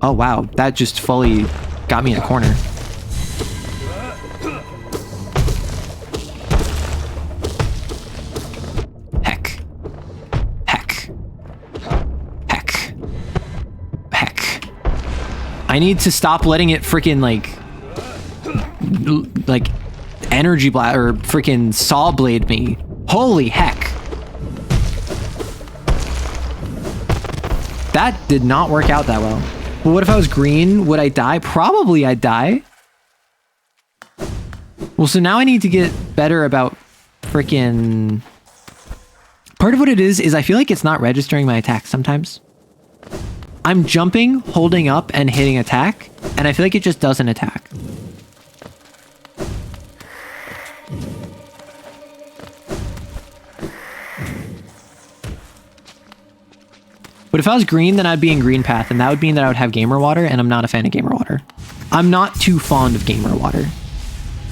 Oh wow, that just fully got me in a corner. Heck. I need to stop letting it freaking like energy blast or freaking saw blade me. Holy heck. That did not work out that well. But what if I was green? Would I die? Probably I'd die. Well, so now I need to get better about freaking... Part of what it is I feel like it's not registering my attacks sometimes. I'm jumping, holding up, and hitting attack, and I feel like it just doesn't attack. But if I was green, then I'd be in green path, and that would mean that I would have gamer water, and I'm not a fan of gamer water. I'm not too fond of gamer water.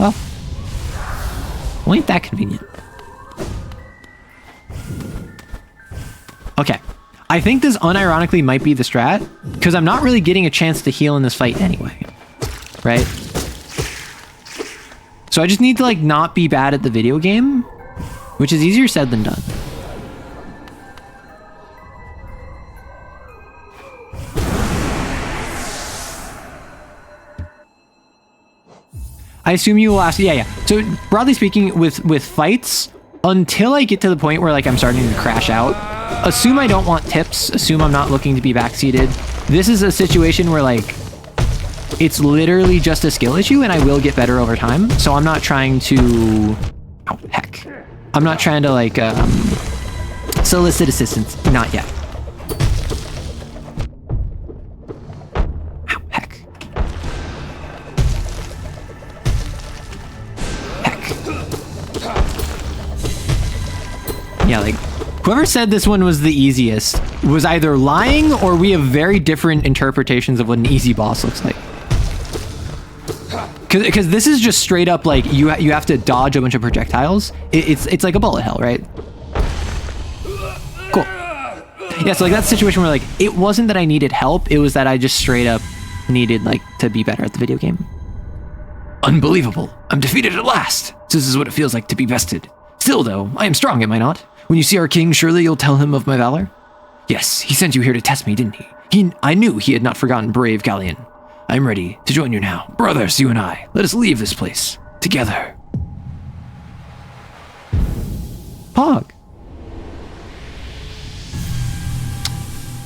Well ain't that convenient. Okay. I think this unironically might be the strat, because I'm not really getting a chance to heal in this fight anyway. Right? So I just need to, like, not be bad at the video game, which is easier said than done. I assume you will ask, yeah. So broadly speaking, with fights, until I get to the point where like I'm starting to crash out, assume I don't want tips, assume I'm not looking to be backseated. This is a situation where like, it's literally just a skill issue and I will get better over time. So I'm not trying to, oh heck. I'm not trying to like solicit assistance, not yet. Yeah, like, whoever said this one was the easiest was either lying or we have very different interpretations of what an easy boss looks like. Because this is just straight up like, you have to dodge a bunch of projectiles. It's like a bullet hell, right? Cool. Yeah, so like that situation where like it wasn't that I needed help, it was that I just straight up needed like to be better at the video game. Unbelievable. I'm defeated at last. This is what it feels like to be bested. Still though, I am strong, am I not? When you see our king, surely you'll tell him of my valor? Yes, he sent you here to test me, didn't he? I knew he had not forgotten brave Galleon. I'm ready to join you now. Brothers, you and I, let us leave this place together. Pog.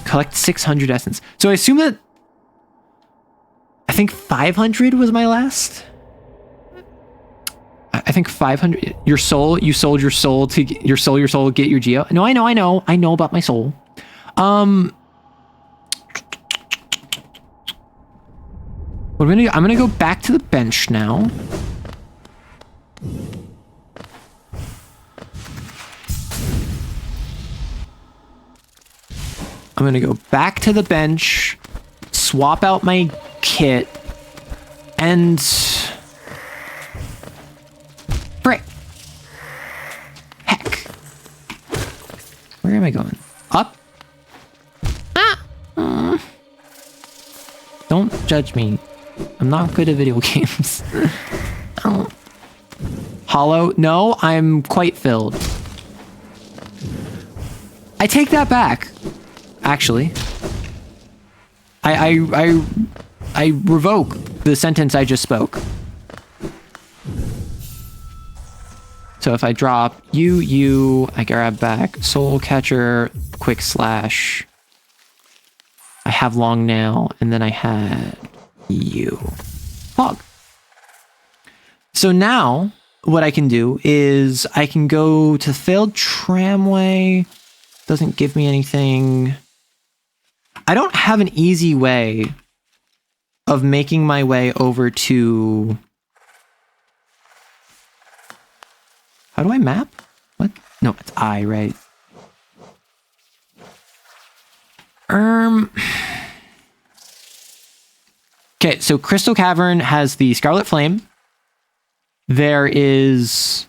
Collect 600 essence. So I assume that I think 500 was my last. I think 500. Your soul. You sold your soul to get your soul. Get your geo. No, I know about my soul. What I'm gonna go back to the bench now. I'm gonna go back to the bench, swap out my kit, and frick. Heck. Where am I going? Up? Don't judge me. I'm not good at video games. Oh. Hollow? No, I'm quite filled. I take that back. Actually, I revoke the sentence I just spoke. So if I drop you, I grab back Soul Catcher, Quick Slash. I have Long Nail, and then I had you. Hog. So now what I can do is I can go to Failed Tramway. Doesn't give me anything. I don't have an easy way of making my way over to... How do I map? What? No, it's I, right? Okay, so Crystal Cavern has the Scarlet Flame. There is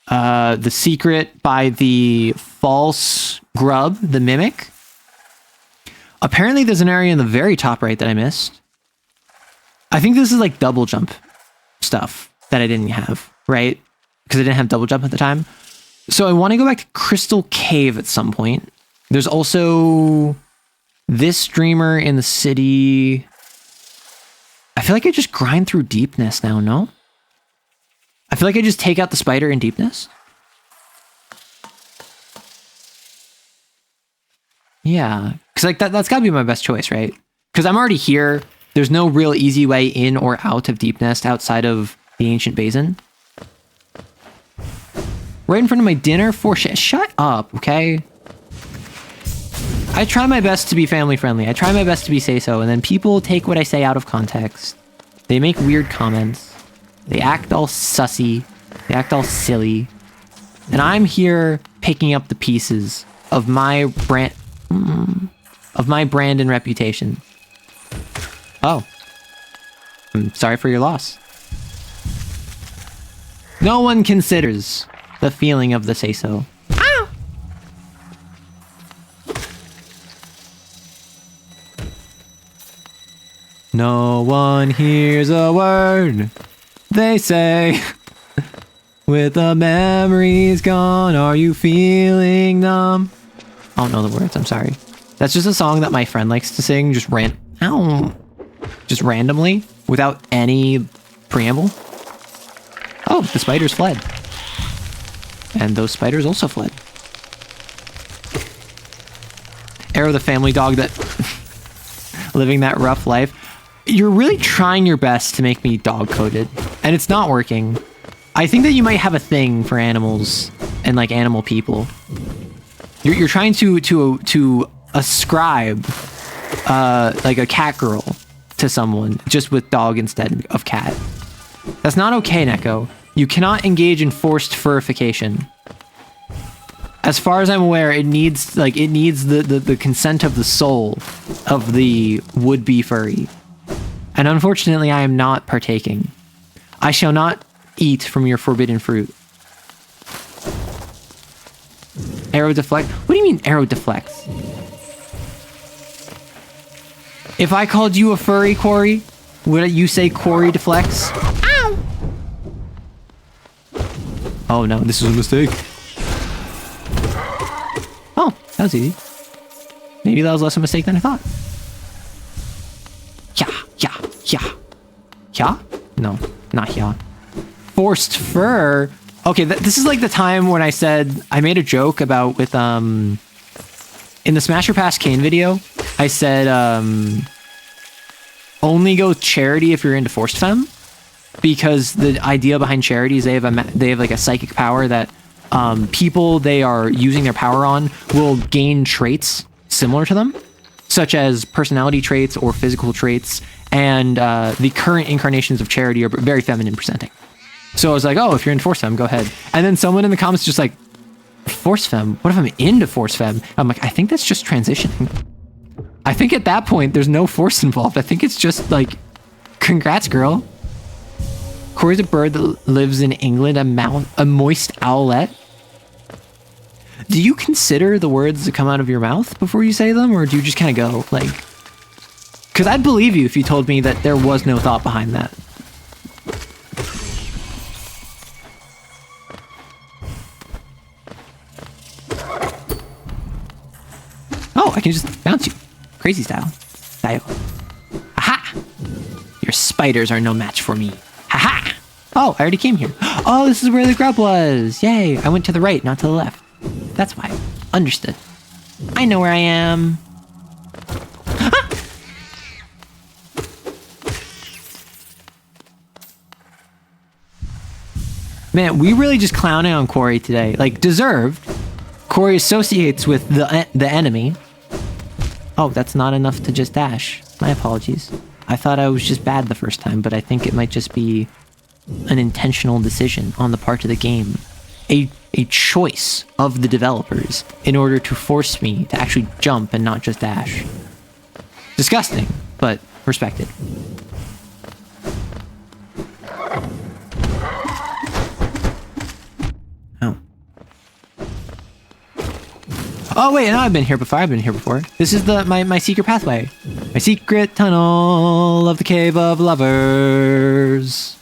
the secret by the false grub, the mimic. Apparently there's an area in the very top right that I missed. I think this is like double jump stuff that I didn't have, right? Because I didn't have double jump at the time. So I want to go back to Crystal Cave at some point. There's also this streamer in the city. I feel like I just grind through deepness now, no? I feel like I just take out the spider in deepness. Yeah, because like that's got to be my best choice, right? Because I'm already here. There's no real easy way in or out of Deep Nest outside of the Ancient Basin. Right in front of my dinner for shut up, okay? I try my best to be family friendly. I try my best to be say-so, and then people take what I say out of context. They make weird comments. They act all sussy. They act all silly. And I'm here picking up the pieces of my brand and reputation. Oh. I'm sorry for your loss. No one considers the feeling of the say-so. Ah! No one hears a word they say. With the memories gone, are you feeling them? I don't know the words, I'm sorry. That's just a song that my friend likes to sing, just randomly, without any preamble. Oh, the spiders fled. And those spiders also fled. Arrow the family dog that living that rough life. You're really trying your best to make me dog-coded, and it's not working. I think that you might have a thing for animals and like animal people. You're trying to ascribe like a cat girl to someone just with dog instead of cat. That's not okay, Neko. You cannot engage in forced furrification. As far as I'm aware, it needs the consent of the soul of the would-be furry. And unfortunately, I am not partaking. I shall not eat from your forbidden fruit. Arrow deflect. What do you mean arrow deflects? If I called you a furry, Corey, would you say Corey deflects? Ow! Oh no, this is a mistake. Oh, that was easy. Maybe that was less of a mistake than I thought. Yeah. No, not yeah. Forced fur. Okay, this is like the time when I said I made a joke about with in the Smash or Pass Kane video. I said only go charity if you're into forced femme, because the idea behind charity is they have like a psychic power that people they are using their power on will gain traits similar to them, such as personality traits or physical traits, and the current incarnations of charity are very feminine presenting. So I was like, oh, if you're into force femme, go ahead. And then someone in the comments just like, force femme? What if I'm into force femme? I'm like, I think that's just transitioning. I think at that point, there's no force involved. I think it's just like, congrats, girl. Corey's a bird that lives in England, a moist owlet. Do you consider the words that come out of your mouth before you say them, or do you just kind of go like, because I'd believe you if you told me that there was no thought behind that. Oh, I can just bounce you. Crazy style. Aha! Your spiders are no match for me. Haha! Oh, I already came here. Oh, this is where the grub was. Yay, I went to the right, not to the left. That's why. Understood. I know where I am. Ah! Man, we really just clowning on Corey today. Like, deserved. Corey associates with the enemy. Oh, that's not enough to just dash. My apologies. I thought I was just bad the first time, but I think it might just be an intentional decision on the part of the game. A choice of the developers in order to force me to actually jump and not just dash. Disgusting, but respected. Oh. Oh wait, no, I've been here before. This is my secret pathway. My secret tunnel of the Cave of Lovers.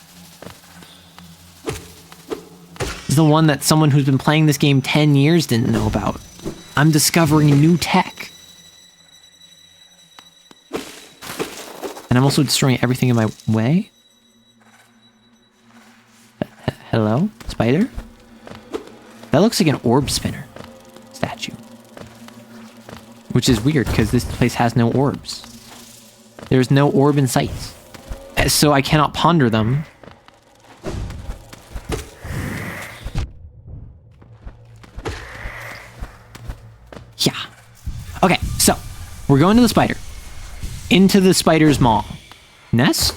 This is the one that someone who's been playing this game 10 years didn't know about. I'm discovering new tech. And I'm also destroying everything in my way. Hello? Spider? That looks like an orb spinner statue. Which is weird, because this place has no orbs. There's no orb in sight. So I cannot ponder them. Yeah. Okay, so we're going to the spider. Into the spider's maw. Nest?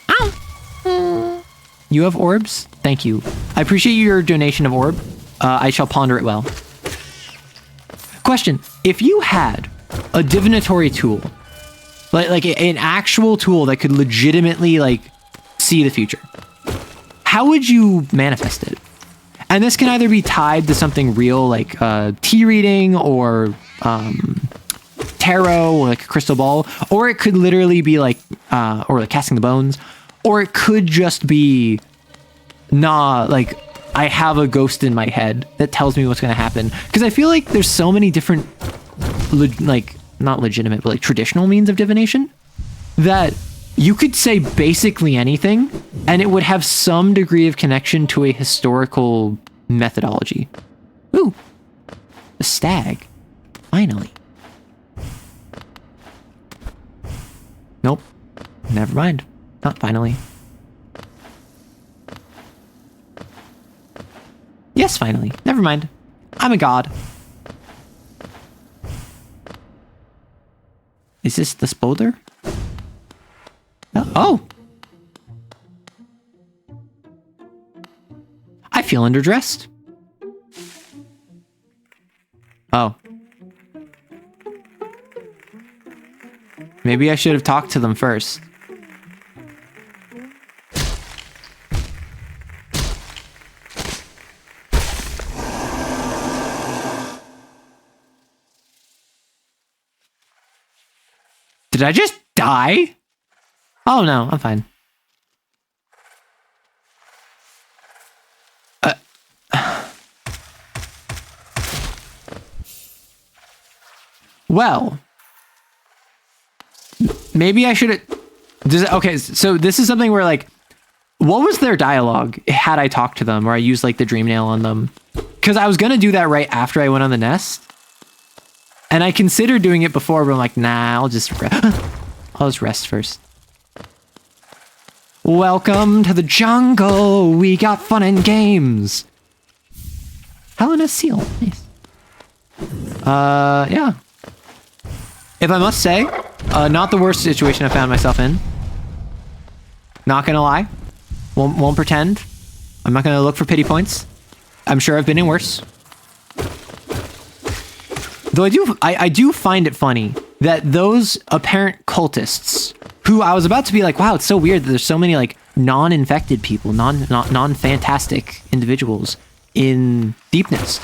Ow! You have orbs? Thank you. I appreciate your donation of orb. I shall ponder it well. Question. If you had a divinatory tool, like an actual tool that could legitimately like see the future, how would you manifest it? And this can either be tied to something real, like tea reading or tarot or like a crystal ball, or it could literally be like, or like casting the bones, or it could just be, like I have a ghost in my head that tells me what's going to happen. Because I feel like there's so many different, like not legitimate, but like traditional means of divination that you could say basically anything and it would have some degree of connection to a historical methodology. Ooh, a stag. Finally. Nope. Never mind. Not finally. Yes, finally. Never mind. I'm a god. Is this the Spodler? Oh! I feel underdressed. Oh. Maybe I should have talked to them first. Did I just die? Oh no, I'm fine. Well, maybe I should have... Okay, so this is something where, like, what was their dialogue had I talked to them, or I used, like, the dream nail on them? Because I was going to do that right after I went on the nest. And I considered doing it before, but I'm like, nah, I'll just rest first. Welcome to the jungle. We got fun and games. Helena's seal. Nice. Yeah. If I must say, not the worst situation I found myself in. Not gonna lie. Won't pretend. I'm not gonna look for pity points. I'm sure I've been in worse. Though I do find it funny that those apparent cultists, who I was about to be like, wow, it's so weird that there's so many like non-infected people, non-fantastic individuals in Deepness.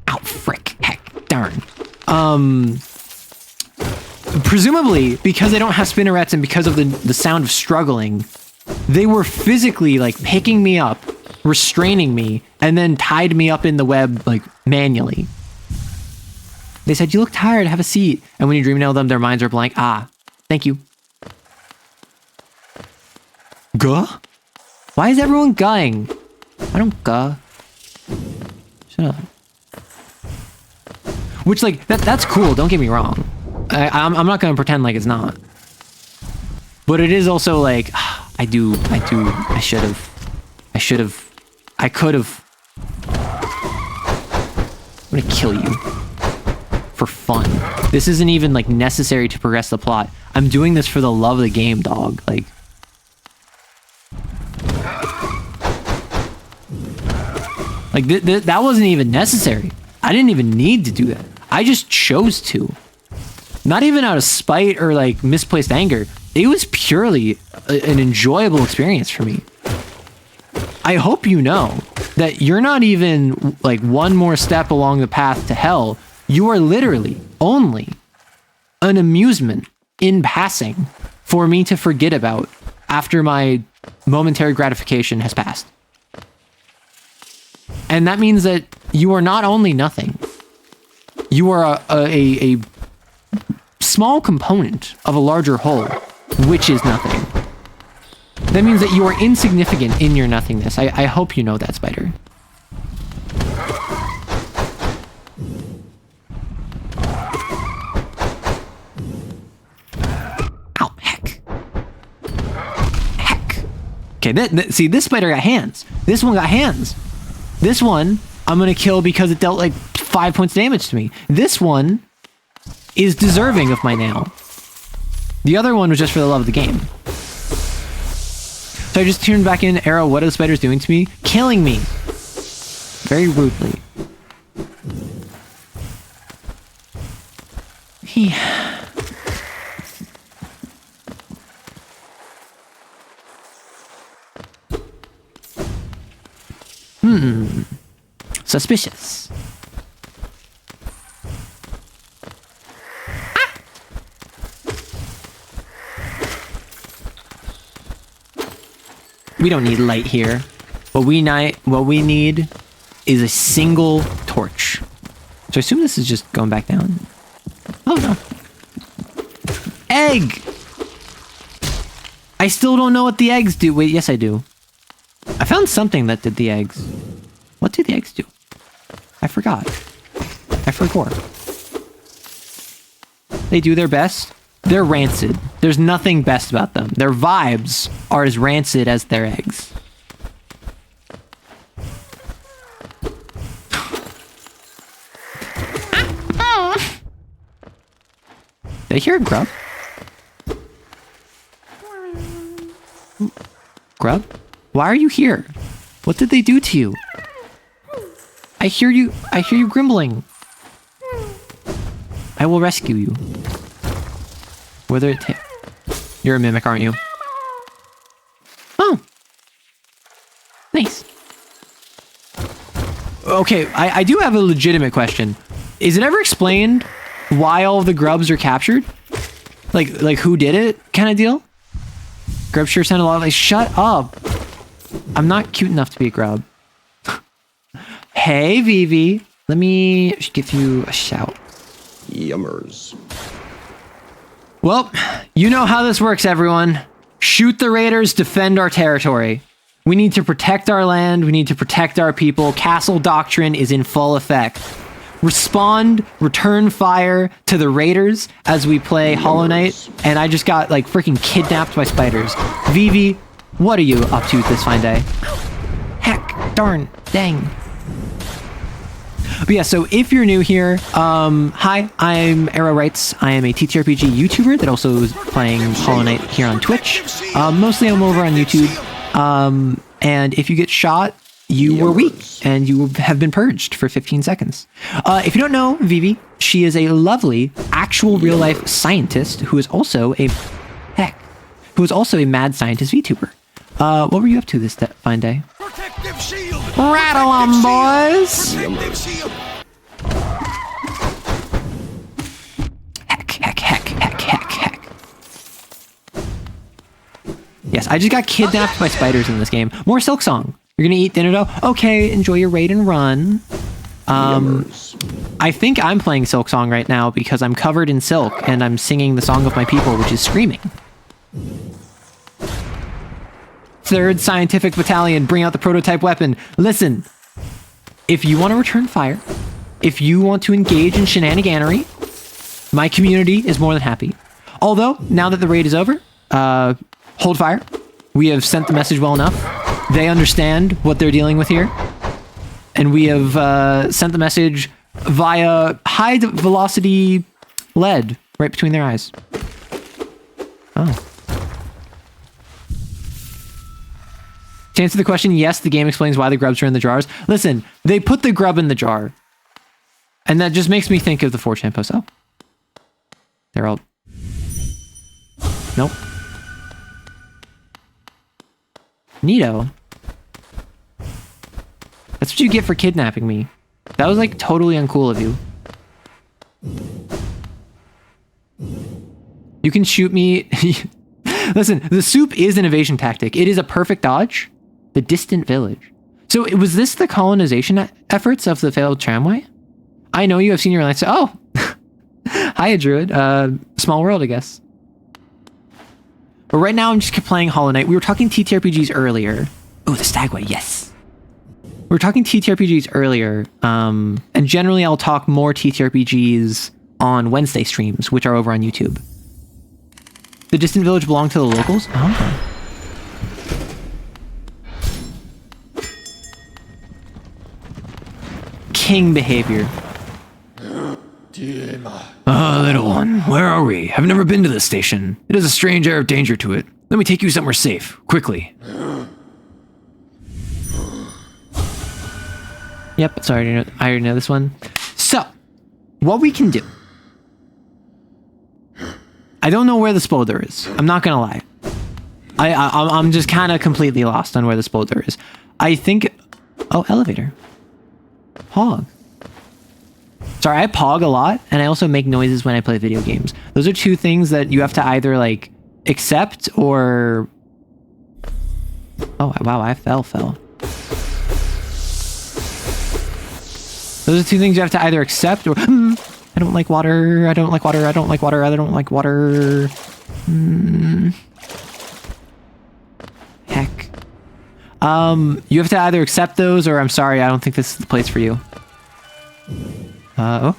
Ow, frick, heck, darn. Presumably, because they don't have spinnerets and because of the sound of struggling, they were physically like picking me up, restraining me, and then tied me up in the web like manually. They said, you look tired, have a seat. And when you dream nail them, their minds are blank. Ah, thank you. Guh? Why is everyone guying? I don't guh. Shut up. Which, like, that's cool, don't get me wrong. I'm not gonna pretend like it's not. But it is also like, I could have. I'm gonna kill you. For fun. This isn't even, like, necessary to progress the plot. I'm doing this for the love of the game, dog. Like... that wasn't even necessary. I didn't even need to do that. I just chose to. Not even out of spite or, like, misplaced anger. It was purely an enjoyable experience for me. I hope you know that you're not even, like, one more step along the path to hell. You are literally only an amusement in passing for me to forget about after my momentary gratification has passed. And that means that you are not only nothing, you are a small component of a larger whole, which is nothing. That means that you are insignificant in your nothingness. I hope you know that, Spider. Ow, heck. Heck. Okay, see, this spider got hands. This one got hands. This one, I'm gonna kill because it dealt like 5 points of damage to me. This one is deserving of my nail. The other one was just for the love of the game. So I just tuned back in. Arrow, what are the spiders doing to me? Killing me. Very rudely. Suspicious. We don't need light here. What we need is a single torch. So I assume this is just going back down. Oh no. Egg! I still don't know what the eggs do. Wait, yes I do. I found something that did the eggs. What do the eggs do? I forgot. I forgot. They do their best. They're rancid. There's nothing best about them. Their vibes are as rancid as their eggs. Did I hear a grub? Grub? Why are you here? What did they do to you? I hear you grumbling. I will rescue you. Whether it you're a mimic, aren't you? Oh. Nice. Okay, I do have a legitimate question. Is it ever explained why all of the grubs are captured? Like who did it kind of deal. Grub sure sounded a lot like, shut up. I'm not cute enough to be a grub. Hey, Vivi. Let me give you a shout. Yummers. Well, you know how this works, everyone. Shoot the raiders, defend our territory. We need to protect our land. We need to protect our people. Castle doctrine is in full effect. Respond, return fire to the raiders as we play Hollow Knight. And I just got like freaking kidnapped by spiders. Vivi, what are you up to this fine day? Heck, darn, dang. But yeah, so if you're new here, hi, I'm Arrow Writes. I am a TTRPG YouTuber that also is playing Hollow Knight here on Twitch. Mostly I'm over on YouTube. And if you get shot, you were weak and you have been purged for 15 seconds. If you don't know Vivi, she is a lovely, actual real life scientist who is also a mad scientist VTuber. What were you up to this fine day? Protective shield. Rattle on, boys! Heck. Yes, I just got kidnapped by spiders in this game. More Silk Song. You're gonna eat dinner though? Okay, enjoy your raid and run. I think I'm playing Silk Song right now because I'm covered in silk and I'm singing the song of my people, which is screaming. 3rd Scientific Battalion, bring out the prototype weapon. Listen, if you want to return fire, if you want to engage in shenaniganery, my community is more than happy. Although, now that the raid is over, hold fire. We have sent the message well enough. They understand what they're dealing with here. And we have sent the message via high velocity lead right between their eyes. Oh. To answer the question, yes, the game explains why the grubs are in the jars. Listen, they put the grub in the jar. And that just makes me think of the 4chan post. Oh. They're all... Nope. Neato. That's what you get for kidnapping me. That was like totally uncool of you. You can shoot me. Listen, the soup is an evasion tactic. It is a perfect dodge. The distant village. So was this the colonization efforts of the failed tramway? I know you have seen your lights. Oh, hiya, Druid. Small world, I guess. But right now I'm just playing Hollow Knight. We were talking TTRPGs earlier. Oh, the Stagway, yes. We were talking TTRPGs earlier. And generally I'll talk more TTRPGs on Wednesday streams, which are over on YouTube. The distant village belonged to the locals? Oh. King behavior. Little one, where are we? I've never been to this station. It has a strange air of danger to it. Let me take you somewhere safe, quickly. Yep, sorry, I already know this one. So, what we can do. I don't know where the Spodder is. I'm not gonna lie. I'm just kind of completely lost on where the Spodder is. I think... Oh, elevator. Pog. Sorry, I pog a lot, and I also make noises when I play video games. Those are two things that you have to either, like, accept or... Oh, wow, I fell. Those are two things you have to either accept or... I don't like water, I don't like water, I don't like water, I don't like water. Heck. You have to either accept those or I'm sorry, I don't think this is the place for you. Oh.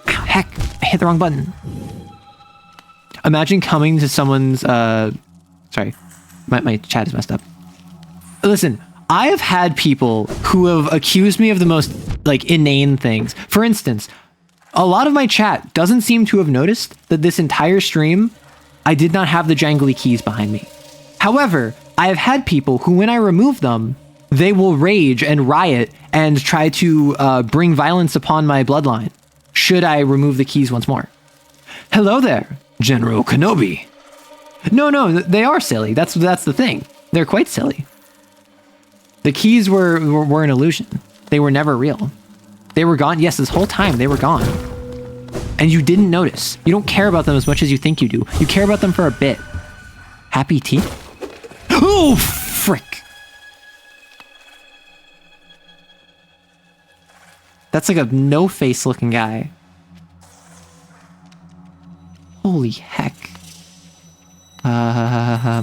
Ow, heck, I hit the wrong button. Imagine coming to someone's, sorry, my chat is messed up. Listen, I have had people who have accused me of the most, like, inane things. For instance, a lot of my chat doesn't seem to have noticed that this entire stream, I did not have the jangly keys behind me. However, I have had people who, when I remove them, they will rage and riot and try to bring violence upon my bloodline, should I remove the keys once more. Hello there, General Kenobi. No, they are silly. That's the thing. They're quite silly. The keys were an illusion. They were never real. They were gone. Yes, this whole time they were gone. And you didn't notice. You don't care about them as much as you think you do. You care about them for a bit. Happy teeth? Oh, frick. That's like a no-face looking guy. Holy heck. Hi.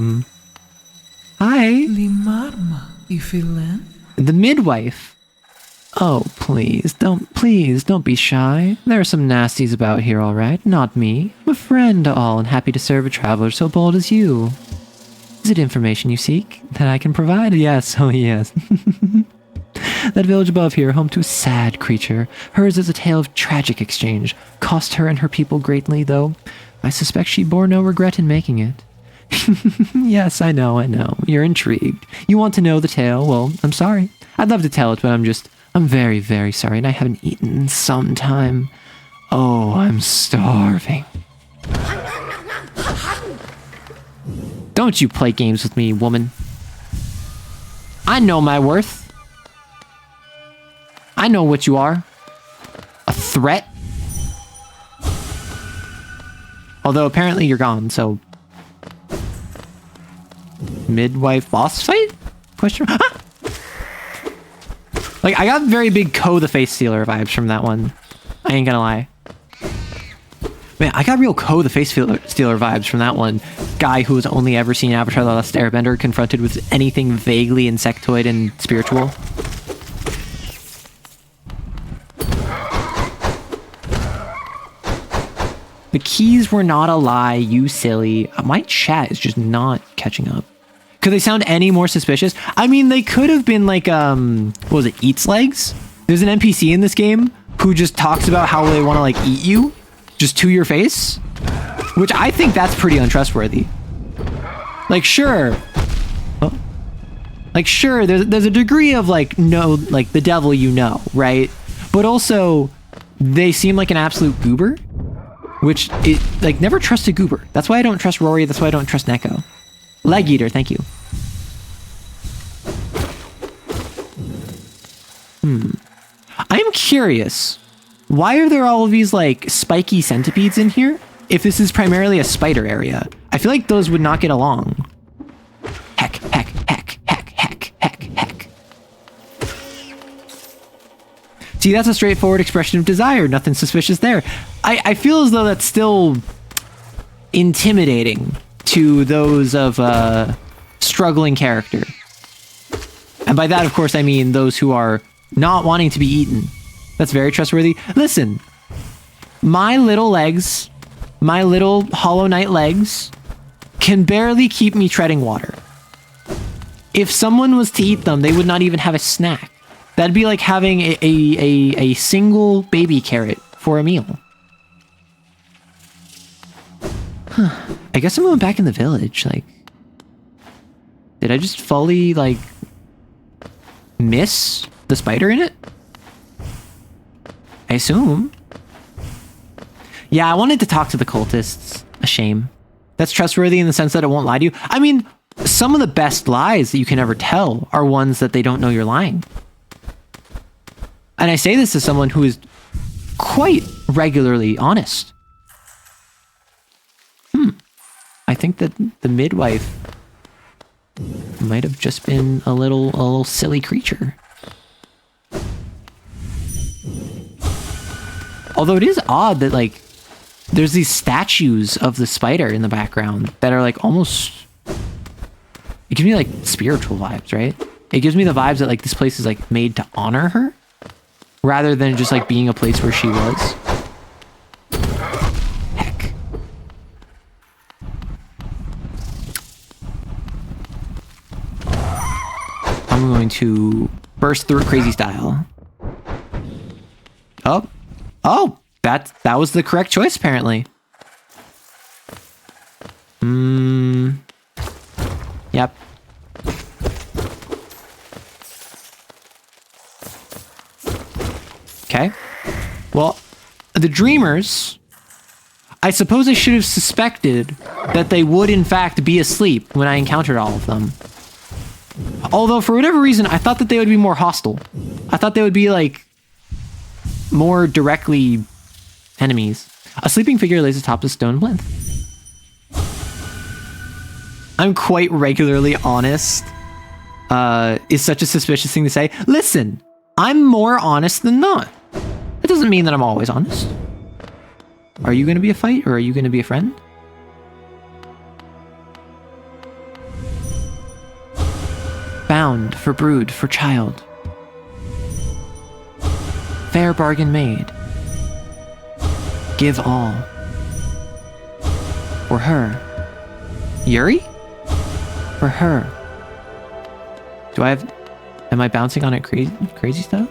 Limarma, ifilen? The midwife. Oh, please don't be shy. There are some nasties about here, all right? Not me. I'm a friend to all and happy to serve a traveler so bold as you. Is it information you seek that I can provide? Yes, oh yes. That village above here, home to a sad creature. Hers is a tale of tragic exchange. Cost her and her people greatly, though. I suspect she bore no regret in making it. Yes, I know. You're intrigued. You want to know the tale? Well, I'm sorry. I'd love to tell it, but I'm very, very sorry, and I haven't eaten in some time. Oh, I'm starving. Don't you play games with me, woman. I know my worth. I know what you are. A threat. Although apparently you're gone, so... Midwife boss fight? Question mark? Like, I got very big Ko the Face Stealer vibes from that one. I ain't gonna lie. Man, I got real Ko the Face Stealer vibes from that one. Guy who has only ever seen Avatar: The Last Airbender confronted with anything vaguely insectoid and spiritual. The keys were not a lie, you silly. My chat is just not catching up. Could they sound any more suspicious? I mean, they could have been like, what was it, Eats Legs? There's an NPC in this game who just talks about how they want to like eat you, just to your face, which I think that's pretty untrustworthy. Like, sure. Oh. Like, sure, there's a degree of like, no, like the devil you know, right? But also, they seem like an absolute goober, which, like, never trust a goober. That's why I don't trust Rory, that's why I don't trust Neko. Leg Eater, thank you. I'm curious. Why are there all of these, like, spiky centipedes in here? If this is primarily a spider area. I feel like those would not get along. Heck, heck, heck, heck, heck, heck, heck. See, that's a straightforward expression of desire. Nothing suspicious there. I feel as though that's still intimidating to those of struggling character. And by that, of course, I mean those who are not wanting to be eaten. That's very trustworthy. Listen, my little legs, my little Hollow Knight legs, can barely keep me treading water. If someone was to eat them, they would not even have a snack. That'd be like having a single baby carrot for a meal. Huh. I guess I'm going back in the village, like... Did I just fully, like... miss the spider in it? I assume. Yeah, I wanted to talk to the cultists. A shame. That's trustworthy in the sense that it won't lie to you. I mean, some of the best lies that you can ever tell are ones that they don't know you're lying. And I say this as someone who is quite regularly honest. I think that the midwife might have just been a little silly creature. Although it is odd that, like, there's these statues of the spider in the background that are like almost... It gives me like spiritual vibes, right? It gives me the vibes that like this place is like made to honor her rather than just like being a place where she was. Heck. I'm going to burst through it crazy style. Oh, that was the correct choice apparently. Yep. Okay. Well, the dreamers, I suppose I should have suspected that they would in fact be asleep when I encountered all of them. Although for whatever reason, I thought that they would be more hostile. I thought they would be like more directly enemies. A sleeping figure lays atop the stone plinth. I'm quite regularly honest. Is such a suspicious thing to say. Listen, I'm more honest than not. It doesn't mean that I'm always honest. Are you going to be a fight or are you going to be a friend? Bound for brood for child. Fair bargain made. Give all. For her. Yuri? For her. Am I bouncing on it crazy stuff?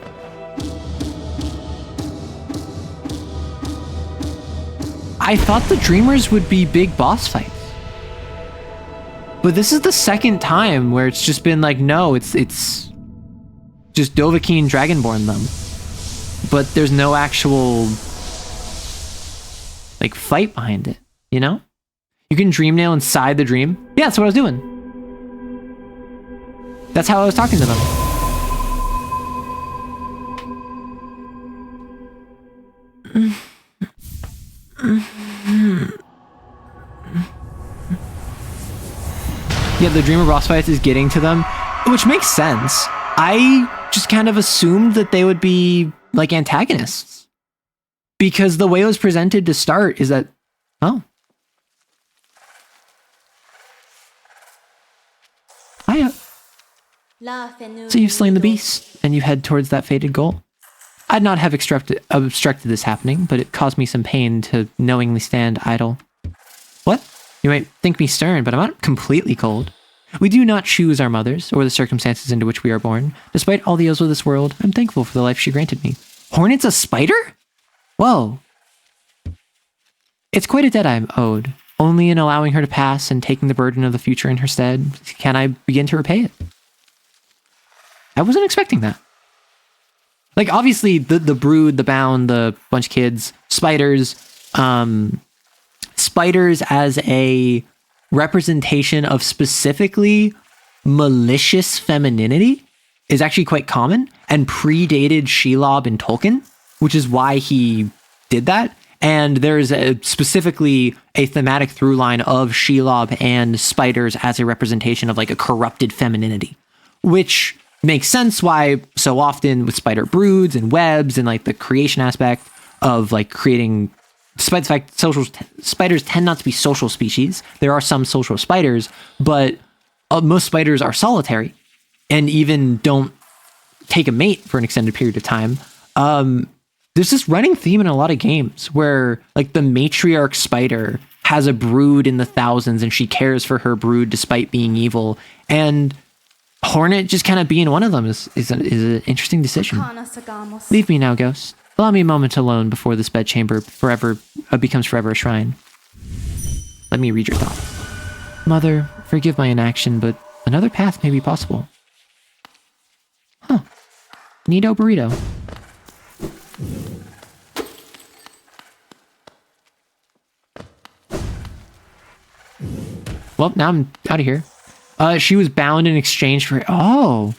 I thought the Dreamers would be big boss fights. But this is the second time where it's just been like, no, it's just Dovahkiin Dragonborn them. But there's no actual like fight behind it, you know? You can dream nail inside the dream. Yeah, that's what I was doing. That's how I was talking to them. Yeah, the Dreamer boss fights is getting to them, which makes sense. I just kind of assumed that they would be like antagonists. Because the way it was presented to start is that, oh. Hiya. So you've slain the beast, and you head towards that fated goal. I'd not have obstructed this happening, but it caused me some pain to knowingly stand idle. What? You might think me stern, but I'm not completely cold. We do not choose our mothers, or the circumstances into which we are born. Despite all the ills of this world, I'm thankful for the life she granted me. Hornet's a spider? Whoa. It's quite a debt I'm owed. Only in allowing her to pass and taking the burden of the future in her stead can I begin to repay it. I wasn't expecting that. Like, obviously, the brood, the bound, the bunch of kids, spiders, spiders as a representation of specifically malicious femininity is actually quite common and predated Shelob in Tolkien, which is why he did that. And there's specifically a thematic through line of Shelob and spiders as a representation of like a corrupted femininity, which makes sense why so often with spider broods and webs and like the creation aspect of like creating, despite the fact spiders tend not to be social species. There are some social spiders, but most spiders are solitary and even don't take a mate for an extended period of time. There's this running theme in a lot of games where like the matriarch spider has a brood in the thousands and she cares for her brood despite being evil. And Hornet just kind of being one of them is an interesting decision. Leave me now, ghost. Allow me a moment alone before this bedchamber becomes forever a shrine. Let me read your thoughts. Mother, forgive my inaction, but another path may be possible. Huh. Neato burrito. Well, now I'm out of here. She was bound in exchange for... Oh!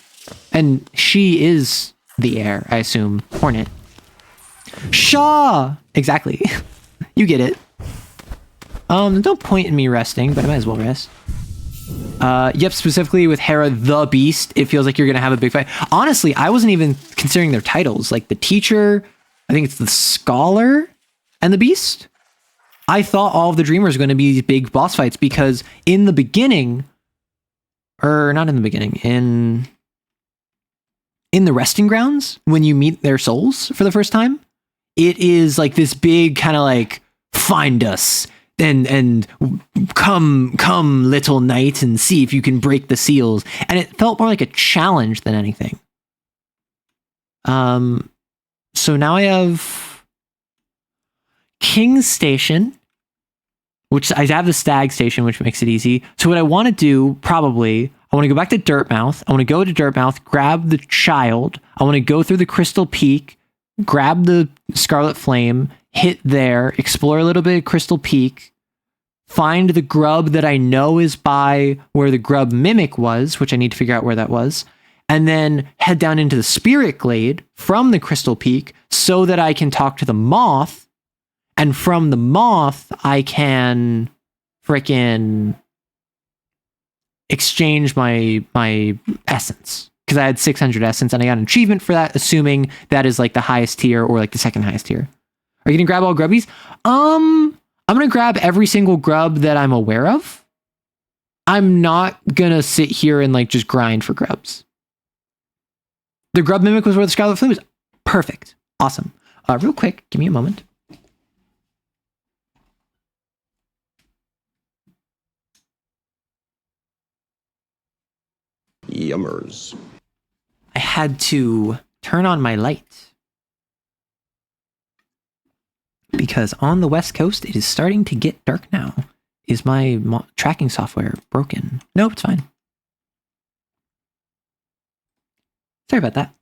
And she is the heir, I assume. Hornet. Shaw! Exactly. You get it. Don't point at me resting, but I might as well rest. Yep, specifically with Hera the Beast, it feels like you're going to have a big fight. Honestly, I wasn't even considering their titles. Like the teacher, I think it's the scholar, and the beast. I thought all of the Dreamers were going to be these big boss fights because in the beginning... Or not in the beginning, in the resting grounds, when you meet their souls for the first time, it is like this big kind of like, find us and come little knight and see if you can break the seals. And it felt more like a challenge than anything. So now I have King's Station, which I have the Stag Station, which makes it easy. So what I want to do, probably, I want to go back to Dirtmouth. I want to go to Dirtmouth, grab the child. I want to go through the Crystal Peak, grab the Scarlet Flame, hit there, explore a little bit of Crystal Peak, find the grub that I know is by where the grub mimic was, which I need to figure out where that was, and then head down into the Spirit Glade from the Crystal Peak so that I can talk to the moth And from the moth, I can frickin' exchange my essence. Because I had 600 essence and I got an achievement for that, assuming that is like the highest tier or like the second highest tier. Are you gonna grab all grubbies? I'm gonna grab every single grub that I'm aware of. I'm not gonna sit here and like just grind for grubs. The grub mimic was where the Scarlet Flame was. Perfect. Awesome. Real quick, give me a moment. Yummers. I had to turn on my light. Because on the West Coast, it is starting to get dark now. Is my tracking software broken? Nope, it's fine. Sorry about that.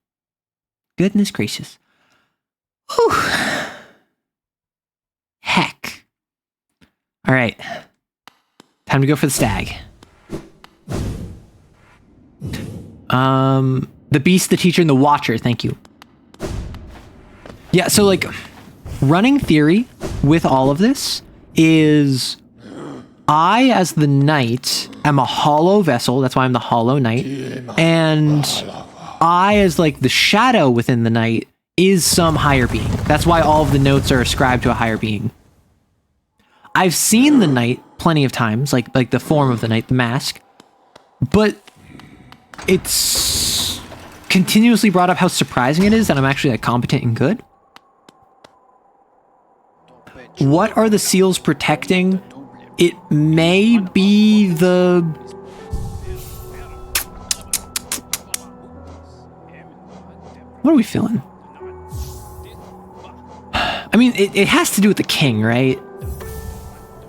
Goodness gracious. Whew. Heck. All right. Time to go for the stag. The beast, the teacher, and the watcher. Thank you. Yeah, so like running theory with all of this is I, as the knight, am a hollow vessel. That's why I'm the hollow knight. And I, as like the shadow within the knight, is some higher being. That's why all of the notes are ascribed to a higher being. I've seen the knight plenty of times, like the form of the knight, the mask, but it's continuously brought up how surprising it is that I'm actually like competent and good. What are the seals protecting? It may be the... What are we feeling? I mean, it has to do with the king, right?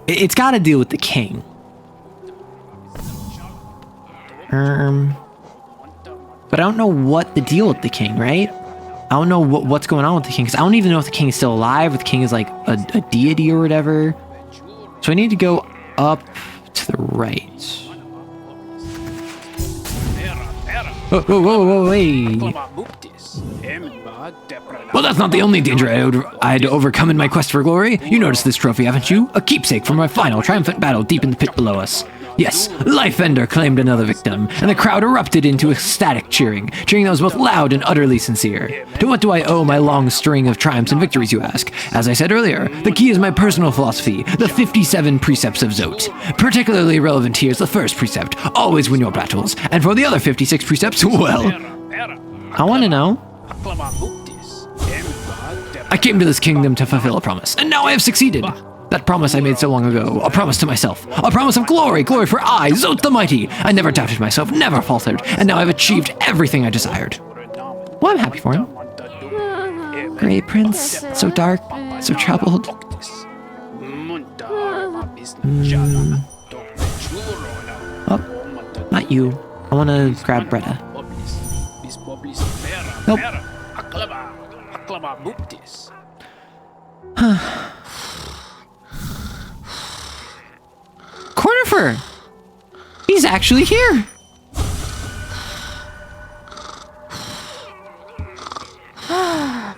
It's got to deal with the king. But I don't know what the deal with the king, right? I don't know what's going on with the king, because I don't even know if the king is still alive, if the king is like a deity or whatever. So I need to go up to the right. Whoa, whoa, whoa, whoa, wait. Well, that's not the only danger I had to overcome in my quest for glory. You noticed this trophy, haven't you? A keepsake from my final triumphant battle deep in the pit below us. Yes, Lifebender claimed another victim, and the crowd erupted into ecstatic cheering that was both loud and utterly sincere. To what do I owe my long string of triumphs and victories, you ask? As I said earlier, the key is my personal philosophy, the 57 precepts of Zote. Particularly relevant here is the first precept, always win your battles, and for the other 56 precepts, well... I want to know. I came to this kingdom to fulfill a promise, and now I have succeeded. That promise I made so long ago, a promise to myself, a promise of glory for I, Zote the Mighty. I never doubted myself, never faltered, and now I've achieved everything I desired. Well, I'm happy for him. Great prince, so dark, so troubled. Oh, not you. I want to grab Bretta. Nope. Cornifer! He's actually here!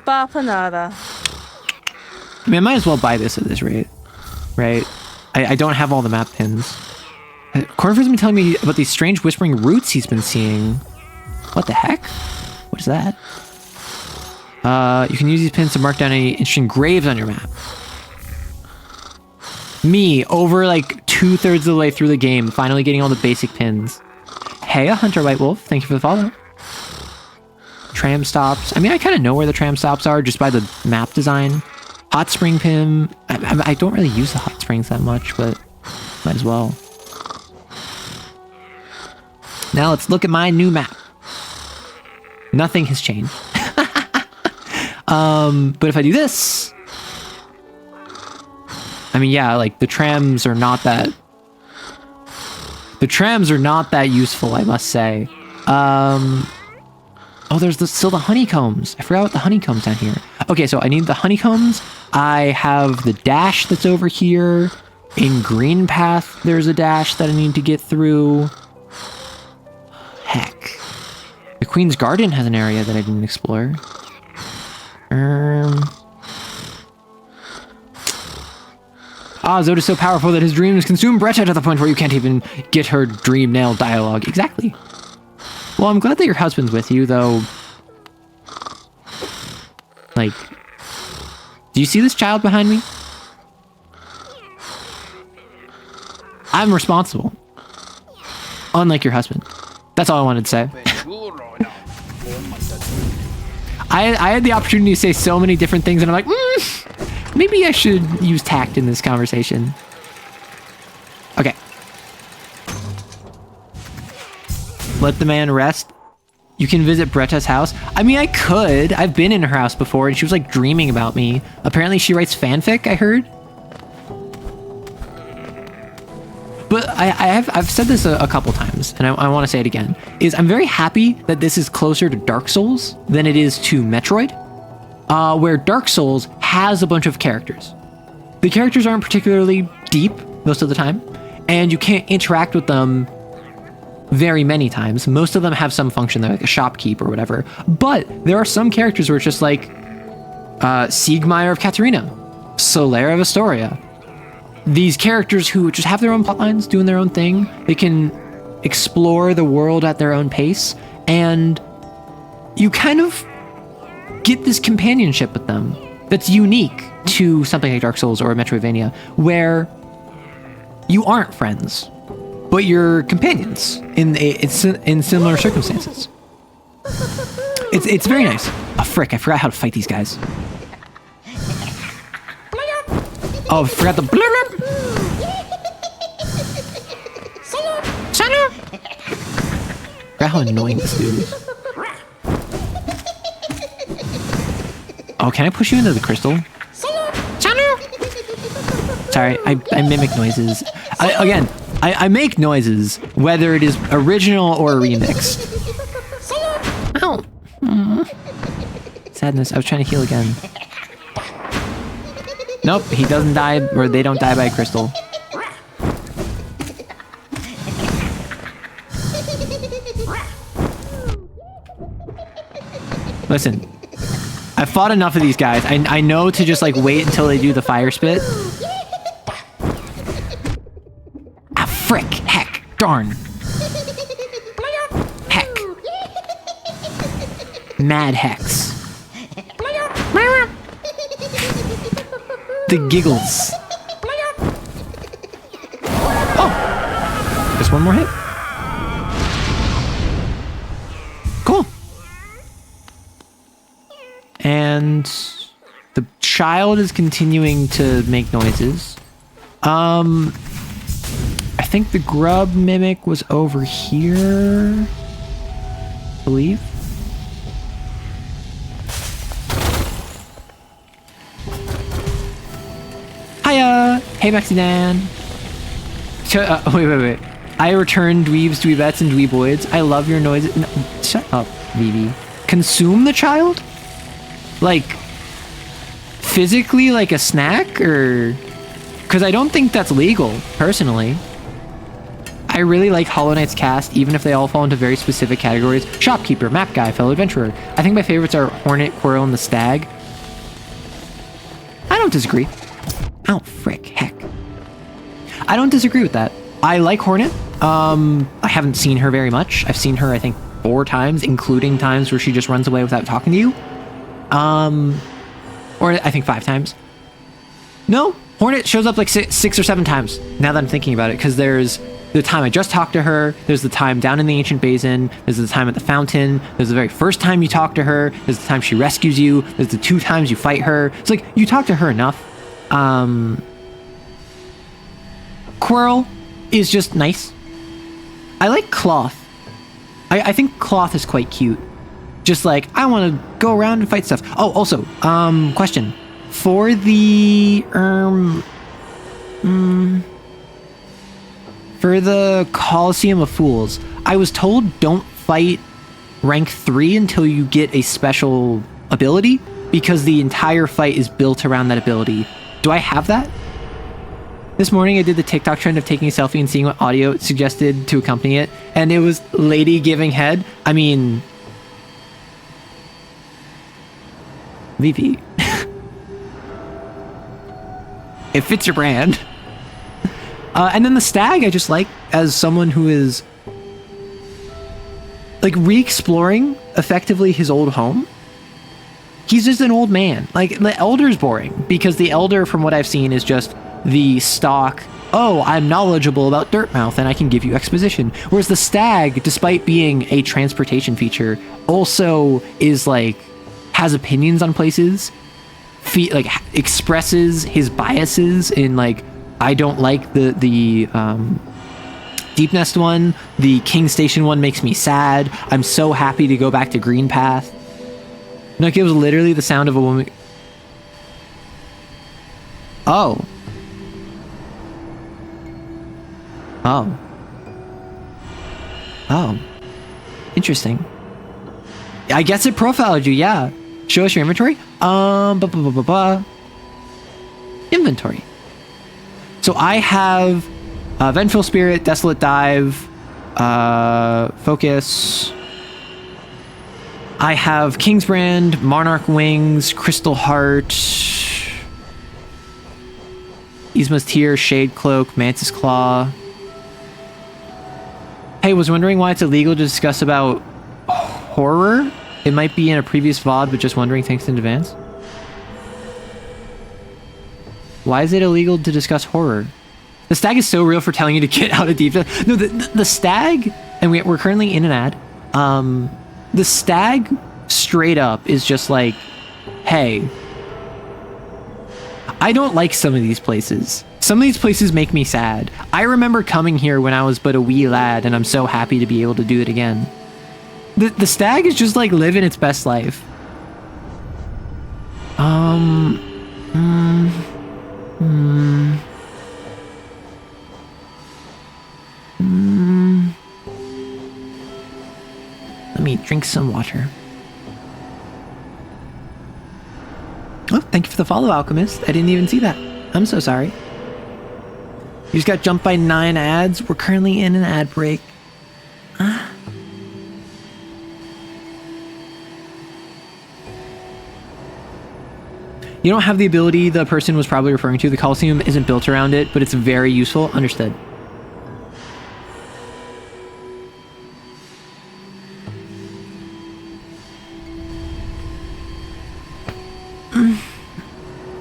Bapanada. I mean, I might as well buy this at this rate, right? I don't have all the map pins. Cornifer's been telling me about these strange whispering roots he's been seeing. What the heck? What is that? You can use these pins to mark down any interesting graves on your map. Me, over like 2/3 of the way through the game, finally getting all the basic pins. Hey, a Hunter White Wolf, thank you for the follow. Tram stops. I mean, I kind of know where the tram stops are just by the map design. Hot spring pin. I don't really use the hot springs that much, but might as well. Now let's look at my new map. Nothing has changed. But if I do this, I mean, yeah, like the trams are not that useful, I must say. Oh, there's still the honeycombs. I forgot about the honeycombs down here. Okay, so I need the honeycombs. I have the dash that's over here. In Green Path, there's a dash that I need to get through. Heck. The Queen's Garden has an area that I didn't explore. Zod is so powerful that his dreams consume Bretta to the point where you can't even get her dream nail dialogue. Exactly. Well, I'm glad that your husband's with you, though. Like, do you see this child behind me? I'm responsible. Unlike your husband. That's all I wanted to say. I had the opportunity to say so many different things, and I'm like, maybe I should use tact in this conversation. Okay. Let the man rest. You can visit Bretta's house. I mean, I could. I've been in her house before, and she was like dreaming about me. Apparently, she writes fanfic, I heard. But I've said this a couple times, and I want to say it again, is I'm very happy that this is closer to Dark Souls than it is to Metroid, where Dark Souls has a bunch of characters. The characters aren't particularly deep most of the time, and you can't interact with them very many times. Most of them have some function, they're like a shopkeep or whatever, but there are some characters where it's just like Siegmeyer of Katarina, Solera of Astoria. These characters who just have their own plotlines, doing their own thing. They can explore the world at their own pace, and you kind of get this companionship with them that's unique to something like Dark Souls or Metroidvania, where you aren't friends, but you're companions in similar circumstances. It's very nice. Oh, frick, I forgot how to fight these guys. Oh, I forgot the blurb. Forgot how annoying this dude is. Oh, can I push you into the crystal? Sorry, I mimic noises. I make noises, whether it is original or remixed. Ow. Sadness, I was trying to heal again. Nope, he doesn't die, or they don't die by a crystal. Listen, I've fought enough of these guys. I know to just like wait until they do the fire spit. Ah, frick, heck, darn. Heck. Mad hex. The giggles. Oh! Just one more hit. Cool. And the child is continuing to make noises. I think the grub mimic was over here, I believe. Hiya! Hey, Maxidan! Wait. I return dweebs, dweebettes, and dweeboids. I love your noises. No, shut up, Vivi. Consume the child? Like, physically like a snack? Or... Because I don't think that's legal, personally. I really like Hollow Knight's cast, even if they all fall into very specific categories. Shopkeeper, map guy, fellow adventurer. I think my favorites are Hornet, Quirrell, and the Stag. I don't disagree. Oh, frick, heck. I don't disagree with that. I like Hornet. I haven't seen her very much. I've seen her, I think, 4 times, including times where she just runs away without talking to you. Or I think 5 times. No, Hornet shows up like 6 or 7 times, now that I'm thinking about it, because there's the time I just talked to her, there's the time down in the Ancient Basin, there's the time at the fountain, there's the very first time you talk to her, there's the time she rescues you, there's the 2 times you fight her. It's like, you talk to her enough. Quirrell is just nice. I like Cloth. I think Cloth is quite cute. Just like, I want to go around and fight stuff. Oh, also, question. For the, for the Coliseum of Fools, I was told don't fight rank 3 until you get a special ability, because the entire fight is built around that ability. Do I have that? This morning I did the TikTok trend of taking a selfie and seeing what audio it suggested to accompany it, and it was lady giving head. I mean... Vivi. It fits your brand. And then the stag, I just like as someone who is like re-exploring effectively his old home. He's just an old man. Like, the elder's boring because the elder, from what I've seen, is just the stock, oh, I'm knowledgeable about Dirtmouth and I can give you exposition. Whereas the stag, despite being a transportation feature, also is like, has opinions on places, like expresses his biases in like, I don't like the Deep Nest one, the King Station one makes me sad. I'm so happy to go back to Green Path. No, it was literally the sound of a woman. Oh. Oh. Oh. Interesting. I guess it profiled you, yeah. Show us your inventory? Inventory. So I have Vengeful Spirit, Desolate Dive, Focus. I have Kingsbrand, Monarch Wings, Crystal Heart, Yzma's Tear, Shade Cloak, Mantis Claw. Hey, was wondering why it's illegal to discuss about horror? It might be in a previous VOD, but just wondering, thanks in advance. Why is it illegal to discuss horror? The stag is so real for telling you to get out of deep. No, the stag, and we're currently in an ad. The stag straight up is just like, hey, I don't like some of these places. Some of these places make me sad. I remember coming here when I was but a wee lad, and I'm so happy to be able to do it again. The stag is just like living its best life. Let me drink some water. Oh, thank you for the follow, Alchemist. I didn't even see that. I'm so sorry. You just got jumped by 9 ads. We're currently in an ad break. You don't have the ability the person was probably referring to. The Coliseum isn't built around it, but it's very useful. Understood.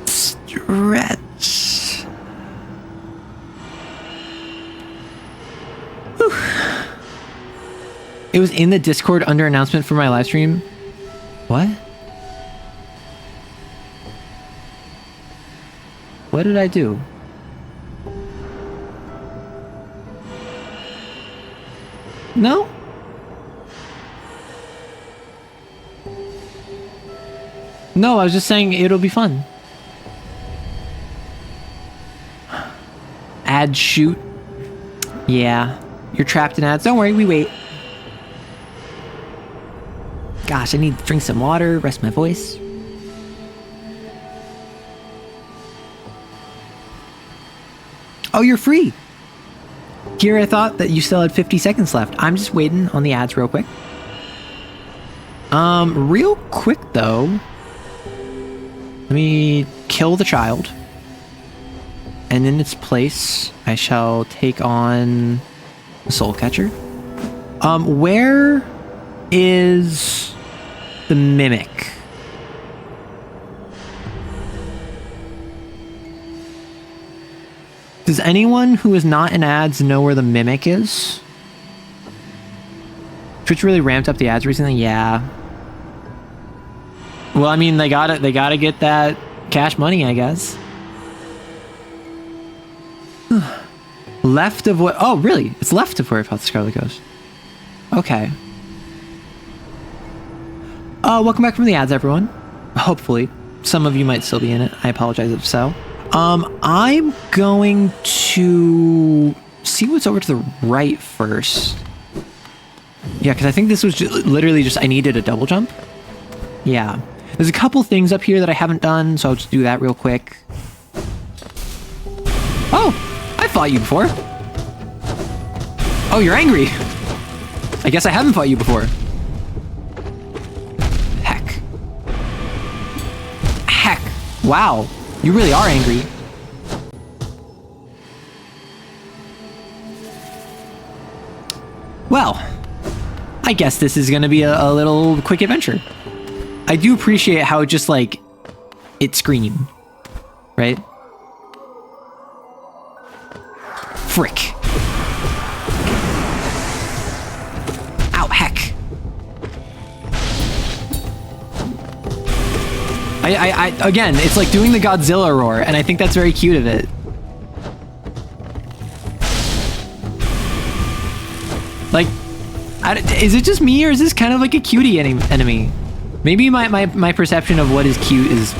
Stretch. Whew. It was in the Discord under announcement for my live stream. What? What did I do? No? No, I was just saying it'll be fun. Ad shoot. Yeah. You're trapped in ads. Don't worry, we wait. Gosh, I need to drink some water, rest my voice. Oh, you're free. Here, I thought that you still had 50 seconds left. I'm just waiting on the ads real quick. Real quick, though. Let me kill the child. And in its place, I shall take on the Soul Catcher. Where is the Mimic? Does anyone who is not in ads know where the Mimic is? Twitch really ramped up the ads recently? Yeah. Well, I mean, they gotta get that cash money, I guess. Left of what? Oh, really? It's left of where I fought the Scarlet Ghost. Okay. Welcome back from the ads, everyone. Hopefully. Some of you might still be in it. I apologize if so. I'm going to see what's over to the right first. Yeah, because I think this was literally just, I needed a double jump. Yeah. There's a couple things up here that I haven't done, so I'll just do that real quick. Oh, I fought you before. Oh, you're angry. I guess I haven't fought you before. Heck. Heck. Wow. You really are angry. Well, I guess this is gonna be a little quick adventure. I do appreciate how just like it screamed, right? Frick. Ow, heck. I again, it's like doing the Godzilla roar, and I think that's very cute of it. Like, is it just me, or is this kind of like a cutie enemy? Maybe my perception of what is cute is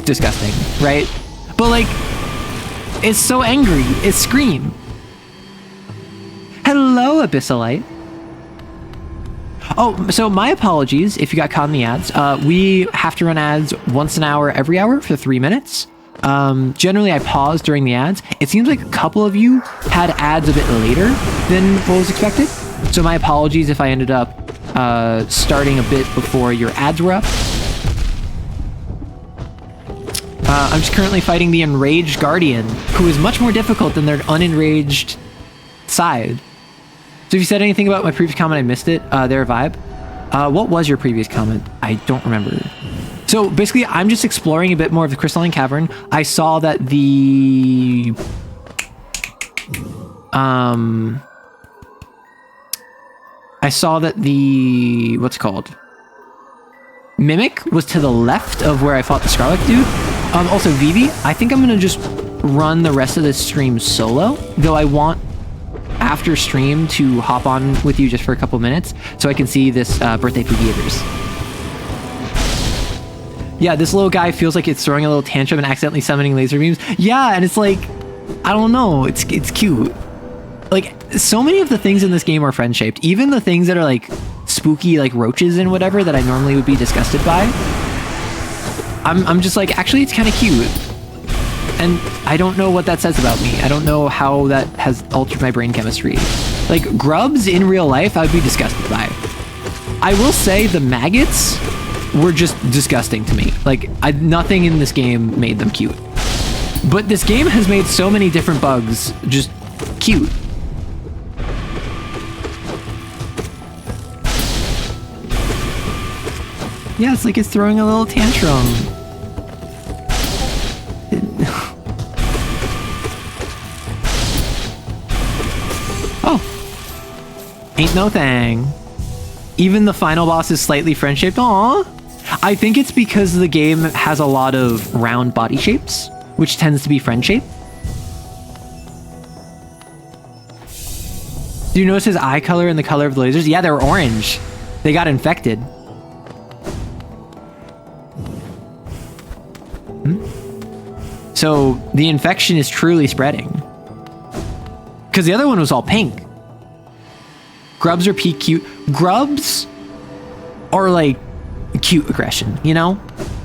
disgusting, right? But like, it's so angry. It screams. Hello, Abyssalite. Oh, so my apologies if you got caught in the ads. We have to run ads once an hour, every hour for 3 minutes. Generally, I pause during the ads. It seems like a couple of you had ads a bit later than what was expected. So my apologies if I ended up starting a bit before your ads were up. I'm just currently fighting the Enraged Guardian, who is much more difficult than their unenraged side. So if you said anything about my previous comment, I missed it. Their vibe. What was your previous comment? I don't remember. So basically, I'm just exploring a bit more of the Crystalline Cavern. I saw that the... what's it called? Mimic was to the left of where I fought the Scarlet dude. Also, Vivi, I think I'm gonna just run the rest of this stream solo, though I want after stream to hop on with you just for a couple minutes so I can see this birthday for Beavers. Yeah, this little guy feels like it's throwing a little tantrum and accidentally summoning laser beams. Yeah, and it's like, I don't know, it's cute. Like, so many of the things in this game are friend-shaped. Even the things that are like spooky, like roaches and whatever that I normally would be disgusted by. I'm just like, actually, it's kind of cute. And I don't know what that says about me. I don't know how that has altered my brain chemistry. Like, grubs in real life, I would be disgusted by. I will say the maggots were just disgusting to me. Like, nothing in this game made them cute. But this game has made so many different bugs just cute. Yeah, it's like it's throwing a little tantrum. Oh. Ain't no thing. Even the final boss is slightly friend-shaped. Aww. I think it's because the game has a lot of round body shapes, which tends to be friend-shaped. Do you notice his eye color and the color of the lasers? Yeah, they're orange. They got infected. So the infection is truly spreading. Because the other one was all pink. Grubs are peak cute. Grubs are like cute aggression, you know?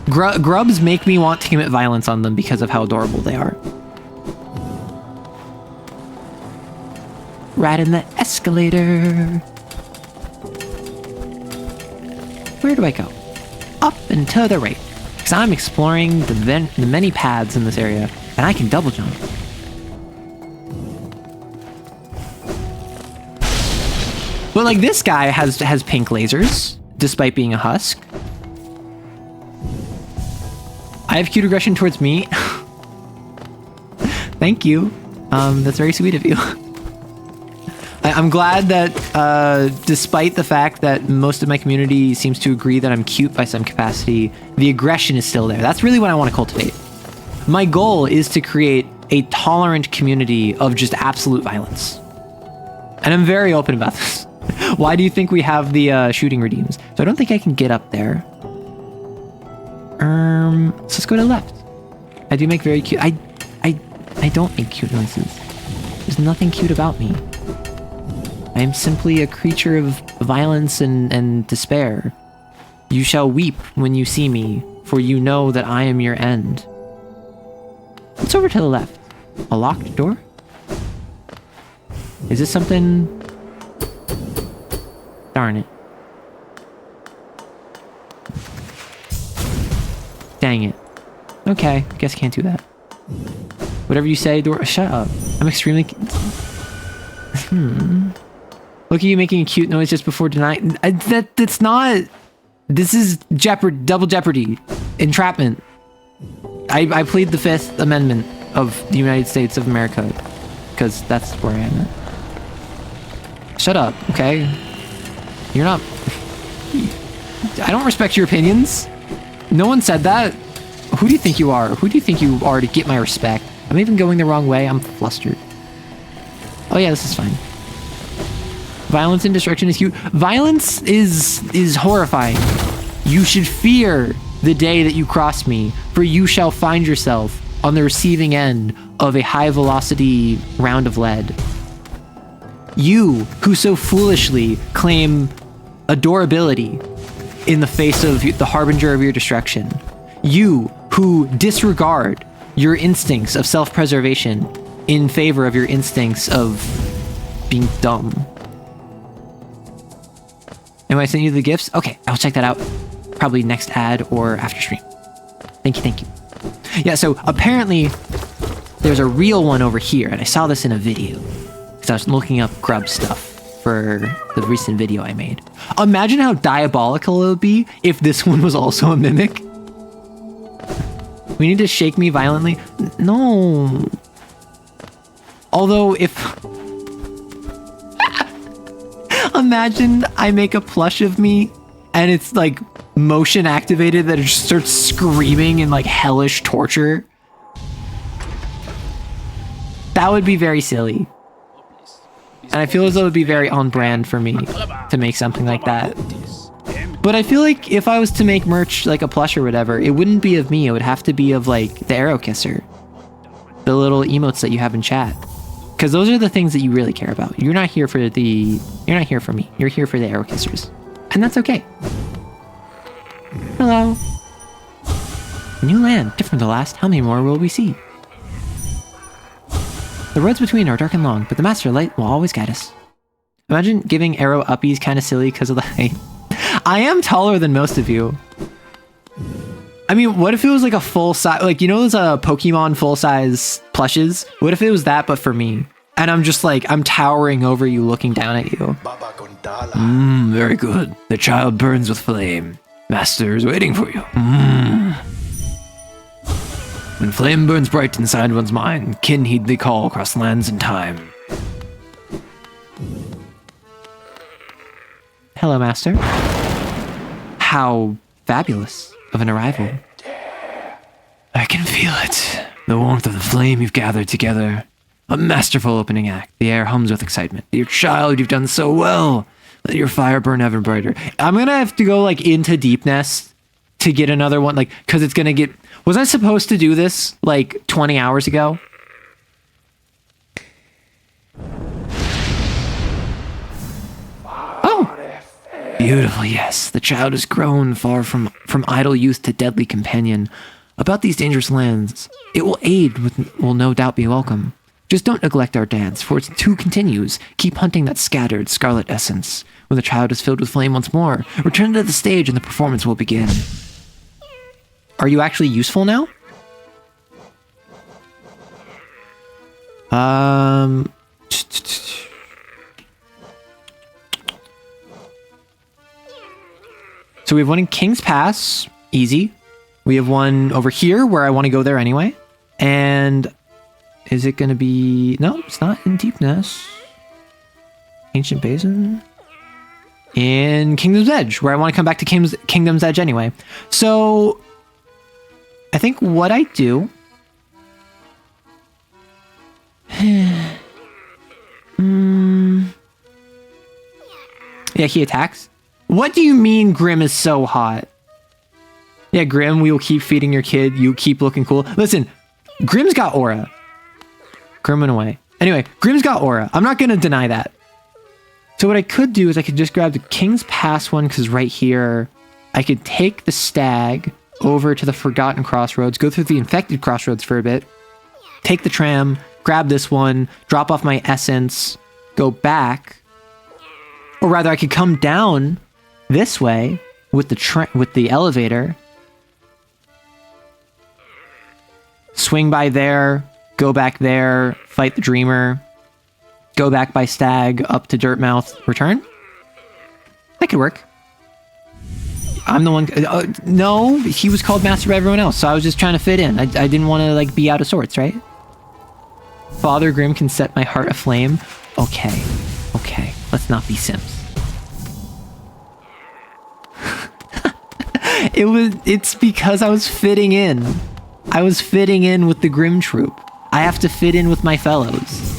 Grubs make me want to commit violence on them because of how adorable they are. Riding the escalator. Where do I go? Up and to the right. Because I'm exploring the many paths in this area, and I can double jump. But like this guy has pink lasers, despite being a husk. I have cute aggression towards me. Thank you. That's very sweet of you. I'm glad that despite the fact that most of my community seems to agree that I'm cute by some capacity, the aggression is still there. That's really what I want to cultivate. My goal is to create a tolerant community of just absolute violence. And I'm very open about this. Why do you think we have the shooting redeems? So I don't think I can get up there. So let's go to the left. I do make very cute... I don't make cute noises. There's nothing cute about me. I am simply a creature of violence and despair. You shall weep when you see me, for you know that I am your end. What's over to the left? A locked door? Is this something... Darn it. Dang it. Okay, guess I can't do that. Whatever you say, door... Shut up. I'm extremely... Look at you making a cute noise just before denying. That's not. This is double jeopardy, entrapment. I plead the Fifth Amendment of the United States of America, because that's where I am at. Shut up, okay? You're not. I don't respect your opinions. No one said that. Who do you think you are? Who do you think you are to get my respect? I'm even going the wrong way. I'm flustered. Oh yeah, this is fine. Violence and destruction is cute. Violence is horrifying. You should fear the day that you cross me, for you shall find yourself on the receiving end of a high velocity round of lead. You, who so foolishly claim adorability in the face of the harbinger of your destruction. You, who disregard your instincts of self-preservation in favor of your instincts of being dumb. Am I sending you the gifts? Okay, I'll check that out. Probably next ad or after stream. Thank you. Yeah, so apparently there's a real one over here, and I saw this in a video because I was looking up grub stuff for the recent video I made. Imagine how diabolical it would be if this one was also a mimic. We need to shake me violently. No. Although if... Imagine I make a plush of me and it's like motion activated that it just starts screaming in like hellish torture. That would be very silly. And I feel as though it would be very on brand for me to make something like that. But I feel like if I was to make merch like a plush or whatever, it wouldn't be of me. It would have to be of like the arrow kisser. The little emotes that you have in chat. Because those are the things that you really care about. You're not here for me. You're here for the arrow kissers. And that's okay. Hello. New land, different from the last. How many more will we see? The roads between are dark and long, but the master light will always guide us. Imagine giving arrow uppies kind of silly because of the height. I am taller than most of you. I mean, what if it was like a full size, like, you know those Pokemon full size plushes? What if it was that, but for me? And I'm just like, I'm towering over you, looking down at you. Very good. The child burns with flame. Master is waiting for you. When flame burns bright inside one's mind, kin heed the call across lands and time. Hello, Master. How fabulous of an arrival. I can feel it. The warmth of the flame you've gathered together. A masterful opening act. The air hums with excitement. Dear child, you've done so well. Let your fire burn ever brighter. I'm gonna have to go like into Deepnest to get another one, like, cause it's gonna get... Was I supposed to do this like 20 hours ago? Beautiful, yes. The child has grown far from idle youth to deadly companion. About these dangerous lands, it will aid will no doubt be welcome. Just don't neglect our dance, for it too continues. Keep hunting that scattered scarlet essence. When the child is filled with flame once more, return to the stage and the performance will begin. Are you actually useful now? So we have one in King's Pass, easy. We have one over here where I want to go there anyway. And is it going to be... No, it's not in Deepness. Ancient Basin. In Kingdom's Edge, where I want to come back to Kingdom's Edge anyway. So I think what I do... Yeah, he attacks. What do you mean Grim is so hot? Yeah, Grim, we will keep feeding your kid. You keep looking cool. Listen, Grim's got aura. Grim went away. Anyway, Grim's got aura. I'm not going to deny that. So what I could do is I could just grab the King's Pass one, because right here, I could take the stag over to the Forgotten Crossroads, go through the Infected Crossroads for a bit, take the tram, grab this one, drop off my essence, go back. Or rather, I could come down this way with the elevator, swing by there, go back there, fight the Dreamer, Go back by Stag up to Dirtmouth, return. That could work. I'm the one. No, he was called master by everyone else, so I was just trying to fit in. I didn't want to like be out of sorts, right? Father Grimm can set my heart aflame. Okay, okay. Let's not be simps. It's because I was fitting in. I was fitting in with the Grimm troop. I have to fit in with my fellows.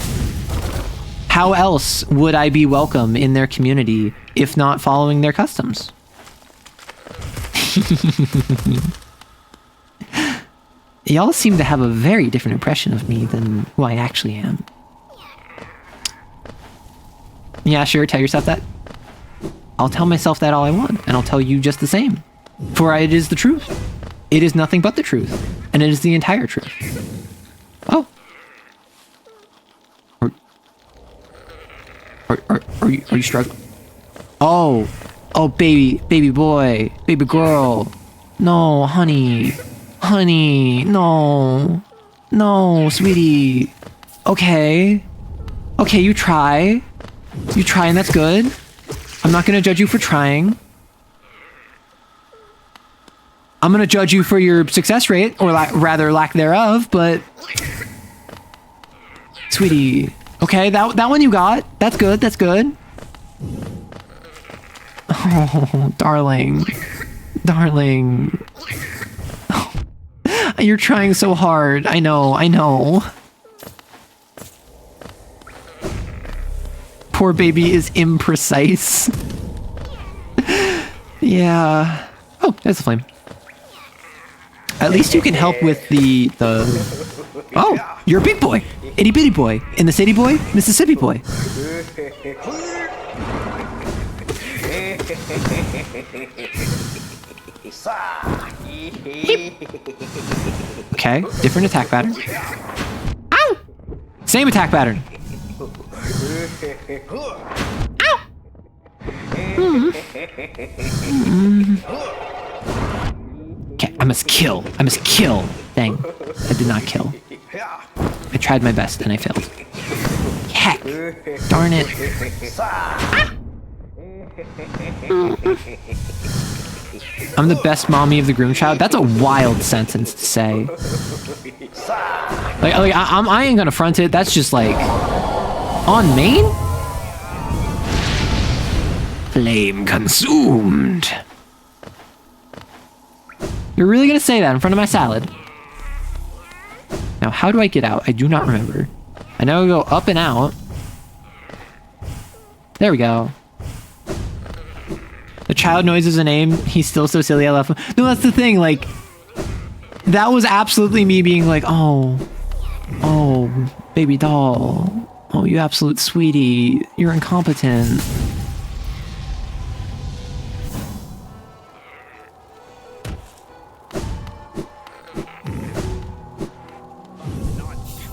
How else would I be welcome in their community if not following their customs? Y'all seem to have a very different impression of me than who I actually am. Yeah, sure, tell yourself that. I'll tell myself that all I want, and I'll tell you just the same. For it is the truth. It is nothing but the truth, and it is the entire truth. Oh. Are you struggling? Oh. Oh, baby boy, baby girl. No, honey. Honey, no. No, sweetie. Okay. Okay, you try. You try, and that's good. I'm not gonna judge you for trying. I'm gonna judge you for your success rate, or rather lack thereof, but... Sweetie. Okay, that one you got. That's good, that's good. Oh, darling. Darling. Oh, you're trying so hard. I know, I know. Poor baby is imprecise. Yeah. Oh, there's a flame. At least you can help with the... Oh, you're a big boy. Itty bitty boy. In the city boy, Mississippi boy. Okay, different attack pattern. Ow! Same attack pattern. Ow! Okay, I must kill. I must kill. Dang, I did not kill. I tried my best and I failed. Heck! Darn it. Ah! I'm the best mommy of the groom child. That's a wild sentence to say. I ain't gonna front it. That's just like on main. Flame consumed. You're really gonna say that in front of my salad? Now, how do I get out? I do not remember. I know I go up and out. There we go. The child noise is a name. He's still so silly. I love him. No, that's the thing. Like, that was absolutely me being like, oh, baby doll. Oh, you absolute sweetie. You're incompetent.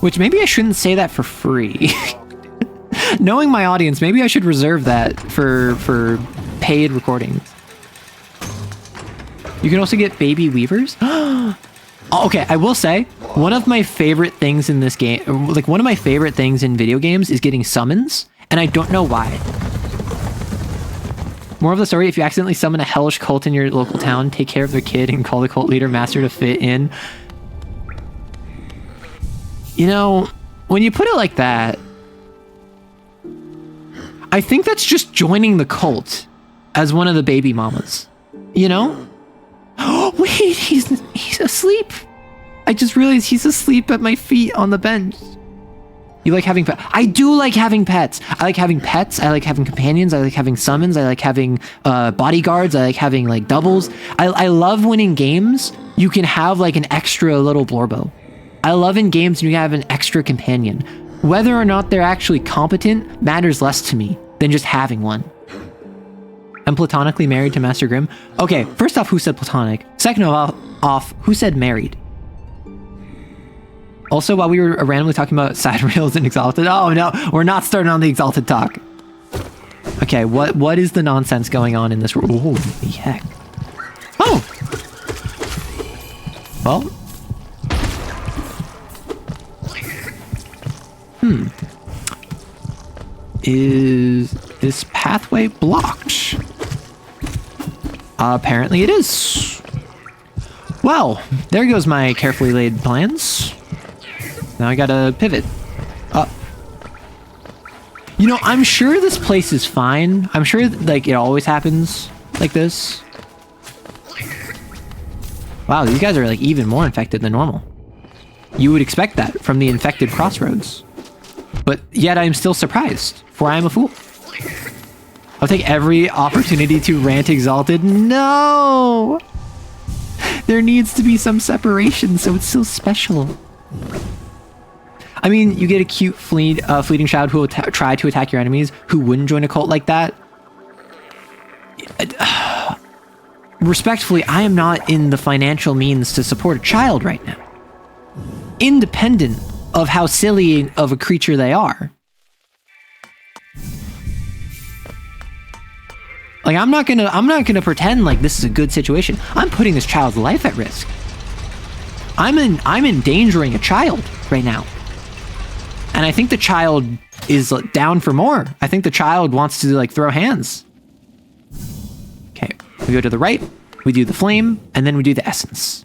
Which maybe I shouldn't say that for free. Knowing my audience, maybe I should reserve that for paid recordings. You can also get baby weavers. Okay, I will say, one of my favorite things in this game, like one of my favorite things in video games is getting summons, and I don't know why. More of the story, if you accidentally summon a hellish cult in your local town, take care of their kid and call the cult leader master to fit in. You know, when you put it like that, I think that's just joining the cult as one of the baby mamas, you know? Oh, wait, he's asleep. I just realized he's asleep at my feet on the bench. You like having pets? I do like having pets. I like having pets. I like having companions. I like having summons. I like having bodyguards. I like having like doubles. I love when in games you can have like an extra little Blorbo. I love in games when you have an extra companion. Whether or not they're actually competent matters less to me than just having one. I'm platonically married to Master Grimm. Okay, first off, who said platonic? Second off, who said married? Also, while we were randomly talking about side rails and Exalted, oh no, we're not starting on the Exalted talk. Okay, what is the nonsense going on in this room? Holy heck. Oh! Well. Is this pathway blocked? Apparently it is. Well, there goes my carefully laid plans. Now I gotta pivot. You know, I'm sure this place is fine. I'm sure, like, it always happens like this. Wow, these guys are, like, even more infected than normal. You would expect that from the infected crossroads. But yet I'm still surprised, for I am a fool. I'll take every opportunity to rant exalted. No! There needs to be some separation so it's so special. I mean, you get a cute fleeting child who will try to attack your enemies who wouldn't join a cult like that. Respectfully, I am not in the financial means to support a child right now. Independent of how silly of a creature they are. Like, I'm not gonna pretend like this is a good situation. I'm putting this child's life at risk. I'm endangering a child right now. And I think the child is down for more. I think the child wants to, like, throw hands. Okay, we go to the right, we do the flame, and then we do the essence.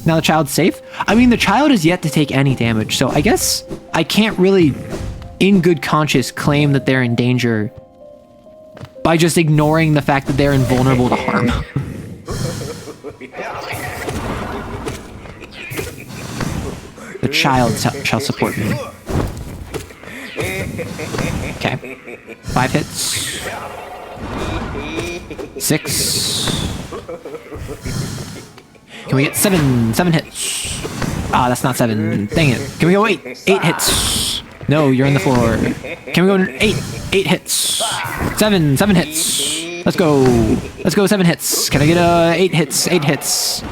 Now the child's safe. I mean, the child is yet to take any damage, so I guess I can't really, in good conscience, claim that they're in danger by just ignoring the fact that they're invulnerable to harm. The child shall support me. Okay. 5 hits. 6. Can we get 7 hits? Ah, that's not 7. Dang it. Can we go 8? 8 hits. No, you're in the floor. Can we go 8? 8 hits. 7 hits. Let's go. Let's go 7 hits. Can I get 8 hits? 8 hits.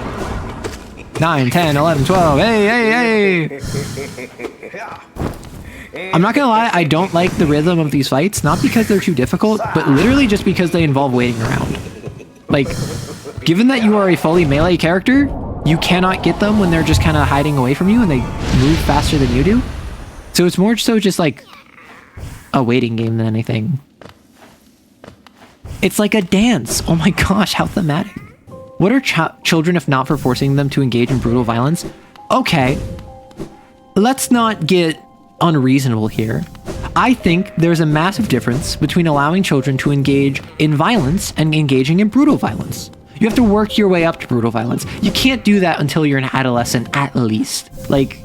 9, 10, 11, 12. Hey. I'm not gonna lie, I don't like the rhythm of these fights, not because they're too difficult, but literally just because they involve waiting around. Like, given that you are a fully melee character, you cannot get them when they're just kind of hiding away from you and they move faster than you do. So it's more so just like a waiting game than anything. It's like a dance. Oh my gosh, how thematic. What are children if not for forcing them to engage in brutal violence? Okay, let's not get unreasonable here. I think there's a massive difference between allowing children to engage in violence and engaging in brutal violence. You have to work your way up to brutal violence. You can't do that until you're an adolescent, at least. Like,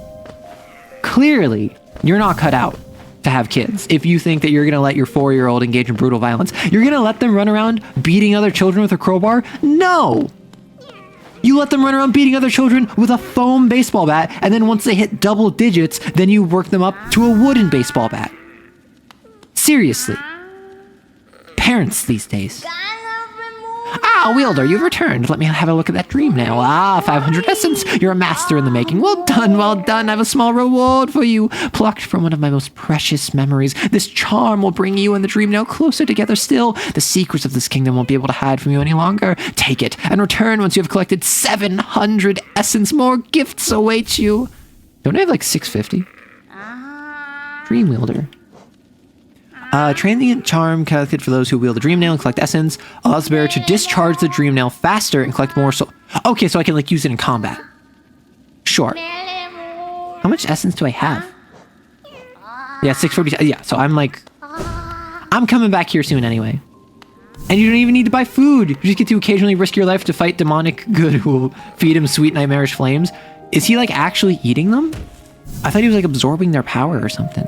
clearly, you're not cut out to have kids if you think that you're gonna let your 4-year-old engage in brutal violence. You're gonna let them run around beating other children with a crowbar? No! You let them run around beating other children with a foam baseball bat, and then once they hit double digits, then you work them up to a wooden baseball bat. Seriously. Parents these days. Ah, Wielder, you've returned. Let me have a look at that dream now. Ah, 500 essence. You're a master in the making. Well done, well done. I have a small reward for you. Plucked from one of my most precious memories. This charm will bring you and the dream now closer together still. The secrets of this kingdom won't be able to hide from you any longer. Take it and return once you have collected 700 essence. More gifts await you. Don't I have like 650? Dream Wielder. Transient charm collected for those who wield the dream nail and collect essence allows the bearer to discharge the dream nail faster and collect more soul. Okay, so I can like use it in combat. Sure. How much essence do I have? Yeah, 640. Yeah, so I'm like, I'm coming back here soon anyway. And you don't even need to buy food. You just get to occasionally risk your life to fight demonic good who will feed him sweet nightmarish flames. Is he like actually eating them? I thought he was like absorbing their power or something.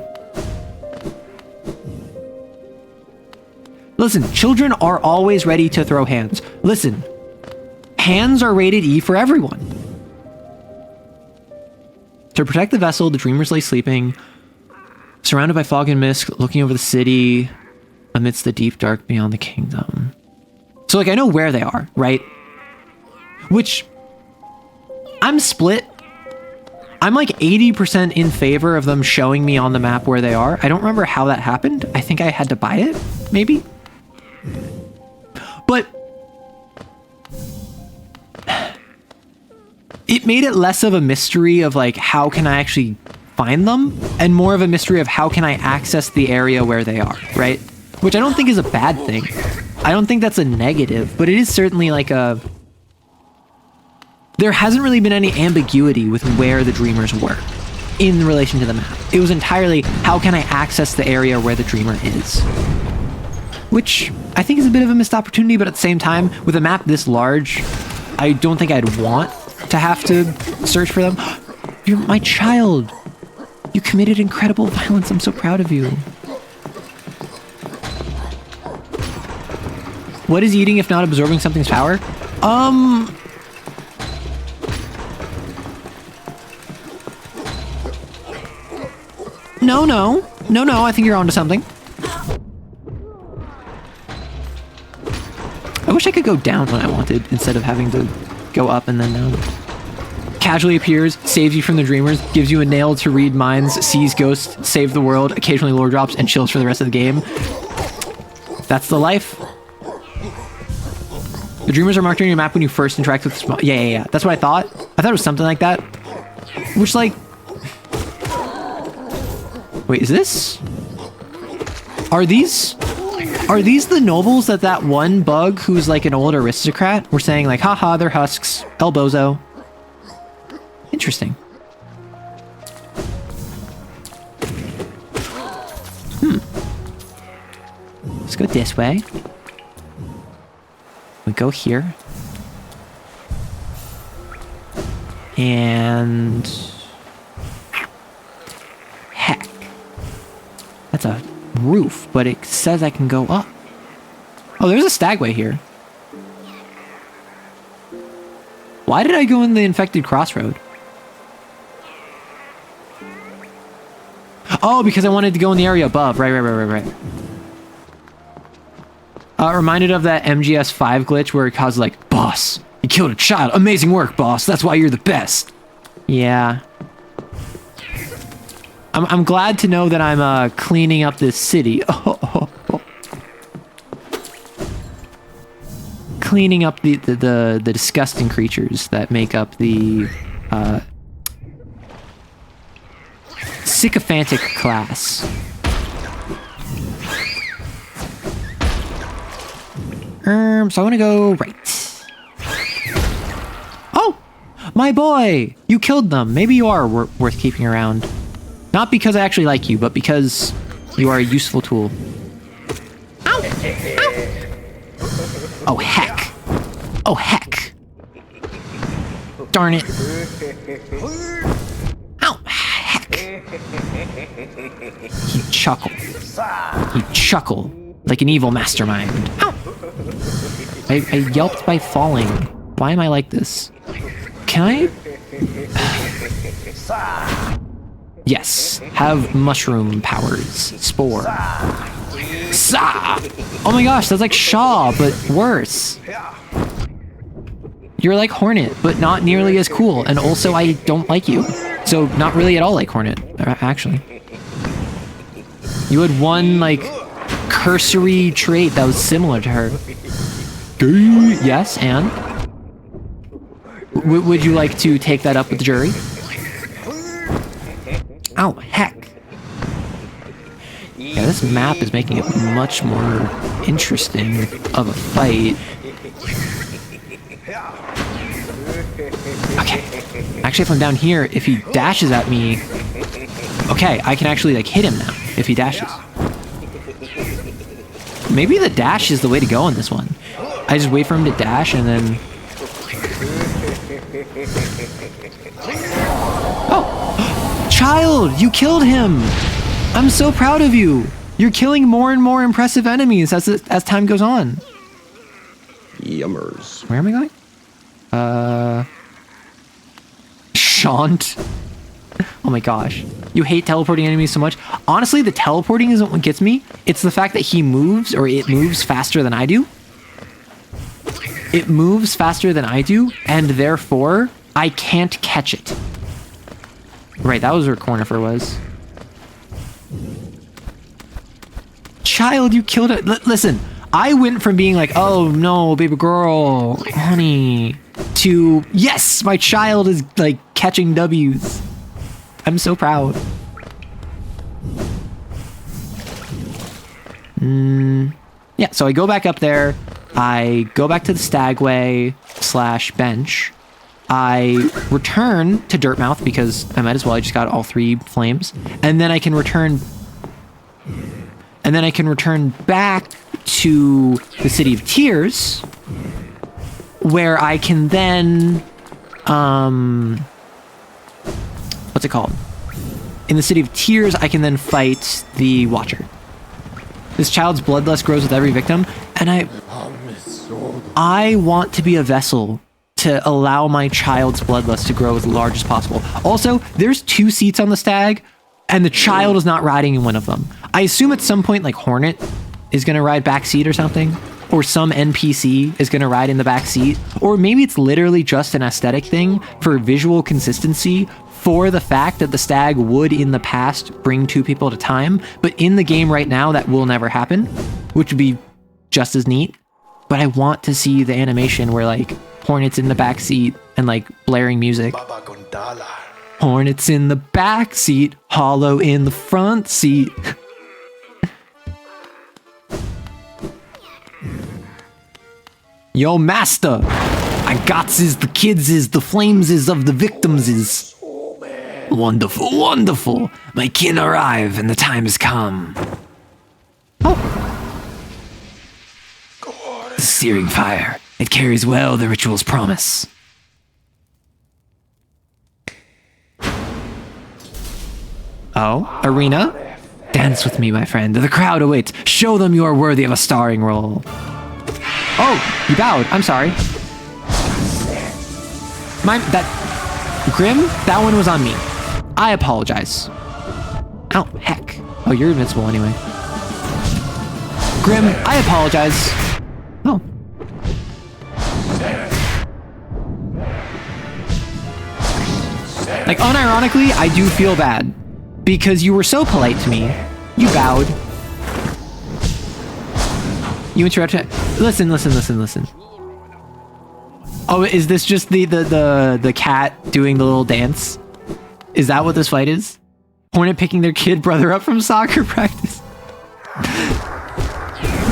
Listen, children are always ready to throw hands. Listen, hands are rated E for everyone. To protect the vessel, the dreamers lay sleeping, surrounded by fog and mist, looking over the city amidst the deep dark beyond the kingdom. So like I know where they are, right? Which I'm split. I'm like 80% in favor of them showing me on the map where they are. I don't remember how that happened. I think I had to buy it, maybe. But it made it less of a mystery of like, how can I actually find them, and more of a mystery of how can I access the area where they are, right? Which I don't think is a bad thing. I don't think that's a negative, but it is certainly like a... There hasn't really been any ambiguity with where the dreamers were in relation to the map. It was entirely, how can I access the area where the dreamer is? Which I think is a bit of a missed opportunity, but at the same time, with a map this large, I don't think I'd want to have to search for them. You're my child. You committed incredible violence. I'm so proud of you. What is eating if not absorbing something's power? No, I think you're onto something. I wish I could go down when I wanted, instead of having to go up and then down. Casually appears, saves you from the dreamers, gives you a nail to read minds, sees ghosts, save the world, occasionally lore drops, and chills for the rest of the game. That's the life. The dreamers are marked on your map when you first interact with the small... Yeah. That's what I thought. I thought it was something like that. Which, like... Wait, is this... Are these the nobles that one bug who's like an old aristocrat were saying like, haha, they're husks, El Bozo? Interesting. Let's go this way. We go here. And... Heck. That's a roof, but it says I can go up. Oh, there's a stagway here. Why did I go in the infected crossroad? Oh, because I wanted to go in the area above. Right. Reminded of that MGS5 glitch where it caused like, boss, you killed a child. Amazing work, boss. That's why you're the best. Yeah. I'm glad to know that I'm cleaning up this city. Cleaning up the disgusting creatures that make up the sycophantic class. So I want to go right. Oh, my boy, you killed them. Maybe you are worth keeping around. Not because I actually like you, but because you are a useful tool. Ow! Ow! Oh, heck. Oh, heck. Darn it. Ow, heck. You chuckle. You chuckle like an evil mastermind. Ow! I yelped by falling. Why am I like this? Can I... Yes, have mushroom powers. Spore. Sa! Oh my gosh, that's like Shaw, but worse. You're like Hornet, but not nearly as cool, and also I don't like you. So not really at all like Hornet, actually. You had one, like, cursory trait that was similar to her. Yes, and? Would you like to take that up with the jury? Oh, heck. Yeah, this map is making it much more interesting of a fight. Okay. Actually, if I'm down here, if he dashes at me... Okay, I can actually, like, hit him now, if he dashes. Maybe the dash is the way to go on this one. I just wait for him to dash, and then... Oh! Child, you killed him! I'm so proud of you! You're killing more and more impressive enemies as time goes on. Yummers. Where am I going? Shant. Oh my gosh. You hate teleporting enemies so much. Honestly, the teleporting isn't what gets me. It's the fact that he moves, or it moves faster than I do. It moves faster than I do, and therefore, I can't catch it. Right, that was where Cornifer was. Child, you killed it. Listen, I went from being like, oh no, baby girl, honey, to, yes, my child is like catching W's. I'm so proud. Yeah, so I go back up there. I go back to the Stagway / bench. I return to Dirtmouth because I might as well. I just got all 3 flames. And then I can return... And then I can return back to the City of Tears, where I can then... what's it called? In the City of Tears, I can then fight the Watcher. This child's bloodlust grows with every victim, and I want to be a vessel to allow my child's bloodlust to grow as large as possible. Also, there's 2 seats on the stag, and the child is not riding in one of them. I assume at some point, like, Hornet is going to ride backseat or something, or some NPC is going to ride in the back seat, or maybe it's literally just an aesthetic thing for visual consistency for the fact that the stag would in the past bring 2 people at a time, but in the game right now that will never happen, which would be just as neat. But I want to see the animation where like Hornet's in the back seat and like blaring music. Hornet's in the back seat, Hollow in the front seat. Yo, master, I gots is the kids is the flames is of the victims is. Wonderful, wonderful. My kin arrive and the time has come. Oh. The searing fire. It carries well the ritual's promise. Oh, arena? Dance with me, my friend. The crowd awaits. Show them you are worthy of a starring role. Oh, you bowed. I'm sorry. Grim, that one was on me. I apologize. Oh, heck. Oh, you're invincible anyway. Grim, I apologize. Oh. Like, unironically, I do feel bad. Because you were so polite to me. You bowed. You interrupted. Listen. Oh, is this just the cat doing the little dance? Is that what this fight is? Hornet picking their kid brother up from soccer practice.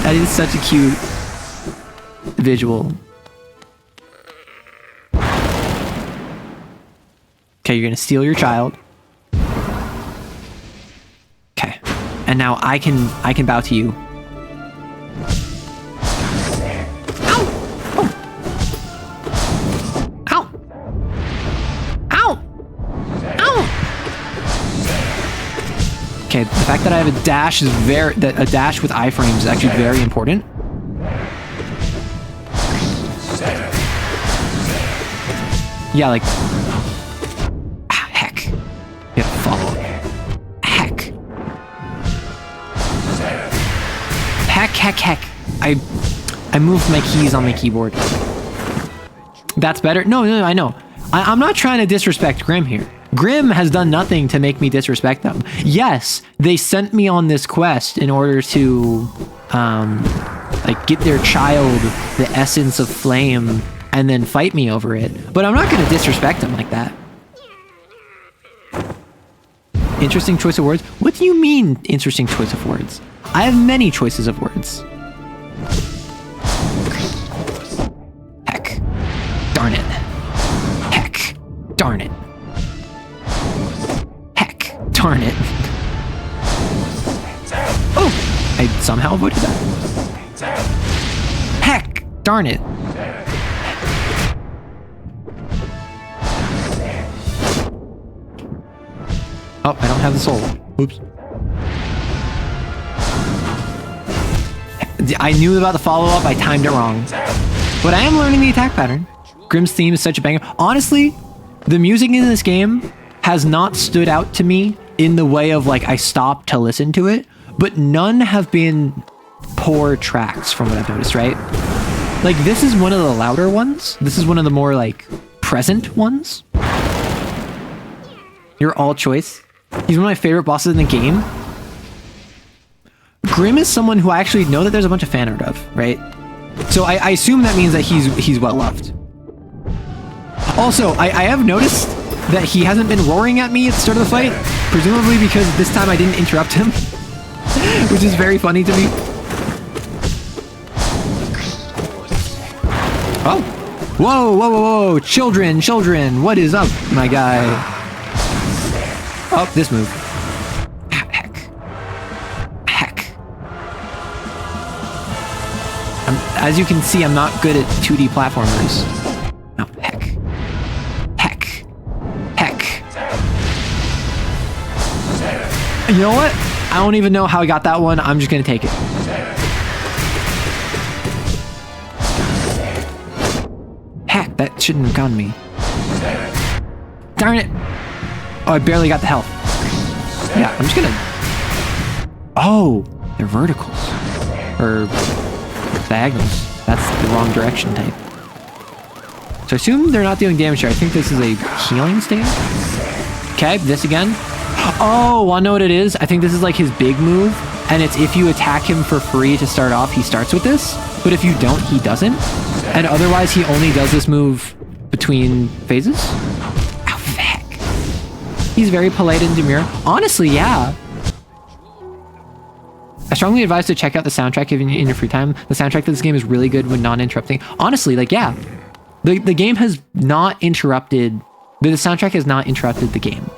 That is such a cute visual. Okay, you're gonna steal your child. Okay, and now I can bow to you. Okay, the fact that I have a dash is a dash with iframes is actually very important. Yeah, like, heck. You gotta follow. Heck. I moved my keys on my keyboard. That's better. No, I know. I'm not trying to disrespect Grim here. Grim has done nothing to make me disrespect them. Yes, they sent me on this quest in order to, like, get their child the essence of flame and then fight me over it. But I'm not going to disrespect them like that. Interesting choice of words? What do you mean, interesting choice of words? I have many choices of words. Heck. Darn it. Heck. Darn it. Darn it. Oh! I somehow avoided that. Heck! Darn it. Oh, I don't have the soul. Oops. I knew about the follow-up, I timed it wrong. But I am learning the attack pattern. Grim's theme is such a banger. Honestly, the music in this game has not stood out to me in the way of like I stopped to listen to it, but none have been poor tracks from what I've noticed, right? Like this is one of the louder ones. This is one of the more like present ones. Your all choice. He's one of my favorite bosses in the game. Grim is someone who I actually know that there's a bunch of fan art of, right? So I assume that means that he's well loved. Also, I have noticed that he hasn't been roaring at me at the start of the fight, presumably because this time I didn't interrupt him, which is very funny to me. Oh. Whoa, whoa, whoa, whoa. Children, what is up, my guy? Oh, this move. Heck. As you can see, I'm not good at 2D platformers. Oh, heck. You know what? I don't even know how I got that one. I'm just gonna take it. Heck, that shouldn't have gone me. Darn it! Oh, I barely got the health. Yeah, I'm just gonna... Oh, they're verticals. Or diagonals. That's the wrong direction type. So I assume they're not dealing damage here. I think this is a healing stage. Okay, this again. Oh, wanna know what it is? I think this is like his big move, and it's if you attack him for free to start off, he starts with this, but if you don't, he doesn't. And otherwise, he only does this move between phases. Oh, heck. He's very polite and demure. Honestly, yeah. I strongly advise to check out the soundtrack in your free time. The soundtrack to this game is really good when non-interrupting. Honestly, like, yeah. The game has not interrupted... The soundtrack has not interrupted the game.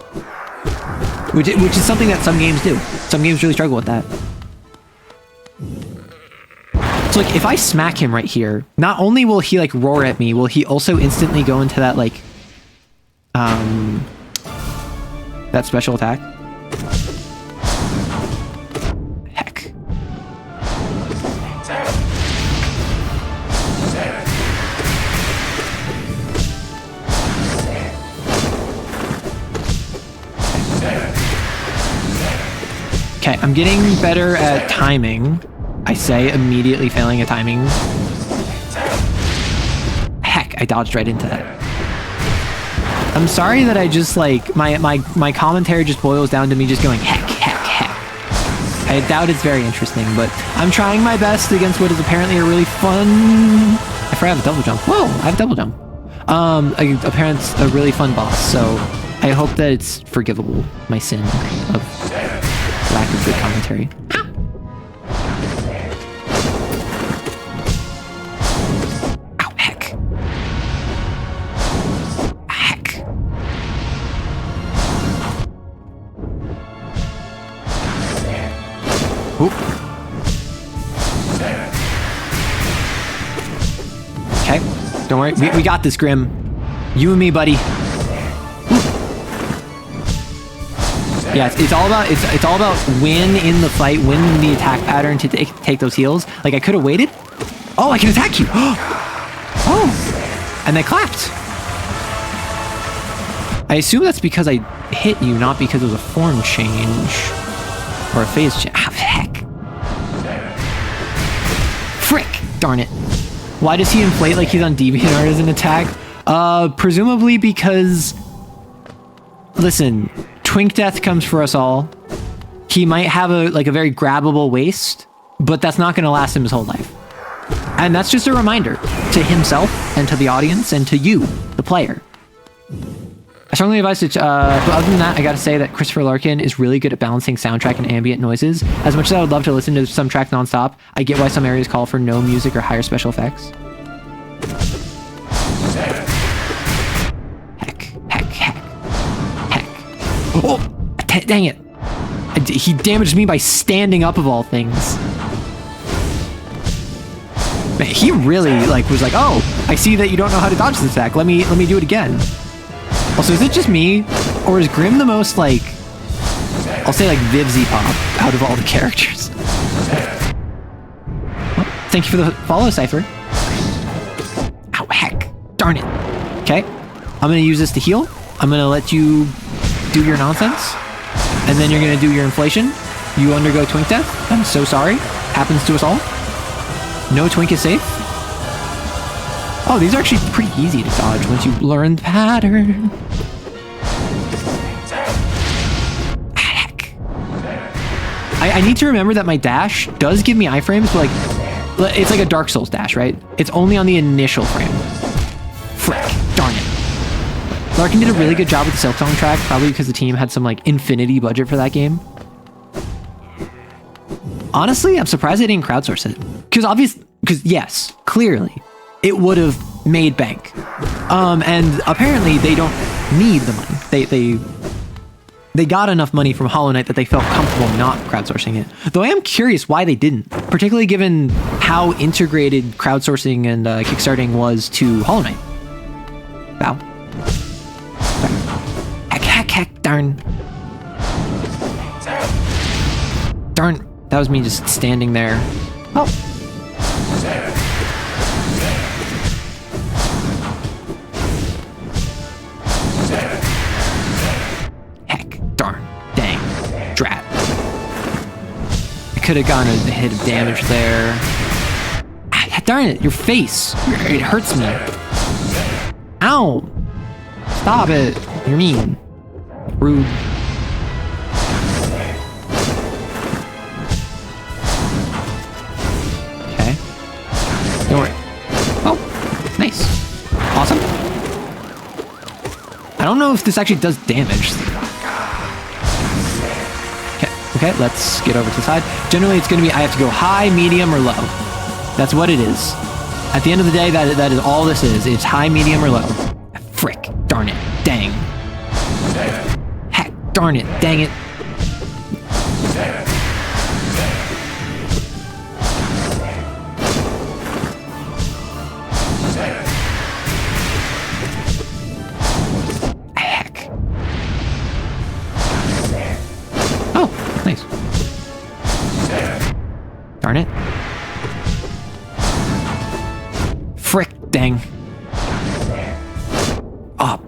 Which is something that some games do. Some games really struggle with that. So like, if I smack him right here, not only will he like roar at me, will he also instantly go into that like, that special attack? Heck. Okay, I'm getting better at timing. I say, immediately failing at timing. Heck, I dodged right into that. I'm sorry that I just like, my commentary just boils down to me just going heck. I doubt it's very interesting, but I'm trying my best against what is apparently a really fun... I forgot I have a double jump. Whoa, I have a double jump. Apparently it's a really fun boss, so I hope that it's forgivable, my sin of lack of good commentary. Ow, heck. Oop. Okay, don't worry. We got this, Grim. You and me, buddy. Yeah, it's all about when in the fight, when in the attack pattern to take those heals. Like I could have waited. Oh, I can attack you. Oh, and they clapped. I assume that's because I hit you, not because it was a form change or a phase change. Ah, heck. Frick, darn it. Why does he inflate like he's on DeviantArt as an attack? Presumably because, listen, Twink Death comes for us all. He might have a very grabbable waist, but that's not going to last him his whole life. And that's just a reminder to himself and to the audience and to you, the player. I strongly advise to, but other than that, I gotta say that Christopher Larkin is really good at balancing soundtrack and ambient noises. As much as I would love to listen to some track nonstop, I get why some areas call for no music or higher special effects. Heck. Oh, dang it. He damaged me by standing up of all things. Man, he really was like, oh, I see that you don't know how to dodge this attack. Let me do it again. Also, is it just me, or is Grim the most I'll say Vivzy Pop out of all the characters? Well, thank you for the follow, Cypher. Ow, heck. Darn it. Okay, I'm gonna use this to heal. I'm gonna let you do your nonsense, and then you're gonna do your inflation. You undergo Twink Death. I'm so sorry. Happens to us all. No Twink is safe. Oh, these are actually pretty easy to dodge once you learn the pattern. Heck. I need to remember that my dash does give me iframes, but it's like a Dark Souls dash, right? It's only on the initial frame. Frick. Darn it. Larkin did a really good job with the Silk Song track, probably because the team had some like infinity budget for that game. Honestly, I'm surprised they didn't crowdsource it. Because yes, clearly, it would have made bank. And apparently they don't need the money. They got enough money from Hollow Knight that they felt comfortable not crowdsourcing it. Though I am curious why they didn't, particularly given how integrated crowdsourcing and kickstarting was to Hollow Knight. Wow. Heck, darn. Darn, that was me just standing there. Oh. Heck, darn, dang, drat. I could have gotten a hit of damage there. Ah, darn it, your face. It hurts me. Ow. Stop it. You're mean. Rude. Okay. Don't worry. Oh, nice. Awesome. I don't know if this actually does damage. Okay, let's get over to the side. Generally, it's going to be I have to go high, medium, or low. That's what it is. At the end of the day, that is all this is. It's high, medium, or low. Frick. Darn it. Dang. Heck. Darn it. Dang it. Heck. Oh, nice. Darn it. Frick. Dang. Oh.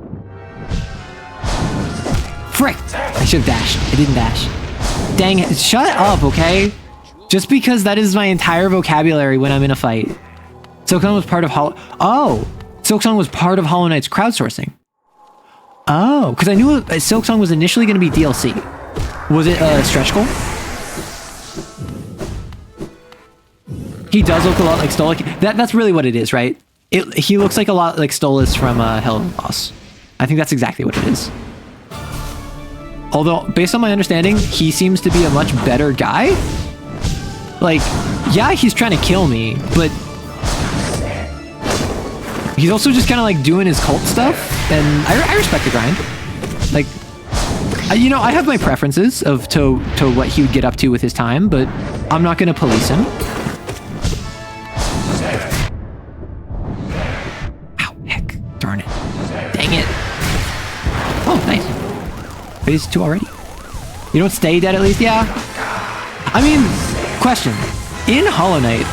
Frick! I should have dashed. I didn't dash. Dang it. Shut up, okay? Just because that is my entire vocabulary when I'm in a fight. Silksong was part of Silksong was part of Hollow Knight's crowdsourcing. Oh, because I knew Silksong was initially going to be DLC. Was it a stretch goal? He does look a lot like Stolas. That's really what it is, right? He looks like a lot like Stolas from Hell of a Boss. I think that's exactly what it is. Although, based on my understanding, he seems to be a much better guy. Like, yeah, he's trying to kill me, but he's also just kind of like doing his cult stuff, and I respect the grind. Like, you know, I have my preferences to what he would get up to with his time, but I'm not going to police him. Ow, heck, darn it. Dang it. Oh, nice. Phase 2 already. You don't stay dead at least? Yeah. I mean, question. In Hollow Knight,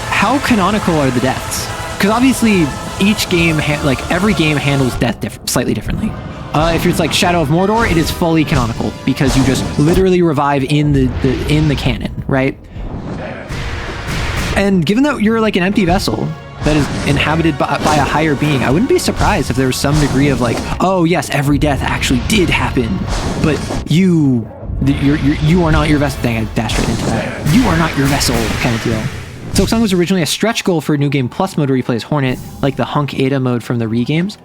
how canonical are the deaths? Because obviously, each game, every game handles death slightly differently. If it's like Shadow of Mordor, it is fully canonical because you just literally revive in the canon, right? And given that you're like an empty vessel that is inhabited by a higher being, I wouldn't be surprised if there was some degree of like, oh yes, every death actually did happen, but you are not your vessel. Dang, I dashed right into that. You are not your vessel, kind of deal. Silksong was originally a stretch goal for New Game Plus mode where you play as Hornet, like the Hunk Ada mode from the re-games.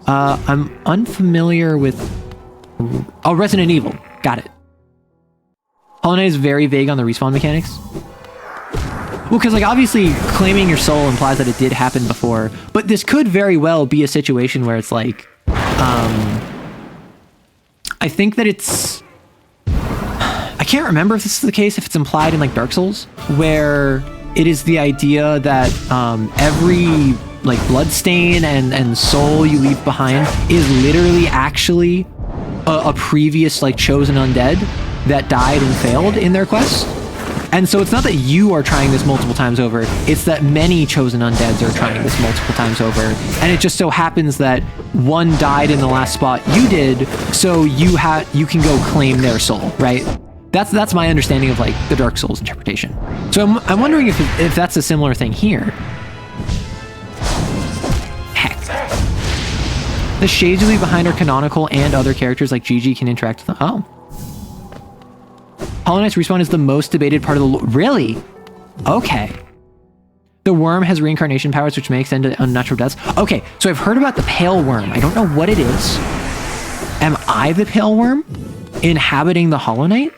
I'm unfamiliar with... Oh, Resident Evil. Got it. Hollow Knight is very vague on the respawn mechanics. Well, because like obviously claiming your soul implies that it did happen before, but this could very well be a situation where it's like, I think that it's... I can't remember if this is the case, if it's implied in like Dark Souls, where it is the idea that every like bloodstain and soul you leave behind is literally actually a previous like chosen undead that died and failed in their quest. And so it's not that you are trying this multiple times over, it's that many chosen undeads are trying this multiple times over. And it just so happens that one died in the last spot you did, so you can go claim their soul, right? That's my understanding of like the Dark Souls interpretation. So I'm wondering if that's a similar thing here. Heck. The shades you leave behind are canonical, and other characters like Gigi can interact with them. Oh. Hollow Knight's respawn is the most debated part of the lore. Really? Okay. The worm has reincarnation powers, which may extend to unnatural deaths. Okay, so I've heard about the pale worm. I don't know what it is. Am I the pale worm inhabiting the Hollow Knight?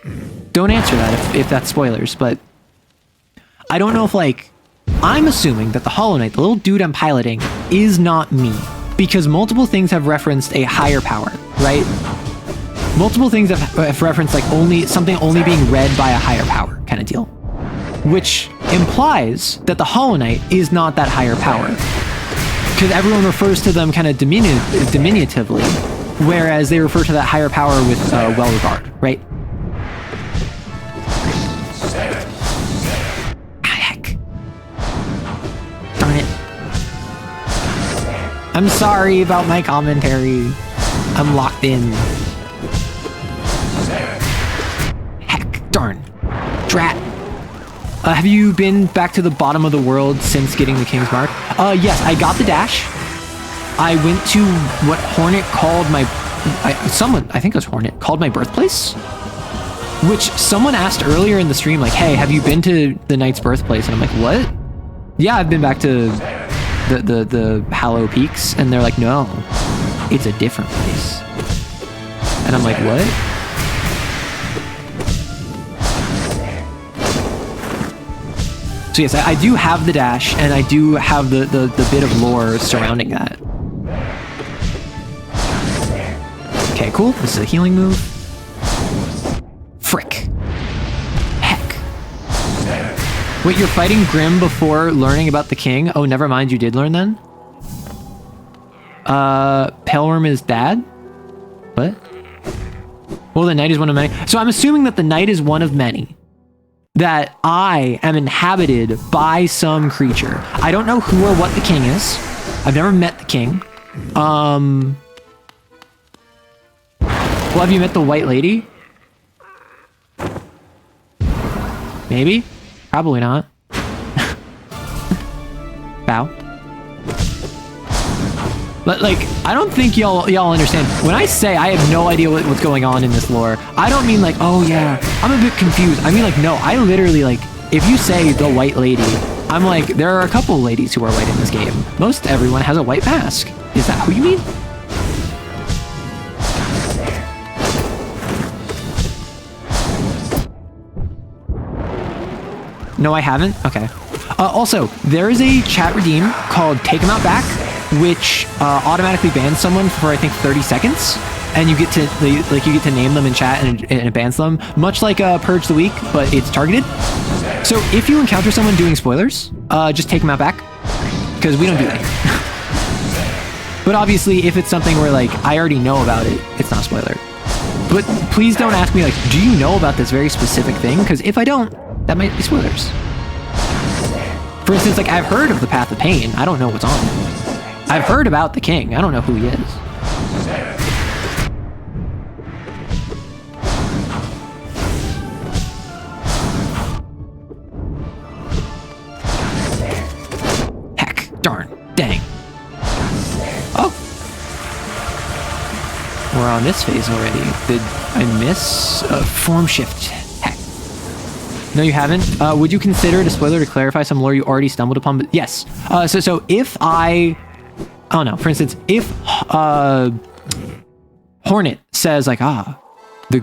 Don't answer that if that's spoilers, but I don't know if, like, I'm assuming that the Hollow Knight, the little dude I'm piloting, is not me, because multiple things have referenced a higher power, right? Multiple things have referenced like something only being read by a higher power kind of deal, which implies that the Hollow Knight is not that higher power, because everyone refers to them kind of diminutively, whereas they refer to that higher power with well regard, right? Heck. Darn it. I'm sorry about my commentary. I'm locked in. Heck, darn. Drat. Have you been back to the bottom of the world since getting the King's Mark? Yes, I got the dash. I went to what Hornet called my... I think it was Hornet, called my birthplace? Which someone asked earlier in the stream, like, hey, have you been to the Knight's birthplace? And I'm like, what? Yeah, I've been back to the Hallow Peaks. And they're like, no, it's a different place. And I'm like, what? So yes, I do have the dash, and I do have the bit of lore surrounding that. Okay, cool. This is a healing move. Frick. Heck. Wait, you're fighting Grim before learning about the king? Oh, never mind, you did learn then? Paleworm is bad? What? Well, the knight is one of many. So I'm assuming that the knight is one of many. That I am inhabited by some creature. I don't know who or what the king is. I've never met the king. Well, have you met the white lady? Maybe? Probably not. Bow. But, like, I don't think y'all understand. When I say I have no idea what's going on in this lore, I don't mean like, oh yeah, I'm a bit confused. I mean like, no, I literally, like, if you say the white lady, I'm like, there are a couple ladies who are white in this game. Most everyone has a white mask. Is that who you mean? No, I haven't? Okay. Also, there is a chat redeem called Take 'Em Out Back, which automatically bans someone for, I think, 30 seconds. And you get to, like, you get to name them in chat and it bans them. Much like Purge the Week, but it's targeted. So if you encounter someone doing spoilers, just take them out back. Because we don't do that. But obviously, if it's something where, like, I already know about it, it's not a spoiler. But please don't ask me, like, do you know about this very specific thing? Because if I don't, that might be spoilers. For instance, like, I've heard of the Path of Pain. I don't know what's on it. I've heard about the king. I don't know who he is. Heck. Darn. Dang. Oh. We're on this phase already. Did I miss? Form shift. Heck. No, you haven't? Would you consider it a spoiler to clarify some lore you already stumbled upon? But yes. So if I don't know, for instance, if Hornet says like, the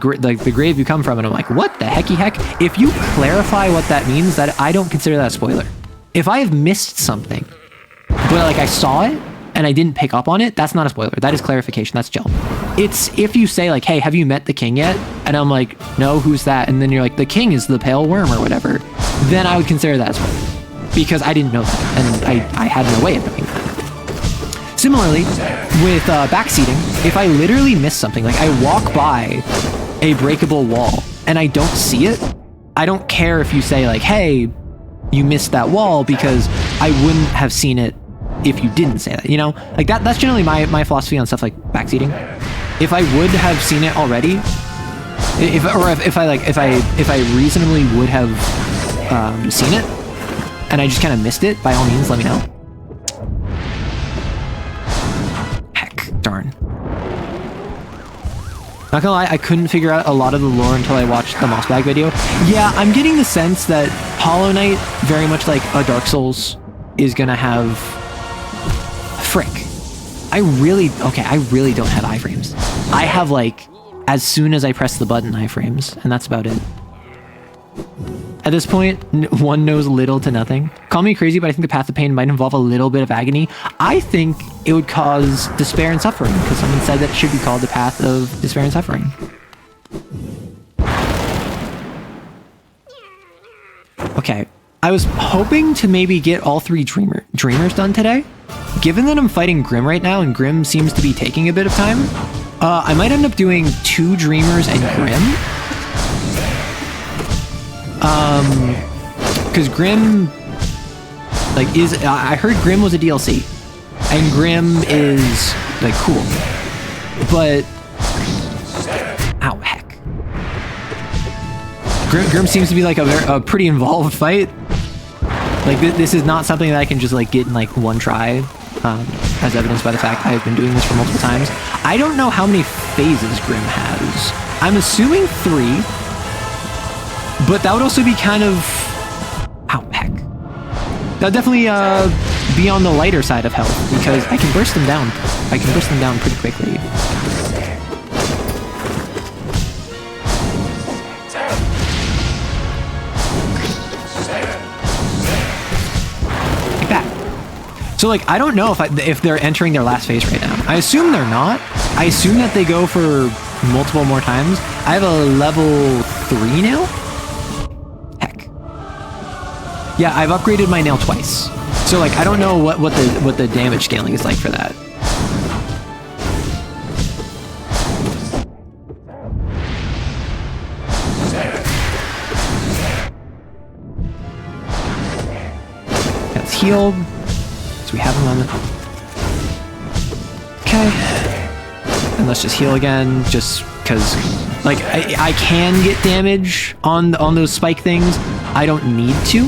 grave you come from, and I'm like, what the hecky heck? If you clarify what that means, that I don't consider that a spoiler. If I have missed something, but like I saw it and I didn't pick up on it, that's not a spoiler. That is clarification. That's chill. It's if you say like, hey, have you met the king yet? And I'm like, no, who's that? And then you're like, the king is the pale worm or whatever. Then I would consider that a spoiler because I didn't know that, and I had no way of knowing that. Similarly, with backseating, if I literally miss something, like I walk by a breakable wall and I don't see it, I don't care if you say like, hey, you missed that wall, because I wouldn't have seen it if you didn't say that, you know? Like that's generally my philosophy on stuff like backseating. If I would have seen it already, if I reasonably would have seen it and I just kind of missed it, by all means, let me know. Darn. Not gonna lie, I couldn't figure out a lot of the lore until I watched the Mossbag video. Yeah, I'm getting the sense that Hollow Knight, very much like a Dark Souls, is gonna have... Frick. I really don't have iframes. I have like, as soon as I press the button, iframes, and that's about it. At this point, one knows little to nothing. Call me crazy, but I think the path of pain might involve a little bit of agony. I think it would cause despair and suffering, because someone said that it should be called the path of despair and suffering. Okay, I was hoping to maybe get all 3 dreamers done today. Given that I'm fighting Grim right now, and Grim seems to be taking a bit of time, I might end up doing 2 dreamers and Grim. Because Grim, like, I heard Grim was a DLC, and Grim is, like, cool. But, ow, heck. Grim seems to be, like, a pretty involved fight. Like, this is not something that I can just, like, get in, like, one try, as evidenced by the fact I've been doing this for multiple times. I don't know how many phases Grim has. I'm assuming 3. But that would also be kind of... Ow, heck. That would definitely be on the lighter side of health, because I can burst them down. I can burst them down pretty quickly. Like that. So, like, I don't know if they're entering their last phase right now. I assume they're not. I assume that they go for multiple more times. I have a level 3 now? Yeah, I've upgraded my nail twice. So, like, I don't know what the damage scaling is like for that. That's healed. So we have him on the... Okay. And let's just heal again, just because, like, I can get damage on those spike things. I don't need to.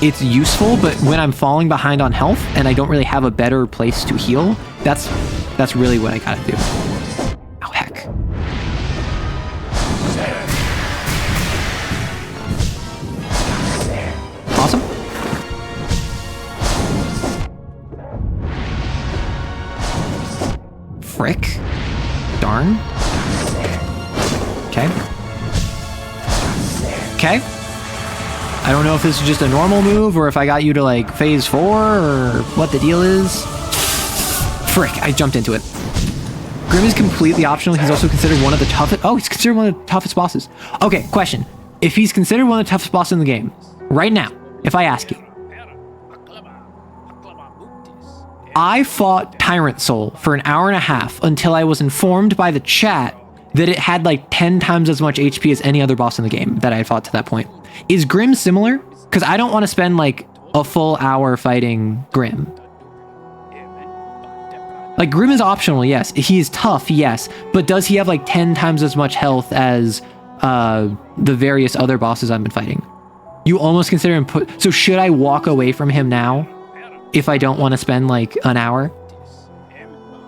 It's useful, but when I'm falling behind on health and I don't really have a better place to heal, that's really what I gotta do. Oh, heck. Awesome. Frick. Darn. Okay. Okay. I don't know if this is just a normal move or if I got you to like phase 4 or what the deal is. Frick, I jumped into it. Grim is completely optional. He's also considered one of the toughest... Oh, he's considered one of the toughest bosses. Okay, question. If he's considered one of the toughest bosses in the game, right now, if I ask you, I fought Tyrant Soul for an hour and a half until I was informed by the chat that it had like 10 times as much HP as any other boss in the game that I had fought to that point. Is Grim similar? Because I don't want to spend like a full hour fighting Grim. Like, Grim is optional, yes. He is tough, yes. But does he have like 10 times as much health as the various other bosses I've been fighting? You almost consider him So should I walk away from him now if I don't want to spend like an hour?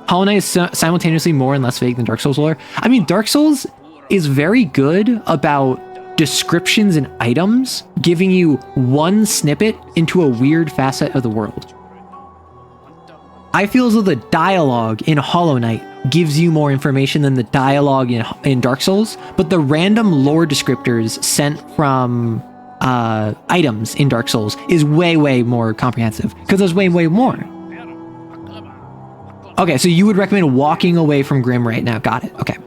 Hollow Knight is simultaneously more and less vague than Dark Souls lore. I mean, Dark Souls is very good about descriptions and items, giving you one snippet into a weird facet of the world. I feel as though the dialogue in Hollow Knight gives you more information than the dialogue in Dark Souls, but the random lore descriptors sent from items in Dark Souls is way, way more comprehensive, because there's way, way more. Okay, so you would recommend walking away from Grim right now. Got it. Okay.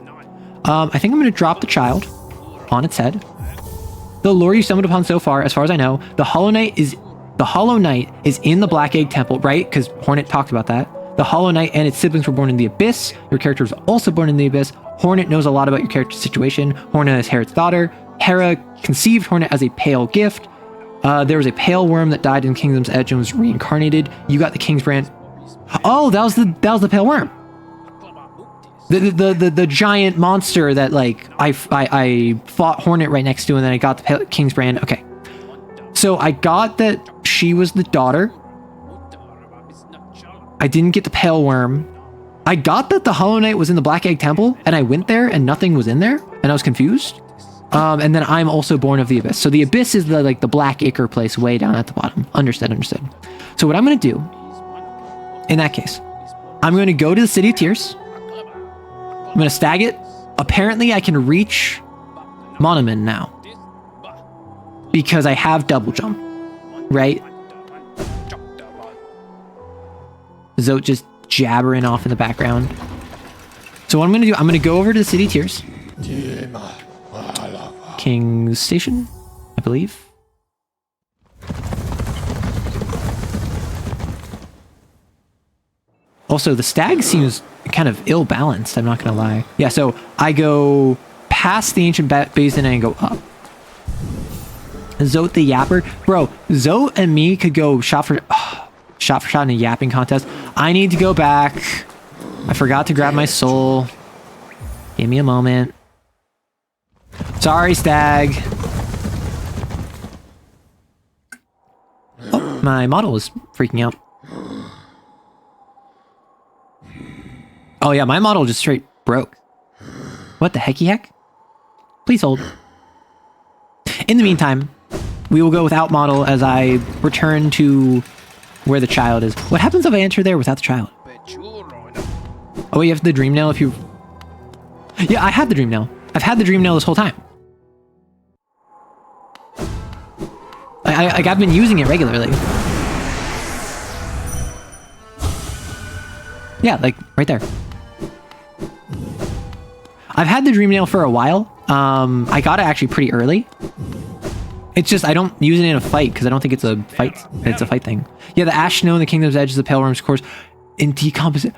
I think I'm going to drop the child on its head. The lore you stumbled upon so far, as I know, the Hollow Knight is in the Black Egg Temple, right? Because Hornet talked about that. The Hollow Knight and its siblings were born in the Abyss. Your character was also born in the Abyss. Hornet knows a lot about your character's situation. Hornet is Herod's daughter. Hera conceived Hornet as a pale gift. There was a pale worm that died in Kingdom's Edge and was reincarnated. You got the King's Brand. Oh, that was the pale worm. The giant monster that like I fought Hornet right next to, and then I got the King's Brand. Okay, so I got that she was the daughter. I didn't get the pale worm. I got that the Hollow Knight was in the Black Egg Temple, and I went there and nothing was in there, and I was confused. And then I'm also born of the Abyss. So the Abyss is the like the Black Acre place way down at the bottom. Understood. So what I'm going to do, in that case, I'm going to go to the City of Tears. I'm going to stag it. Apparently, I can reach Monument now. Because I have double jump. Right? Zote just jabbering off in the background. So what I'm going to do, I'm going to go over to the City of Tears. King's Station, I believe. Also, the stag seems kind of ill-balanced, I'm not going to lie. Yeah, so I go past the Ancient Basin and I go up. Zote the Yapper. Bro, Zote and me could go shot for shot in a yapping contest. I need to go back. I forgot to grab my soul. Give me a moment. Sorry, stag. Oh, my model is freaking out. Oh yeah, my model just straight broke. What the hecky heck? Please hold. In the meantime, we will go without model as I return to where the child is. What happens if I enter there without the child? Oh, you have the dream nail if you... Yeah, I had the dream nail. I've had the dream nail this whole time. I've been using it regularly. Yeah, like right there. I've had the dream nail for a while. I got it actually pretty early. It's just I don't use it in a fight because I don't think it's a fight. It's a fight thing. Yeah, the ash snow in the Kingdom's Edge is the pale worm's course in decomposition.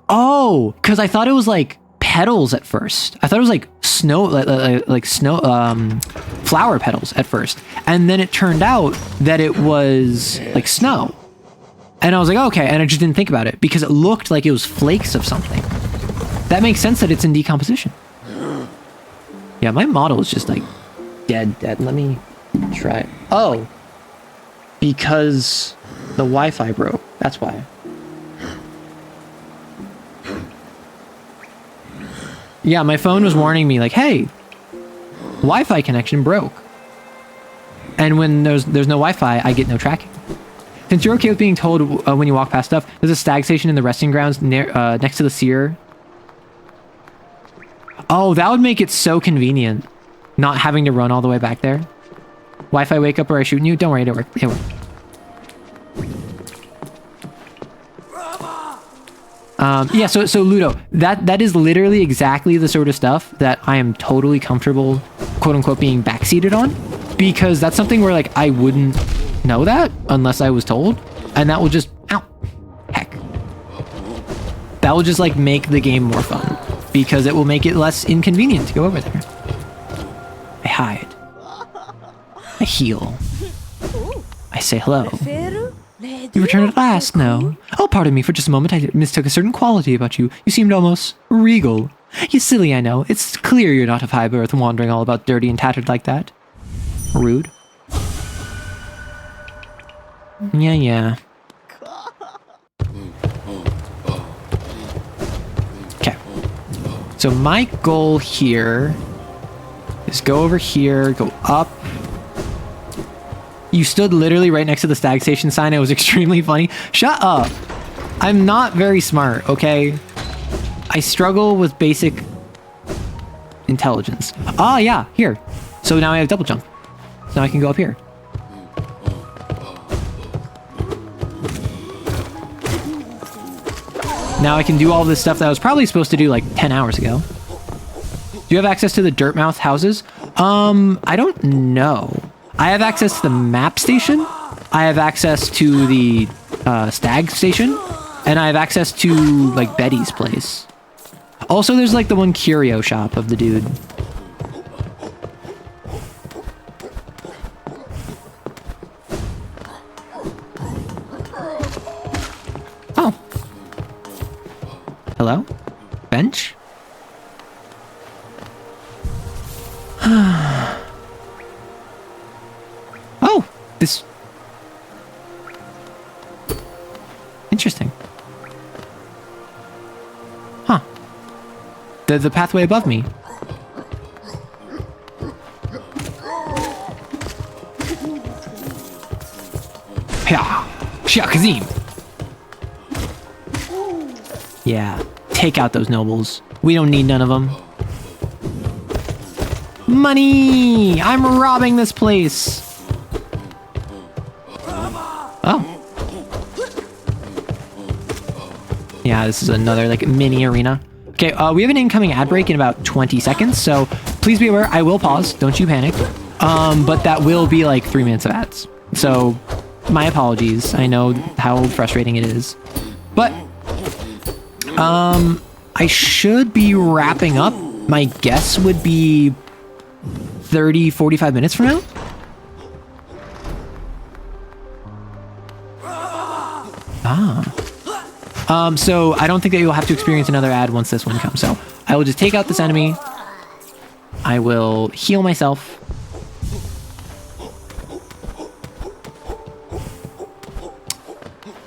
Oh, because I thought it was like petals at first. I thought it was like snow, like snow, flower petals at first, and then it turned out that it was like snow. And I was like, okay, and I just didn't think about it because it looked like it was flakes of something. That makes sense that it's in decomposition. Yeah, my model is just like dead. Let me try it. Oh, because the Wi-Fi broke. That's why. Yeah, my phone was warning me like, hey, Wi-Fi connection broke. And when there's no Wi-Fi, I get no tracking. Since you're okay with being told when you walk past stuff, there's a stag station in the resting grounds near, next to the seer. Oh, that would make it so convenient. Not having to run all the way back there. Wi-Fi wake up or I shooting you? Don't worry, don't worry. Don't worry. Yeah, so Ludo, that is literally exactly the sort of stuff that I am totally comfortable, quote unquote, being backseated on, because that's something where like I wouldn't know that unless I was told, and that will just, ow, heck, that will just like make the game more fun because it will make it less inconvenient to go over there. I hide. I heal. I say hello. You returned at last, no? Oh, pardon me for just a moment. I mistook a certain quality about you. You seemed almost regal. You silly, I know. It's clear you're not of high birth, wandering all about dirty and tattered like that. Rude. Yeah. Okay. So my goal here is go over here, go up. You stood literally right next to the stag station sign. It was extremely funny. Shut up. I'm not very smart, okay? I struggle with basic intelligence. Ah, yeah, here. So now I have double jump. So now I can go up here. Now I can do all this stuff that I was probably supposed to do like 10 hours ago. Do you have access to the Dirtmouth houses? I don't know. I have access to the map station. I have access to the stag station. And I have access to like Betty's place. Also, there's like the one curio shop of the dude. Oh. Hello? Bench? Oh, this... Interesting. Huh. The pathway above me. Yeah. Kazim. Yeah. Take out those nobles. We don't need none of them. Money! I'm robbing this place. Oh. Yeah, this is another like mini arena. Okay, we have an incoming ad break in about 20 seconds, so please be aware, I will pause, don't you panic. But that will be like 3 minutes of ads. So, my apologies, I know how frustrating it is. But, I should be wrapping up. My guess would be 30, 45 minutes from now. So I don't think that you'll have to experience another ad once this one comes. So I will just take out this enemy. I will heal myself.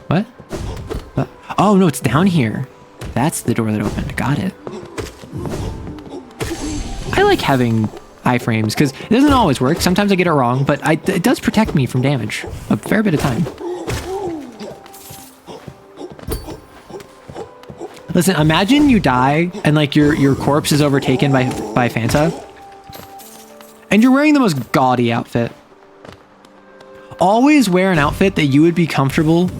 What? Oh, no, it's down here. That's the door that opened. Got it. I like having iframes because it doesn't always work. Sometimes I get it wrong, but it does protect me from damage a fair bit of time. Listen, imagine you die and like your corpse is overtaken by Fanta. And you're wearing the most gaudy outfit. Always wear an outfit that you would be comfortable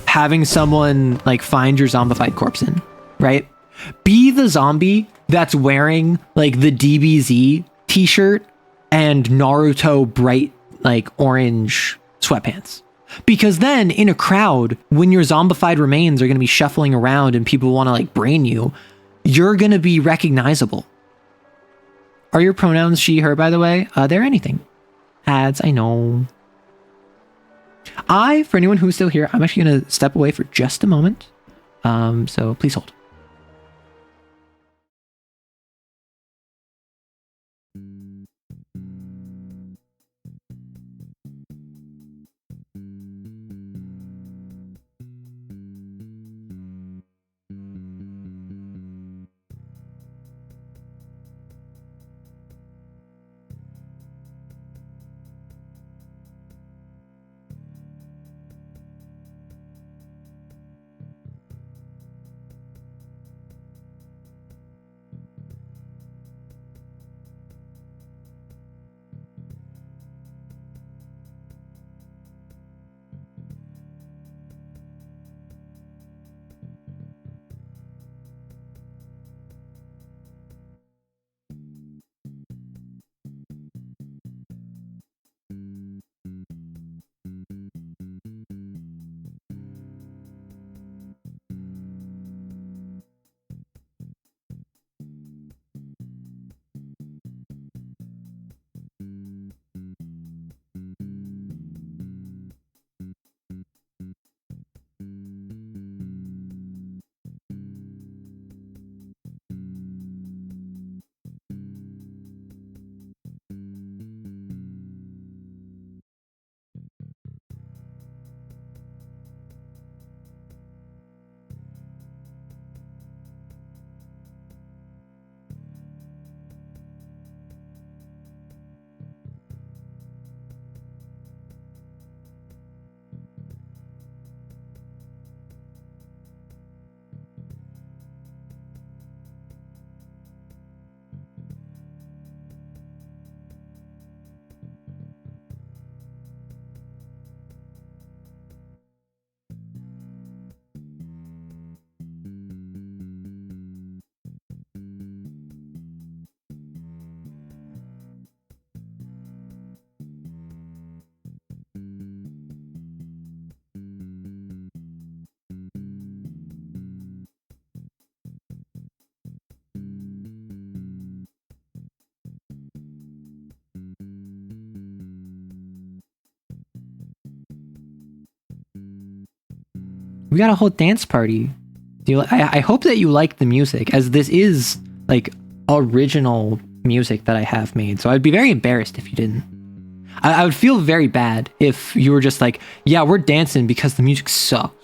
having someone like find your zombified corpse in, right? Be the zombie that's wearing like the DBZ t-shirt and Naruto bright like orange sweatpants. Because then in a crowd, when your zombified remains are going to be shuffling around and people want to like brain you, you're going to be recognizable. Are your pronouns she, her, by the way? They're anything. Ads, I know. For anyone who's still here, I'm actually going to step away for just a moment. So please hold. We got a whole dance party. I hope that you like the music, as this is like original music that I have made. So I'd be very embarrassed if you didn't. I would feel very bad if you were just like, yeah, we're dancing because the music sucks.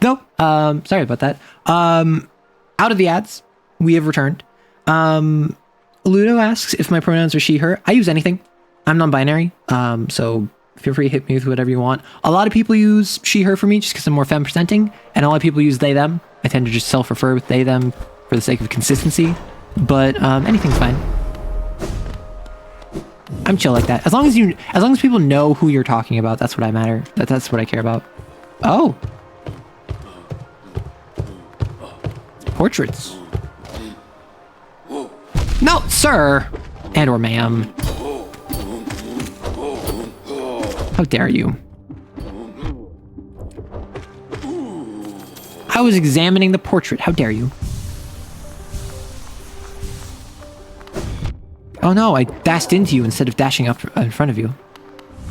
No, sorry about that. Out of the ads, we have returned. Ludo asks if my pronouns are she, her. I use anything. I'm non-binary, so Feel free to hit me with whatever you want. A lot of people use she, her for me just because I'm more femme presenting, and a lot of people use they, them. I tend to just self-refer with they, them for the sake of consistency, but anything's fine. I'm chill like that. As long as people know who you're talking about, that's what I matter. That's what I care about. Oh. Portraits. No, sir. And or ma'am. How dare you? I was examining the portrait. How dare you? Oh no, I dashed into you instead of dashing up in front of you.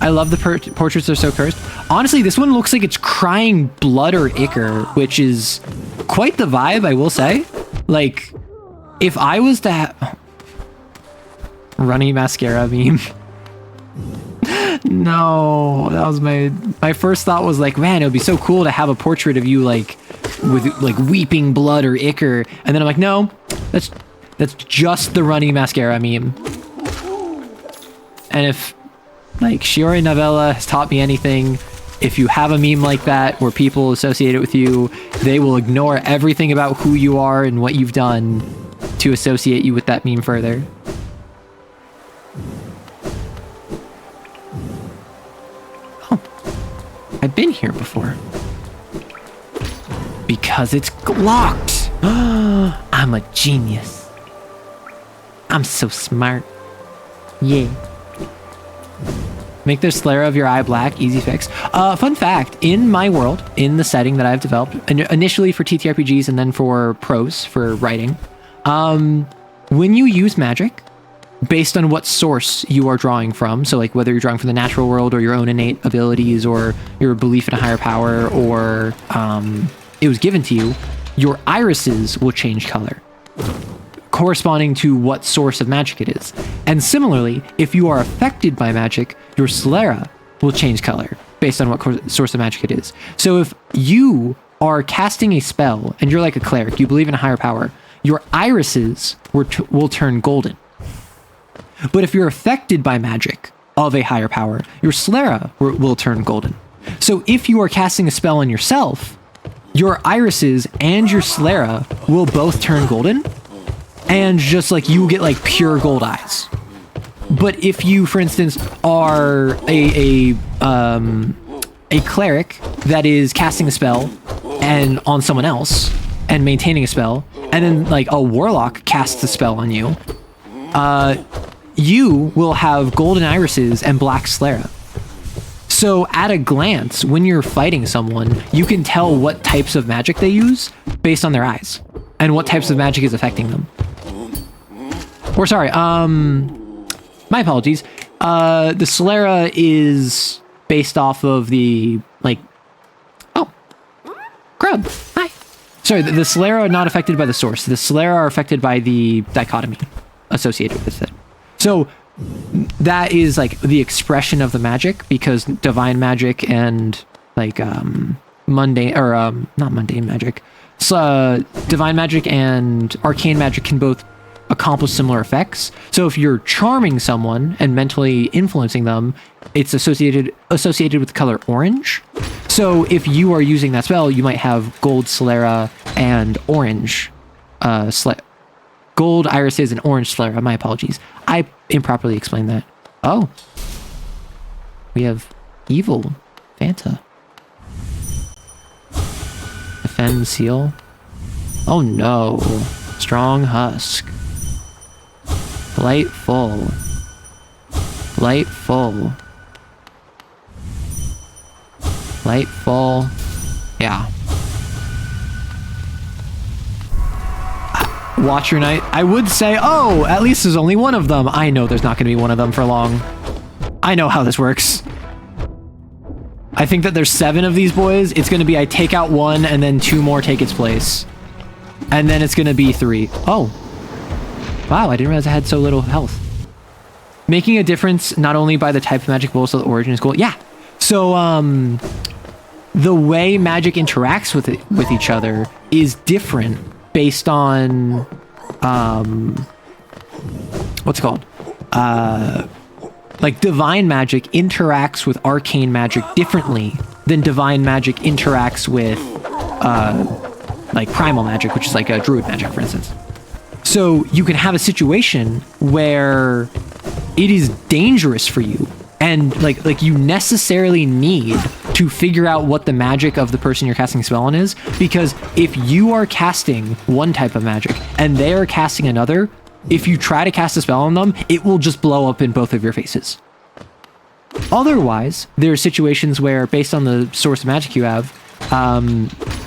I love the portraits, they're so cursed. Honestly, this one looks like it's crying blood or ichor, which is quite the vibe, I will say. Like, if I was to have... Runny mascara meme. No, that was my first thought was like, man, it would be so cool to have a portrait of you like with like weeping blood or ichor, and then I'm like, no, that's just the runny mascara meme. And if like Shiori Novella has taught me anything, if you have a meme like that where people associate it with you, they will ignore everything about who you are and what you've done to associate you with that meme further. I've been here before. Because it's locked. I'm a genius. I'm so smart. Yeah. Make the sclera of your eye black. Easy fix. Fun fact. In my world, in the setting that I've developed, initially for TTRPGs and then for prose, for writing, when you use magic, based on what source you are drawing from, so like whether you're drawing from the natural world or your own innate abilities or your belief in a higher power or it was given to you, your irises will change color corresponding to what source of magic it is. And similarly, if you are affected by magic, your sclera will change color based on what source of magic it is. So if you are casting a spell and you're like a cleric, you believe in a higher power, your irises will turn golden. But if you're affected by magic of a higher power, your sclera will turn golden. So if you are casting a spell on yourself, your irises and your sclera will both turn golden, and just like you get like pure gold eyes. But if you, for instance, are a cleric that is casting a spell and on someone else and maintaining a spell, and then like a warlock casts a spell on you, you will have golden irises and black sclera. So at a glance, when you're fighting someone, you can tell what types of magic they use based on their eyes and what types of magic is affecting them. Or sorry, my apologies. The sclera is based off of the, like, oh, Grub, hi. Sorry, the sclera are not affected by the source. The sclera are affected by the dichotomy associated with it. So that is like the expression of the magic, because divine magic and like mundane, or not mundane magic, so divine magic and arcane magic can both accomplish similar effects. So if you're charming someone and mentally influencing them, it's associated with the color orange. So if you are using that spell, you might have gold sclera and orange gold irises and orange sclera. My apologies. I improperly explained that. Oh. We have evil Fanta. Defend seal. Oh no. Strong husk. Light full. Light full. Light full. Yeah. Watch your night. I would say, oh, at least there's only one of them. I know there's not going to be one of them for long. I know how this works. I think that there's 7 of these boys. It's going to be I take out 1 and then 2 more take its place. And then it's going to be 3. Oh. Wow, I didn't realize I had so little health. Making a difference not only by the type of magic, but also the origin is cool. Yeah. So, the way magic interacts with each other is different based on what's it called? Like divine magic interacts with arcane magic differently than divine magic interacts with like primal magic, which is like a druid magic, for instance. So you can have a situation where it is dangerous for you, and like you necessarily need to figure out what the magic of the person you're casting a spell on is, because if you are casting one type of magic and they are casting another, if you try to cast a spell on them, it will just blow up in both of your faces. Otherwise, there are situations where, based on the source of magic you have,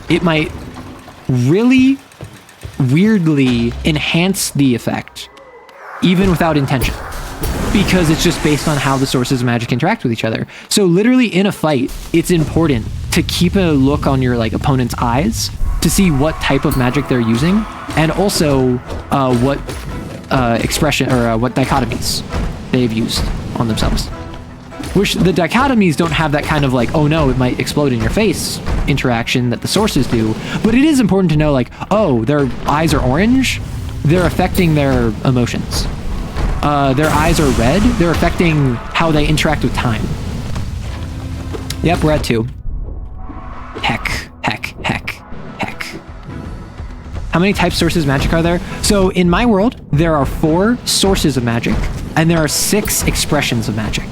it might really weirdly enhance the effect, even without intention, because it's just based on how the sources of magic interact with each other. So literally in a fight, it's important to keep a look on your like opponent's eyes to see what type of magic they're using, and also what expression or what dichotomies they've used on themselves. Which the dichotomies don't have that kind of like, oh no, it might explode in your face interaction that the sources do. But it is important to know like, oh, their eyes are orange, they're affecting their emotions. Their eyes are red, they're affecting how they interact with time. Yep, we're at 2. Heck. How many type sources of magic are there? So in my world, there are 4 sources of magic, and there are 6 expressions of magic.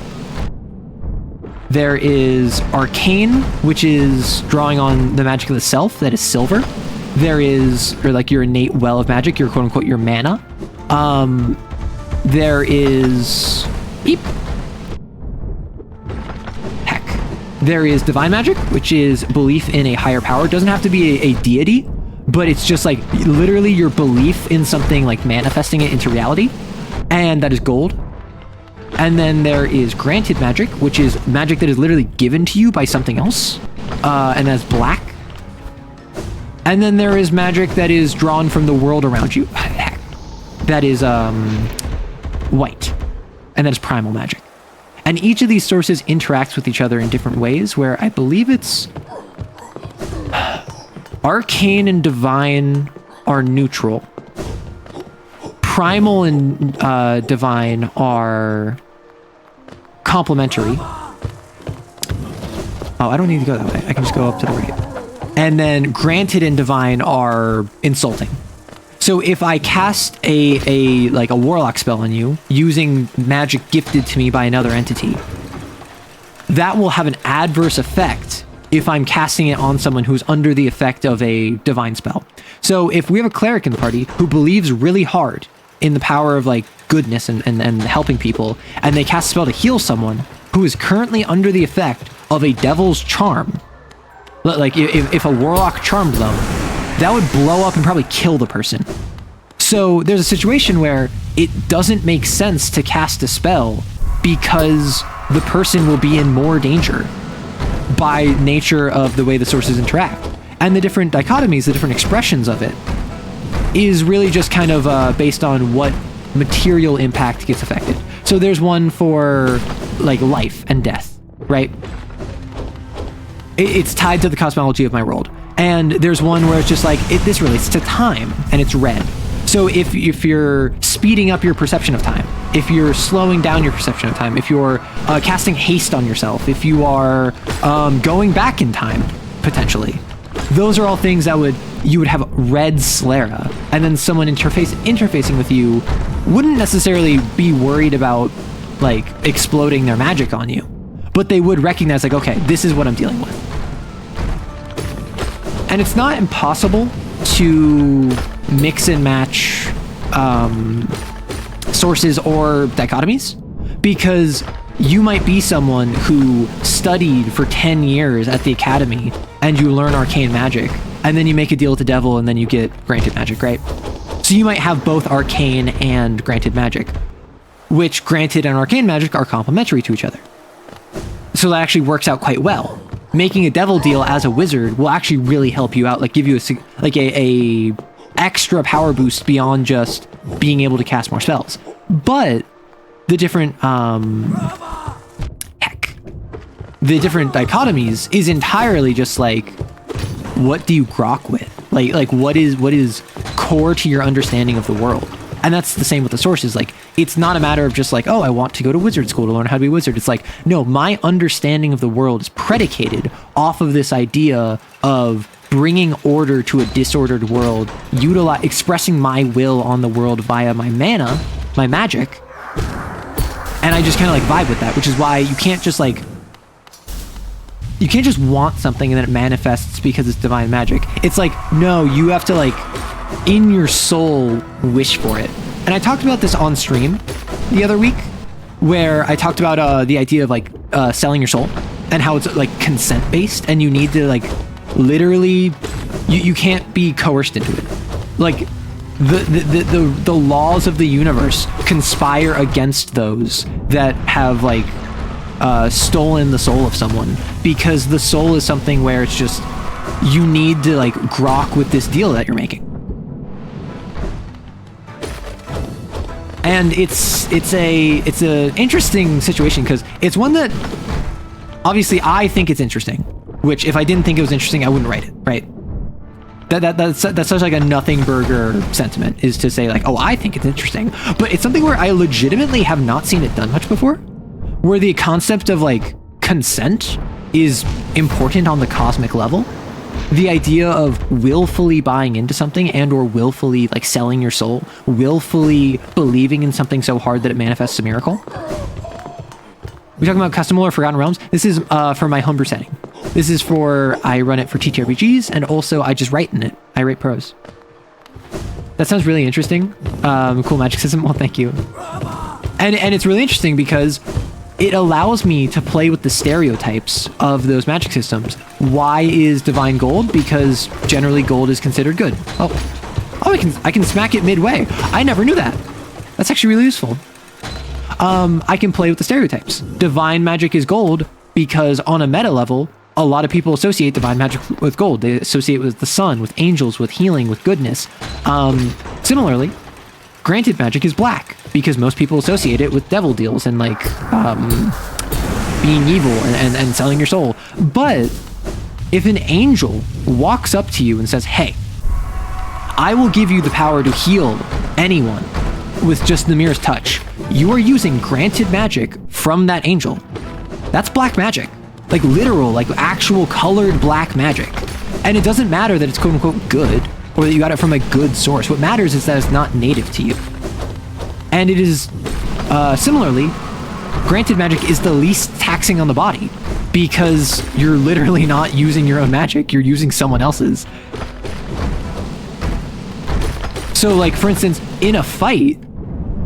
There is arcane, which is drawing on the magic of the self, that is silver. There is, or like your innate well of magic, your quote unquote, your mana. There is, beep. Heck. There is divine magic, which is belief in a higher power. It doesn't have to be a deity, but it's just like literally your belief in something, like manifesting it into reality. And that is gold. And then there is granted magic, which is magic that is literally given to you by something else. And that's black. And then there is magic that is drawn from the world around you. Heck. That is white. And that is primal magic. And each of these sources interacts with each other in different ways, where I believe it's arcane and divine are neutral. Primal and divine are complementary. Oh, I don't need to go that way. I can just go up to the right. And then granted and divine are insulting. So if I cast a warlock spell on you using magic gifted to me by another entity, that will have an adverse effect if I'm casting it on someone who's under the effect of a divine spell. So if we have a cleric in the party who believes really hard in the power of like goodness and helping people, and they cast a spell to heal someone who is currently under the effect of a devil's charm, like if a warlock charmed them, that would blow up and probably kill the person. So there's a situation where it doesn't make sense to cast a spell because the person will be in more danger by nature of the way the sources interact. And the different dichotomies, the different expressions of it, is really just kind of based on what material impact gets affected. So there's one for like life and death, right? It's tied to the cosmology of my world. And there's one where it's just like, this relates to time, and it's red. So if you're speeding up your perception of time, if you're slowing down your perception of time, if you're casting haste on yourself, if you are going back in time, potentially, those are all things that you would have red sclera, and then someone interfacing with you wouldn't necessarily be worried about like exploding their magic on you, but they would recognize like, okay, this is what I'm dealing with. And it's not impossible to mix and match sources or dichotomies, because you might be someone who studied for 10 years at the academy and you learn arcane magic, and then you make a deal with the devil and then you get granted magic, right? So you might have both arcane and granted magic, which granted and arcane magic are complementary to each other. So that actually works out quite well. Making a devil deal as a wizard will actually really help you out, like give you a extra power boost beyond just being able to cast more spells. But the different the different dichotomies is entirely just like, what do you grok with? Like what is core to your understanding of the world? And that's the same with the sources. Like, it's not a matter of just like, oh, I want to go to wizard school to learn how to be a wizard. It's like, no, my understanding of the world is predicated off of this idea of bringing order to a disordered world, expressing my will on the world via my mana, my magic. And I just kind of like vibe with that, which is why you can't just want something and then it manifests because it's divine magic. It's like, no, you have to like, in your soul, wish for it. And I talked about this on stream the other week, where I talked about the idea of like selling your soul and how it's like consent based, and you need to like literally, you can't be coerced into it. Like the laws of the universe conspire against those that have like stolen the soul of someone, because the soul is something where it's just, you need to like grok with this deal that you're making. And it's a interesting situation, because it's one that obviously I think it's interesting, which if I didn't think it was interesting, I wouldn't write it, right? That's such like a nothing burger sentiment, is to say like, oh, I think it's interesting, but it's something where I legitimately have not seen it done much before, where the concept of like consent is important on the cosmic level. The idea of willfully buying into something and or willfully like selling your soul, willfully believing in something so hard that it manifests a miracle. We're talking about custom lore Forgotten Realms. This is for my homebrew setting. This is for, I run it for TTRPGs, and also I just write in it. I write prose. That sounds really interesting. Cool magic system. Well, thank you. And it's really interesting because it allows me to play with the stereotypes of those magic systems. Why is divine gold? Because generally gold is considered good. Oh, I can smack it midway. I never knew that. That's actually really useful. I can play with the stereotypes. Divine magic is gold because on a meta level, a lot of people associate divine magic with gold. They associate it with the sun, with angels, with healing, with goodness. Similarly, granted magic is black because most people associate it with devil deals and like being evil and selling your soul. But if an angel walks up to you and says, hey, I will give you the power to heal anyone with just the merest touch, you are using granted magic from that angel. That's black magic. Like literal, like actual colored black magic. And it doesn't matter that it's quote unquote good or that you got it from a good source. What matters is that it's not native to you. And it is, similarly, granted magic is the least taxing on the body because you're literally not using your own magic, you're using someone else's. So like, for instance, in a fight,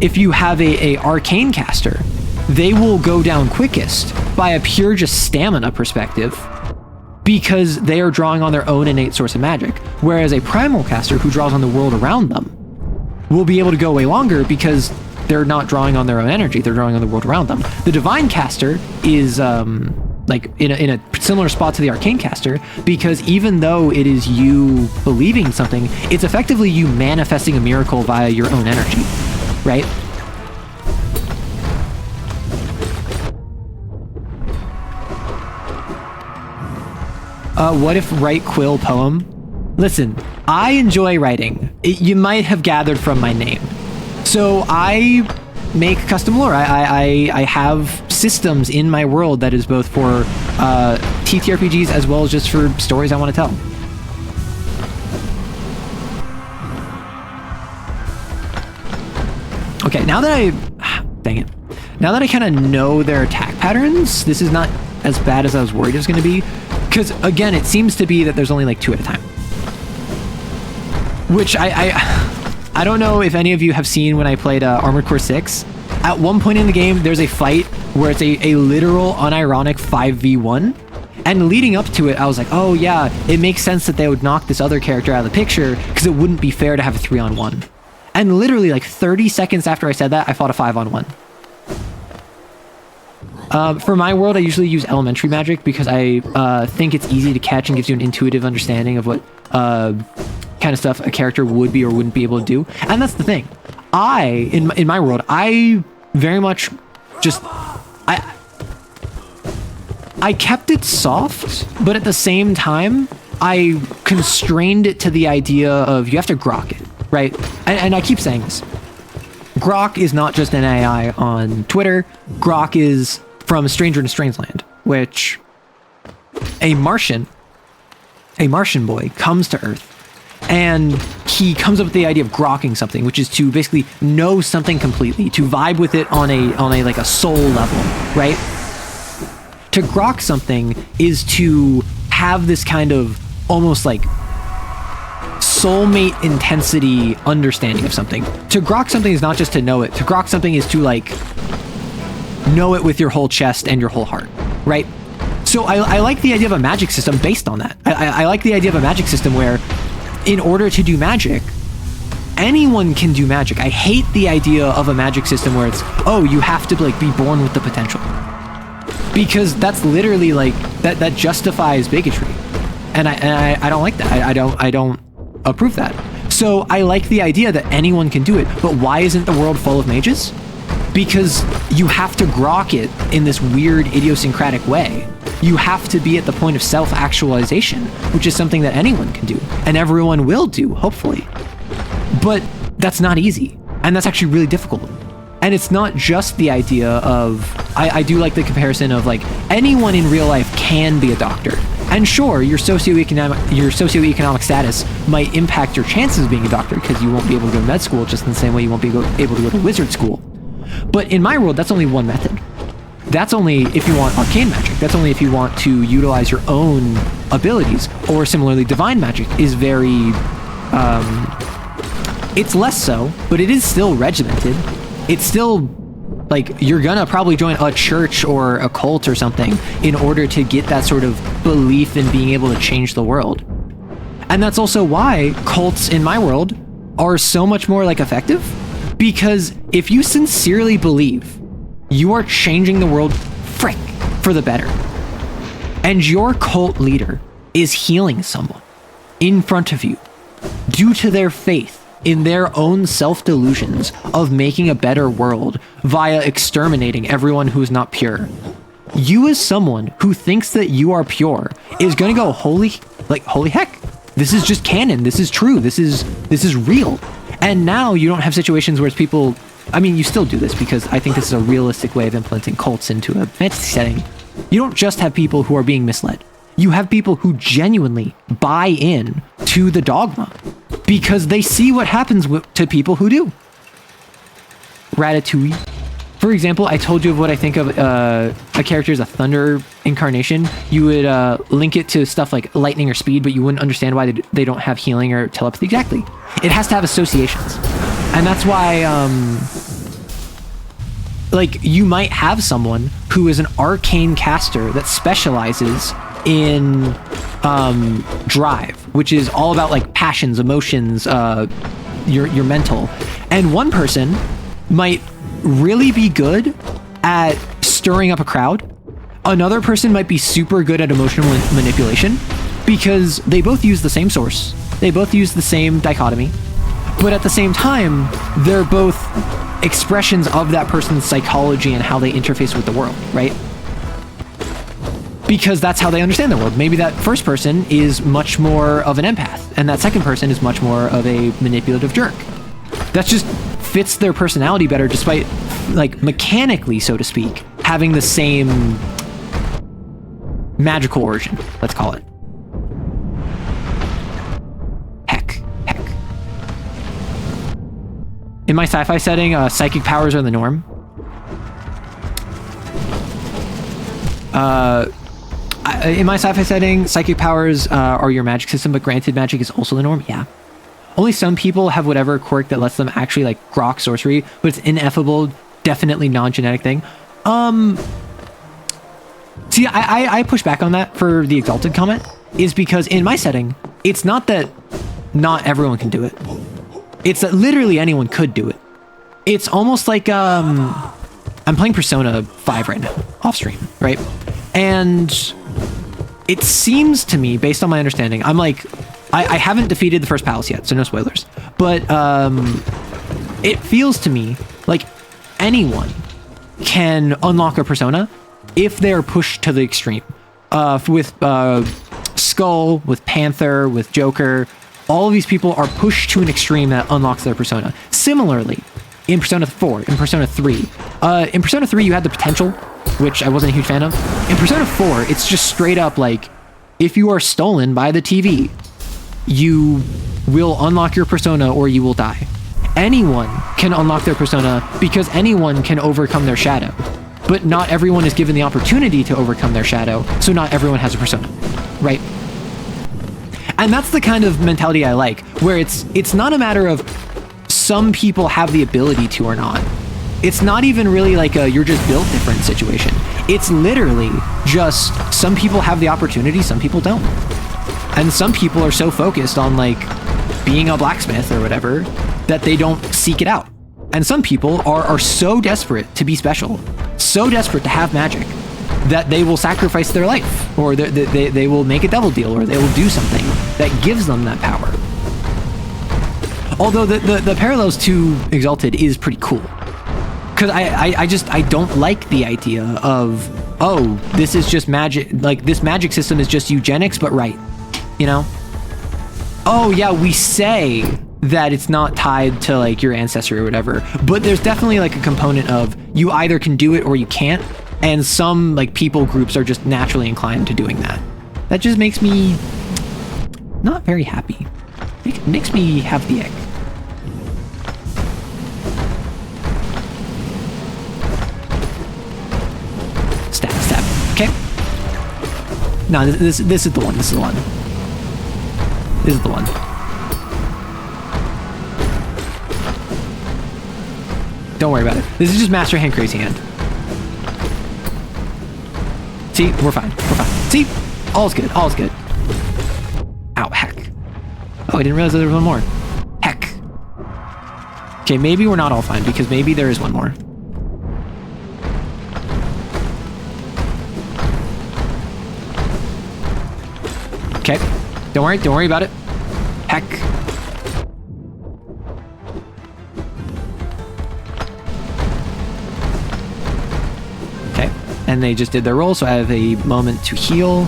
if you have a arcane caster, they will go down quickest by a pure just stamina perspective because they are drawing on their own innate source of magic. Whereas a primal caster who draws on the world around them will be able to go way longer because they're not drawing on their own energy, they're drawing on the world around them. The divine caster is like in a similar spot to the arcane caster, because even though it is you believing something, it's effectively you manifesting a miracle via your own energy, right? What if write quill poem? Listen, I enjoy writing. You might have gathered from my name. So I make custom lore. I have systems in my world that is both for TTRPGs as well as just for stories I want to tell. Okay, now that dang it. Now that I kind of know their attack patterns, this is not as bad as I was worried it was going to be. Because again, it seems to be that there's only like 2 at a time. Which I don't know if any of you have seen when I played Armored Core 6. At one point in the game, there's a fight where it's a literal, unironic 5v1. And leading up to it, I was like, oh yeah, it makes sense that they would knock this other character out of the picture because it wouldn't be fair to have a 3-on-1. And literally like 30 seconds after I said that, I fought a 5-on-1. For my world, I usually use elementary magic because I think it's easy to catch and gives you an intuitive understanding of what kind of stuff a character would be or wouldn't be able to do. And that's the thing. In my world, I very much just... I kept it soft, but at the same time, I constrained it to the idea of you have to grok it, right? And I keep saying this. Grok is not just an AI on Twitter. Grok is from Stranger in a Strange Land, which a Martian boy comes to Earth, and he comes up with the idea of grokking something, which is to basically know something completely, to vibe with it on a like a soul level, right? To grok something is to have this kind of almost like soulmate intensity understanding of something. To grok something is not just to know it. To grok something is to like know it with your whole chest and your whole heart, right? So I like the idea of a magic system based on that. I like the idea of a magic system where in order to do magic, anyone can do magic. I hate the idea of a magic system where it's, oh, you have to like be born with the potential. Because that's literally like, that justifies bigotry. And I don't like that. I don't approve that. So I like the idea that anyone can do it, but why isn't the world full of mages? Because you have to grok it in this weird idiosyncratic way. You have to be at the point of self-actualization, which is something that anyone can do, and everyone will do, hopefully. But that's not easy, and that's actually really difficult. And it's not just the idea of, I do like the comparison of like, anyone in real life can be a doctor. And sure, your socioeconomic status might impact your chances of being a doctor because you won't be able to go to med school just in the same way you won't be able to go to wizard school. But in my world, that's only one method. That's only if you want arcane magic. That's only if you want to utilize your own abilities. Or similarly, divine magic is very, it's less so, but it is still regimented. It's still like, you're gonna probably join a church or a cult or something in order to get that sort of belief in being able to change the world. And that's also why cults in my world are so much more like effective, because if you sincerely believe you are changing the world for the better, and your cult leader is healing someone in front of you due to their faith in their own self-delusions of making a better world via exterminating everyone who is not pure, you as someone who thinks that you are pure is going to go, holy heck, this is just canon, this is true, this is real. And now you don't have situations where it's people, I mean, you still do this because I think this is a realistic way of implementing cults into a fantasy setting. You don't just have people who are being misled. You have people who genuinely buy in to the dogma because they see what happens to people who do. Ratatouille. For example, I told you of what I think of a character as a thunder incarnation. You would link it to stuff like lightning or speed, but you wouldn't understand why they don't have healing or telepathy. Exactly. It has to have associations. And that's why, like, you might have someone who is an arcane caster that specializes in drive, which is all about like passions, emotions, your mental. And one person might really be good at stirring up a crowd. Another person might be super good at emotional manipulation because they both use the same source. They both use the same dichotomy, but at the same time, they're both expressions of that person's psychology and how they interface with the world, right? Because that's how they understand the world. Maybe that first person is much more of an empath, and that second person is much more of a manipulative jerk. That just fits their personality better, despite, like, mechanically, so to speak, having the same magical origin, let's call it. Heck. In my sci-fi setting, psychic powers are the norm. In my sci-fi setting, psychic powers are your magic system, but granted magic is also the norm. Yeah. Only some people have whatever quirk that lets them actually like grok sorcery, but it's ineffable, definitely non-genetic thing. See, I push back on that for the Exalted comment, is because in my setting, it's not that not everyone can do it. It's that literally anyone could do it. It's almost like, I'm playing Persona 5 right now, off stream, right? And it seems to me, based on my understanding, I'm like, I haven't defeated the first palace yet, so no spoilers. But it feels to me like anyone can unlock a persona if they're pushed to the extreme. With Skull, with Panther, with Joker, all of these people are pushed to an extreme that unlocks their persona. Similarly, in Persona 4, in Persona 3. In Persona 3, you had the potential, which I wasn't a huge fan of. In Persona 4, it's just straight up like, if you are stolen by the TV, you will unlock your persona or you will die. Anyone can unlock their persona because anyone can overcome their shadow. But not everyone is given the opportunity to overcome their shadow, so not everyone has a persona, right? And that's the kind of mentality I like, where it's not a matter of some people have the ability to or not. It's not even really like a you're just built different situation. It's literally just some people have the opportunity, some people don't. And some people are so focused on like being a blacksmith or whatever that they don't seek it out. And some people are so desperate to be special, so desperate to have magic, that they will sacrifice their life, or they will make a devil deal, or they will do something that gives them that power. Although the parallels to Exalted is pretty cool. Because I don't like the idea of, oh, this is just magic, like this magic system is just eugenics, but right, you know? Oh yeah, we say that it's not tied to like your ancestry or whatever, but there's definitely like a component of you either can do it or you can't, and some like people groups are just naturally inclined to doing that. That just makes me not very happy. It makes me have the ick. Stab. Okay. No, this is the one. This is the one. This is the one. Don't worry about it. This is just Master Hand, Crazy Hand. See, we're fine. We're fine. See, all's good. All's good. Ow, heck. Oh, I didn't realize that there was one more. Heck. Okay, maybe we're not all fine because maybe there is one more. Okay. Don't worry about it. Heck. Okay. And they just did their roll, so I have a moment to heal.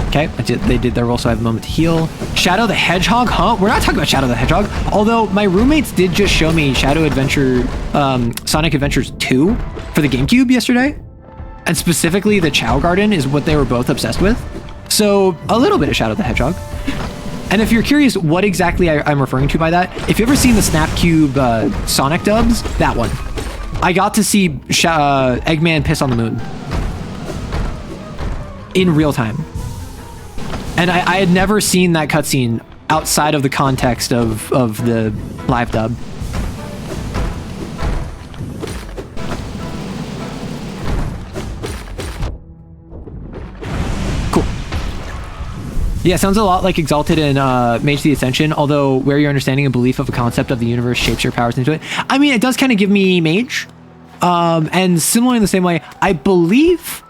Okay, they did their roll, so I have a moment to heal. Shadow the Hedgehog, huh? We're not talking about Shadow the Hedgehog. Although my roommates did just show me Sonic Adventures 2 for the GameCube yesterday. And specifically the Chow Garden is what they were both obsessed with. So a little bit of Shadow the Hedgehog. And if you're curious what exactly I'm referring to by that, if you've ever seen the Snapcube Sonic dubs, that one. I got to see Eggman piss on the moon. In real time. And I had never seen that cutscene outside of the context of the live dub. Cool. Yeah, sounds a lot like Exalted and Mage the Ascension, although where your understanding and belief of a concept of the universe shapes your powers into it. I mean, it does kind of give me Mage. And similar in the same way, I believe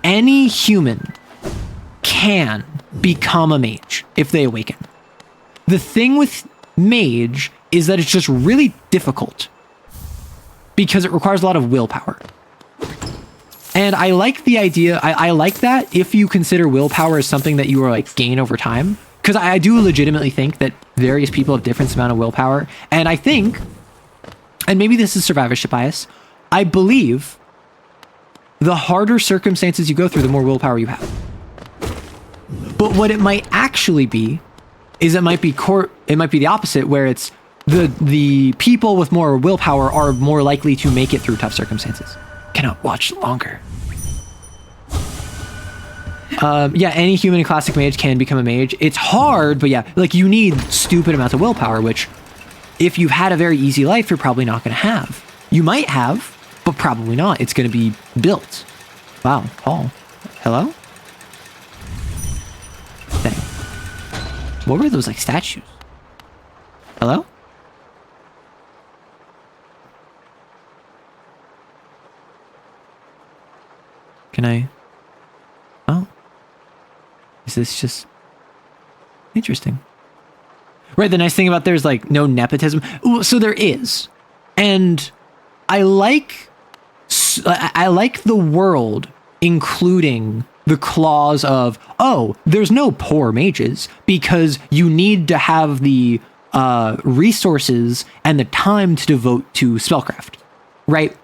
any human can become a mage if they awaken. The thing with mage is that it's just really difficult because it requires a lot of willpower. And I like the idea, I like that if you consider willpower as something that you are like gain over time, because I do legitimately think that various people have different amount of willpower. And I think, and maybe this is survivorship bias, I believe the harder circumstances you go through, the more willpower you have. But what it might actually be is it might be the opposite, where it's the people with more willpower are more likely to make it through tough circumstances. Cannot watch longer. Yeah, any human in classic mage can become a mage. It's hard, but yeah, like you need stupid amounts of willpower, which if you've had a very easy life, you're probably not going to have. You might have, but probably not. It's going to be built. Wow, Paul. Hello? Dang. What were those like statues? Hello? Can I? Oh. Is this just interesting? Right, the nice thing about there's like no nepotism. Ooh, so there is. And I like the world including the clause of, oh, there's no poor mages because you need to have the resources and the time to devote to spellcraft, right?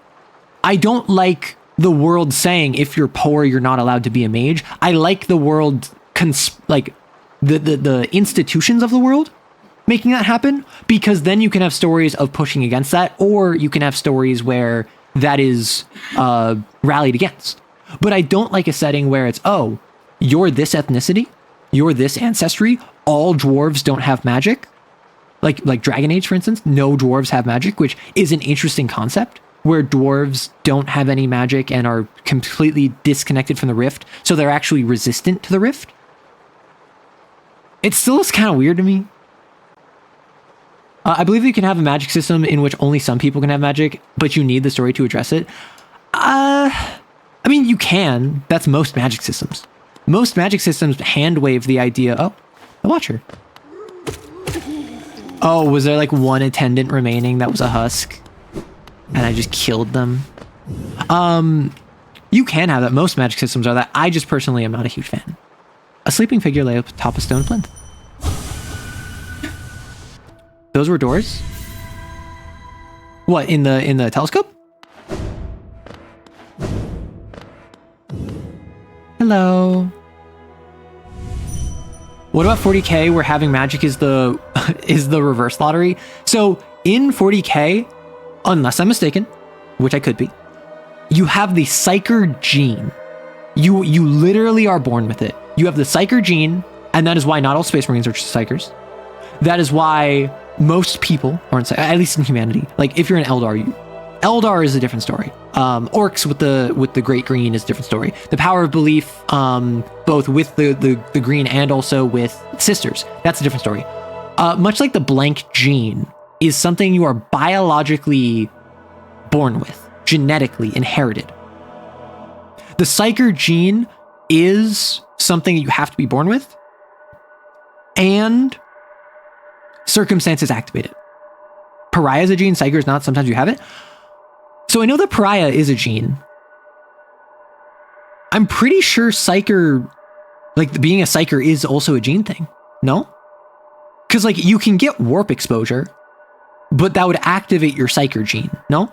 I don't like the world saying if you're poor, you're not allowed to be a mage. I like the world, like the institutions of the world making that happen, because then you can have stories of pushing against that, or you can have stories where that is rallied against. But I don't like a setting where it's, oh, you're this ethnicity, you're this ancestry, all dwarves don't have magic. Like Dragon Age, for instance, no dwarves have magic, which is an interesting concept, where dwarves don't have any magic and are completely disconnected from the rift, so they're actually resistant to the rift. It still is kind of weird to me. I believe you can have a magic system in which only some people can have magic, but you need the story to address it. I mean, you can. That's most magic systems. Most magic systems hand-wave the idea, oh, the Watcher. Oh, was there like one attendant remaining that was a husk? And I just killed them? You can have that. Most magic systems are that. I just personally am not a huge fan. A sleeping figure lay atop a stone plinth. Those were doors? What, in the telescope? Hello. What about 40k where having magic is the is the reverse lottery? So in 40k, unless I'm mistaken, which I could be, you have the Psyker gene. You literally are born with it. You have the Psyker gene, and that is why not all Space Marines are just Psykers. That is why most people aren't, at least in humanity. Like if you're an Eldar, Eldar is a different story. Orcs with the Great Green is a different story. The Power of Belief, both with the Green and also with Sisters, that's a different story. Much like the blank gene is something you are biologically born with, genetically inherited. The Psyker gene is something that you have to be born with, and circumstances activate it. Pariah is a gene, Psyker is not. Sometimes you have it. So I know that Pariah is a gene. I'm pretty sure Psyker, like being a Psyker, is also a gene thing. No? Because like you can get warp exposure, but that would activate your Psyker gene. No?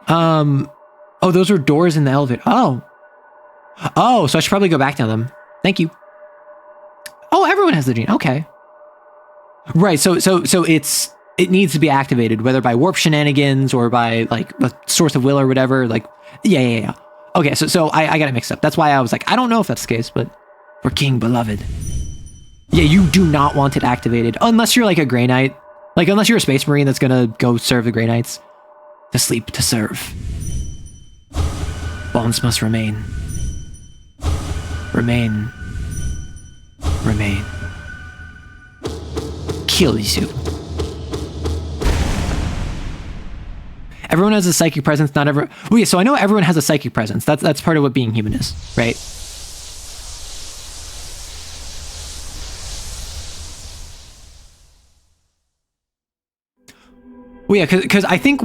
Oh, those are doors in the elevator. Oh, so I should probably go back down them. Thank you. Oh, everyone has the gene. Okay. Right. So it needs to be activated, whether by warp shenanigans or by like a source of will or whatever. Like, yeah. Okay. So I got it mixed up. That's why I was like, I don't know if that's the case, but for King Beloved. Yeah, you do not want it activated unless you're like a Grey Knight. Like, unless you're a Space Marine that's gonna go serve the Grey Knights. To sleep, to serve. Bonds must remain. Remain. Kill you. Everyone has a psychic presence, not everyone. Oh yeah, so I know everyone has a psychic presence. That's part of what being human is, right? Well, yeah, because I think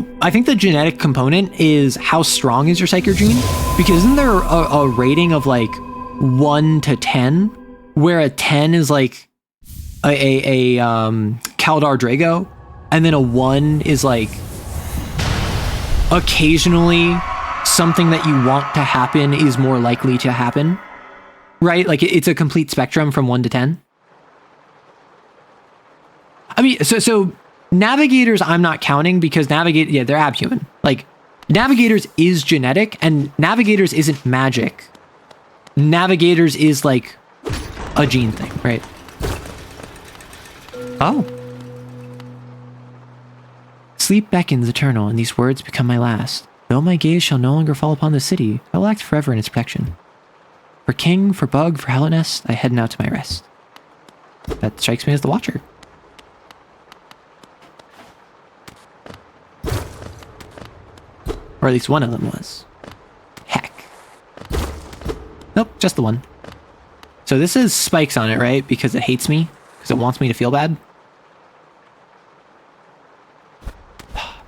the genetic component is how strong is your Psyker gene? Because isn't there a rating of like 1 to 10, where a 10 is like a Kaldar Drago, and then a 1 is like occasionally something that you want to happen is more likely to happen, right? Like it's a complete spectrum from 1 to 10. I mean, so Navigators I'm not counting because they're abhuman. Like, Navigators is genetic, and Navigators isn't magic. Navigators is like a gene thing, right? Oh. Sleep beckons eternal, and these words become my last. Though my gaze shall no longer fall upon the city, I will act forever in its protection. For King, for Bug, for Hallownest, I head now to my rest. That strikes me as the Watcher. Or at least one of them was. Heck. Nope, just the one. So this has spikes on it, right? Because it hates me? Because it wants me to feel bad?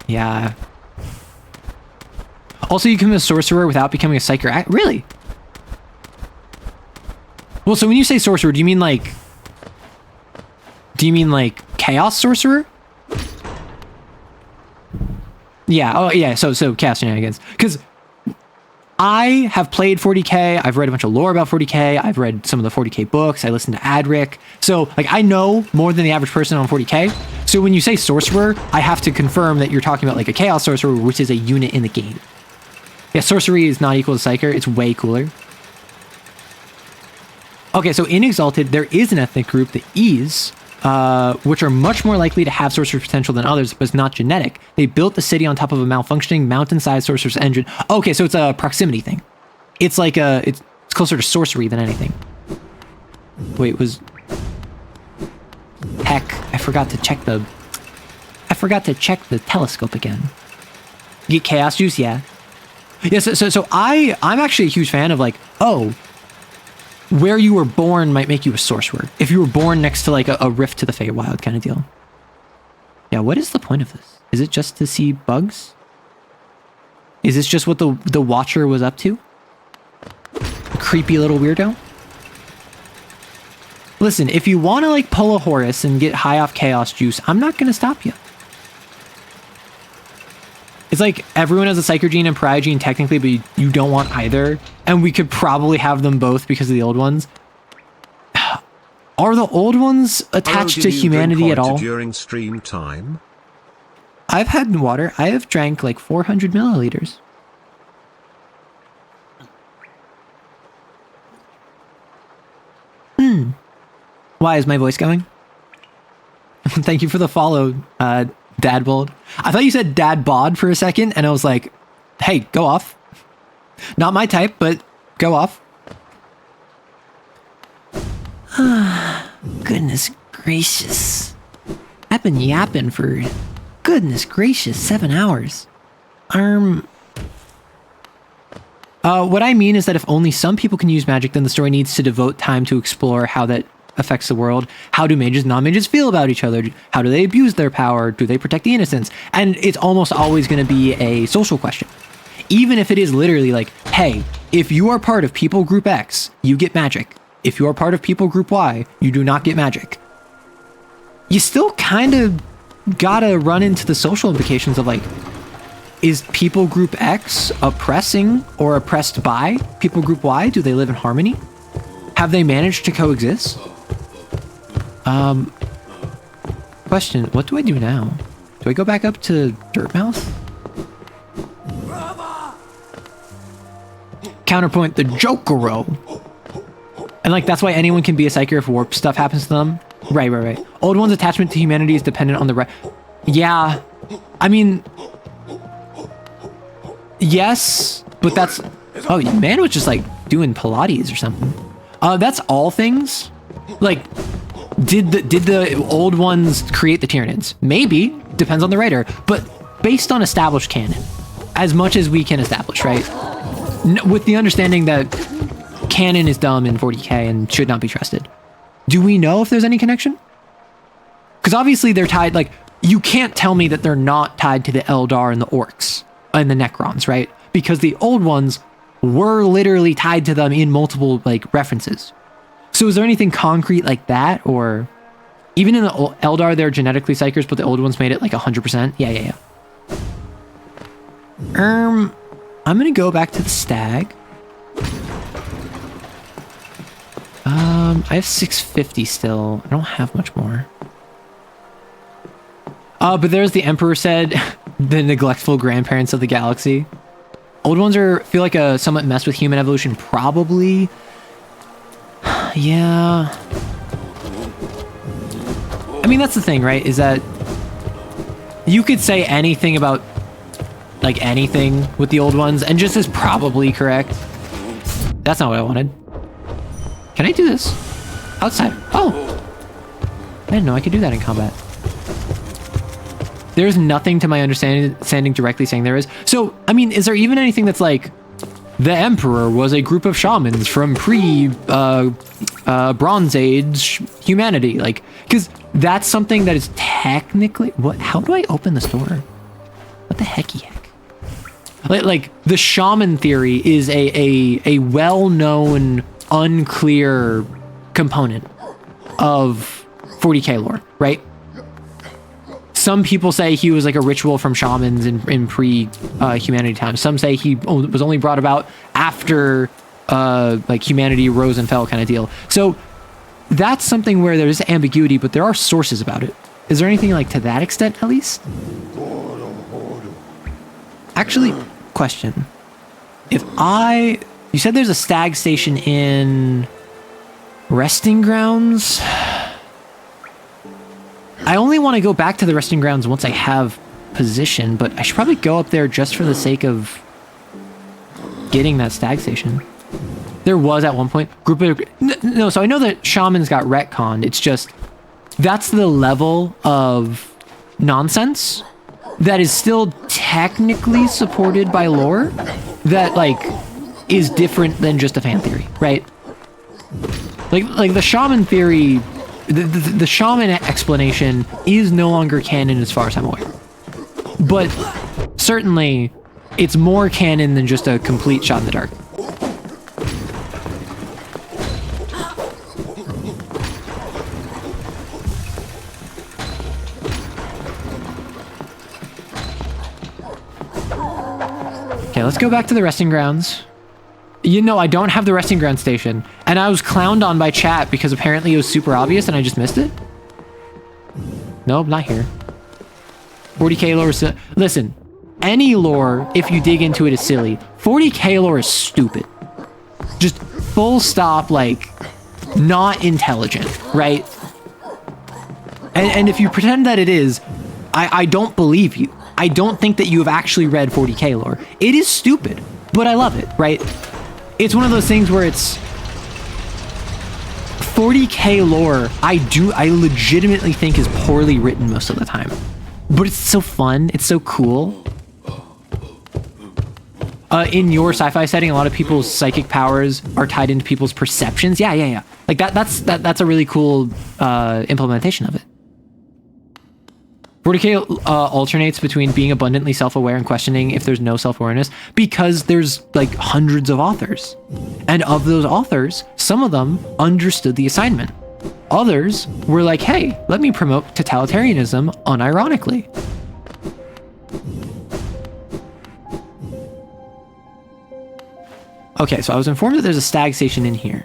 Yeah. Also, you can become a sorcerer without becoming a psyker. Really? Well, so when you say sorcerer, do you mean like chaos sorcerer? Yeah. Oh, yeah. So chaos shenanigans. Because I have played 40k. I've read a bunch of lore about 40k. I've read some of the 40k books. I listened to Adric. So like I know more than the average person on 40k. So when you say sorcerer, I have to confirm that you're talking about like a chaos sorcerer, which is a unit in the game. Yeah, sorcery is not equal to psyker. It's way cooler. Okay, so in Exalted, there is an ethnic group, the E's, which are much more likely to have sorcerer potential than others, but it's not genetic. They built the city on top of a malfunctioning mountain-sized sorcerer's engine. Okay, so it's a proximity thing. It's like it's closer to sorcery than anything. Wait, heck, I forgot to check the telescope again. You get chaos juice, yeah. Yeah, so I'm actually a huge fan of like, oh, where you were born might make you a sorcerer. If you were born next to like a rift to the Feywild kind of deal. Yeah, what is the point of this? Is it just to see bugs? Is this just what the Watcher was up to? A creepy little weirdo? Listen, if you want to like pull a Horus and get high off chaos juice, I'm not going to stop you. It's like everyone has a Psyker gene and Pariah gene technically, but you don't want either. And we could probably have them both because of the old ones. Are the old ones attached to humanity at all? During stream time? I've had water. I have drank like 400 milliliters. Why is my voice going? Thank you for the follow, Dadbold. I thought you said Dad Bod for a second, and I was like, hey, go off. Not my type, but go off. Goodness gracious. I've been yapping for, goodness gracious, 7 hours. What I mean is that if only some people can use magic, then the story needs to devote time to explore how that affects the world. How do mages and non-mages feel about each other? How do they abuse their power? Do they protect the innocents? And it's almost always going to be a social question. Even if it is literally like, hey, if you are part of people group X, you get magic. If you are part of people group Y, you do not get magic. You still kind of gotta run into the social implications of like, is people group X oppressing or oppressed by people group Y? Do they live in harmony? Have they managed to coexist? Question, what do I do now? Do I go back up to Dirtmouth? Counterpoint, the Jokero. And like, that's why anyone can be a Psyker if warp stuff happens to them. Right. Old One's attachment to humanity is dependent on the right. Yeah, I mean, yes, but that's, oh, man was just like doing Pilates or something. That's all things. Like, did the old ones create the Tyranids? Maybe, depends on the writer, but based on established canon, as much as we can establish, right? With the understanding that canon is dumb in 40k and should not be trusted. Do we know if there's any connection? Because obviously they're tied, like, you can't tell me that they're not tied to the Eldar and the Orcs and the Necrons, right? Because the old ones were literally tied to them in multiple, like, references. So is there anything concrete like that? Or even in the Eldar, they're genetically Psykers, but the old ones made it like 100%? Yeah. I'm gonna go back to the Stag. I have 650 still. I don't have much more. But there's the Emperor said, the neglectful grandparents of the galaxy. Old ones feel like a somewhat mess with human evolution, probably. Yeah. I mean, that's the thing, right? Is that you could say anything about, like, anything with the old ones, and just is probably correct. That's not what I wanted. Can I do this? Outside. Oh! I didn't know I could do that in combat. There's nothing to my understanding directly saying there is. So, I mean, is there even anything that's like, the Emperor was a group of shamans from Bronze Age humanity? Like, because that's something that is technically... What? How do I open this door? What the hecky heck? Like the shaman theory is a well-known, unclear component of 40k lore, right? Some people say he was like a ritual from shamans in pre-humanity times. Some say he was only brought about after like humanity rose and fell kind of deal. So that's something where there's ambiguity, but there are sources about it. Is there anything like to that extent, at least? Actually, question. You said there's a stag station in resting grounds. I only want to go back to the resting grounds once I have position, but I should probably go up there just for the sake of getting that stag station. There was at one point no, so I know that shamans got retconned. It's just that's the level of nonsense that is still technically supported by lore that like is different than just a fan theory, right? Like the shaman theory, the shaman explanation is no longer canon as far as I'm aware. But certainly it's more canon than just a complete shot in the dark. Okay, let's go back to the resting grounds. You know, I don't have the resting ground station, and I was clowned on by chat because apparently it was super obvious and I just missed it. Nope, not here. 40k lore is listen, any lore, if you dig into it, is silly. 40k lore is stupid. Just full stop, like, not intelligent, right? And if you pretend that it is, I don't believe you. I don't think that you have actually read 40k lore. It is stupid, but I love it, right? It's one of those things where it's 40k lore. I legitimately think is poorly written most of the time, but it's so fun. It's so cool. In your sci-fi setting, a lot of people's psychic powers are tied into people's perceptions. Yeah. Like that's a really cool implementation of it. 40k alternates between being abundantly self-aware and questioning if there's no self-awareness because there's like hundreds of authors. And of those authors, some of them understood the assignment. Others were like, hey, let me promote totalitarianism unironically. Okay, so I was informed that there's a stag station in here.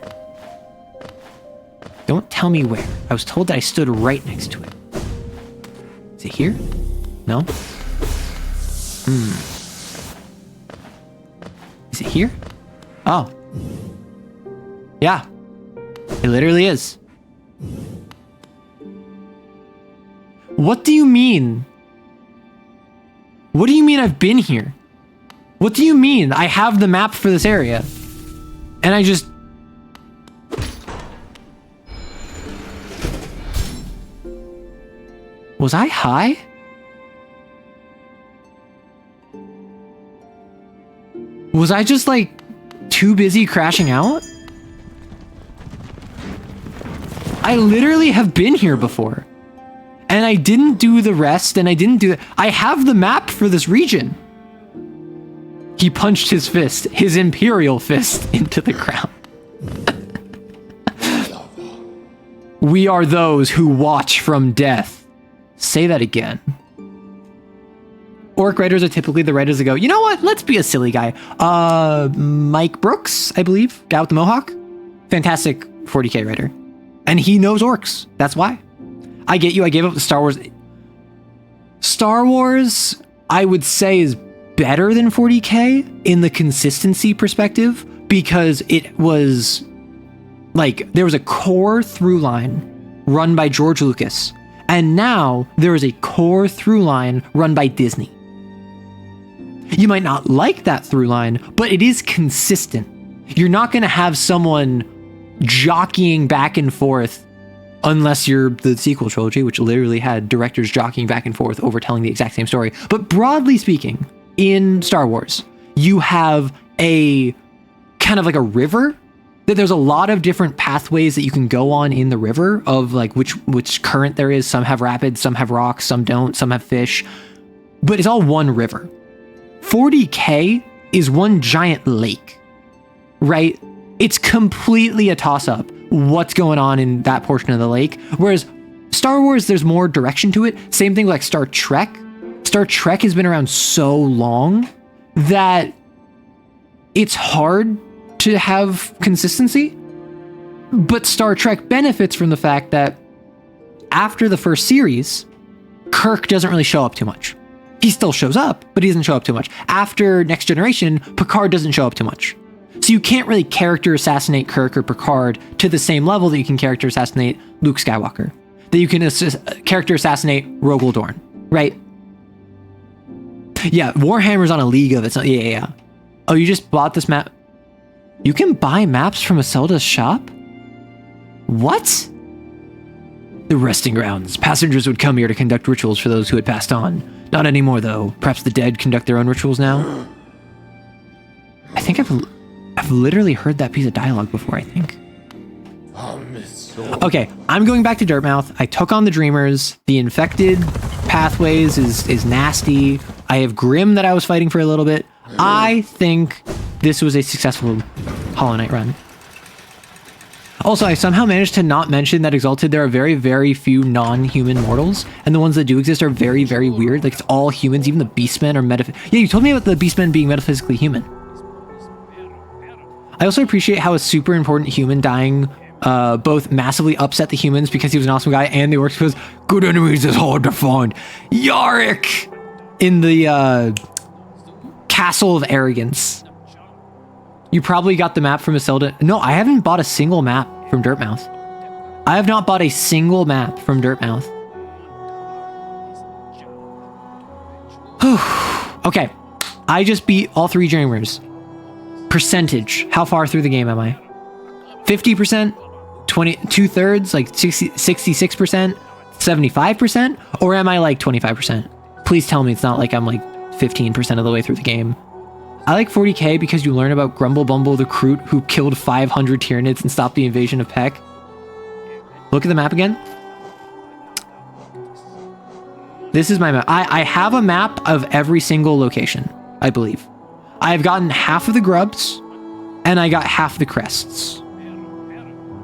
Don't tell me where. I was told that I stood right next to it. Is it here? No? Is it here? Oh. Yeah. It literally is. What do you mean? What do you mean I've been here? What do you mean I have the map for this area? And I just... Was I high? Was I just like too busy crashing out? I literally have been here before. And I didn't do the rest and I didn't do it. I have the map for this region. He punched his fist, his imperial fist, into the ground. We are those who watch from death. Say that again. Orc writers are typically the writers that go, you know what? Let's be a silly guy. Mike Brooks, I believe, guy with the mohawk. Fantastic 40k writer. And he knows orcs. That's why. I get you. I gave up the Star Wars. Star Wars, I would say, is better than 40k in the consistency perspective because it was like there was a core through line run by George Lucas. And now there is a core through line run by Disney. You might not like that through line, but it is consistent. You're not going to have someone jockeying back and forth unless you're the sequel trilogy, which literally had directors jockeying back and forth over telling the exact same story. But broadly speaking, in Star Wars, you have a kind of like a river that there's a lot of different pathways that you can go on in the river of like which current there is. Some have rapids, some have rocks, some don't, some have fish, but it's all one river. 40K is one giant lake, right? It's completely a toss-up what's going on in that portion of the lake. Whereas Star Wars, there's more direction to it. Same thing like Star Trek. Star Trek has been around so long that it's hard to have consistency. But Star Trek benefits from the fact that after the first series, Kirk doesn't really show up too much. He still shows up, but he doesn't show up too much. After Next Generation, Picard doesn't show up too much. So you can't really character assassinate Kirk or Picard to the same level that you can character assassinate Luke Skywalker. That you can character assassinate Rogel Dorn, right? Yeah, Warhammer's on a league of its own. Yeah. Oh, you just bought this map? You can buy maps from a Zelda shop? What? The resting grounds. Passengers would come here to conduct rituals for those who had passed on. Not anymore, though. Perhaps the dead conduct their own rituals now? I think I've literally heard that piece of dialogue before, I think. Okay, I'm going back to Dirtmouth. I took on the Dreamers. The infected pathways is nasty. I have Grim that I was fighting for a little bit. I think this was a successful Hollow Knight run. Also, I somehow managed to not mention that Exalted, there are very, very few non-human mortals, and the ones that do exist are very, very weird. Like, it's all humans, even the Beastmen are Yeah, you told me about the Beastmen being metaphysically human. I also appreciate how a super important human dying both massively upset the humans because he was an awesome guy, and they worked because good enemies is hard to find. Yarick! In the Castle of Arrogance. You probably got the map from a Zelda. No, I haven't bought a single map from Dirtmouth. I have not bought a single map from Dirtmouth. Okay, I just beat all 3 Dreamers. Percentage. How far through the game am I? 50%? 2/3? Like 66%? 75%? Or am I like 25%? Please tell me it's not like I'm like 15% of the way through the game. I like 40K because you learn about Grumble Bumble the Kroot who killed 500 Tyranids and stopped the invasion of Peck. Look at the map again. This is my map. I have a map of every single location, I believe. I've gotten half of the grubs, and I got half the crests.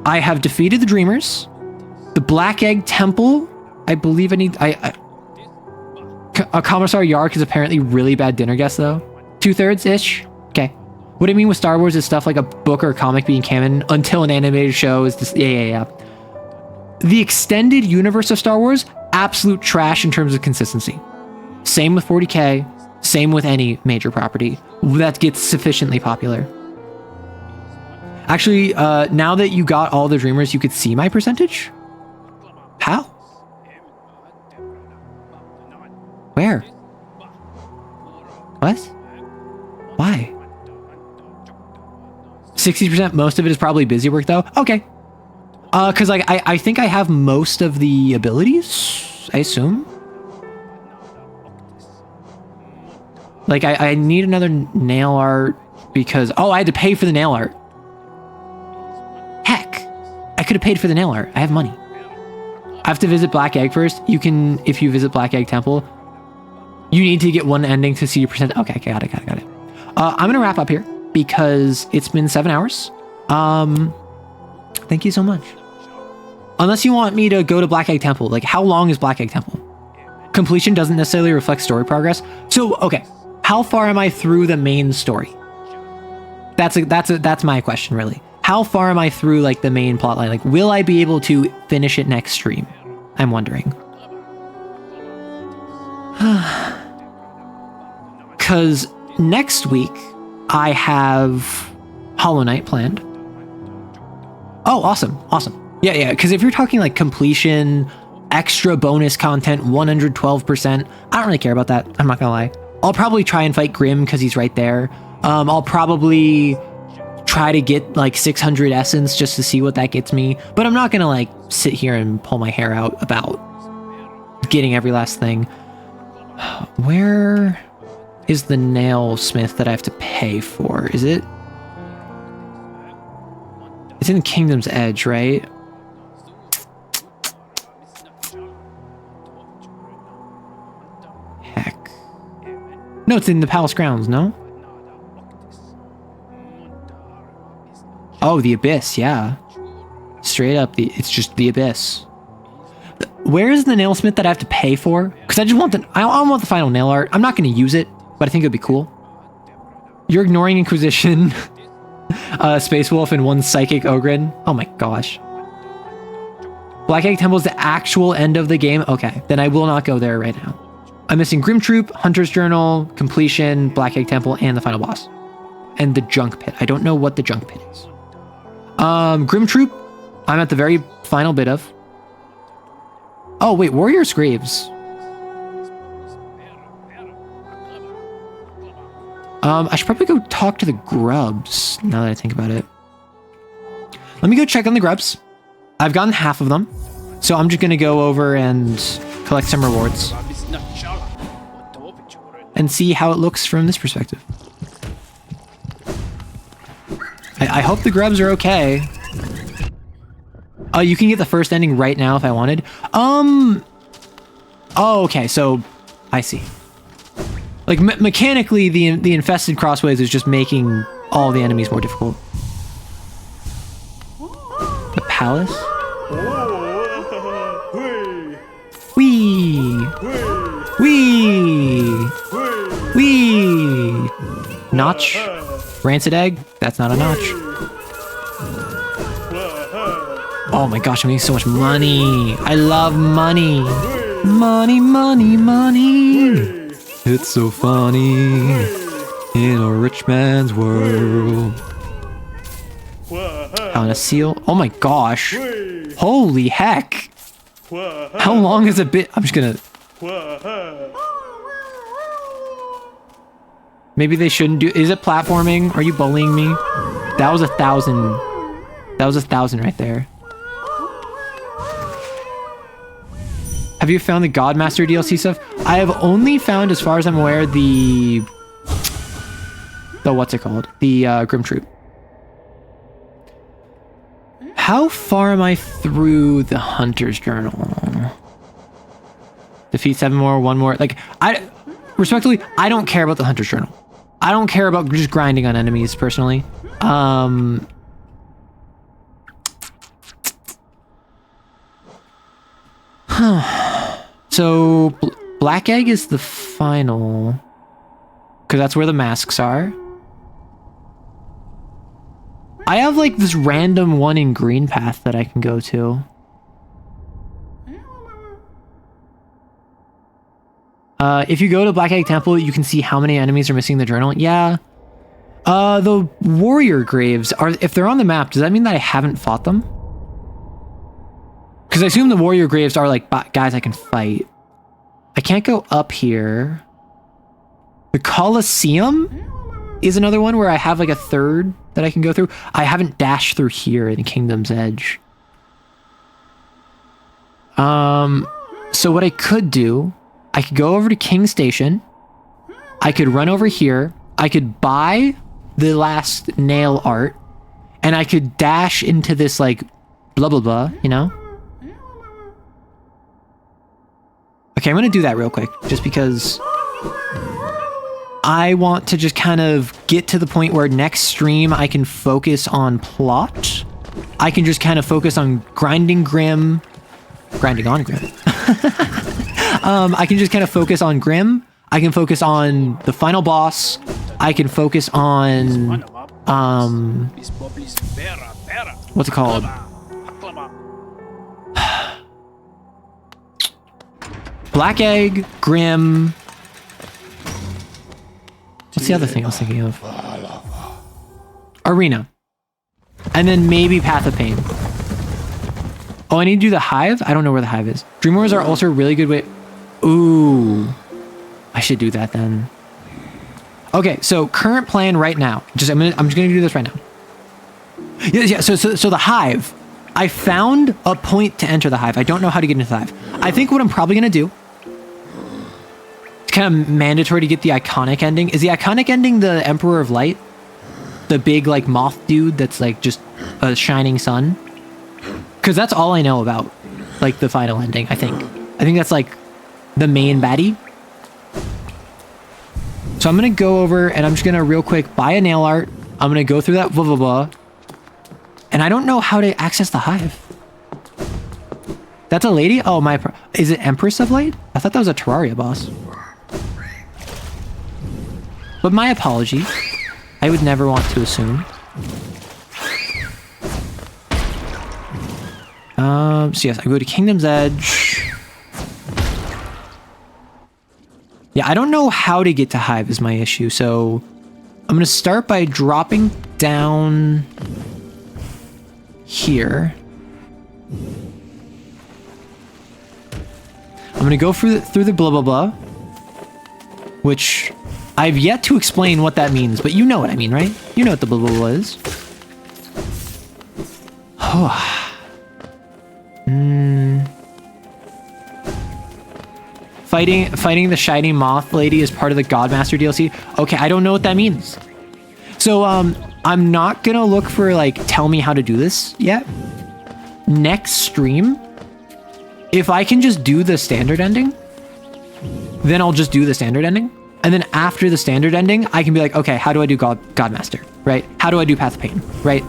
I have defeated the Dreamers. The Black Egg Temple, I believe I need... A Commissar Yark is apparently really bad dinner guest, though. 2/3-ish? Okay. What I mean with Star Wars is stuff like a book or a comic being canon until an animated show is just... Yeah. The extended universe of Star Wars, absolute trash in terms of consistency. Same with 40K. Same with any major property that gets sufficiently popular. Actually, now that you got all the Dreamers, you could see my percentage? How? Where? What? Why? 60%, most of it is probably busy work though? Okay. Cause like, I think I have most of the abilities, I assume. Like, I need another nail art because... Oh, I had to pay for the nail art. Heck. I could have paid for the nail art. I have money. I have to visit Black Egg first. You can... If you visit Black Egg Temple, you need to get one ending to see your percent... Okay, got it. I'm going to wrap up here because it's been 7 hours. Thank you so much. Unless you want me to go to Black Egg Temple. Like, how long is Black Egg Temple? Completion doesn't necessarily reflect story progress. So, okay. How far am I through the main story? That's my question, really. How far am I through, like, the main plotline? Like, will I be able to finish it next stream? I'm wondering. Because next week, I have Hollow Knight planned. Oh, awesome. Yeah, because if you're talking, like, completion, extra bonus content, 112%, I don't really care about that. I'm not gonna lie. I'll probably try and fight Grim because he's right there. I'll probably try to get like 600 essence just to see what that gets me. But I'm not gonna like sit here and pull my hair out about getting every last thing. Where is the nail smith that I have to pay for? Is it? It's in Kingdom's Edge, right? No, it's in the palace grounds, no? Oh, the abyss, yeah. Straight up, it's just the abyss. Where is the nailsmith that I have to pay for? Because I just want I want the final nail art. I'm not going to use it, but I think it'd be cool. You're ignoring Inquisition, Space Wolf, and one Psychic Ogren. Oh my gosh. Black Egg Temple is the actual end of the game? Okay, then I will not go there right now. I'm missing Grim Troop, Hunter's Journal, Completion, Black Egg Temple, and the final boss. And the Junk Pit. I don't know what the Junk Pit is. Grim Troop, I'm at the very final bit of. Oh, wait, Warrior's Graves. I should probably go talk to the grubs, now that I think about it. Let me go check on the grubs. I've gotten half of them, so I'm just going to go over and collect some rewards. And see how it looks from this perspective. I hope the grubs are okay. Oh, you can get the first ending right now if I wanted. Oh, okay, so I see. Like, mechanically, the infested crossways is just making all the enemies more difficult. The palace? Wee! Wee! Wee! Notch? Rancid egg? That's not a notch. Oh my gosh, I'm making so much money. I love money. Money, money, money. It's so funny in a rich man's world. Found a seal. Oh my gosh. Holy heck. How long is a bit? I'm just gonna... Maybe they shouldn't do... Is it platforming? Are you bullying me? That was 1,000. That was 1,000 right there. Have you found the Godmaster DLC stuff? I have only found, as far as I'm aware, the what's it called? The Grim Troop. How far am I through the Hunter's Journal? Defeat 7 more, 1 more. Like, respectfully, I don't care about the Hunter's Journal. I don't care about just grinding on enemies, personally. So, Black Egg is the final. Because that's where the masks are. I have, like, this random one in Green Path that I can go to. If you go to Black Egg Temple, you can see how many enemies are missing the journal. Yeah. The warrior graves, if they're on the map, does that mean that I haven't fought them? Because I assume the warrior graves are like guys I can fight. I can't go up here. The Colosseum is another one where I have like a third that I can go through. I haven't dashed through here in Kingdom's Edge. So what I could do, I could go over to King Station. I could run over here. I could buy the last nail art. And I could dash into this like blah blah blah, you know? Okay, I'm gonna do that real quick, just because I want to just kind of get to the point where next stream I can focus on plot. I can just kind of focus on grinding on Grim. I can just kind of focus on Grim. I can focus on the final boss. I can focus on what's it called? Black Egg, Grim. What's the other thing I was thinking of? Arena. And then maybe Path of Pain. Oh, I need to do the Hive? I don't know where the Hive is. Dream Wars are also a really good way... Ooh. I should do that then. Okay, so current plan right now. I'm just gonna do this right now. Yeah, so the Hive. I found a point to enter the Hive. I don't know how to get into the Hive. I think what I'm probably gonna do... It's kind of mandatory to get the iconic ending. Is the iconic ending the Emperor of Light? The big, like, moth dude that's, like, just a shining sun? Because that's all I know about, like, the final ending, I think. I think that's, like, the main baddie. So I'm going to go over and I'm just going to real quick buy a nail art. I'm going to go through that blah, blah, blah. And I don't know how to access the hive. That's a lady? Oh, is it Empress of Light? I thought that was a Terraria boss. But my apology. I would never want to assume. So yes, I go to Kingdom's Edge. Yeah, I don't know how to get to Hive is my issue, so I'm gonna start by dropping down here. I'm gonna go through the blah blah blah, which I've yet to explain what that means, but you know what I mean, right? You know what the blah blah blah is. Fighting the shiny moth lady is part of the Godmaster DLC. Okay, I don't know what that means. So I'm not gonna look for like tell me how to do this yet. Next stream, if I can just do the standard ending, then I'll just do the standard ending. And then after the standard ending, I can be like, okay, how do I do Godmaster, right? How do I do Path of Pain, right?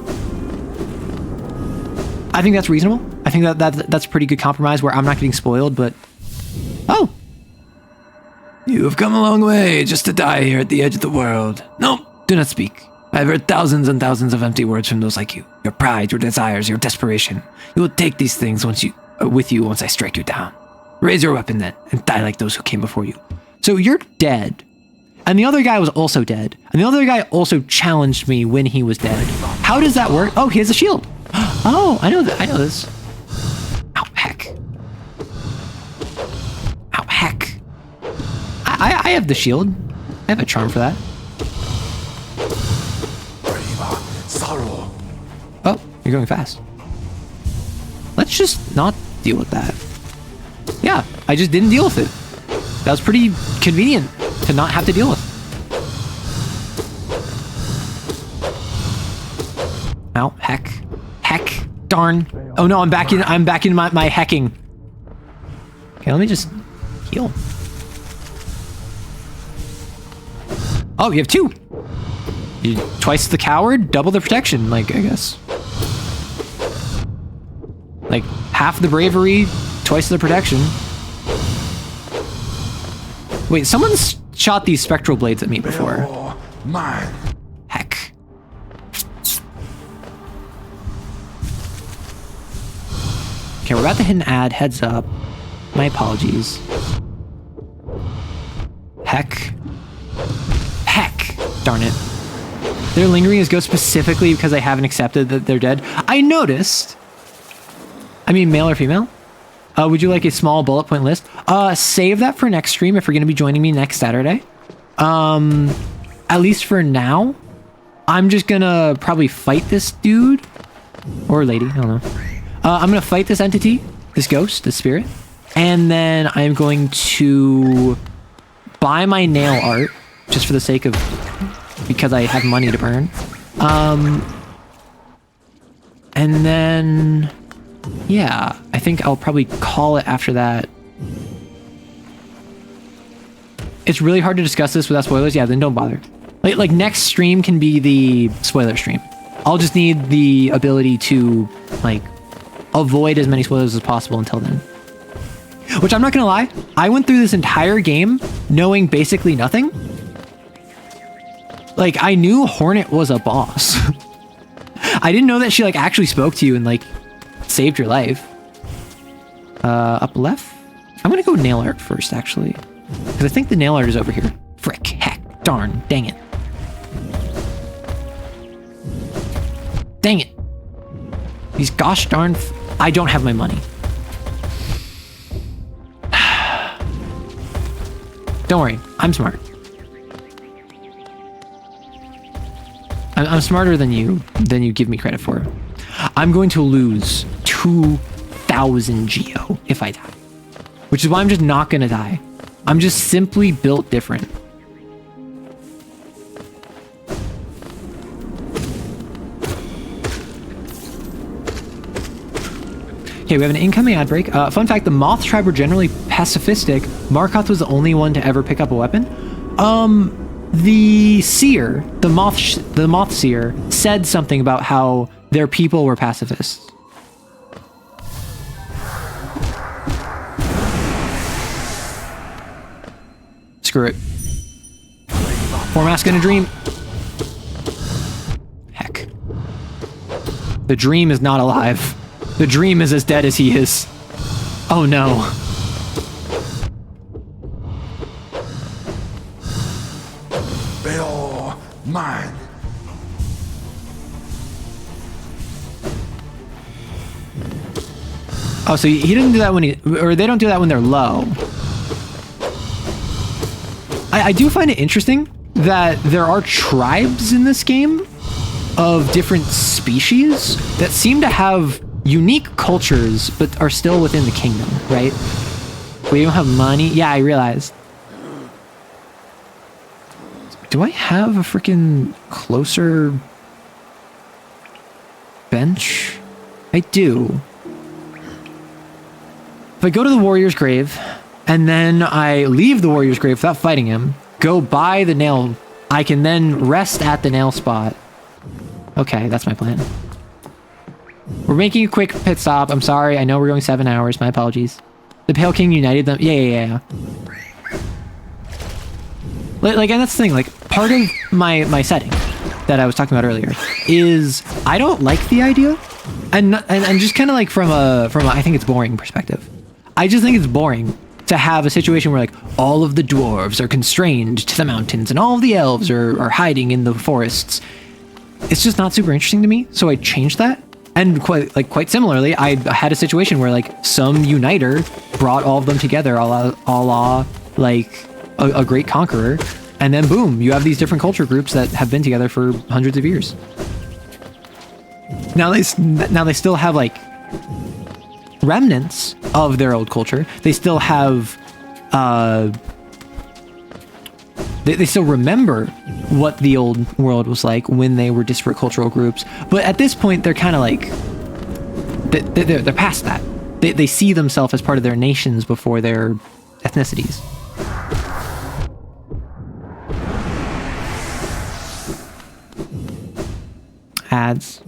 I think that's reasonable. I think that's a pretty good compromise where I'm not getting spoiled, but... Oh! You have come a long way just to die here at the edge of the world. No, do not speak. I have heard thousands and thousands of empty words from those like you. Your pride, your desires, your desperation. You will take these things with you once I strike you down. Raise your weapon then, and die like those who came before you. So you're dead. And the other guy was also dead. And the other guy also challenged me when he was dead. How does that work? Oh, he has a shield. Oh, I know this. Ow, heck. Ow, heck. I have the shield. I have a charm for that. Oh, you're going fast. Let's just not deal with that. Yeah, I just didn't deal with it. That was pretty convenient to not have to deal with. Ow, heck. Heck. Darn. Oh no, I'm back in my hecking. Okay, let me just heal. Oh, you have two. You twice the coward, double the protection, like, I guess. Like, half the bravery, twice the protection. Wait, someone's shot these spectral blades at me before. Mine. Heck. Okay, we're about to hit an ad. Heads up. My apologies. Heck. Heck. Darn it. They're lingering as ghosts specifically because I haven't accepted that they're dead. I noticed. I mean, male or female? Would you like a small bullet point list? Save that for next stream if you're going to be joining me next Saturday. At least for now, I'm just going to probably fight this dude. Or lady, I don't know. I'm going to fight this entity, this ghost, this spirit. And then I'm going to buy my nail art, just for the sake of... because I have money to burn. And then... yeah, I think I'll probably call it after that. It's really hard to discuss this without spoilers. Yeah, then don't bother. Like next stream can be the spoiler stream. I'll just need the ability to, like, avoid as many spoilers as possible until then. Which I'm not gonna lie, I went through this entire game knowing basically nothing. Like, I knew Hornet was a boss. I didn't know that she, like, actually spoke to you and, like, saved your life. Up left? I'm gonna go nail art first, actually. Because I think the nail art is over here. Frick, heck, darn, dang it. Dang it. These gosh darn... I don't have my money. Don't worry, I'm smart. I'm smarter than you give me credit for. I'm going to lose 2,000 Geo if I die. Which is why I'm just not going to die. I'm just simply built different. Okay, we have an incoming ad break. Fun fact, the Moth tribe were generally pacifistic. Markoth was the only one to ever pick up a weapon. the seer, the moth seer, said something about how their people were pacifists. Screw it. Four mask in a dream. Heck. The dream is not alive. The dream is as dead as he is. Oh no. They all mine. Oh, so he didn't do that when or they don't do that when they're low. I do find it interesting that there are tribes in this game of different species that seem to have unique cultures, but are still within the kingdom, right? We don't have money. Yeah, I realized. Do I have a freaking closer bench? I do. If I go to the warrior's grave, and then I leave the warrior's grave without fighting him, go buy the nail, I can then rest at the nail spot. Okay, that's my plan. We're making a quick pit stop. I'm sorry. I know we're going 7 hours. My apologies. The Pale King united them. Yeah. Like, and that's the thing. Like, part of my setting that I was talking about earlier is I don't like the idea, and just kind of like from a I think it's boring perspective. I just think it's boring to have a situation where like all of the dwarves are constrained to the mountains and all of the elves are hiding in the forests. It's just not super interesting to me, so I changed that. And quite similarly, I had a situation where like some uniter brought all of them together, a la like a great conqueror, and then boom, you have these different culture groups that have been together for hundreds of years. Now they still have like remnants of their old culture. They still have they still remember what the old world was like when they were disparate cultural groups, but at this point they're kind of like they're past that. They see themselves as part of their nations before their ethnicities. Ads.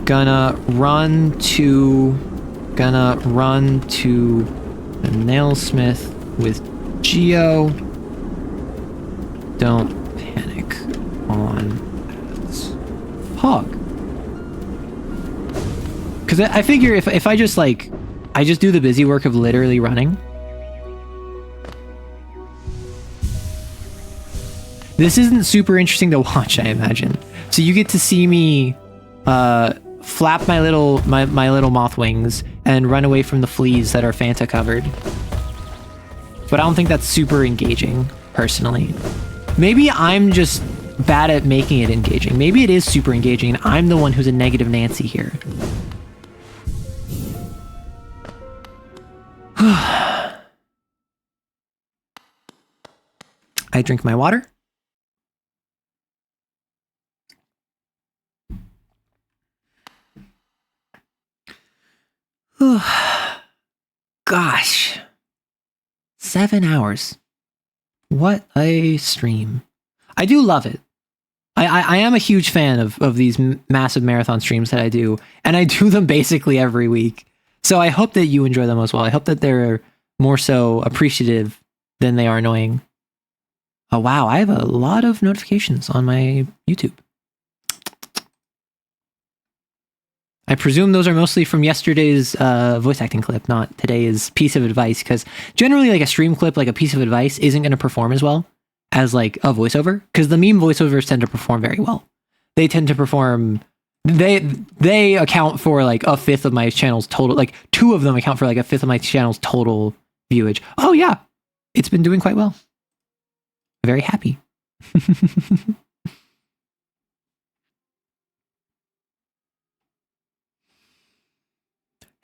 Gonna run to the nailsmith with Geo. Don't panic on ads. Hog. Because I figure if I just like, I just do the busy work of literally running. This isn't super interesting to watch, I imagine. So you get to see me flap my little moth wings and run away from the fleas that are Fanta covered. But I don't think that's super engaging, personally. Maybe I'm just bad at making it engaging. Maybe it is super engaging and I'm the one who's a negative Nancy here. I drink my water. Gosh, 7 hours. What a stream. I do love it. I am a huge fan of these massive marathon streams that I do, and I do them basically every week. So I hope that you enjoy them as well. I hope that they're more so appreciative than they are annoying. Oh wow, I have a lot of notifications on my YouTube. I presume those are mostly from yesterday's voice acting clip, not today's piece of advice, because generally like a stream clip, like a piece of advice isn't going to perform as well as like a voiceover, because the meme voiceovers tend to perform very well. They tend to perform, they account for like a fifth of my channel's total, like 2 of them account for like a fifth of my channel's total viewage. Oh yeah, it's been doing quite well. Very happy.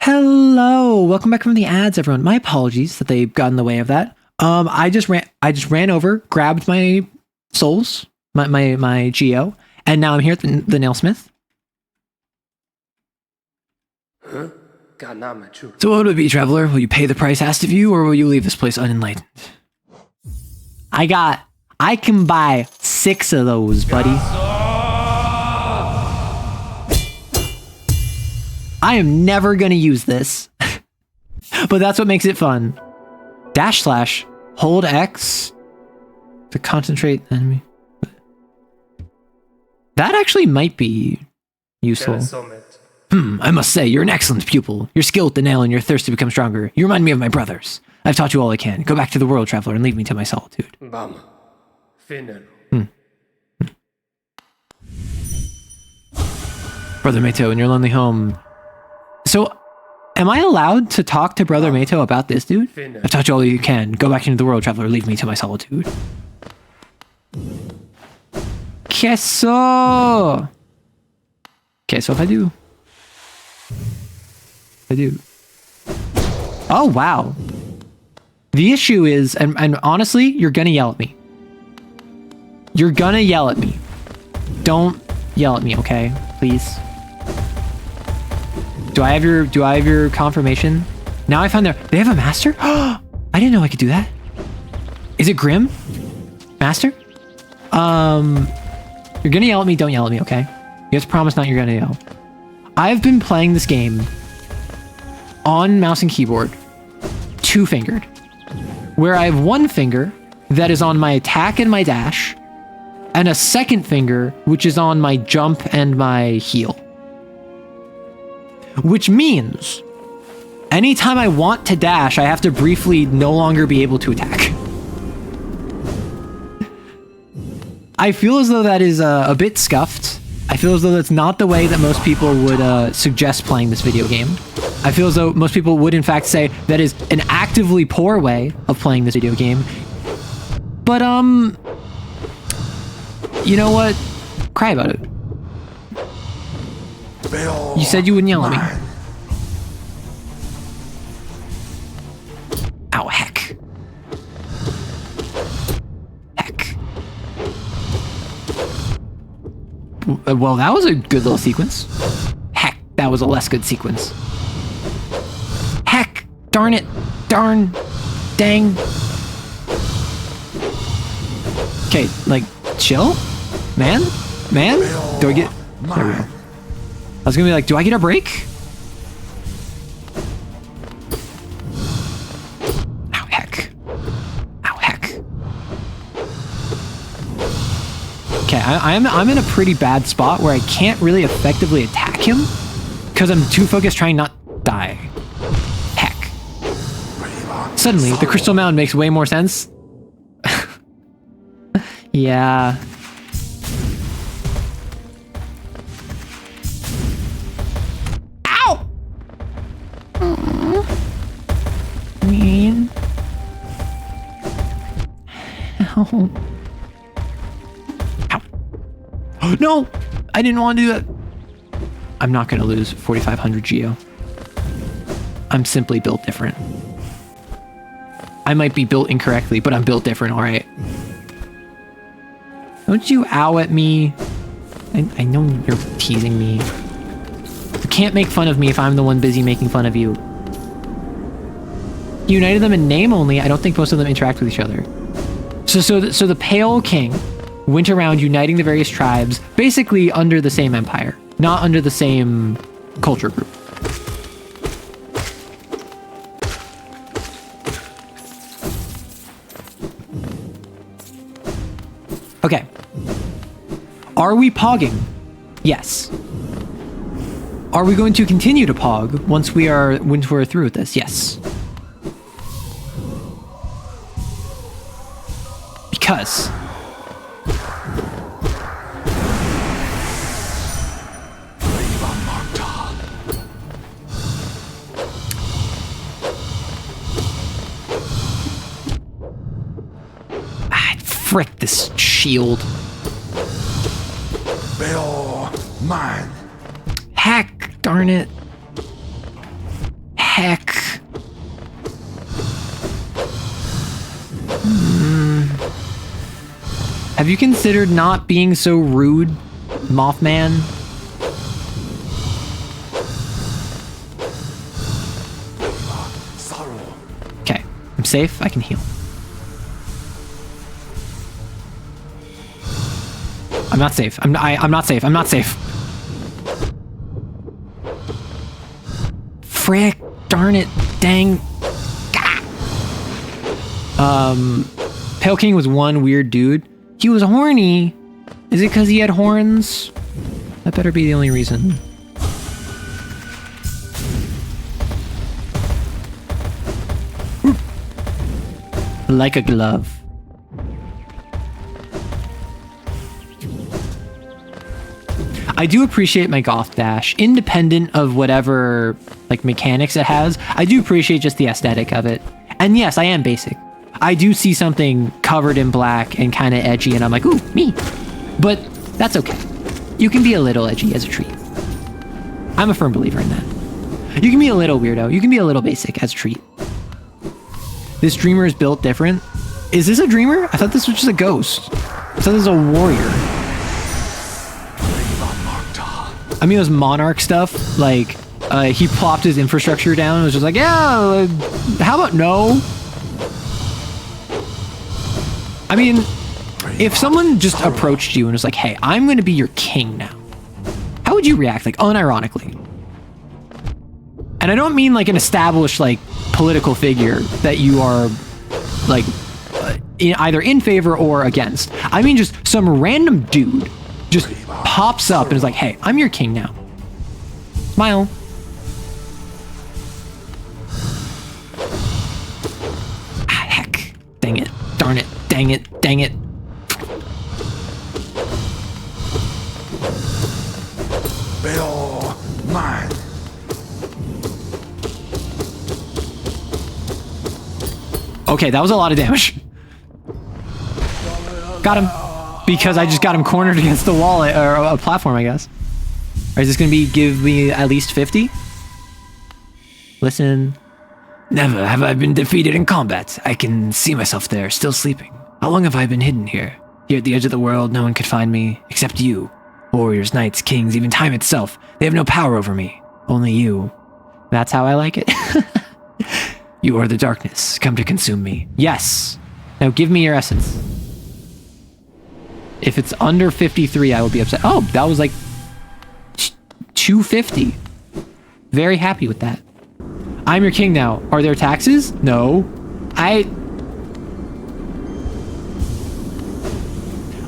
Hello, welcome back from the ads, everyone. My apologies that they got in the way of that. I just ran over, grabbed my souls, my Geo, and now I'm here at the nailsmith. Huh? So what would it be, traveler? Will you pay the price asked of you, or will you leave this place unenlightened? I can buy 6 of those, buddy. I am never gonna use this. But that's what makes it fun. / hold X to concentrate enemy. That actually might be useful. I must say, you're an excellent pupil. Your skill with the nail and your thirst to become stronger. You remind me of my brothers. I've taught you all I can. Go back to the world, traveler, and leave me to my solitude. Brother Meito, in your lonely home. So, am I allowed to talk to Brother Meito about this, dude? I've taught you all you can. Go back into the world, traveler. Leave me to my solitude. Queso! Okay, so if I do... Oh, wow. The issue is, and honestly, you're gonna yell at me. You're gonna yell at me. Don't yell at me, okay? Please. Do I have your confirmation? Now I found they have a master? I didn't know I could do that. Is it Grim? Master? You're gonna yell at me, don't yell at me, okay? You have to promise not you're gonna yell. I've been playing this game on mouse and keyboard, 2-fingered, where I have 1 finger that is on my attack and my dash, and a 2nd finger which is on my jump and my heal. Which means anytime I want to dash, I have to briefly no longer be able to attack. I feel as though that is a bit scuffed. I feel as though that's not the way that most people would suggest playing this video game. I feel as though most people would in fact say that is an actively poor way of playing this video game. But you know what? Cry about it. You said you wouldn't yell at me. Ow, heck. Heck. Well, that was a good little sequence. Heck, that was a less good sequence. Heck, darn it, darn, dang. Okay, like, chill? Man? Do I get... There we go. I was gonna be like, do I get a break? Ow, heck. Ow, heck. Okay, I'm in a pretty bad spot where I can't really effectively attack him because I'm too focused trying not to die. Heck. Suddenly, the Crystal Mound makes way more sense. Yeah. Ow! Mean. Ow. Ow. No! I didn't want to do that. I'm not going to lose 4,500 Geo. I'm simply built different. I might be built incorrectly, but I'm built different, alright? Don't you ow at me. I know you're teasing me. You can't make fun of me if I'm the one busy making fun of you. You united them in name only. I don't think most of them interact with each other. So the Pale King went around uniting the various tribes, basically under the same empire, not under the same culture group. Okay. Are we pogging? Yes. Are we going to continue to pog once we're through with this? Yes. Because frick this shield. Bill, mine. Heck, darn it. Heck. Have you considered not being so rude, Mothman? safe? I can heal. I'm not safe. I'm not safe. I'm not safe. Frick. Darn it. Dang. Pale King was one weird dude. He was horny. Is it because he had horns? That better be the only reason. Like a glove. I do appreciate my goth dash, independent of whatever like mechanics it has. I do appreciate just the aesthetic of it. And yes, I am basic. I do see something covered in black and kind of edgy, and I'm like, ooh, me. But that's okay. You can be a little edgy as a treat. I'm a firm believer in that. You can be a little weirdo. You can be a little basic as a treat. This dreamer is built different. Is this a dreamer? I thought this was just a ghost. I thought this was a warrior. I mean, it was monarch stuff. Like, he plopped his infrastructure down and was just like, yeah, how about no? I mean, if someone just approached you and was like, hey, I'm going to be your king now, how would you react? Like, unironically. And I don't mean like an established, like, political figure that you are, like, either in favor or against. I mean, just some random dude just pops up and is like, hey, I'm your king now. Smile. Ah, heck. Dang it. Darn it. Dang it. Dang it. They all mine. Okay, that was a lot of damage. Got him. Because I just got him cornered against the wall, or a platform, I guess. Or is this going to give me at least 50? Listen. Never have I been defeated in combat. I can see myself there, still sleeping. How long have I been hidden here? Here at the edge of the world, no one could find me, except you. Warriors, knights, kings, even time itself. They have no power over me. Only you. That's how I like it. You are the darkness, come to consume me. Yes. Now give me your essence. If it's under 53, I will be upset. Oh, that was like 250. Very happy with that. I'm your king now. Are there taxes? No.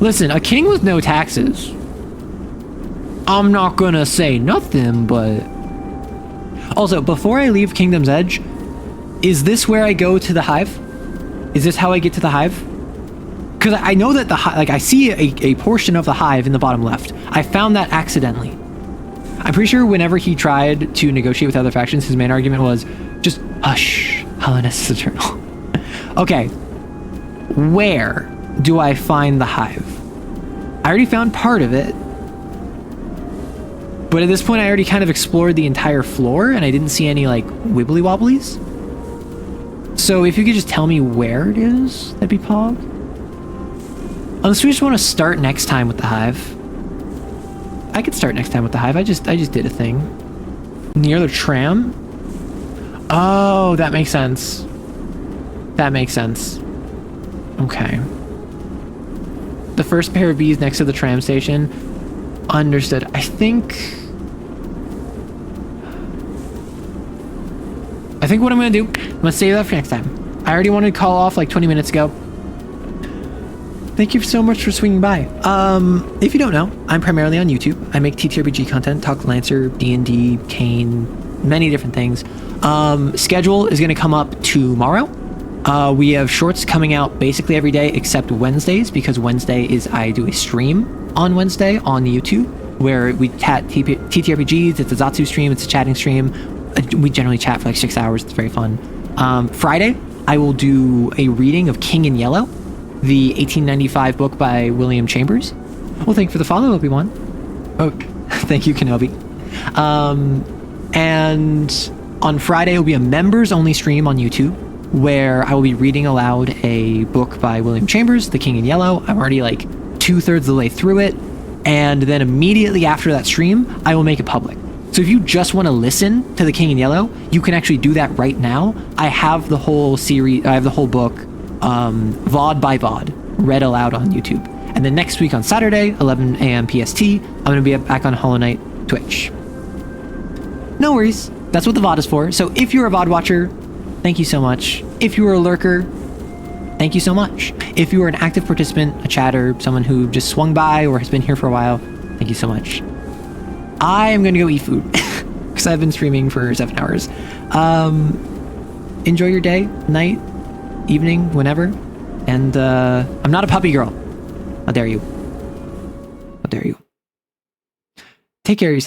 Listen, a king with no taxes. I'm not gonna say nothing, but... Also, before I leave Kingdom's Edge, is this where I go to the hive? Is this how I get to the hive? Because I know that I see a portion of the hive in the bottom left. I found that accidentally. I'm pretty sure whenever he tried to negotiate with other factions, his main argument was just hush, Hollowness is eternal. Okay, where do I find the hive? I already found part of it, but at this point I already kind of explored the entire floor and I didn't see any like wibbly wobblies. So if you could just tell me where it is, that'd be pog. Unless we just want to start next time with the hive. I could start next time with the hive. I just did a thing. Near the tram? Oh, that makes sense. That makes sense. Okay. The first pair of bees next to the tram station. Understood. I think what I'm gonna do, I'm gonna save that for next time. I already wanted to call off like 20 minutes ago. Thank you so much for swinging by. If you don't know, I'm primarily on YouTube. I make TTRPG content, talk Lancer, D&D, Kane, many different things. Schedule is going to come up tomorrow. We have shorts coming out basically every day except Wednesdays, because Wednesday is I do a stream on Wednesday on YouTube where we chat TTRPGs. It's a Zatsu stream. It's a chatting stream. We generally chat for like 6 hours. It's very fun. Friday, I will do a reading of King in Yellow, the 1895 book by William Chambers. Well, thank you for the follow, Obi-Wan. Oh, thank you, Kenobi. And on Friday will be a members-only stream on YouTube where I will be reading aloud a book by William Chambers, The King in Yellow. I'm already like 2/3 of the way through it. And then immediately after that stream, I will make it public. So if you just want to listen to The King in Yellow, you can actually do that right now. I have the whole series, I have the whole book, VOD by VOD, read aloud on YouTube. And then next week on Saturday, 11 a.m. PST, I'm going to be back on Hollow Knight Twitch. No worries. That's what the VOD is for. So if you're a VOD watcher, thank you so much. If you are a lurker, thank you so much. If you are an active participant, a chatter, someone who just swung by or has been here for a while, thank you so much. I am going to go eat food because I've been streaming for 7 hours. Enjoy your day, night, evening, whenever. And I'm not a puppy girl. How dare you? How dare you? Take care of yourself.